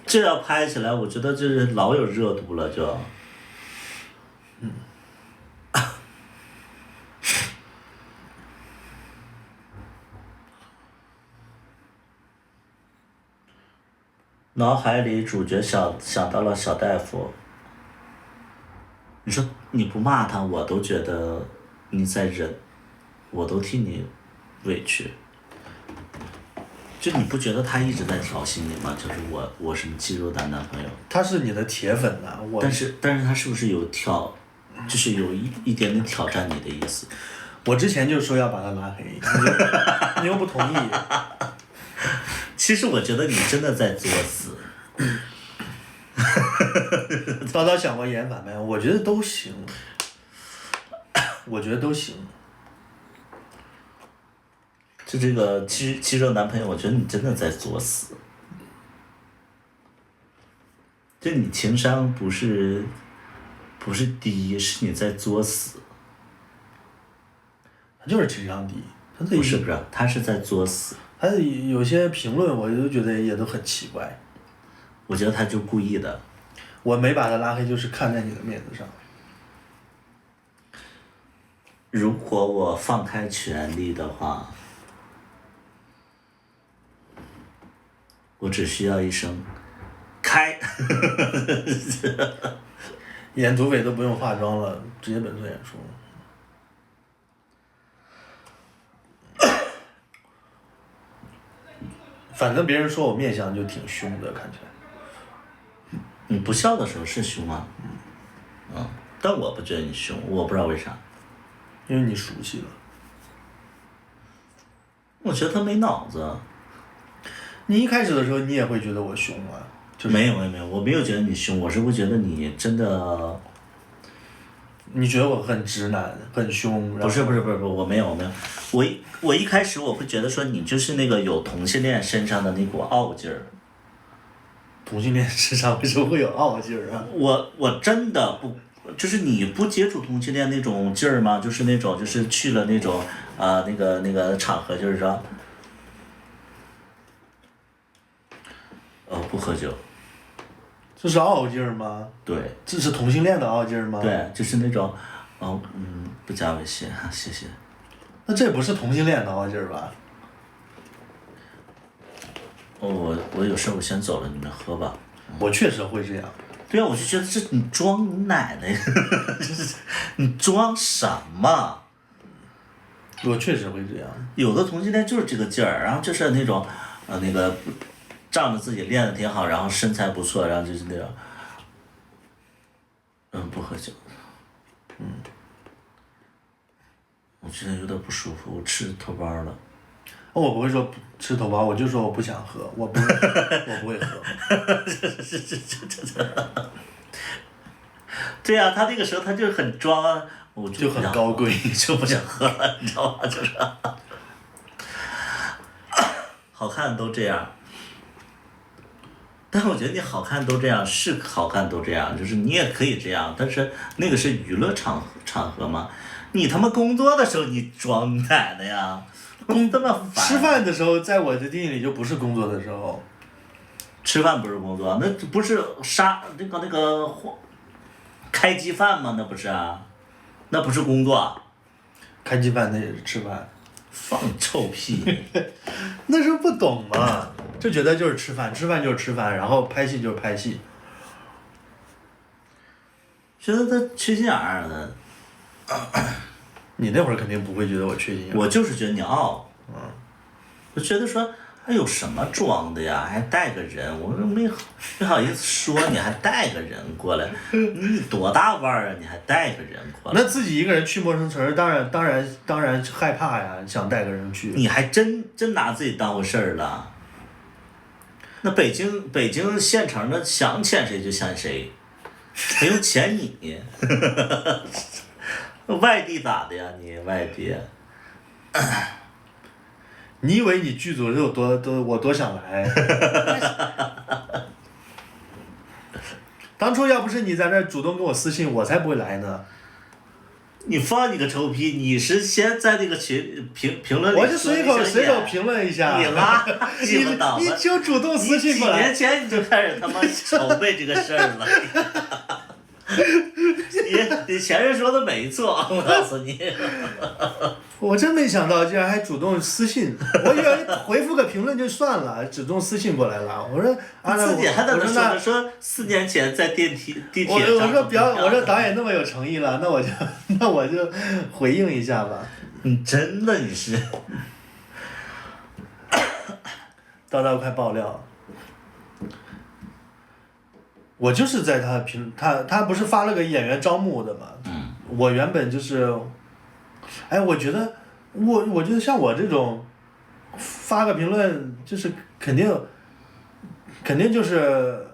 这要拍起来，我觉得就是老有热度了，就。脑海里主角想到了小大夫，你说你不骂他，我都觉得你在忍，我都替你委屈。就你不觉得他一直在调戏你吗？就是我什么肌肉男男朋友。他是你的铁粉呐，但是他是不是有就是有一点点挑战你的意思？我之前就说要把他拉黑，你又不同意。其实我觉得你真的在作死。叨叨想过演反派，我觉得都行。我觉得都行。就这个肌肉男朋友，我觉得你真的在作死。就你情商不是低，是你在作死。他就是情商低，不是，他是在作死。他有些评论我都觉得也都很奇怪。我觉得他就故意的。我没把他拉黑，就是看在你的面子上。如果我放开权力的话，我只需要一声开。演土匪都不用化妆了，直接本色演出。反正别人说我面相就挺凶的，看起来。你不笑的时候是凶啊，但我不觉得你凶，我不知道为啥。因为你熟悉了。我觉得他没脑子。你一开始的时候，你也会觉得我凶啊？就是没有，我没有觉得你凶，我是会觉得你真的。你觉得我很直男，很凶？不是，我没有，我一开始我会觉得说你就是那个有同性恋身上的那股傲劲儿。同性恋身上为什么会有傲劲儿啊？我真的不，就是你不接触同性恋那种劲儿吗？就是那种就是去了那种那个场合，就是说，不喝酒。这是傲劲儿吗？对。这是同性恋的傲劲儿吗？对，就是那种，不加微信，谢谢。那这不是同性恋的傲劲儿吧？我有事我先走了，你们喝吧。我确实会这样。对啊，我就觉得这你装你奶奶，就是你装什么？我确实会这样。有的同性恋就是这个劲儿，然后就是那种，那个，仗着自己练的挺好，然后身材不错，然后就是那种，不喝酒。我觉得有点不舒服，我吃头孢了。我不会说吃头孢，我就说我不想喝，我不会喝。对呀，他那个时候他就很装啊，我就很高贵，就不想喝了，你知道吗？就是，好看都这样。但是我觉得你好看都这样是好看都这样，就是你也可以这样，但是那个是娱乐场合嘛，你他妈工作的时候你装奶奶呀，这么烦。吃饭的时候，在我的定义里就不是工作的时候。吃饭不是工作，那不是那个开鸡饭吗？那不是啊，那不是工作。开鸡饭那也是吃饭。放臭屁。那时候不懂嘛，就觉得就是吃饭，吃饭就是吃饭，然后拍戏就是拍戏。觉得他缺心眼儿的。你那会儿肯定不会觉得我缺心眼儿。我就是觉得你傲。我觉得说还有什么装的呀，还带个人，我说没好意思说，你还带个人过来，你多大腕儿啊？你还带个人过来？那自己一个人去陌生城，当然害怕呀，想带个人去。你还真拿自己当回事儿了。那北京县城的想牵谁就牵谁，还用牵你？外地咋的呀？你外地？你以为你剧组有我多想来？当初要不是你在那主动跟我私信，我才不会来呢。你放你个臭屁！你是先在那个评论里，我就随口评论一下。你拉鸡巴倒吧！你就主动私信过来。几年前你就开始他妈筹备这个事儿了。你前任说的没错，我告诉你。我真没想到，竟然还主动私信，我以为回复个评论就算了，主动私信过来了。我说，自己还在那说4年前在地铁上。我说导演那么有诚意了，那我就回应一下吧。真的你是。叨快爆料。我就是在他不是发了个演员招募的嘛？我原本就是。我觉得像我这种发个评论，就是肯定就是，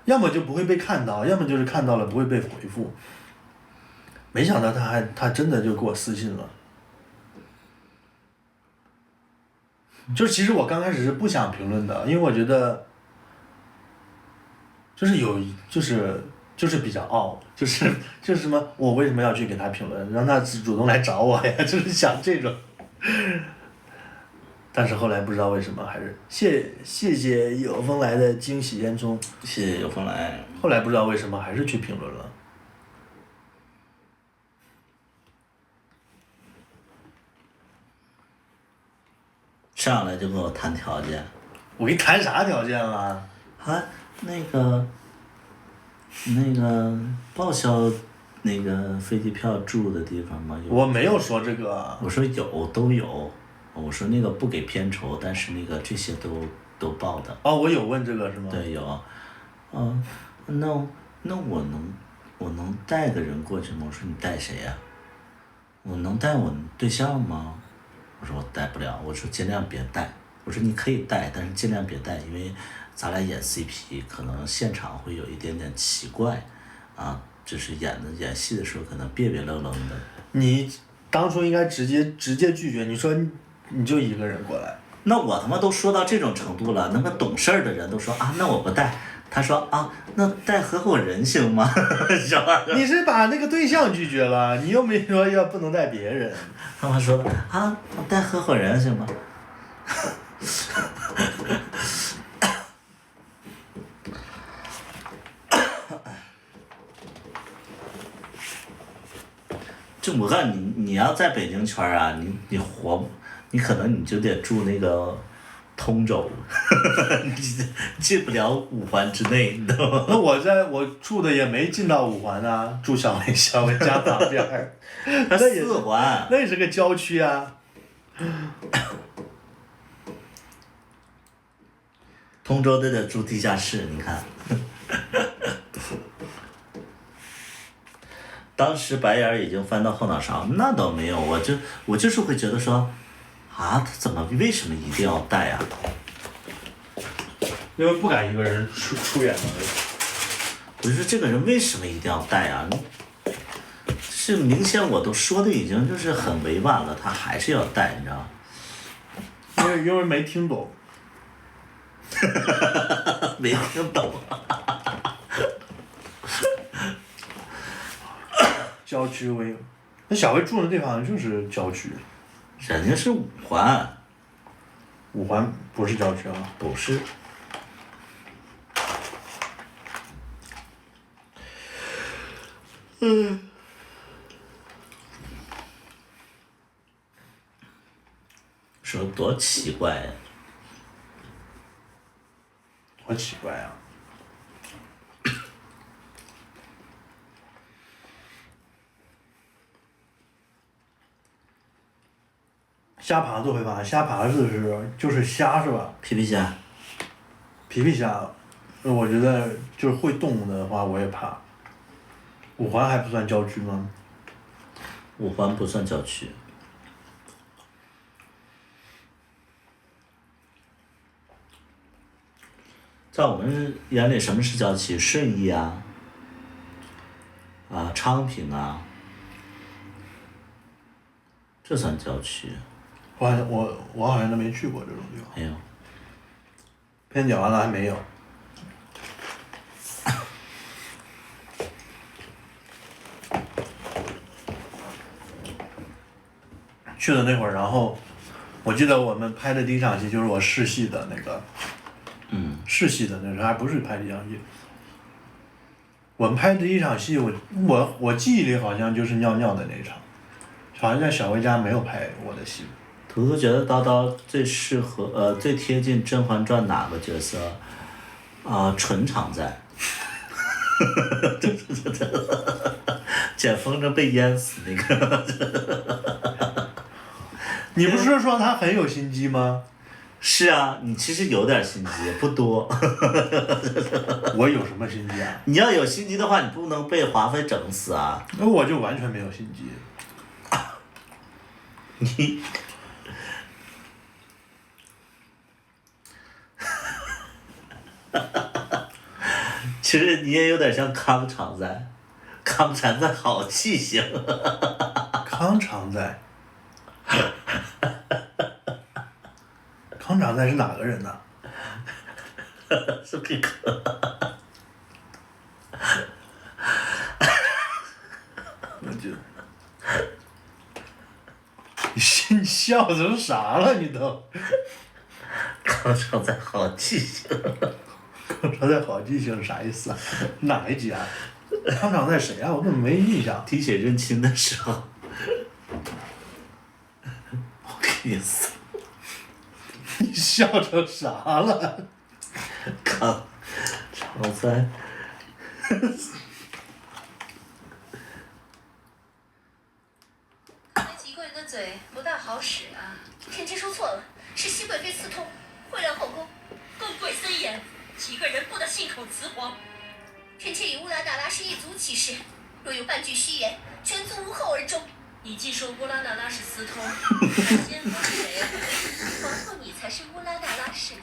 要么就不会被看到，要么就是看到了不会被回复。没想到他真的就给我私信了。就是其实我刚开始是不想评论的，因为我觉得就是比较傲，就是什么，我为什么要去给他评论，让他主动来找我呀？就是想这种。但是后来不知道为什么，还是谢谢有风来的惊喜烟囱。谢谢有风来。后来不知道为什么还是去评论了。上来就跟我谈条件。我给你谈啥条件了？那个报销那个飞机票住的地方吗？我没有说这个。我说都有，我说那个不给片酬，但是那个这些都报的。哦，我有问这个是吗？对，有。那我能带个人过去吗？我说你带谁呀？我能带我对象吗？我说我带不了，我说尽量别带。我说你可以带，但是尽量别带，因为咱俩演 CP，可能现场会有一点点奇怪，啊，就是演戏的时候可能别愣愣的。你当初应该直接拒绝，你说你就一个人过来。那我他妈都说到这种程度了，那么懂事儿的人都说啊，那我不带。他说啊，那带合伙人行吗？是吧？你是把那个对象拒绝了，你又没说不能带别人。他妈说的啊，带合伙人行吗？就我告诉你，你要在北京圈啊，你可能你就得住那个通州，你进不了5环之内，你知道吗？那我住的也没进到5环啊，住小薇家旁边儿，那也4环，那也是个郊区啊。通州得住地下室，你看。当时白眼已经翻到后脑勺，那倒没有，我就是会觉得说，啊，他为什么一定要带啊？因为不敢一个人出远门。我就说这个人为什么一定要带啊？是明显我都说的已经就是很委婉了，他还是要带，你知道吗？因为没听懂。没听懂。郊区微，那小薇住的地方就是郊区。人家是5环。5环不是郊区啊。不是。说多奇怪呀！多奇怪啊！虾爬子会怕，虾爬子就是虾是吧？皮皮虾。皮皮虾，我觉得就是会动的话我也怕。5环还不算郊区吗？5环不算郊区。在我们眼里，什么是郊区？顺义啊，昌平啊，这算郊区。我好像都没去过这种地方。没有。偏讲完了还没有。去的那会儿，然后我记得我们拍的第一场戏就是我试戏的那个。试戏的那时候还不是拍第一场戏。我们拍第一场戏，我记忆里好像就是尿尿的那一场，好像在小薇家没有拍我的戏。图图觉得叨叨最适合最贴近《甄嬛传》哪个角色？纯常在。捡风筝被淹死那个。你不是说他很有心机吗？是啊，你其实有点心机，不多。我有什么心机啊？你要有心机的话，你不能被华妃整死啊！那我就完全没有心机。你，其实你也有点像康常在，康常在好气性。康常在。康常在是哪个人呢？是皮克。你笑成啥了？你都。康常在好记性。康常在好记性是啥意思啊？哪一集啊？康常在谁啊？我怎么没印象？提血认亲的时候。我给你搜。你笑成啥了？康常在。祺贵人的嘴不大好使啊！臣妾说错了，是熹贵妃私通，贿赂后宫。宫贵森严，祺贵人不得信口雌黄。臣妾与乌拉那拉是一族起事，若有半句虚言，全族无后而终。你既说乌拉那拉是私通，那奸夫是谁呀？皇后你才是乌拉那拉氏，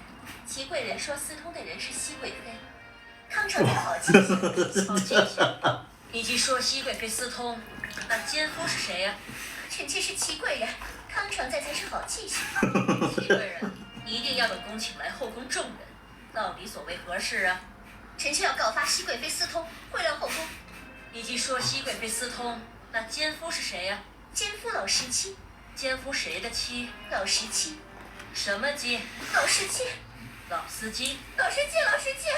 祺贵人说私通的人是熹贵妃。康常在好记性，好记性。你既说熹贵妃私通，那奸夫是谁呀？臣妾是祺贵人，康常在才是好记性。祺贵人，你一定要本宫请来后宫众人，到底所为何事啊？臣妾要告发熹贵妃私通，贿赂后宫。你既说熹贵妃私通，那奸夫是谁呀？奸夫老十七，奸夫谁的妻？老十七，什么姬？老十七，老司机。老十七，老十七。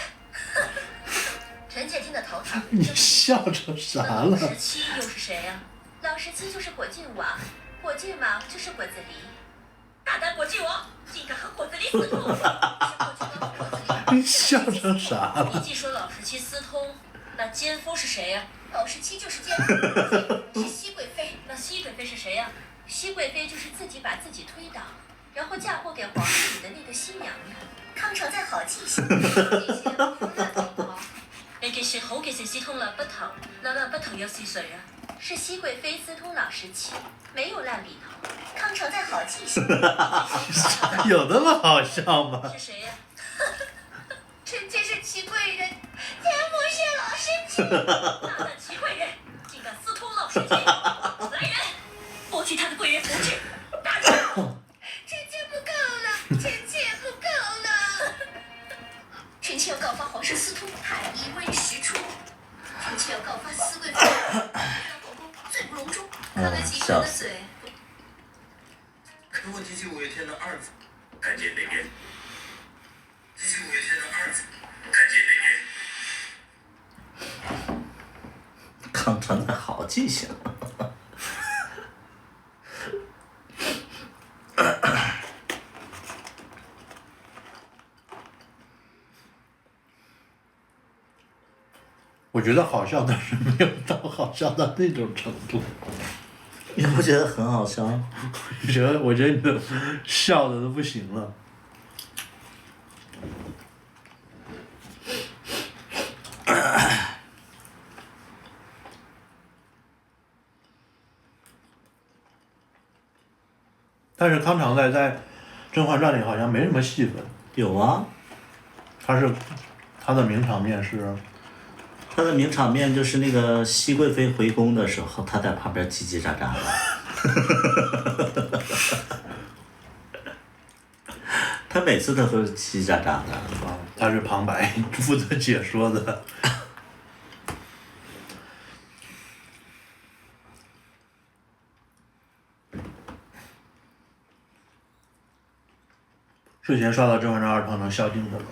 臣妾听得头疼。你笑成啥那老了？十七又是谁呀？老十七就是果郡王，果郡王就是果子狸。大胆果郡王，竟敢和果子狸私通！是果郡王和果子狸。你笑成啥你了？既说老十七私通，那奸夫是谁呀？老十七就是奸夫，是熹贵妃。那熹贵妃是谁呀？熹贵妃就是自己把自己推倒，然后嫁祸给皇室里的那个新娘娘。康常在好记性，这些不乱嘴头。你嘅是好嘅，是私通了不頭，那爛筆頭又是誰啊？是熹贵妃私通老十七，没有烂笔头。康常在好记性，有那么好笑吗？是谁呀？臣妾是祺贵人，奸夫是老十七。大胆祺贵人，竟敢私通老十七！来人，剥去他的贵人服饰，打住！臣妾不够了，臣妾不够了。臣妾要告发皇室私通，太医未实出。臣妾要告发熹贵妃，让后宫罪不容终。看来祺贵人的嘴。如果提起五月天的二字，看见那边。提起五月天的二字，看见那边。康常在好记性。我觉得好笑，但是没有到好笑到那种程度。你不觉得很好笑？我觉得你都笑的都不行了。但是康常在《甄嬛传》里好像没什么戏份。有啊，他的名场面是，他的名场面就是那个熹贵妃回宫的时候，他在旁边叽叽喳喳的。他每次都是叽叽喳喳的。他是旁白，负责解说的。睡前刷到《甄嬛传2》能笑定的了。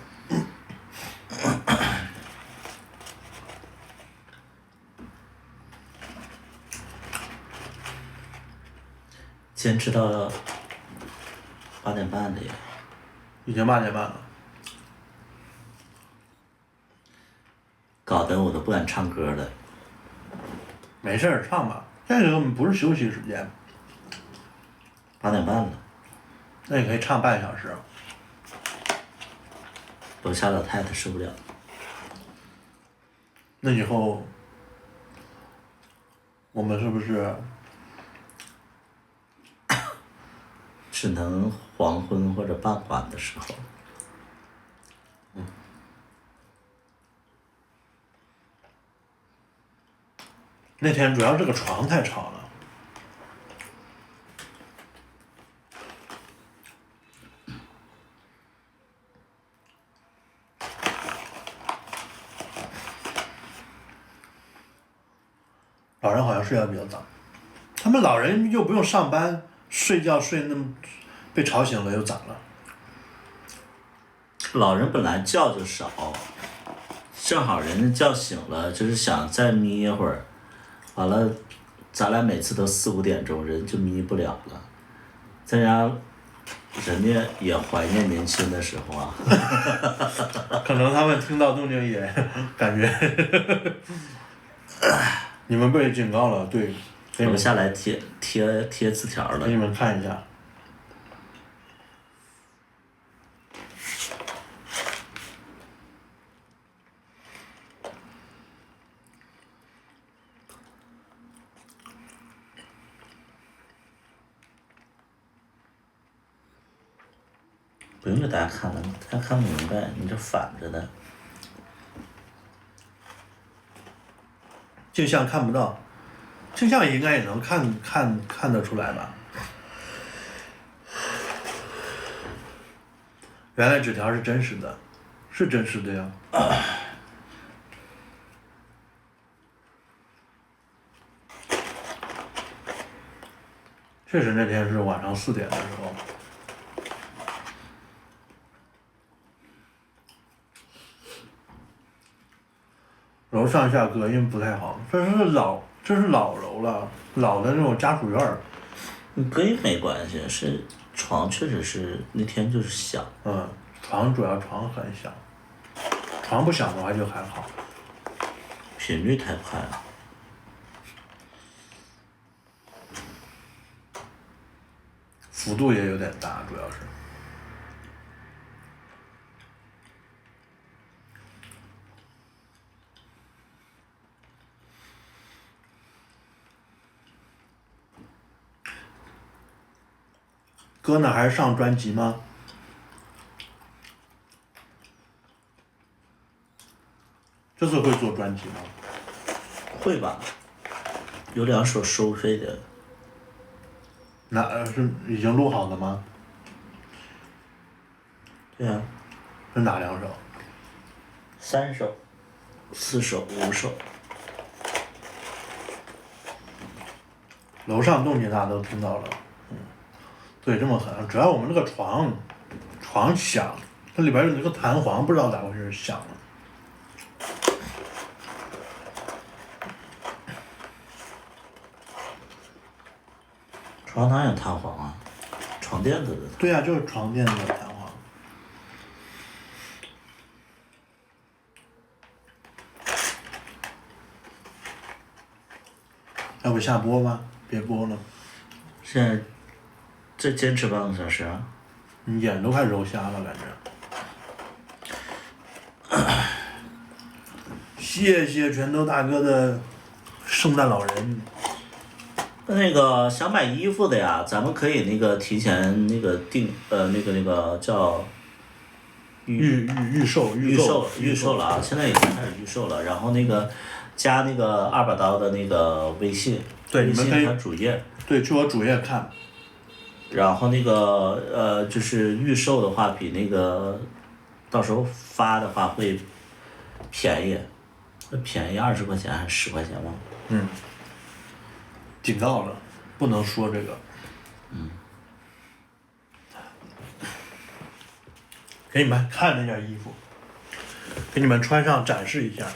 坚持到8点半的呀。已经8点半了。搞得我都不敢唱歌了。没事儿，唱吧。这个不是休息时间。8点半了。那你可以唱半小时。楼下老太太受不了。那以后我们是不是只能黄昏或者傍晚的时候。那天主要这个床太吵了。老人好像睡得比较早，他们老人又不用上班，睡觉睡那么，被吵醒了又咋了？老人本来觉就少，正好人家叫醒了，就是想再眯一会儿，完了，咱俩每次都4、5点钟，人就眯不了了。咱家人家也怀念年轻的时候啊。可能他们听到动静也感觉，你们被警告了，对，给你们楼下来贴字条了给。你们看一下。不用给大家看了，大家看不明白，你这反着的。镜像看不到，镜像应该也能看得出来吧？原来纸条是真实的，是真实的呀。确实那天是晚上4点的时候。楼上下隔音不太好，这是老楼了，老的那种家属院儿。隔音没关系，是床确实是那天就是响。床主要床很响，床不响的话就还好。频率太快了。幅度也有点大，主要是。哥呢？还是上专辑吗？这次会做专辑吗？会吧？有2首收费的。是已经录好的吗？对啊。是哪2首？3首、4首、5首。楼上动静大家都听到了，对，这么狠。主要我们那个床响，它里边有那个弹簧，不知道咋回事响了。床哪有弹簧啊？床垫子的。对呀、就是床垫子的弹簧。要不下播吧？别播了。现在再坚持半个小时啊？你眼都快揉瞎了，感觉。谢谢拳头大哥的圣诞老人。那个想买衣服的呀，咱们可以那个提前那个订那个叫预售了啊，现在已经开始预售了。然后那个加那个2把刀的那个微信，对，微信你们可以它主页。对，去我主页看。然后那个就是预售的话，比那个到时候发的话会便宜，会便宜20块钱还是10块钱吗？警告了，不能说这个。给你们看那件衣服，给你们穿上展示一下。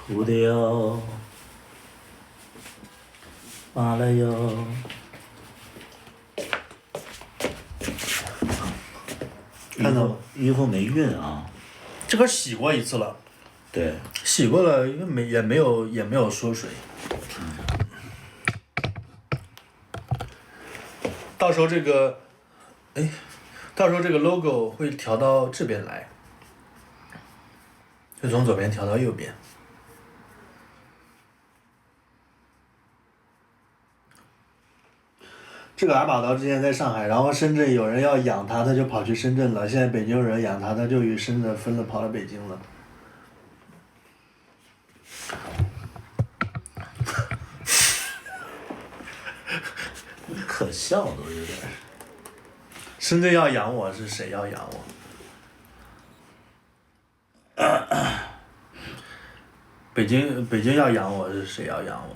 哭的哟，完了哟。看到了，衣服没熨啊。这个洗过一次了。对。洗过了，因为也没有缩水。到时候这个，到时候这个 logo 会调到这边来，就从左边调到右边。这个2把刀之前在上海，然后深圳有人要养它，他就跑去深圳了。现在北京有人养它，他就与深圳分了，跑到北京了。可笑都有点。深圳要养我是谁要养我？北京要养我是谁要养我？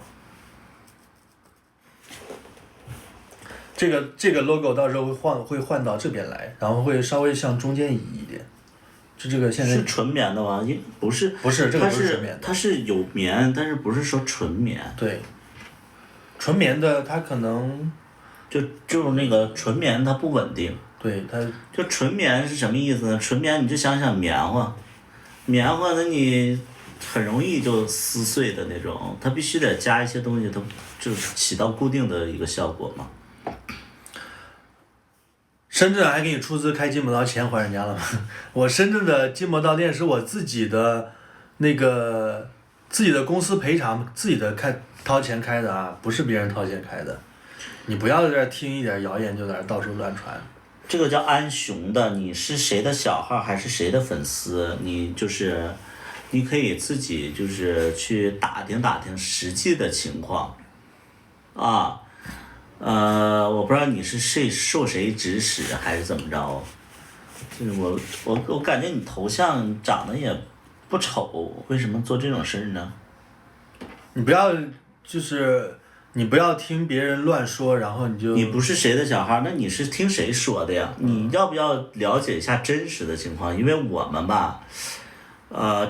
这个 logo 到时候会换到这边来，然后会稍微向中间移一点。就这个现在是纯棉的吗？不是，不是这个不是纯棉的，它是有棉，但是不是说纯棉。对，纯棉的它可能就是那个纯棉它不稳定。对它就纯棉是什么意思呢？纯棉你就想想棉花，棉花那你很容易就撕碎的那种，它必须得加一些东西，它就是起到固定的一个效果嘛。深圳还给你出资开筋膜刀，钱还人家了吗？我深圳的筋膜刀店是我自己的公司赔偿，自己的掏钱开的啊，不是别人掏钱开的。你不要在这儿听一点谣言就在这儿到处乱传。这个叫安雄的，你是谁的小号还是谁的粉丝？你可以自己就是去打听打听实际的情况，啊。我不知道你是受谁指使还是怎么着，就是我感觉你头像长得也不丑，为什么做这种事儿呢？你不要听别人乱说，然后你不是谁的小孩，那你是听谁说的呀？你要不要了解一下真实的情况？因为我们吧，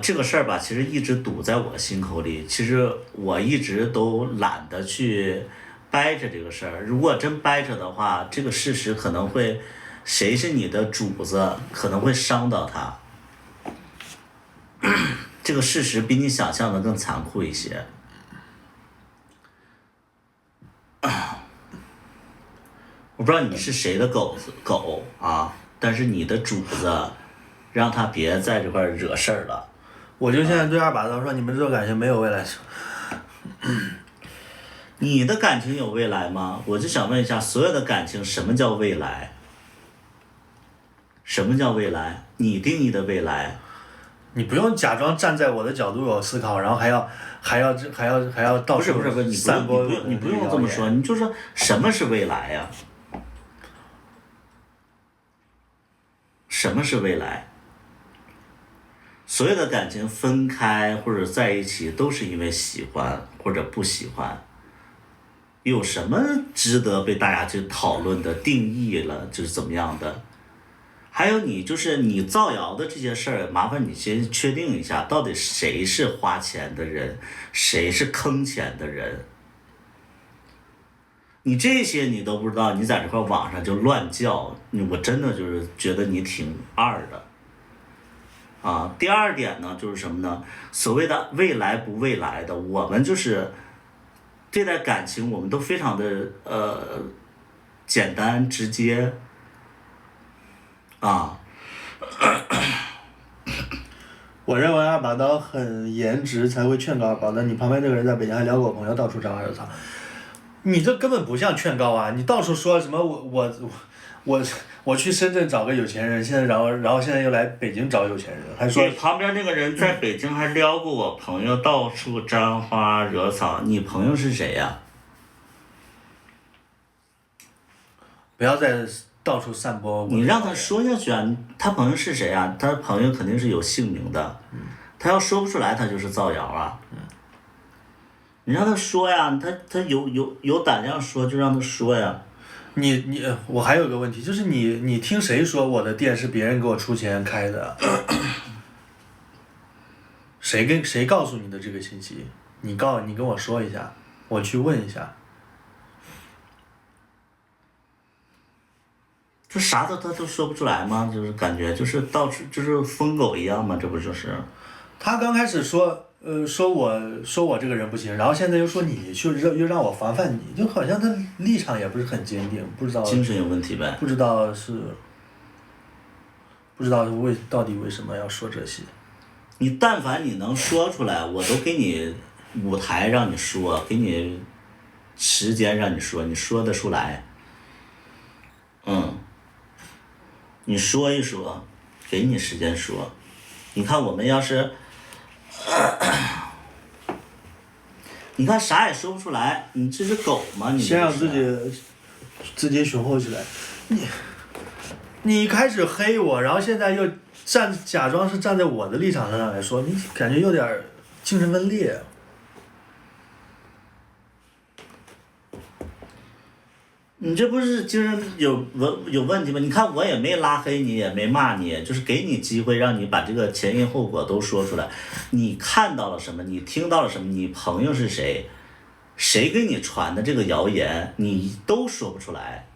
这个事儿吧，其实一直堵在我心口里，其实我一直都懒得去掰扯这个事儿，如果真掰扯的话，这个事实可能会，谁是你的主子，可能会伤到他。这个事实比你想象的更残酷一些。我不知道你是谁的狗啊，但是你的主子，让他别在这块惹事儿了。我就现在对二把刀说，你们这种感情没有未来。你的感情有未来吗？我就想问一下，所有的感情什么叫未来？什么叫未来？你定义的未来？你不用假装站在我的角度有思考，然后还要到处散播。你不用这么说，你就说什么是未来呀？什么是未来？所有的感情分开或者在一起，都是因为喜欢或者不喜欢。有什么值得被大家去讨论的定义了，就是怎么样的？还有你造谣的这些事儿，麻烦你先确定一下，到底谁是花钱的人，谁是坑钱的人。你这些你都不知道，你在这块网上就乱叫，我真的就是觉得你挺二的。第二点呢，就是什么呢？所谓的未来不未来的，我们就是对待感情，我们都非常的简单直接啊。我认为二把刀很颜值才会劝告二把刀，你旁边这个人在北京还撩过我朋友，到处找二操，你这根本不像劝告啊！你到处说什么我去深圳找个有钱人，现在然后现在又来北京找有钱人，还说你旁边那个人在北京还撩过我朋友，到处沾花惹草，你朋友是谁呀？不要再到处散播。你让他说下去啊！他朋友是谁啊？他朋友肯定是有姓名的，他要说不出来，他就是造谣啊。你让他说呀，他有胆量说就让他说呀。我还有个问题，就是你听谁说我的店是别人给我出钱开的？谁告诉你的这个信息？你跟我说一下，我去问一下。这啥他都说不出来吗？就是感觉就是到处就是疯狗一样吗？这不就是？他刚开始说我这个人不行，然后现在又说你，又让我防范你，就好像他立场也不是很坚定，不知道精神有问题呗？不知道到底为什么要说这些？你但凡你能说出来，我都给你舞台让你说，给你时间让你说，你说得出来。你说一说，给你时间说。你看我们要是。你看啥也说不出来，你这是狗吗？你先让自己雄厚起来。你开始黑我，然后现在又假装是站在我的立场上来说，你感觉有点精神分裂。你这不是精神有问题吗？你看我也没拉黑你，也没骂你，就是给你机会让你把这个前因后果都说出来。你看到了什么？你听到了什么？你朋友是谁？谁给你传的这个谣言？你都说不出来。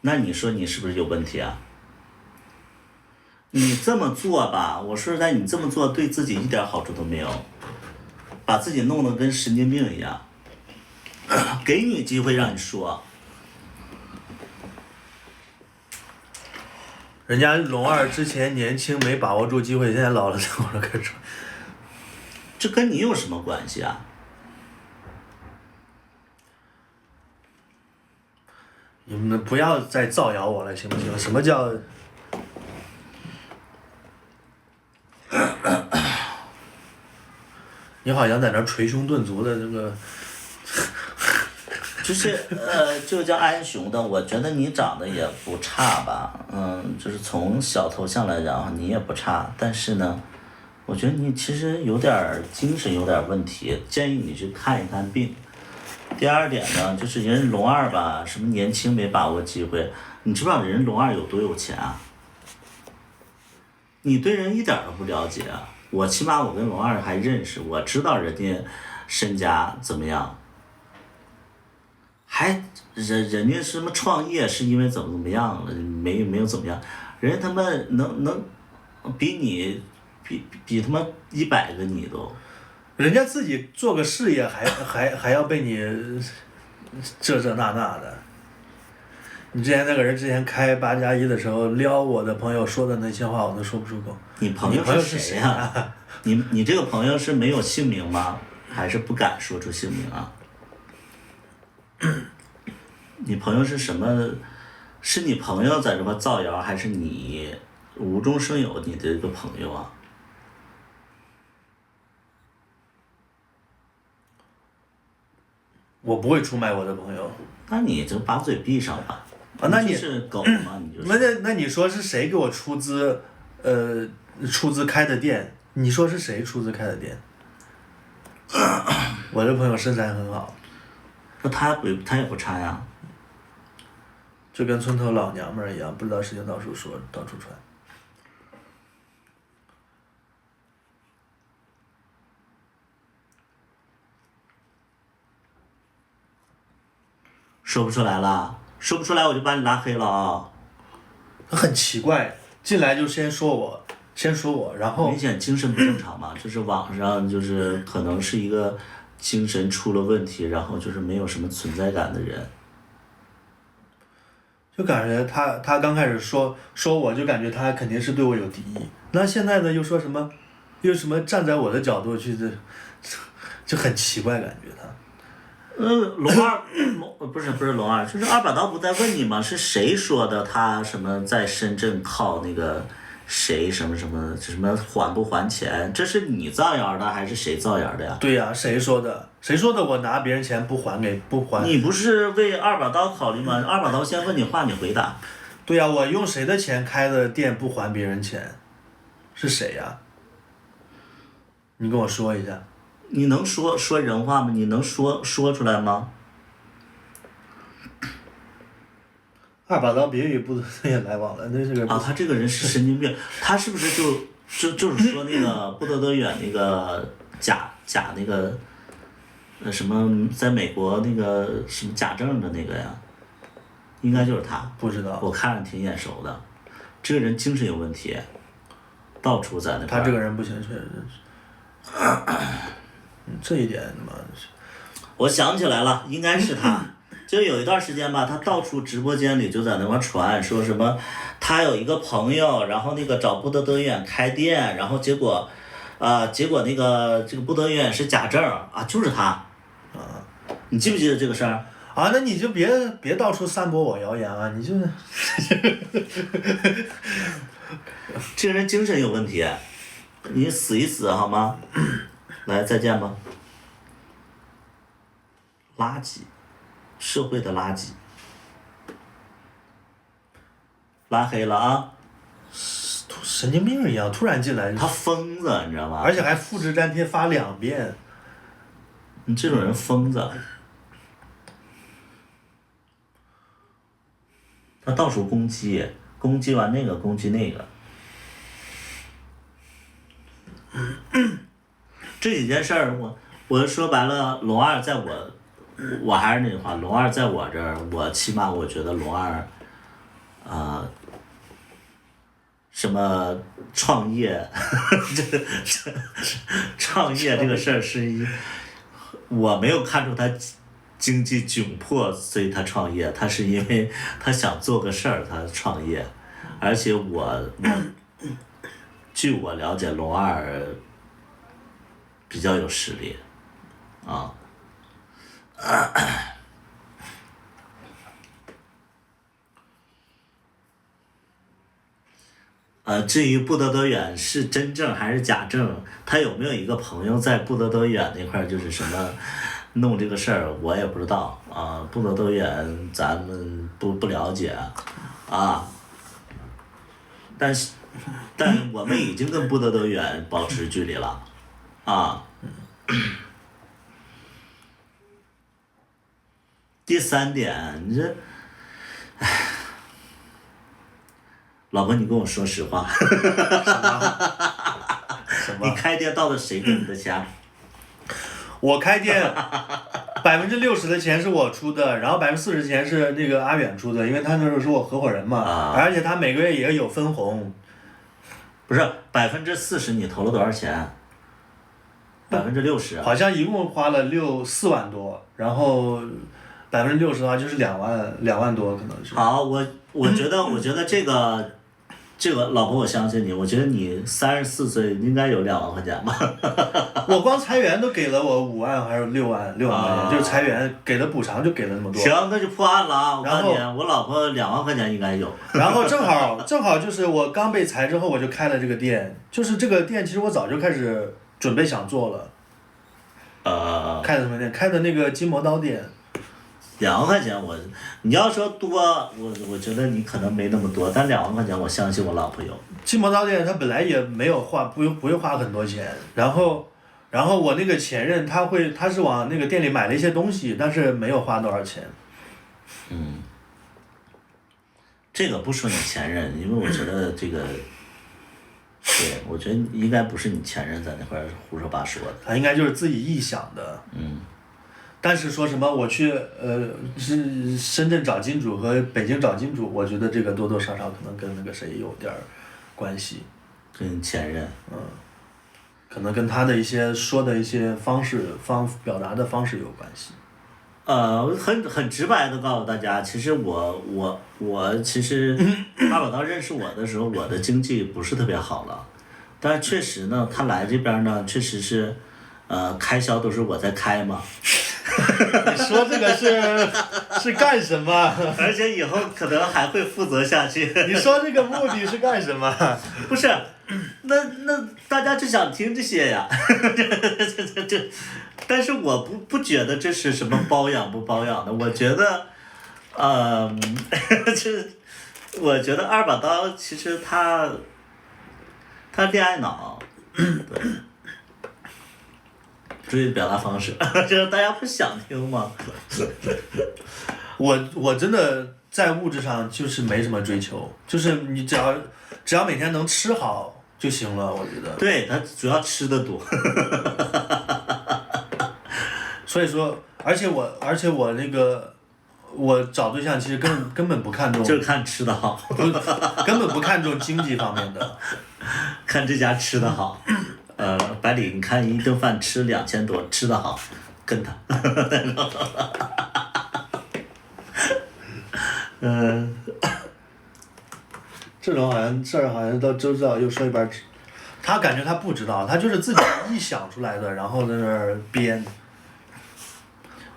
那你说你是不是有问题啊？你这么做吧，我说实在，你这么做对自己一点好处都没有，把自己弄得跟神经病一样。给你机会让你说，人家龙二之前年轻没把握住机会，现在老了在网上开始说，这跟你有什么关系啊？你们不要再造谣我了，行不行？什么叫？你好像在那捶胸顿足的这个。就是就叫安雄的，我觉得你长得也不差吧，就是从小头像来讲，你也不差，但是呢，我觉得你其实有点精神有点问题，建议你去看一看病。第二点呢，就是人龙二吧，什么年轻没把握机会，你知不知道人龙二有多有钱啊？你对人一点都不了解啊！我起码我跟龙二还认识，我知道人家身家怎么样。还人家什么创业是因为怎么样了，没有怎么样，人家他妈能比你比他妈100个你都，人家自己做个事业还要被你这那的。你之前那个人之前开8+1的时候撩我的朋友说的那些话我都说不出口。你朋友是谁呀？你这个朋友是没有姓名吗？还是不敢说出姓名啊？你朋友是什么？是你朋友在这块造谣，还是你无中生有你的一个朋友啊？我不会出卖我的朋友。那你就把嘴闭上吧。啊，那你是狗吗？你就是。那你说是谁给我出资开的店？你说是谁出资开的店？我这朋友身材很好。那他也不差呀。就跟村头老娘们儿一样，不知道事情到处说，到处传。说不出来了，说不出来我就把你拉黑了啊！很奇怪，进来就先说我，然后明显精神不正常嘛，就是网上就是可能是一个精神出了问题，然后就是没有什么存在感的人。就感觉他刚开始说我就感觉他肯定是对我有敵意，那现在呢又说什么，又什么站在我的角度去就很奇怪感觉他。不是龙二，就是二把刀不在问你吗？是谁说的？他什么在深圳靠那个谁什么还不还钱？这是你造谣的还是谁造谣的呀？对呀，谁说的？谁说的？我拿别人钱不还？你不是为二把刀考虑吗？二把刀先问你话，你回答。对呀，我用谁的钱开的店不还别人钱？是谁呀？你跟我说一下。你能说人话吗？你能说出来吗？二把刀别与不得也来往了，那是个啊，他这个人是神经病，他是不是就是说那个不得远那个假那个什么在美国那个什么假证的那个呀？应该就是他。不知道。我看着挺眼熟的，这个人精神有问题，到处在那。他这个人不行，确实是。这一点他妈的是。我想起来了，应该是他。就有一段时间吧，他到处直播间里就在那块传，说什么他有一个朋友，然后那个找不得远开店，然后结果那个这个不得远是假证啊，就是他。啊，你记不记得这个事儿？啊，那你就别到处散播我谣言啊！你就这个人精神有问题，你死一死好吗？来，再见吧。垃圾。社会的垃圾，拉黑了啊！神经病一样，突然进来。他疯子，你知道吗？而且还复制粘贴发2遍。你这种人疯子。他到处攻击，攻击完那个攻击那个。这几件事儿，我说白了，龙二在我还是那句话，龙二在我这儿，我起码我觉得龙二，什么创业，创业这个事儿我没有看出他经济窘迫，所以他创业，他是因为他想做个事儿，他创业，而且据我了解，龙二比较有实力，啊。至于不得远是真正还是假证，他有没有一个朋友在不得远那块儿就是什么弄这个事儿，我也不知道啊。不得远咱们不了解啊，但我们已经跟不得远保持距离了啊。第3点，你这，老婆，你跟我说实话，什么？你开店到底谁给你的钱？我开店，60%的钱是我出的，然后40%的钱是那个阿远出的，因为他那时候是我合伙人嘛，而且他每个月也有分红。不是40%，你投了多少钱？60%。好像一共花了4万多，然后60%的话就是2万多可能是。好，我觉得这个老婆我相信你，我觉得你34岁应该有2万块钱吧。我光裁员都给了我5万还是6万块钱，就是裁员给的补偿就给了那么多。行，那就破案了啊！我告诉你，我老婆2万块钱应该有。然后正好就是我刚被裁之后，我就开了这个店，就是这个店其实我早就开始准备想做了。开的什么店？开的那个筋膜刀店。2万块钱你要说多，我觉得你可能没那么多，但2万块钱我相信我老婆有。筋膜刀店他本来也没有不会花很多钱，然后我那个前任他是往那个店里买了一些东西，但是没有花多少钱。这个不说你前任，因为我觉得这个，对，我觉得应该不是你前任在那块胡说八说的。他应该就是自己臆想的。但是说什么我去是深圳找金主和北京找金主，我觉得这个多多少少可能跟那个谁有点关系。跟前任。可能跟他的一些说的一些表达的方式有关系。很直白的告诉大家，其实我其实二把刀认识我的时候，我的经济不是特别好了，但是确实呢，他来这边呢，确实是，开销都是我在开嘛。你说这个是干什么？而且以后可能还会负责下去。你说这个目的是干什么？不是，那大家就想听这些呀。但是我不觉得这是什么包养不包养的，我觉得，我觉得二把刀其实他恋爱脑，对。注意表达方式，就是大家不想听吗？我真的在物质上就是没什么追求，就是你只要每天能吃好就行了，我觉得。对，他主要吃的多。所以说，而且我那个我找对象其实根本不看重，就是看吃的好，根本不看重经济方面的，看这家吃的好。百里，你看一顿饭吃2000多，吃的好，跟他。这种事儿好像都知道，又说一半。他感觉他不知道，他就是自己臆想出来的，然后在那儿编。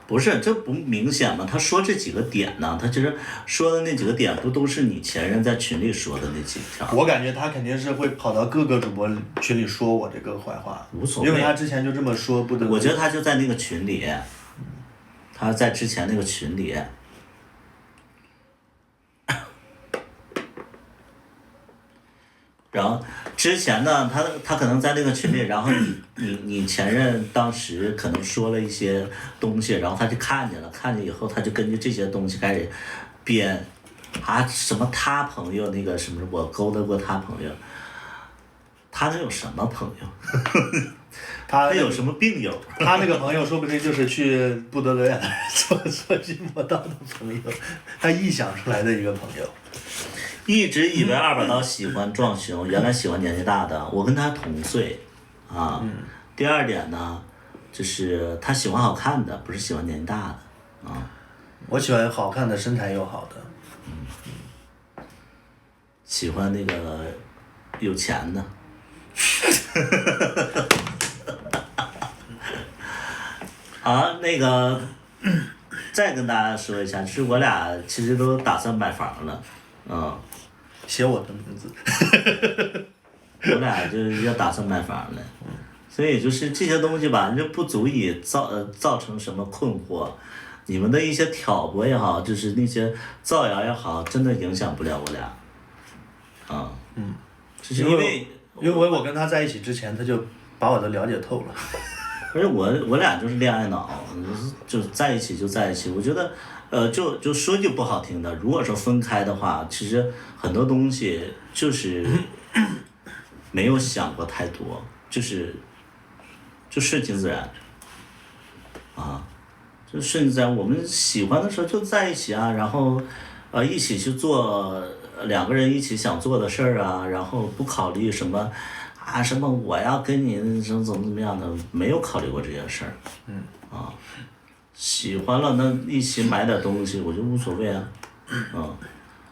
不是，这不明显吗？他说这几个点呢，他其实说的那几个点，不都是你前任在群里说的那几条？我感觉他肯定是会跑到各个主播群里说我这个坏话，无所谓，因为他之前就这么说，不得。我觉得他就在那个群里，他在之前那个群里。然后之前呢，他可能在那个群里，然后你前任当时可能说了一些东西，然后他就看见了，看见以后他就根据这些东西开始编，啊，什么他朋友那个什么，我勾搭过他朋友，他能有什么朋友？他有什么病友？他那个朋友说不定就是去布德勒做筋膜刀的朋友，他臆想出来的一个朋友。一直以为二把刀喜欢壮熊，原来喜欢年纪大的。我跟他同岁，啊。第二点呢，就是他喜欢好看的，不是喜欢年纪大的，啊。我喜欢好看的，身材又好的。喜欢那个有钱的。啊，那个，再跟大家说一下，就是我俩其实都打算买房了，写我的名字。我俩就是要打算买房了，所以就是这些东西吧，就不足以造成什么困惑。你们的一些挑拨也好，就是那些造谣也好，真的影响不了我俩。就是因为我跟他在一起之前，他就把我都了解透了。而且我俩就是恋爱脑，就在一起就在一起。我觉得，就说句不好听的，如果说分开的话，其实很多东西就是没有想过太多，就顺其自然，就顺其自然。我们喜欢的时候就在一起啊，然后一起去做两个人一起想做的事儿啊，然后不考虑什么。什么我要跟你怎么样的，没有考虑过这些事儿。喜欢了那一起买点东西，我就无所谓啊。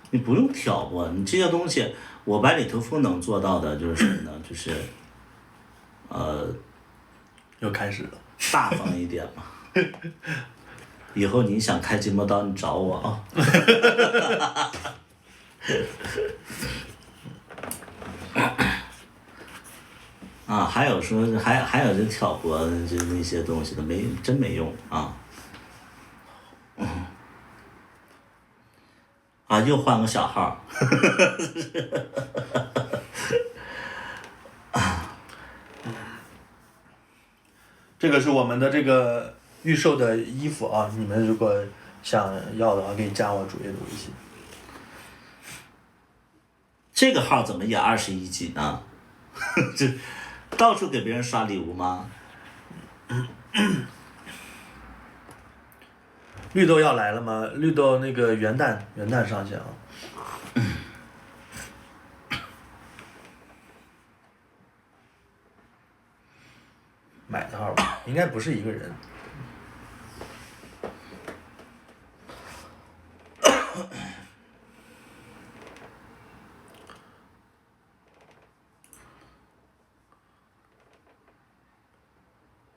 你不用挑拨，你这些东西，我百里屠夫能做到的就是什么呢？就是又开始了。大方一点嘛。以后你想开筋膜刀，你找我啊。还有说还有这挑拨就那些东西的真没用啊。又换个小号。这个是我们的这个预售的衣服啊，你们如果想要的话，可以加我主页的微信。这个号怎么也21级呢？这到处给别人刷礼物吗？绿豆要来了吗？绿豆那个元旦上线啊。买的号吧，应该不是一个人。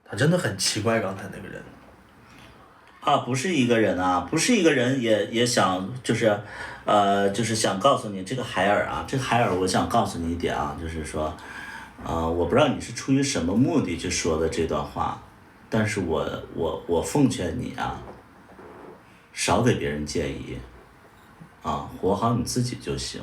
他真的很奇怪，刚才那个人。不是一个人啊，不是一个人也想就是想告诉你这个海尔啊，这个海尔我想告诉你一点啊，就是说，我不知道你是出于什么目的去说的这段话，但是我奉劝你啊，少给别人建议，活好你自己就行，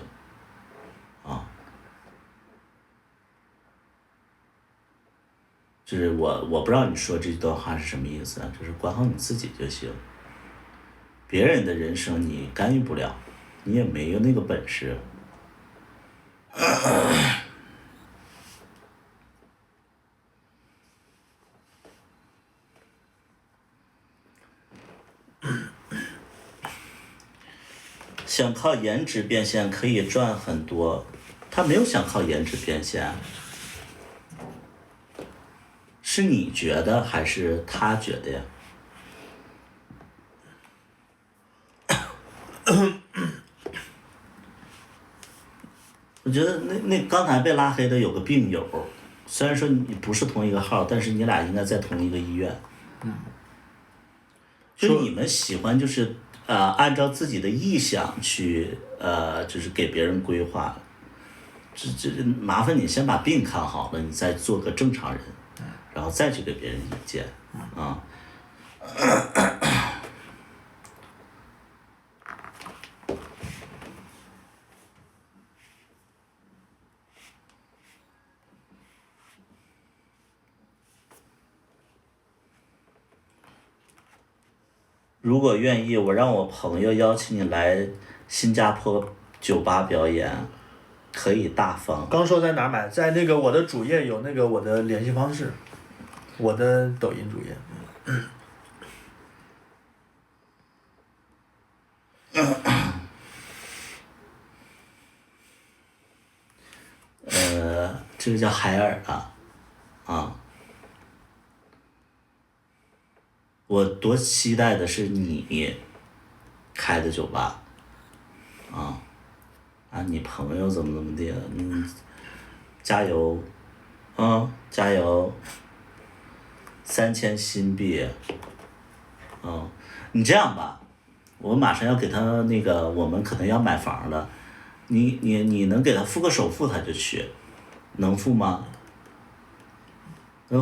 就是我不知道你说这段话是什么意思，就是管好你自己就行。别人的人生你干预不了，你也没有那个本事。想靠颜值变现可以赚很多，他没有想靠颜值变现。是你觉得还是他觉得呀？我觉得那刚才被拉黑的有个病友，虽然说你不是同一个号，但是你俩应该在同一个医院。就你们喜欢就是按照自己的意向去就是给别人规划，这麻烦你先把病看好了，你再做个正常人。然后再去给别人意见，如果愿意，我让我朋友邀请你来新加坡酒吧表演，可以大方。刚说在哪儿买，在那个我的主页有那个我的联系方式，我的抖音主页。这个叫海尔的，啊，我多期待的是你开的酒吧，啊，你朋友怎么地，加油，加油，3000新币，你这样吧，我马上要给他那个，我们可能要买房了，你能给他付个首付，他就去。能付吗？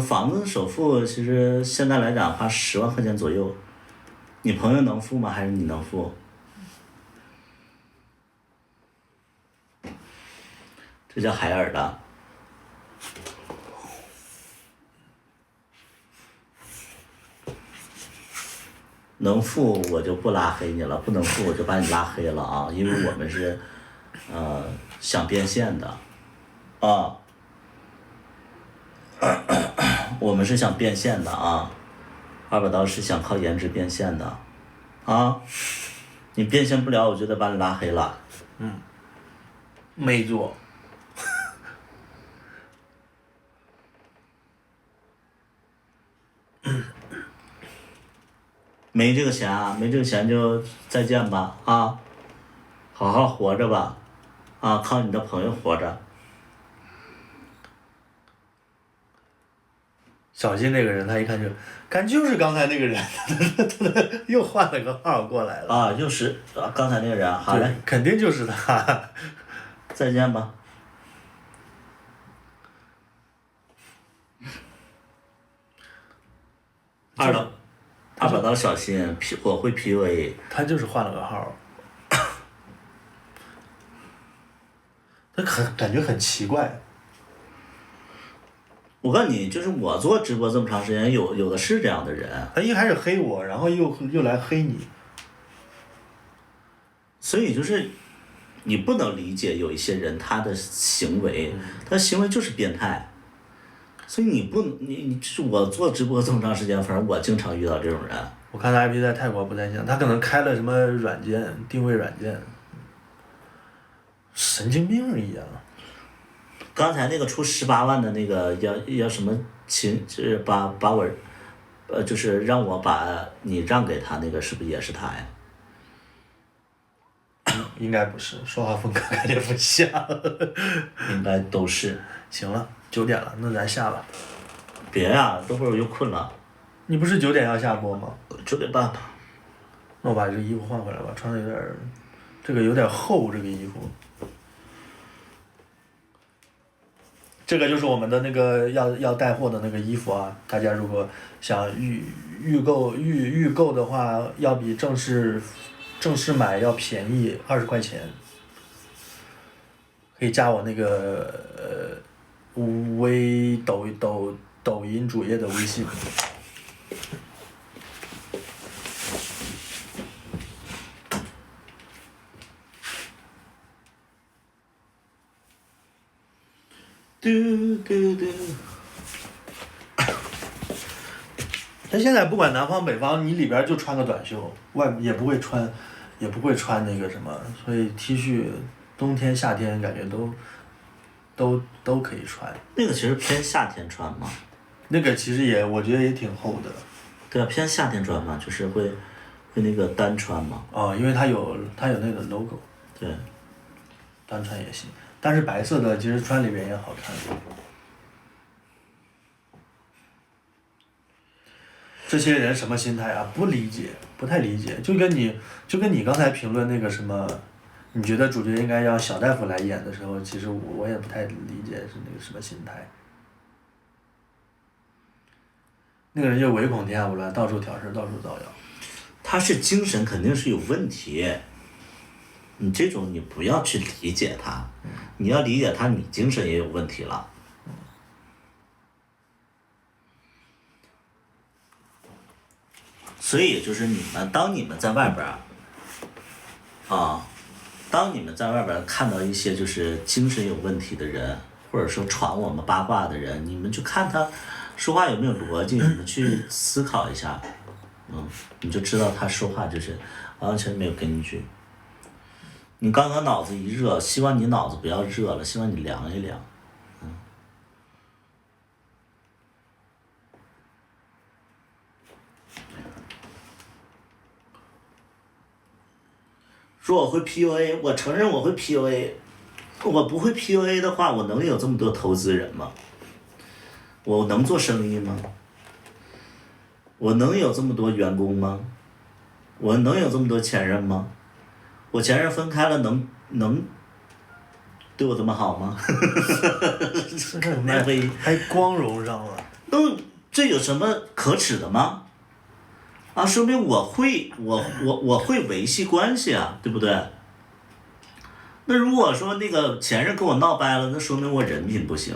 房子首付其实现在来讲花10万块钱左右，你朋友能付吗？还是你能付？这叫海尔的。能付我就不拉黑你了，不能付我就把你拉黑了啊！因为我们是想变现的。我们是想变现的啊，200刀是想靠颜值变现的，你变现不了，我就得把你拉黑了。没做。没这个钱啊，没这个钱就再见吧啊，好好活着吧，靠你的朋友活着。小新那个人，他一看就是刚才那个人，又换了个号过来了。又是刚才那个人，好嘞，肯定就是他。再见吧。200刀小心，我会 PUA。他就是换了个号。他感觉很奇怪。我告诉你，就是我做直播这么长时间，有的是这样的人。他一开始黑我，然后又来黑你。所以就是你不能理解有一些人他的行为，他的行为就是变态。所以你就是我做直播这么长时间，反正我经常遇到这种人。我看他 IP 在泰国不在线，他可能开了什么软件，定位软件，神经病一样。刚才那个出18万的那个要什么就是把我，就是让我把你让给他那个，是不是也是他呀？应该不是，说话风格感觉不像。应该都是。行了，9点了，那咱下吧。别呀，等会儿我又困了。你不是9点要下播吗？9点半吧。那我把这个衣服换回来吧，穿的有点，这个有点厚，这个衣服。这个就是我们的那个要带货的那个衣服啊，大家如果想预购的话，要比正式买要便宜20块钱，可以加我那个抖音主页的微信。但现在不管南方北方，你里边就穿个短袖，外也不会穿那个什么，所以 T 恤冬天夏天感觉都可以穿。那个其实偏夏天穿嘛。那个其实我觉得也挺厚的。对啊，偏夏天穿嘛，就是会那个单穿嘛。因为它有那个 logo。对。单穿也行，但是白色的其实穿里边也好看。这些人什么心态啊？不理解，不太理解。就跟你刚才评论那个什么，你觉得主角应该让小大夫来演的时候，其实我也不太理解是那个什么心态。那个人就唯恐天下不乱，到处挑事，到处造谣。他是精神肯定是有问题，你这种你不要去理解他，你要理解他，你精神也有问题了。所以就是当你们在外边当你们在外边看到一些就是精神有问题的人，或者说传我们八卦的人，你们就看他说话有没有逻辑，你们去思考一下，你就知道他说话就是完全没有根据。你刚刚脑子一热，希望你脑子不要热了，希望你凉一凉。说我会 PUA， 我承认我会 PUA， 我不会 PUA 的话，我能有这么多投资人吗？我能做生意吗？我能有这么多员工吗？我能有这么多前任吗？我前任分开了能对我这么好吗？还光荣上了。这有什么可耻的吗？啊，说明我会维系关系啊，对不对？那如果说那个前任跟我闹掰了，那说明我人品不行。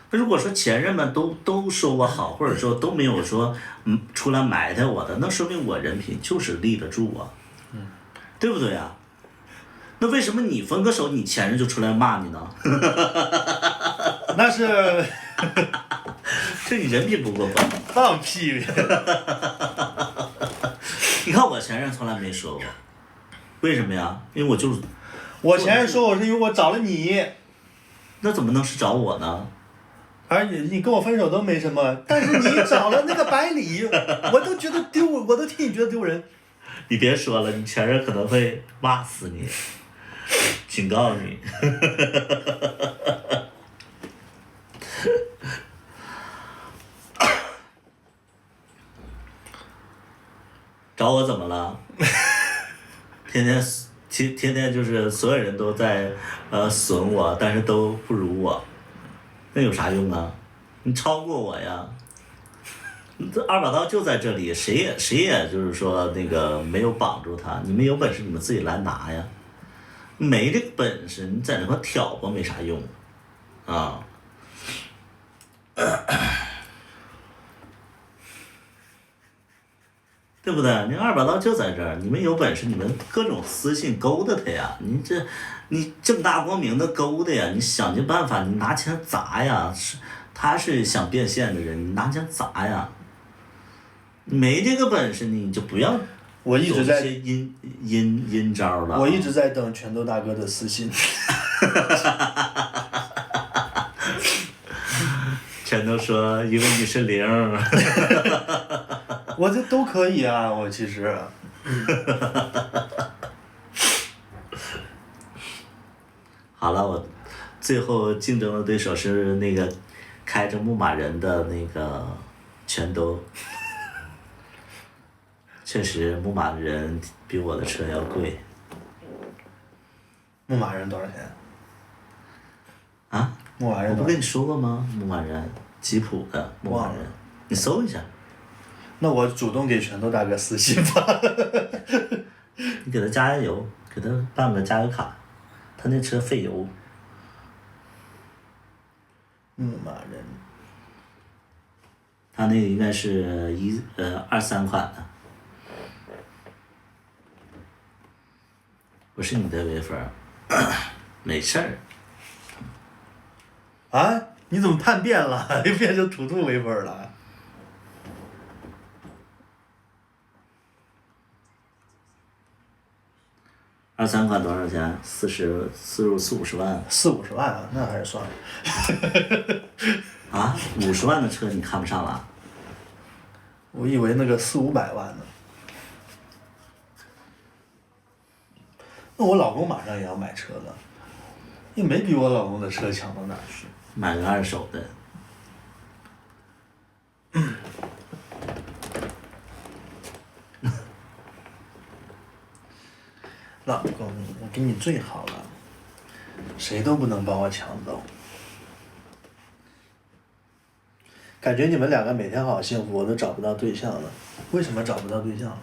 那如果说前任们都说我好，或者说都没有说出来埋汰我的，那说明我人品就是立得住啊，对不对啊？那为什么你分个手，你前任就出来骂你呢？那是这你人品不过分。放屁！你看我前任从来没说过，为什么呀？因为我就是，我前任说我是因为我找了你，那怎么能是找我呢？而你跟我分手都没什么，但是你找了那个百里，我都觉得丢，我都替你觉得丢人。你别说了，你前任可能会骂死你，警告你。找我怎么了？天天就是所有人都在损我，但是都不如我，那有啥用啊？你超过我呀！这二把刀就在这里，谁也就是说那个没有绑住他，你们有本事你们自己来拿呀！没这个本事，你在那块挑拨没啥用，啊。对不对？你二把刀就在这儿，你们有本事，你们各种私信勾搭他呀！你正大光明的勾搭呀！你想尽办法，你拿钱砸呀！他是想变现的人，你拿钱砸呀！没这个本事，你就不要我一直在走一些阴招了。我一直在等拳头大哥的私信。全都说因为你是零。我这都可以啊，我其实。好了，我最后竞争的对手是那个开着牧马人的那个全都。确实，牧马人比我的车要贵。牧马人多少钱？啊？牧马人多少钱？我不跟你说过吗？牧马人，吉普的牧马人，你搜一下。那我主动给拳头大哥私信吧。你给他加油，给他办个加油卡，他那车费油。牧马人，他那个应该是23款的。我是你的微粉，没事儿。啊？你怎么叛变了？又变成图图微粉了？23款多少钱？40-50万。40-50万啊，那还是算了。啊，50万的车你看不上了？我以为那个400-500万呢。那我老公马上也要买车了，也没比我老公的车强到哪去。买个二手的。老公，我给你最好了，谁都不能把我抢走。感觉你们两个每天好幸福，我都找不到对象了。为什么找不到对象了？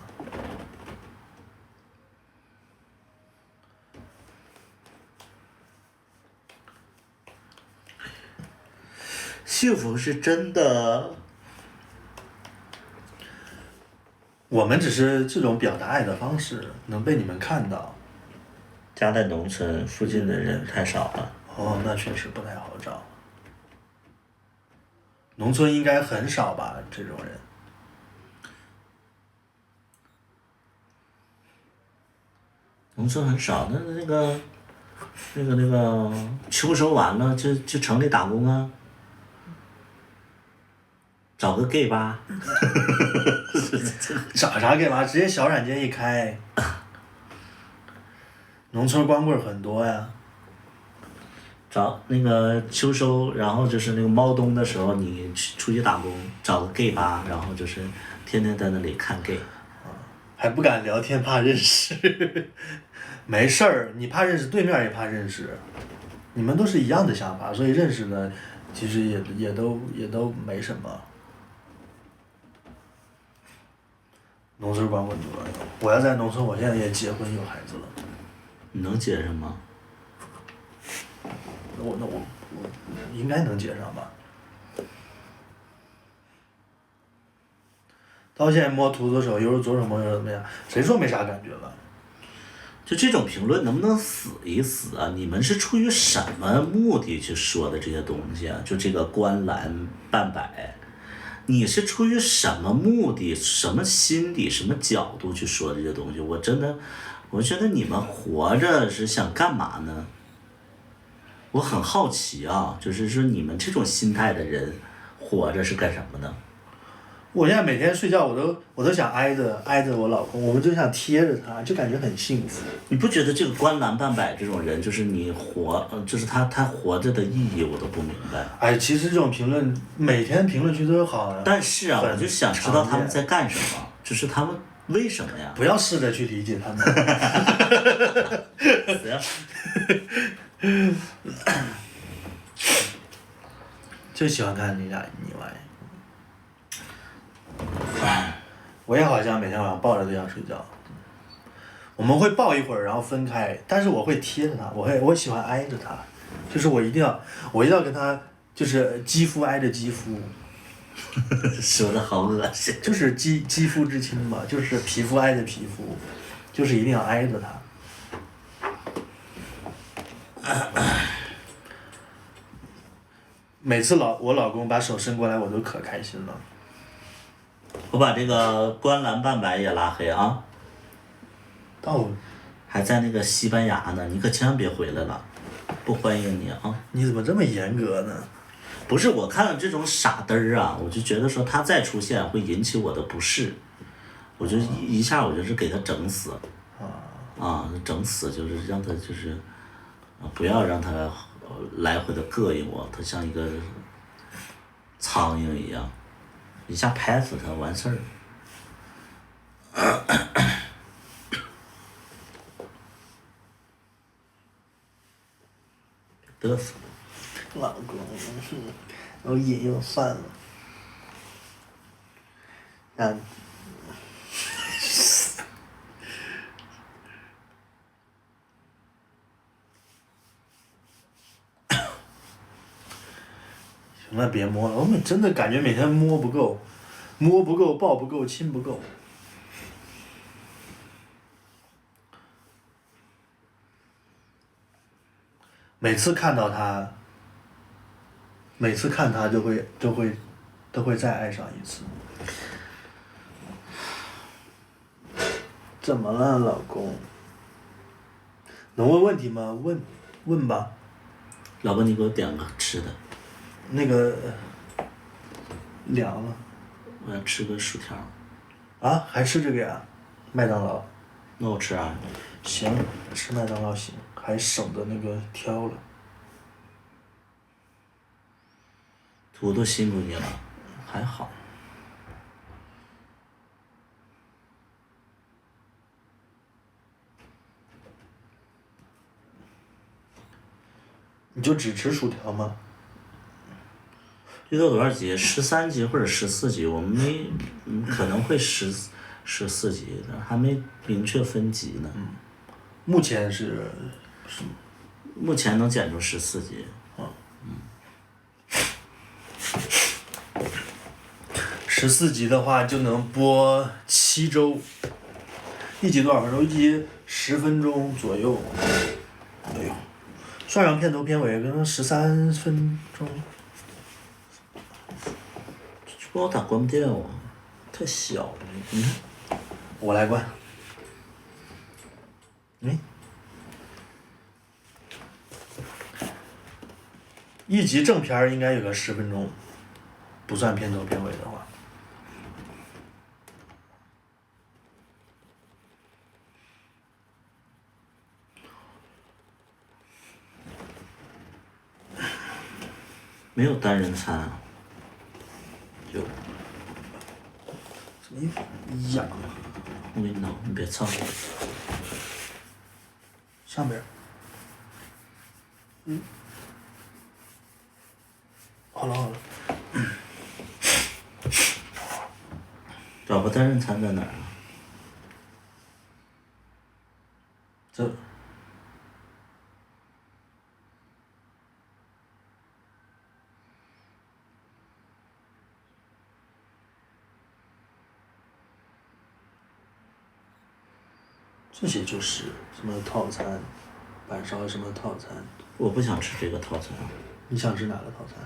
幸福是真的。我们只是这种表达爱的方式能被你们看到。家在农村，附近的人太少了。哦，那确实不太好找。农村应该很少吧，这种人。农村很少，那个秋收完了就城里打工啊，找个 gay 吧。找啥干嘛？直接小软件一开。农村光棍很多呀。找那个秋收，然后就是那个猫冬的时候，你出去打工，找个 gay 吧，然后就是天天在那里看 gay。还不敢聊天，怕认识。没事儿，你怕认识，对面也怕认识，你们都是一样的想法，所以认识呢，其实也都没什么。农村光棍多，我要在农村，我现在也结婚有孩子了。你能接上吗？我应该能接上吧。到现在摸图的时候，有时候左手摸右手怎么样？谁说没啥感觉了？就这种评论能不能死一死啊？你们是出于什么目的去说的这些东西啊？就这个观澜半百，你是出于什么目的、什么心理、什么角度去说这些东西？我觉得你们活着是想干嘛呢？我很好奇啊，就是说你们这种心态的人，活着是干什么的？我现在每天睡觉，我都想挨着我老公，我们就想贴着他，就感觉很幸福。你不觉得这个观澜半百这种人，就是你就是他活着的意义，我都不明白。哎，其实这种评论，每天评论区都有好的。但是啊，我就想知道他们在干什么，就是他们为什么呀？不要试着去理解他们。怎样？就喜欢看你俩腻歪。我也好像每天晚上抱着对象睡觉，我们会抱一会儿，然后分开，但是我会贴着他，我喜欢挨着他，就是我一定要跟他就是肌肤挨着肌肤。说的好恶心。就是肌肤之亲嘛，就是皮肤挨着皮肤，就是一定要挨着他。每次我老公把手伸过来，我都可开心了。我把这个观澜半百也拉黑啊。还在那个西班牙呢，你可千万别回来了，不欢迎你啊！你怎么这么严格呢？不是，我看了这种傻嘚儿啊，我就觉得说他再出现会引起我的不适，我就一下我就是给他整死。整死就是让他就是不要让他来回的膈应我，他像一个苍蝇一样，一下拍死他完事儿。嘚瑟。老公，我瘾又犯了。行了，别摸了，我们真的感觉每天摸不够，抱不够，亲不够。每次看他都会再爱上一次。怎么了，老公？能问问题吗？问吧。老婆，你给我点个吃的。那个凉了。我要吃个薯条。啊，还吃这个呀？麦当劳。那我吃啊。行，吃麦当劳行，还省得那个挑了。图图辛苦你了，还好。你就只吃薯条吗？这都多少集？13集或者14集，我们没，可能会14集，还没明确分级呢。目前是。目前能剪出14集。14集的话就能播7周，一集多少分钟？一集10分钟左右。哎呦，算上片头片尾，可能13分钟。这不好打关不掉啊，太小了。你看，我来关。一集正片儿应该有个10分钟，不算片头片尾的话。没有单人餐啊。有。怎么一痒？我给你弄，你别蹭。上边儿。好了好了。找个单人餐在哪儿啊？这。这些就是什么套餐，板烧什么套餐。我不想吃这个套餐。你想吃哪个套餐？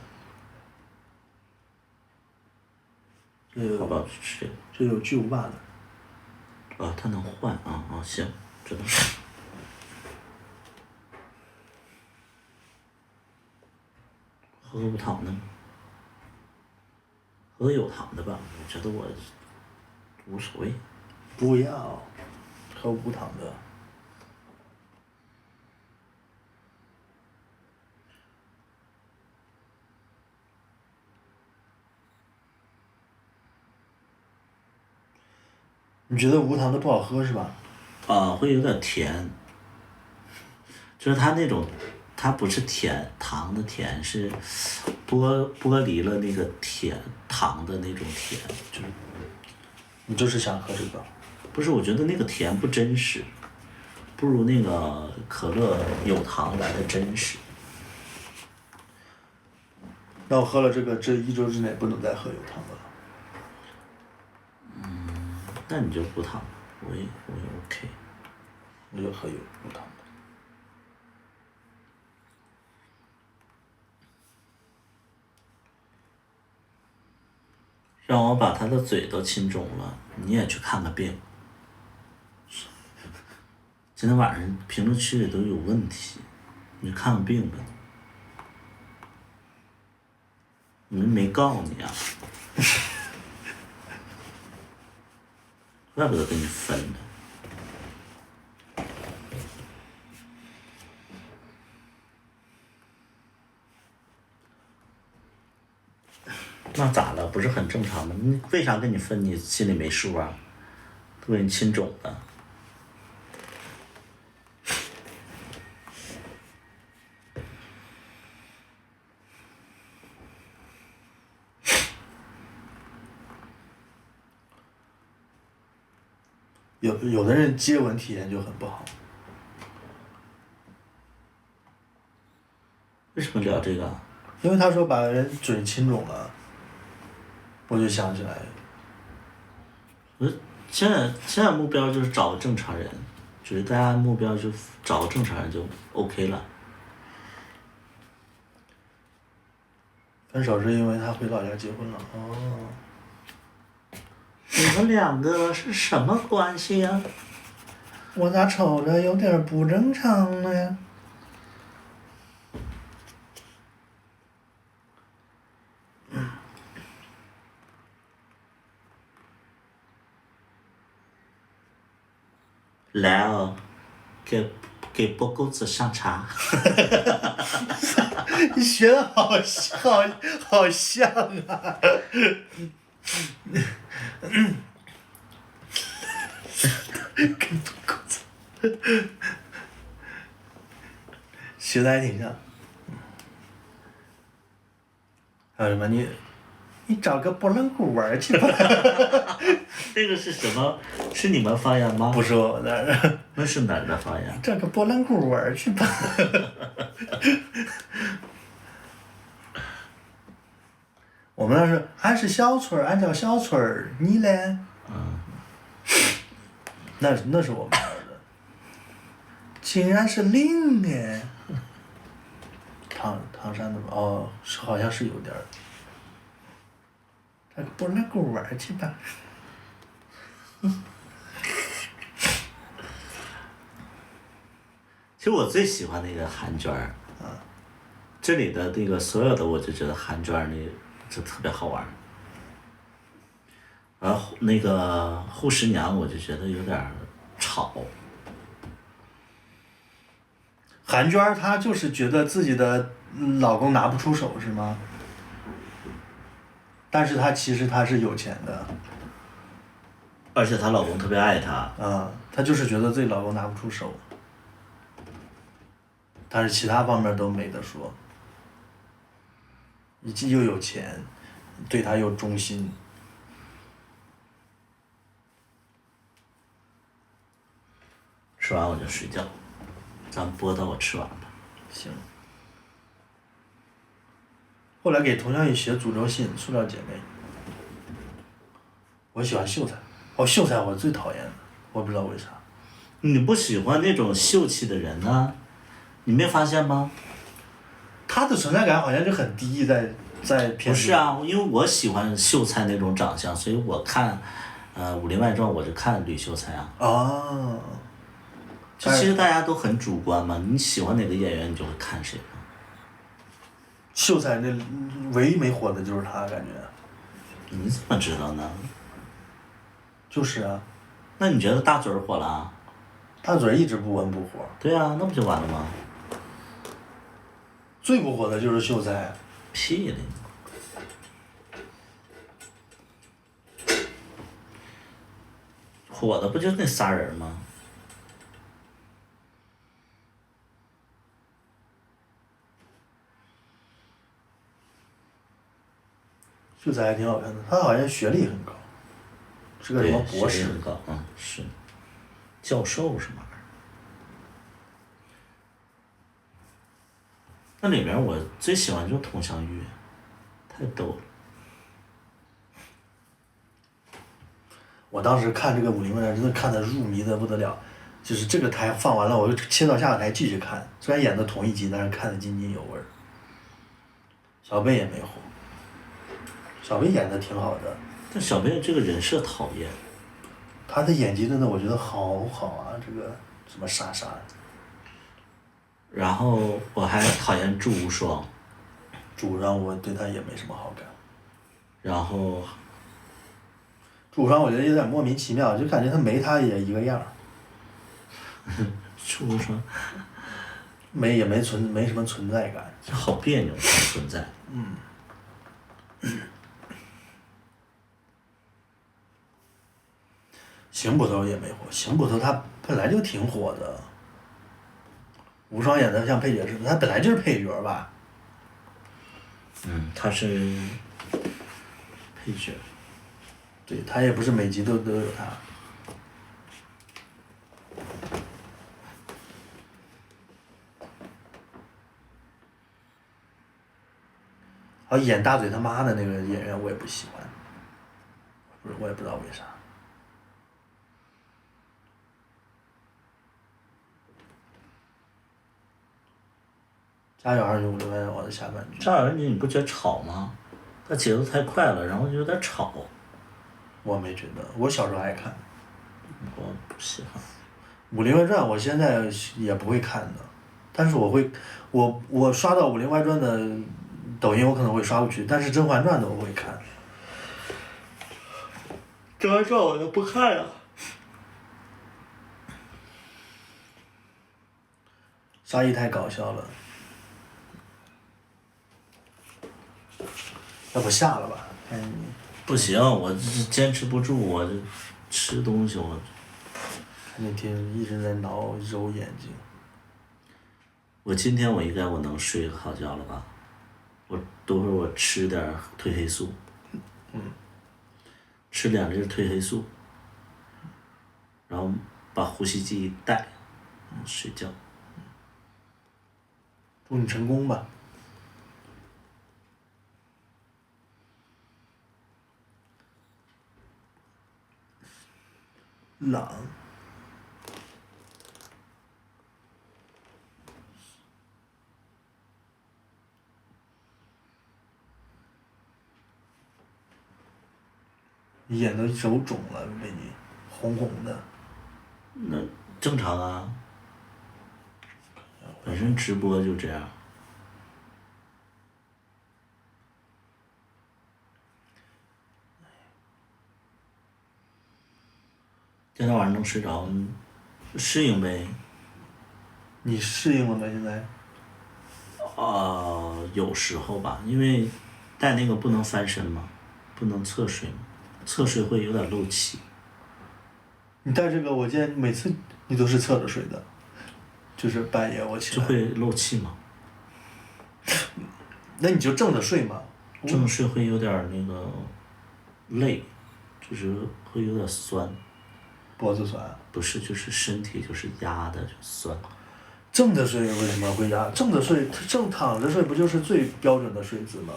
好吧，去吃这个。这有巨无霸的。啊，它能换啊啊，行，知道。喝个无糖的吗？喝个有糖的吧，我觉得我无所谓。不要，喝无糖的。你觉得无糖的不好喝是吧？啊，会有点甜，就是它那种，它不是甜糖的甜，是剥离了那个甜糖的那种甜，就是你就是想喝这个？不是，我觉得那个甜不真实，不如那个可乐有糖来的真实。那我喝了这个，这1周之内不能再喝有糖的了。那你就无糖，我也 OK。我就喝无糖的。让我把他的嘴都亲肿了，你也去看个病。今天晚上评论区里都有问题，你去看个病吧。你们没告诉你啊？怪不得跟你分的。那咋了？不是很正常吗？你为啥跟你分？你心里没数啊？都给你亲肿了。有的人接吻体验就很不好。为什么聊这个？因为他说把人嘴亲肿了，我就想起来。现在目标就是找个正常人，就是大家目标就找个正常人就 OK 了。分手是因为他回老家结婚了。哦。你们两个是什么关系呀？我咋瞅着有点不正常呢？来哦，给波狗子上茶。你学的好像啊！跟波狗子学的还挺像。还有什么？你找个拨浪鼓玩去吧。这个是什么？是你们方言吗？不是我们那儿。那是哪儿的方言？找个拨浪鼓玩去吧。我们那是俺是小村儿，俺叫小村儿，你嘞？那是我们那儿的。竟然是零哎！唐山的吧？哦，好像是有点儿。他不那个玩儿去吧。其实我最喜欢那个韩娟儿，这里的那个所有的，我就觉得韩娟儿那就特别好玩儿。然后那个护十娘，我就觉得有点儿吵。韩娟儿她就是觉得自己的老公拿不出手是吗？但是她其实她是有钱的。而且她老公特别爱她。啊，她就是觉得自己老公拿不出手，但是其他方面都没得说，又有钱，对她又忠心。吃完我就睡觉，咱们播到我吃完吧。行。后来给佟湘玉写诅咒信，塑料姐妹。我喜欢秀才，哦，秀才我最讨厌的，我不知道为啥。你不喜欢那种秀气的人呢、你没发现吗？他的存在感好像就很低，在片子。不是啊，因为我喜欢秀才那种长相，所以我看，《武林外传》我就看吕秀才啊。哦。其实大家都很主观嘛，你喜欢哪个演员，你就会看谁嘛。秀才那唯一没火的就是他，感觉。你怎么知道呢？就是啊。那你觉得大嘴儿火了啊？大嘴一直不温不火。对啊，那不就完了吗？最不火的就是秀才。屁嘞！火的不就那仨人吗？秀才还挺好看的，他好像学历很高，是个什么博士。学历很高，是教授什么玩意儿？那里面我最喜欢就是佟湘玉，太逗了。我当时看这个《武林外传》，真的看得入迷的不得了，就是这个台放完了，我就切到下个台继续看。虽然演的同一集，但是看得津津有味儿。小贝也没火，小贝演的挺好的。但小贝这个人设讨厌。他的演技真的我觉得好好啊，这个什么莎莎。然后我还讨厌祝无双。祝无双我对他也没什么好感。然后。祝无双我觉得有点莫名其妙，就感觉他没他也一个样儿。祝无双。没什么存在感。好别扭，存在。邢捕头也没火，邢捕头他本来就挺火的。无双演的像配角似的，他本来就是配角吧。他是配角。对，他也不是每集都有他。演大嘴他妈的那个演员我也不喜欢，我也不知道为啥。家有儿女，我留在我的下半句。家有儿女你不觉得吵吗？他节奏太快了，然后就有点吵。我没觉得，我小时候爱看。我不喜欢。《武林外传》我现在也不会看的，但是我刷到《武林外传》的抖音我可能会刷过去，但是《甄嬛传》的我会看。《甄嬛传》我都不看呀。沙溢太搞笑了，要不下了吧？不行，我这坚持不住，我这吃东西我。那天一直在揉眼睛。我今天我应该能睡个好觉了吧？多会儿我吃点褪黑素。吃2粒褪黑素，然后把呼吸机一戴，睡觉。祝你成功吧。朗。你眼都手肿了，被你红红的。那正常啊，本身直播就这样。今天晚上能睡着，适应呗。你适应了吗？现在？有时候吧，因为戴那个不能翻身嘛，不能侧睡嘛，侧睡会有点漏气。你戴这个，我见每次你都是侧着睡的，就是半夜我起来。就会漏气嘛。那你就正着睡嘛。正睡会有点那个累，就是会有点酸。脖子酸。不是，就是身体就是压的就酸。正着睡为什么会压？正着睡，正躺着睡不就是最标准的睡姿吗？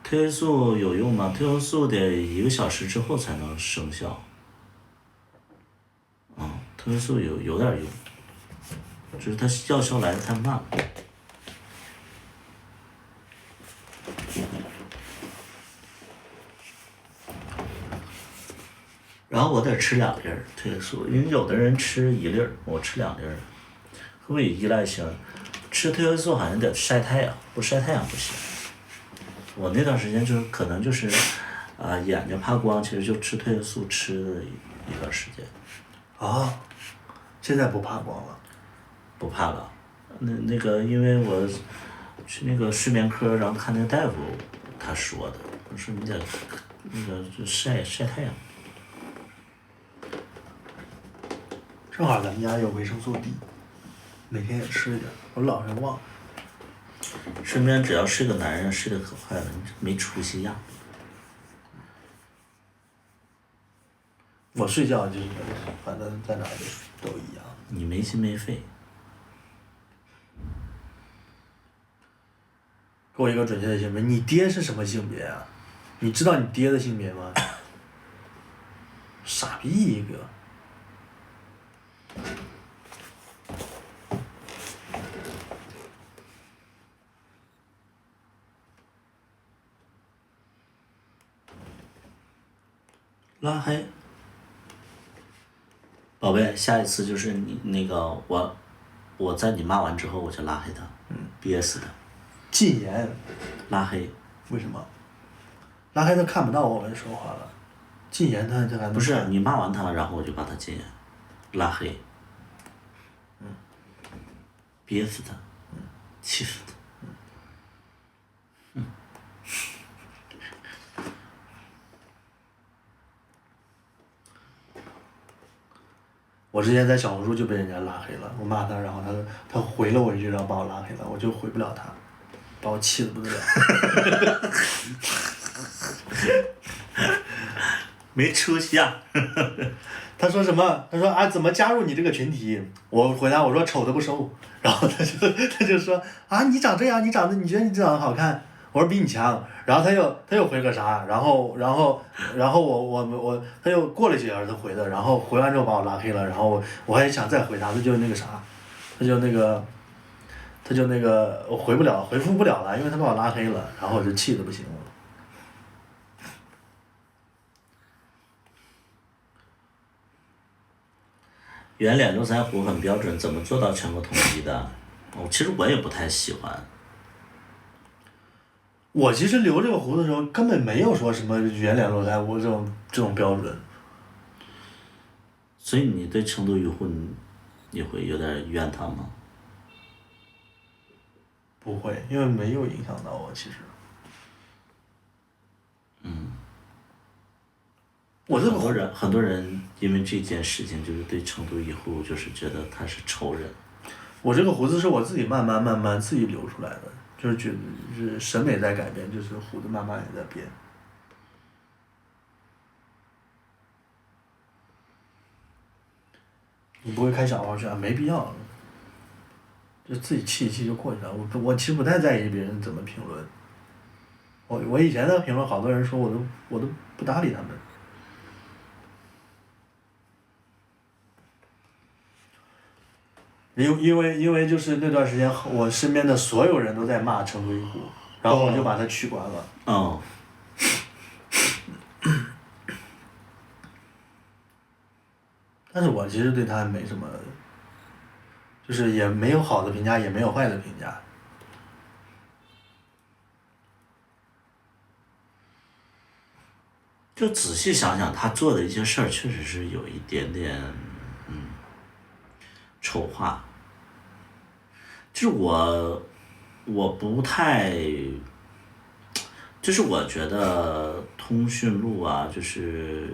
褪黑素有用吗？褪黑素得1个小时之后才能生效。褪黑素有点用，只是它药效来的太慢了。然后我得吃2粒儿褪黑素，因为有的人吃1粒儿，我吃2粒儿。会不会有依赖性？吃褪黑素好像得晒太阳，不晒太阳不行。我那段时间就是可能就是，眼睛怕光，其实就吃褪黑素吃了一段时间。啊，现在不怕光了？不怕了，那个因为我去那个睡眠科，然后看那个大夫，他说的，他说你得那个就晒太阳。正好咱们家有维生素 D， 每天也吃一点，我老是忘。身边只要是个男人，睡得可快了，你没出息样。我睡觉就是反正在哪儿都一样。你没心没肺。给我一个准确的性别，你爹是什么性别啊？你知道你爹的性别吗？傻逼一个。拉黑，宝贝，下一次就是你那个我在你骂完之后我就拉黑他，憋死他。禁言。拉黑。为什么？拉黑他看不到我们说话了，禁言他还能看。不是你骂完他，然后我就把他禁言，拉黑。憋死他，气死他。我之前在小红书就被人家拉黑了，我骂他，然后他回了我一句，然后把我拉黑了，我就回不了他，把我气得不得了。没出息啊！他说什么？他说啊，怎么加入你这个群体？我回答我说丑的不收，然后他就说啊，你长这样，你觉得你长得好看？我说比你强，然后他又回个啥？然后我他又过了几小时他回的，然后回完之后把我拉黑了，然后我还想再回他，他就那个啥，他就那个我回复不了了，因为他把我拉黑了，然后我就气得不行了。圆脸络腮胡很标准，怎么做到全国统一的？其实我也不太喜欢。我其实留这个胡子的时候，根本没有说什么圆脸络腮胡这种标准。所以你对成都渔户你会有点怨他吗？不会，因为没有影响到我，其实。很多人因为这件事情，就是对成都渔户就是觉得他是仇人。我这个胡子是我自己慢慢自己留出来的，就是觉得就是审美在改变，就是胡子慢慢也在变。你不会开小号去啊？没必要，就自己气一气就过去了。我其实不太在意别人怎么评论。我以前的评论，好多人说我都不搭理他们。因为就是那段时间，我身边的所有人都在骂成都渔户，然后我就把它取关了。但是我其实对他没什么，就是也没有好的评价，也没有坏的评价。就仔细想想，他做的一些事儿，确实是有一点点，丑化。就是我不太，就是我觉得通讯录啊，就是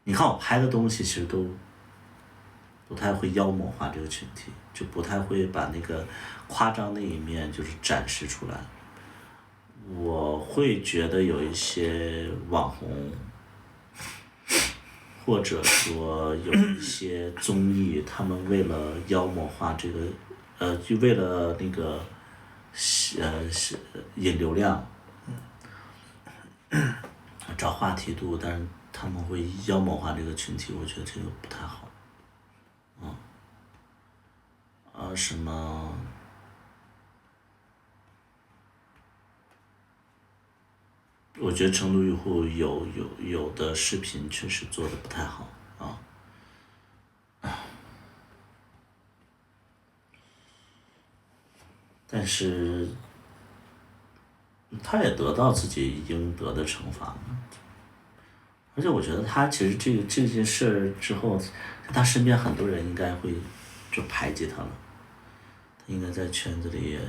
你看我拍的东西，其实都不太会妖魔化这个群体，就不太会把那个夸张那一面就是展示出来。我会觉得有一些网红，或者说有一些综艺，他们为了妖魔化这个，就为了那个，引流量，找话题度，但是他们会妖魔化这个群体，我觉得这个不太好。什么？我觉得成都用户有的视频确实做的不太好啊，但是他也得到自己应得的惩罚了，而且我觉得他其实这件事儿之后，他身边很多人应该会就排挤他了，他应该在圈子里也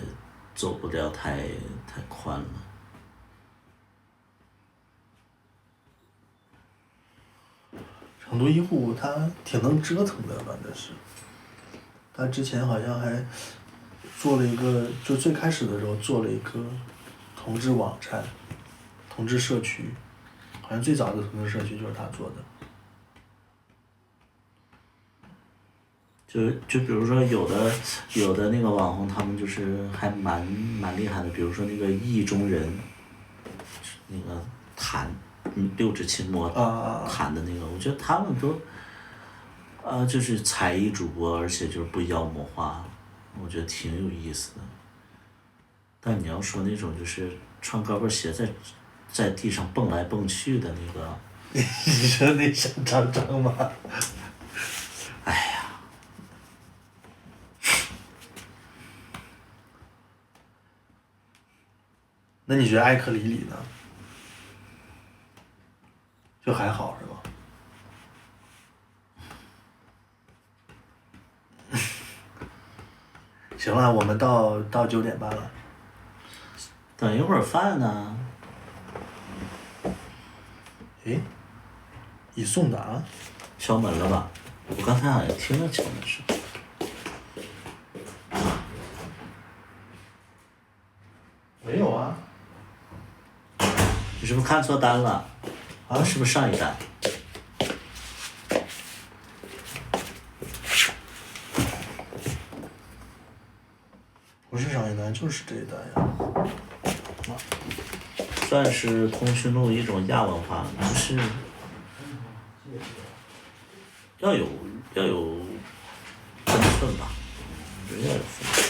走不了太宽了。成都医护他挺能折腾的，反正是。他之前好像还做了一个，就最开始的时候做了一个同志网站、同志社区，好像最早的同志社区就是他做的。就比如说有的那个网红，他们就是还蛮厉害的，比如说那个意中人，那个弹六指琴魔弹的那个，我觉得他们都，就是才艺主播，而且就是不妖魔化，我觉得挺有意思的。但你要说那种就是穿高跟鞋在地上蹦来蹦去的那个，你说那像张张吗？哎呀，那你觉得艾克里里呢？就还好是吧？行了，我们到9点半了。等一会儿饭呢？诶，已送达。敲门了吧？我刚才好像听到敲门声。没有啊。你是不是看错单了？啊？是不是上一单？不是上一单，就是这一单呀。算是通讯录一种亚文化，就是要有分寸吧，我觉得要有分寸。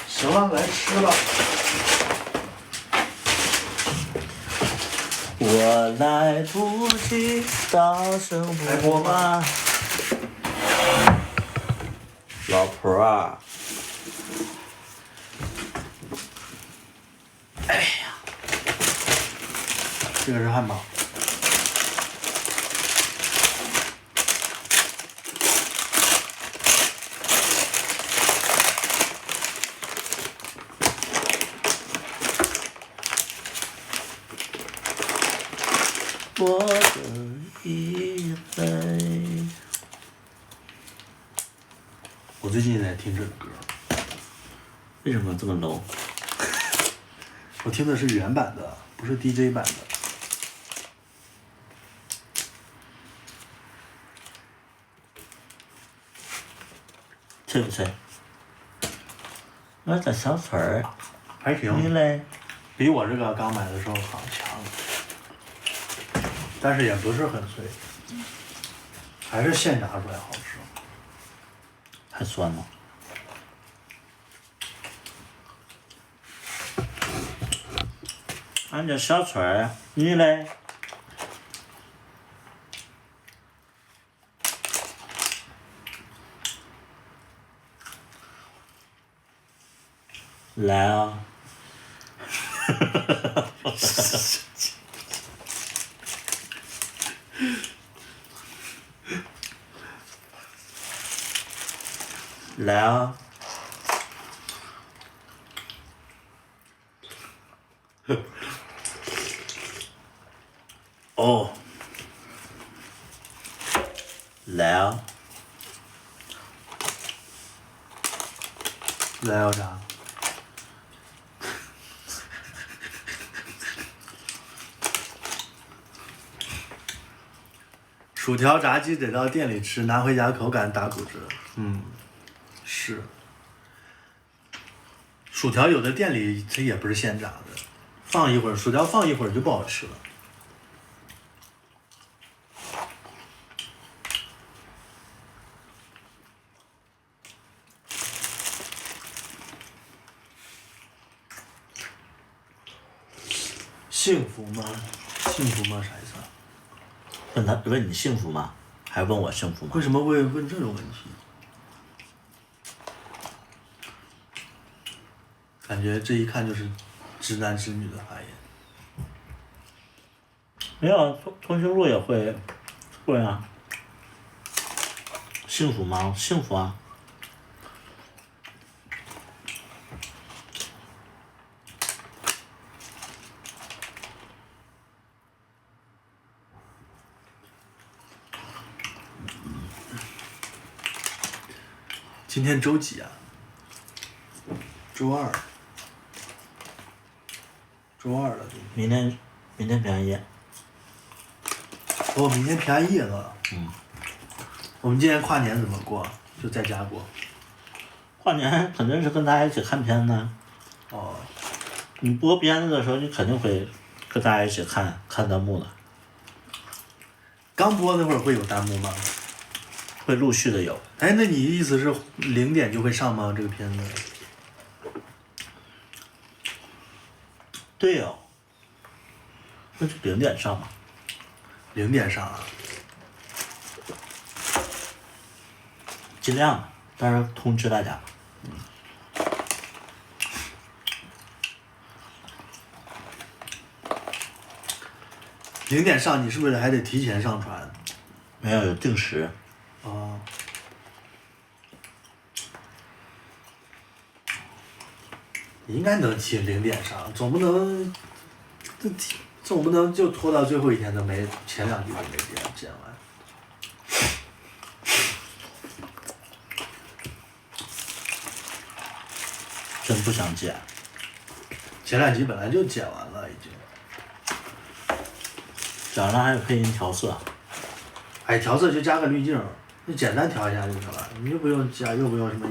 行了，来吃吧。我来不及大声呼唤，老婆儿。哎呀，这个是汉堡。我的一杯。我最近在听这个歌。为什么这么 low？ 我听的是原版的，不是 DJ 版的。脆不脆？我的小腿儿。还行。你嘞？比我这个刚买的时候好强，但是也不是很脆，还是现炸出来好吃。还酸吗？俺叫小春儿，你嘞？来啊！来啊！哦，来啊！来要啥？薯条炸鸡得到店里吃，拿回家口感打骨折。是。薯条有的店里它也不是现炸的，放一会儿，薯条放一会儿就不好吃了。幸福吗？幸福吗？啥意思啊？问你幸福吗？还问我幸福吗为？什么会问这种问题？感觉这一看就是直男直女的发言。没有，通讯录也会啊。幸福吗？幸福啊。今天周几啊？周二。周二了，明天平安夜。哦，明天平安夜了。嗯。我们今年跨年怎么过？就在家过。跨年肯定是跟大家一起看片子。哦。你播片子的时候，你肯定会跟大家一起看弹幕的。刚播那会儿会有弹幕吗？会陆续的有。哎，那你意思是0点就会上吗？这个片子？对哦。那就0点上嘛。0点上啊？尽量吧，到时候通知大家。0点上，你是不是还得提前上传？没有，有定时。哦。应该能提0点上，总不能就拖到最后一天都没前2集都没剪完。真不想剪。前2集本来就剪完了已经。剪了还有配音调色。哎，调色就加个滤镜，你简单调一下就行了，你又不用加，又不用什么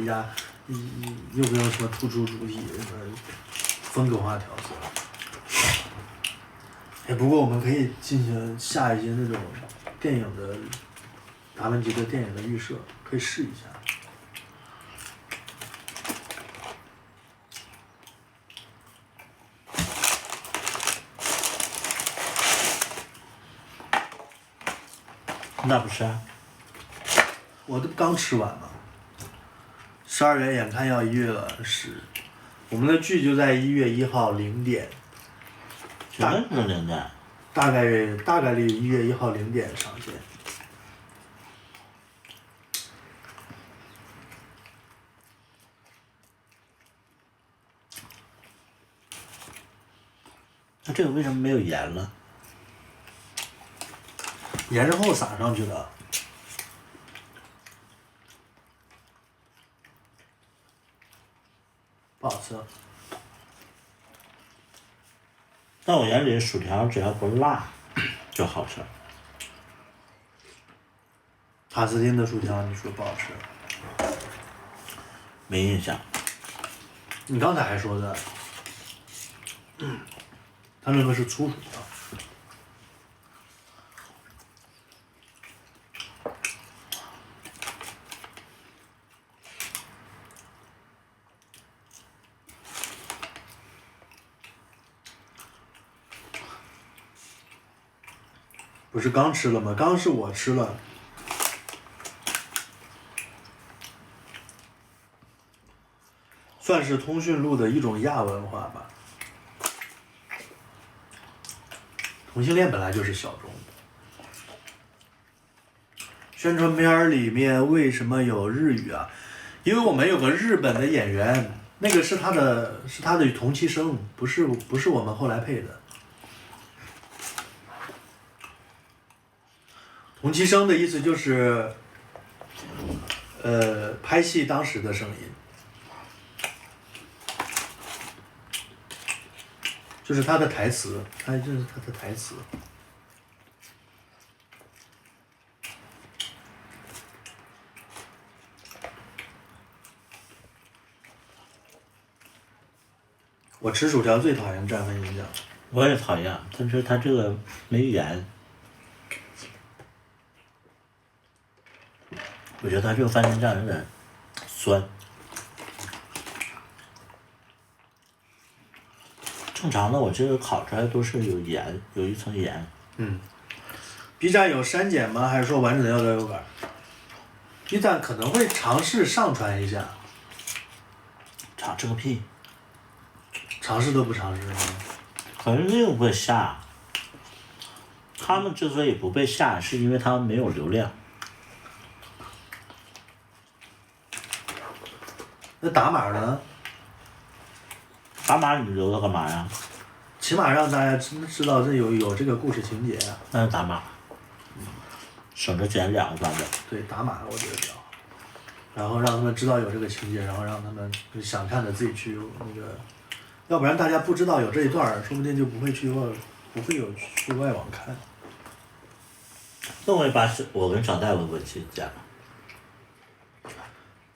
又不用什么突出主体什么风格化调色。哎，不过我们可以进行下一些那种电影的达芬奇的电影的预设，可以试一下。那不是啊。我这不刚吃完吗？12月眼看要1月了，我们的剧就在1月1号0点。绝对是0点。大概率1月1号0点上线。那这个为什么没有盐了？盐是后撒上去的。不好吃。在我眼里，薯条只要不辣就好吃。塔斯汀的薯条你说不好吃？没印象。你刚才还说的，他那个是粗薯条。不是刚吃了吗？刚是我吃了。算是通讯录的一种亚文化吧。同性恋本来就是小众的。宣传片儿里面为什么有日语啊？因为我们有个日本的演员，那个是他的同期声，不是我们后来配的。同期声的意思就是，拍戏当时的声音。就是他的台词，这是他的台词。我吃薯条最讨厌蘸番茄酱。我也讨厌，但是它这个没盐。我觉得它这个番茄酱有点酸。正常的我这个烤出来都是有盐，有一层盐。B 站有删减吗？还是说完整的要料油杆 ？B 站可能会尝试上传一下。尝这个屁！尝试都不尝试吗？肯定会下。他们之所以不被下，是因为他们没有流量。那打码呢？打码你留它干嘛呀？起码让大家知道这有这个故事情节啊。那就打码，省着剪2个版本。对，打码我觉得比较好。然后让他们知道有这个情节，然后让他们想看的自己去那个，要不然大家不知道有这一段儿，说不定就不会有去外网看。那我也把我跟小戴夫一起剪了。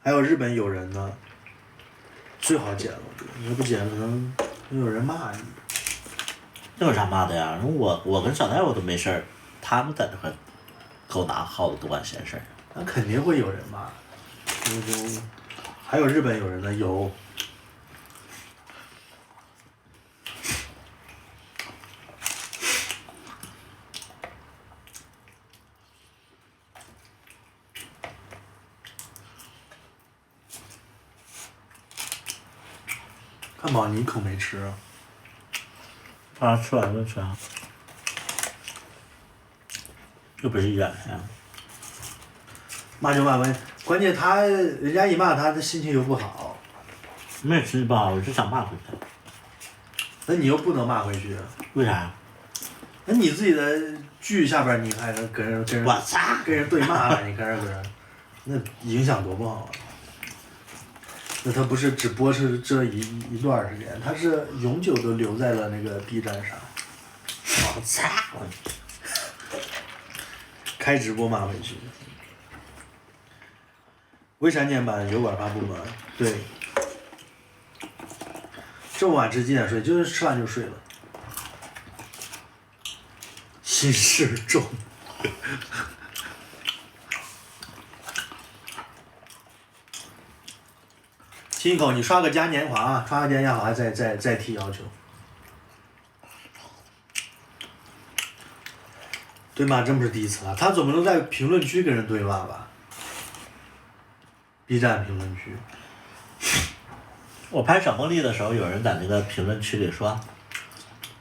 还有日本友人呢，最好剪了，我觉得你要不剪可能会有人骂你。那有啥骂的呀？我跟小戴夫都没事儿，他们在这块给我拿耗子多管闲事儿。那肯定会有人骂。还有日本友人呢，有。汉堡你一口没吃啊？啊，吃完了吃啊。又不是远呀。骂就骂呗，关键人家一骂他，他心情又不好。没心情不好，我就想骂回去。那你又不能骂回去。为啥呀？那你自己的剧下边你还能跟人对骂了，你跟人，那影响多不好啊！那他不是只播是这一段时间，他是永久的留在了那个 B 站上。我操！开直播骂回去。微删减版油管发布吗？对。这么晚吃几点睡？就是吃完就睡了。心事重。亲一口，你刷个嘉年华啊！刷个嘉年华再提要求。对骂真不是第一次了，他总不能在评论区跟人对骂吧 ？B 站评论区。我拍小茉莉的时候，有人在那个评论区里说，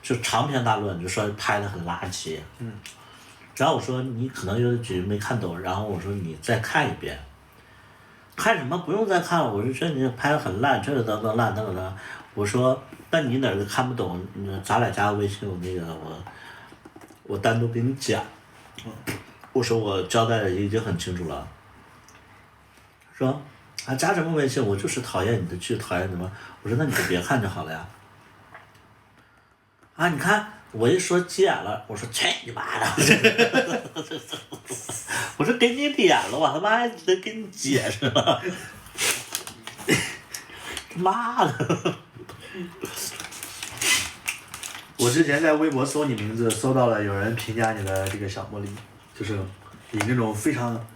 就长篇大论，就说拍的很垃圾。然后我说你可能有的局没看懂，然后我说你再看一遍。看什么？不用再看了。我说这你拍的很烂，这个怎么烂，那个呢？我说那你哪个看不懂？咱俩加个微信，我单独给你讲。我说我交代的已经很清楚了。说啊加什么微信？我就是讨厌你的剧，讨厌什么？我说那你就别看就好了呀。啊你看我一说急眼了，我说去你妈的！我说给你脸了，我他妈还得给你解释了。妈的！我之前在微博搜你名字，搜到了有人评价你的这个小茉莉，就是以那种非常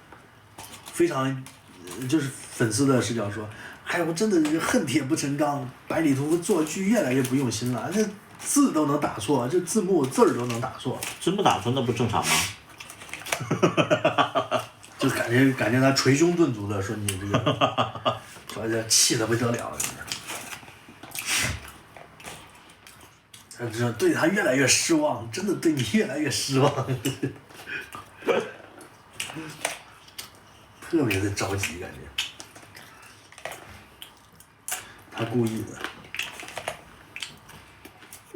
就是粉丝的视角说，哎呀，我真的是恨铁不成钢，百里图做剧越来越不用心了，这字都能打错，这字幕字儿都能打错，字幕打错那不正常吗？就感觉他捶胸顿足的说你这个，说这气得不得了，这对他越来越失望，真的对你越来越失望，特别的着急感觉，他故意的。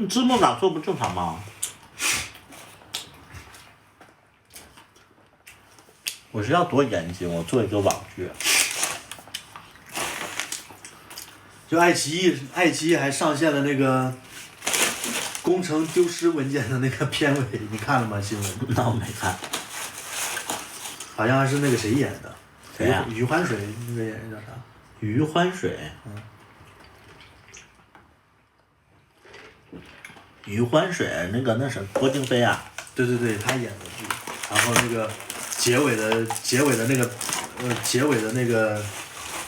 字幕打错不正常吗？我是要多严谨，我做一个网剧。就爱奇艺还上线了那个工程丢失文件的那个片尾，你看了吗？新闻？那我没看。好像是那个谁演的？谁呀？余欢水那个演员叫啥？余欢水。余欢水那是郭京飞啊。对，他演的剧。然后那个结尾的那个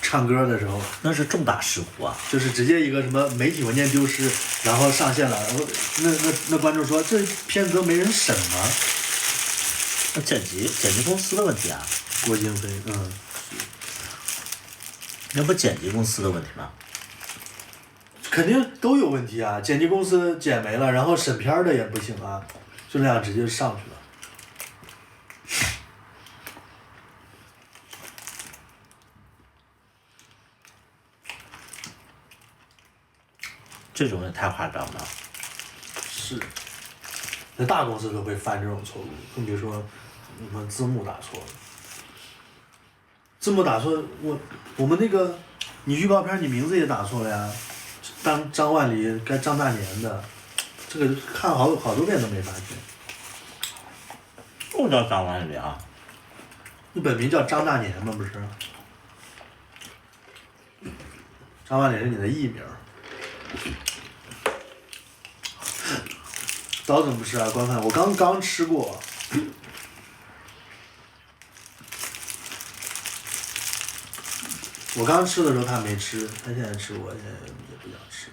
唱歌的时候，那是重大事故啊！就是直接一个什么媒体文件丢失，然后上线了，然后那观众说这片子都没人审吗？那剪辑公司的问题啊。郭京飞，那不剪辑公司的问题吗？肯定都有问题啊！剪辑公司剪没了，然后审片的也不行啊，就那样直接上去了。这种也太夸张了。是，那大公司都会犯这种错误，更别说你们字幕打错了。字幕打错，我们那个你预告片你名字也打错了呀，张万里该张大年的，这个看好多遍都没发现。不叫张万里啊。你本名叫张大年吗？不是？张万里是你的艺名。早怎么不吃啊？官饭我刚吃过。我刚吃的时候他没吃，他现在吃，我现在也不想吃。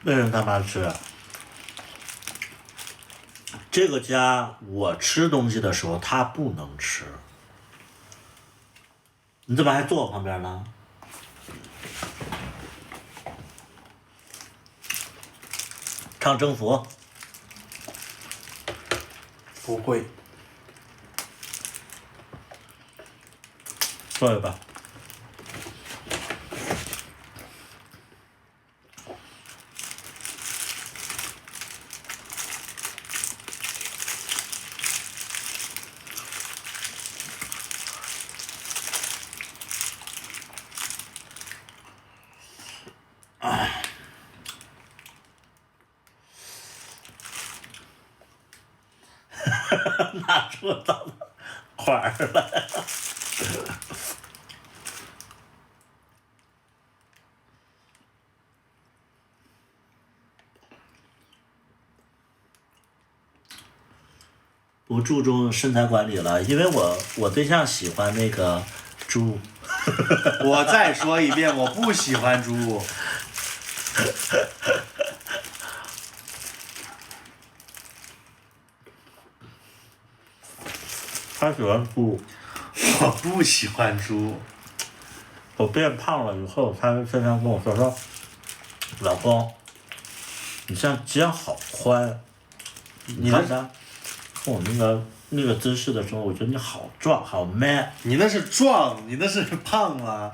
为什么他妈吃？这个家我吃东西的时候他不能吃，你怎么还坐我旁边呢？唱征服。不会。坐一吧。拿出刀块儿来。不注重身材管理了，因为我对象喜欢那个猪。我再说一遍，我不喜欢猪。他喜欢猪。我不喜欢猪。我变胖了以后，他经常跟我说，老公，你这样肩好宽。你看他跟我那个姿势的时候，我觉得你好壮，好 man。你那是壮，你那是胖啊。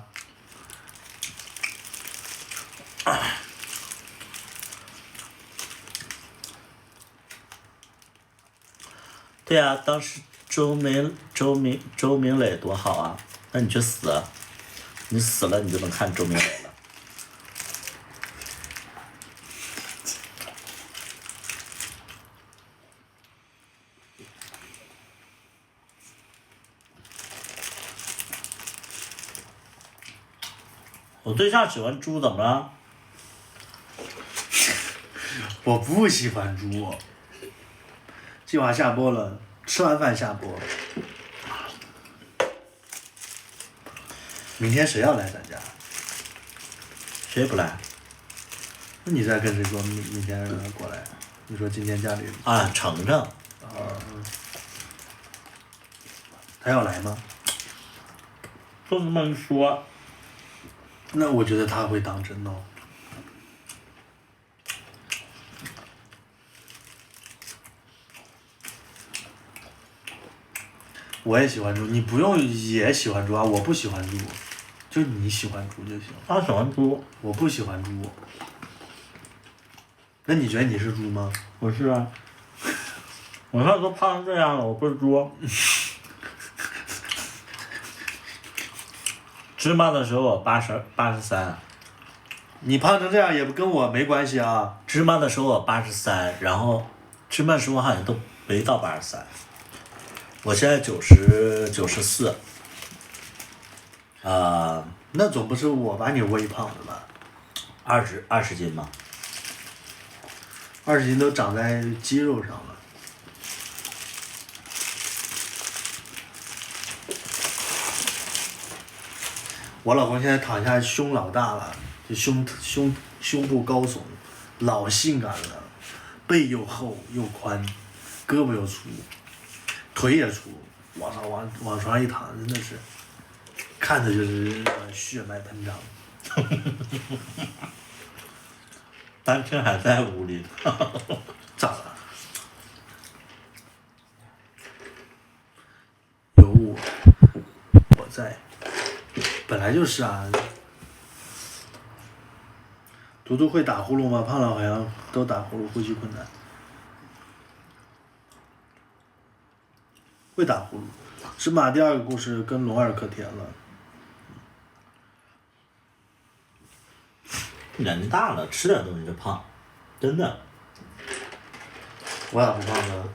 对啊，当时周明磊多好啊！那你去死，你死了你就能看周明磊了。我对象喜欢猪怎么了？我不喜欢猪。计划下播了，吃完饭下播。明天谁要来咱家？谁也不来那你再跟谁说明天让他过来？你说今天家里啊？程程，他要来吗？就这么说。那我觉得他会当真哦。我也喜欢猪，你不用也喜欢猪啊，我不喜欢猪，就你喜欢猪就行。他喜欢猪，我不喜欢猪。那你觉得你是猪吗？我是啊。我现在都胖成这样了，我不是猪。芝麻的时候我83，你胖成这样也不跟我没关系啊。芝麻的时候我83，然后芝麻的时候好像都没到83。我现在94，那总不是我把你喂胖的吧20斤嘛。 ？20斤都长在肌肉上了。我老公现在躺下胸老大了，就胸部高耸，老性感了，背又厚又宽，胳膊又粗，腿也粗，往床上一躺，真的是看着就是血脉喷张。单亲还在屋里，咋了？有我在，本来就是啊。图图会打呼噜吗？胖了好像都打呼噜，呼吸困难。会打呼噜。是马第二个故事跟龙二可甜了。年纪大了，吃点东西就胖，真的。我咋不胖呢？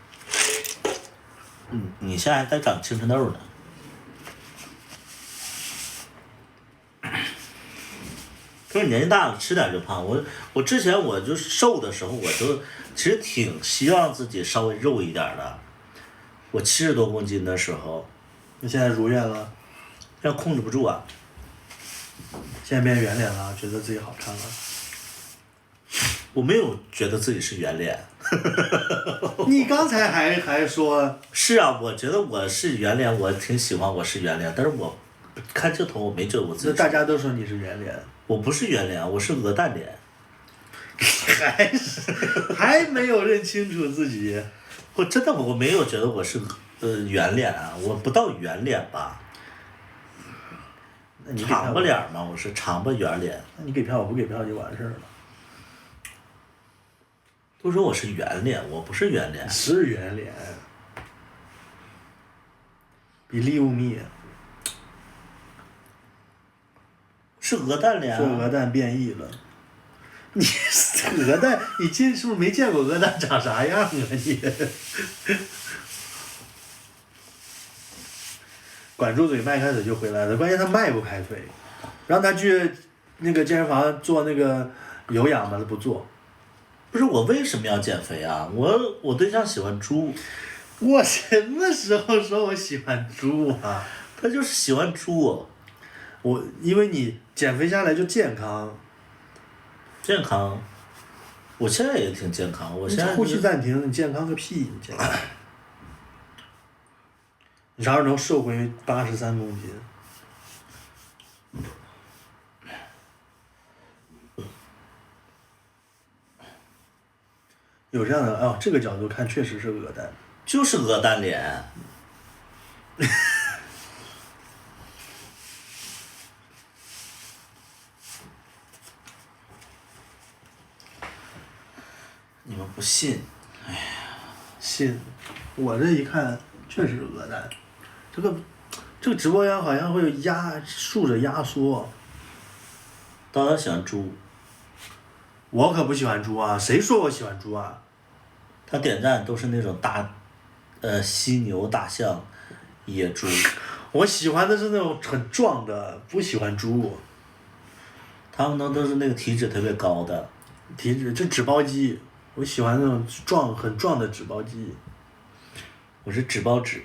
你现在还在长青春痘呢。就是年纪大了，吃点就胖。我之前我就是瘦的时候，我就其实挺希望自己稍微肉一点的。我70多公斤的时候，你现在如愿了，现在控制不住啊。现在变圆脸了，觉得自己好看了。我没有觉得自己是圆脸。你刚才还说是啊，我觉得我是圆脸，我挺喜欢我是圆脸，但是我看这头我没觉得我自己是。那大家都说你是圆脸，我不是圆脸，我是鹅蛋脸。还没有认清楚自己。我真的我没有觉得我是圆脸啊，我不到圆脸吧。那你给长巴脸嘛，我是长巴圆脸。那你给票我不给票就完事儿了。都说我是圆脸，我不是圆脸。是圆脸，比利物密是鹅蛋脸、啊。是鹅蛋变异了。你鹅蛋，你是不是没见过鹅蛋长啥样啊你？管住嘴，迈开腿就回来了。关键他迈不开腿，让他去那个健身房做那个有氧嘛，他不做。不是我为什么要减肥啊？我对象喜欢猪。我什么时候说我喜欢猪啊？他就是喜欢猪。因为你减肥下来就健康。健康。我现在也挺健康，我现在、呼吸暂停，你健康个屁！你健康。你啥时候能瘦回83公斤？有这样的哦，这个角度看确实是鹅蛋，就是鹅蛋脸。你们不信？哎呀，信！我这一看确实是鹅蛋，这个直播间好像会竖着压缩。当然喜欢猪。我可不喜欢猪啊！谁说我喜欢猪啊？他点赞都是那种大，犀牛、大象、野猪。我喜欢的是那种很壮的，不喜欢猪。他们都是那个体脂特别高的。体脂就脂包肌，我喜欢那种很壮的脂包肌。我是脂包脂。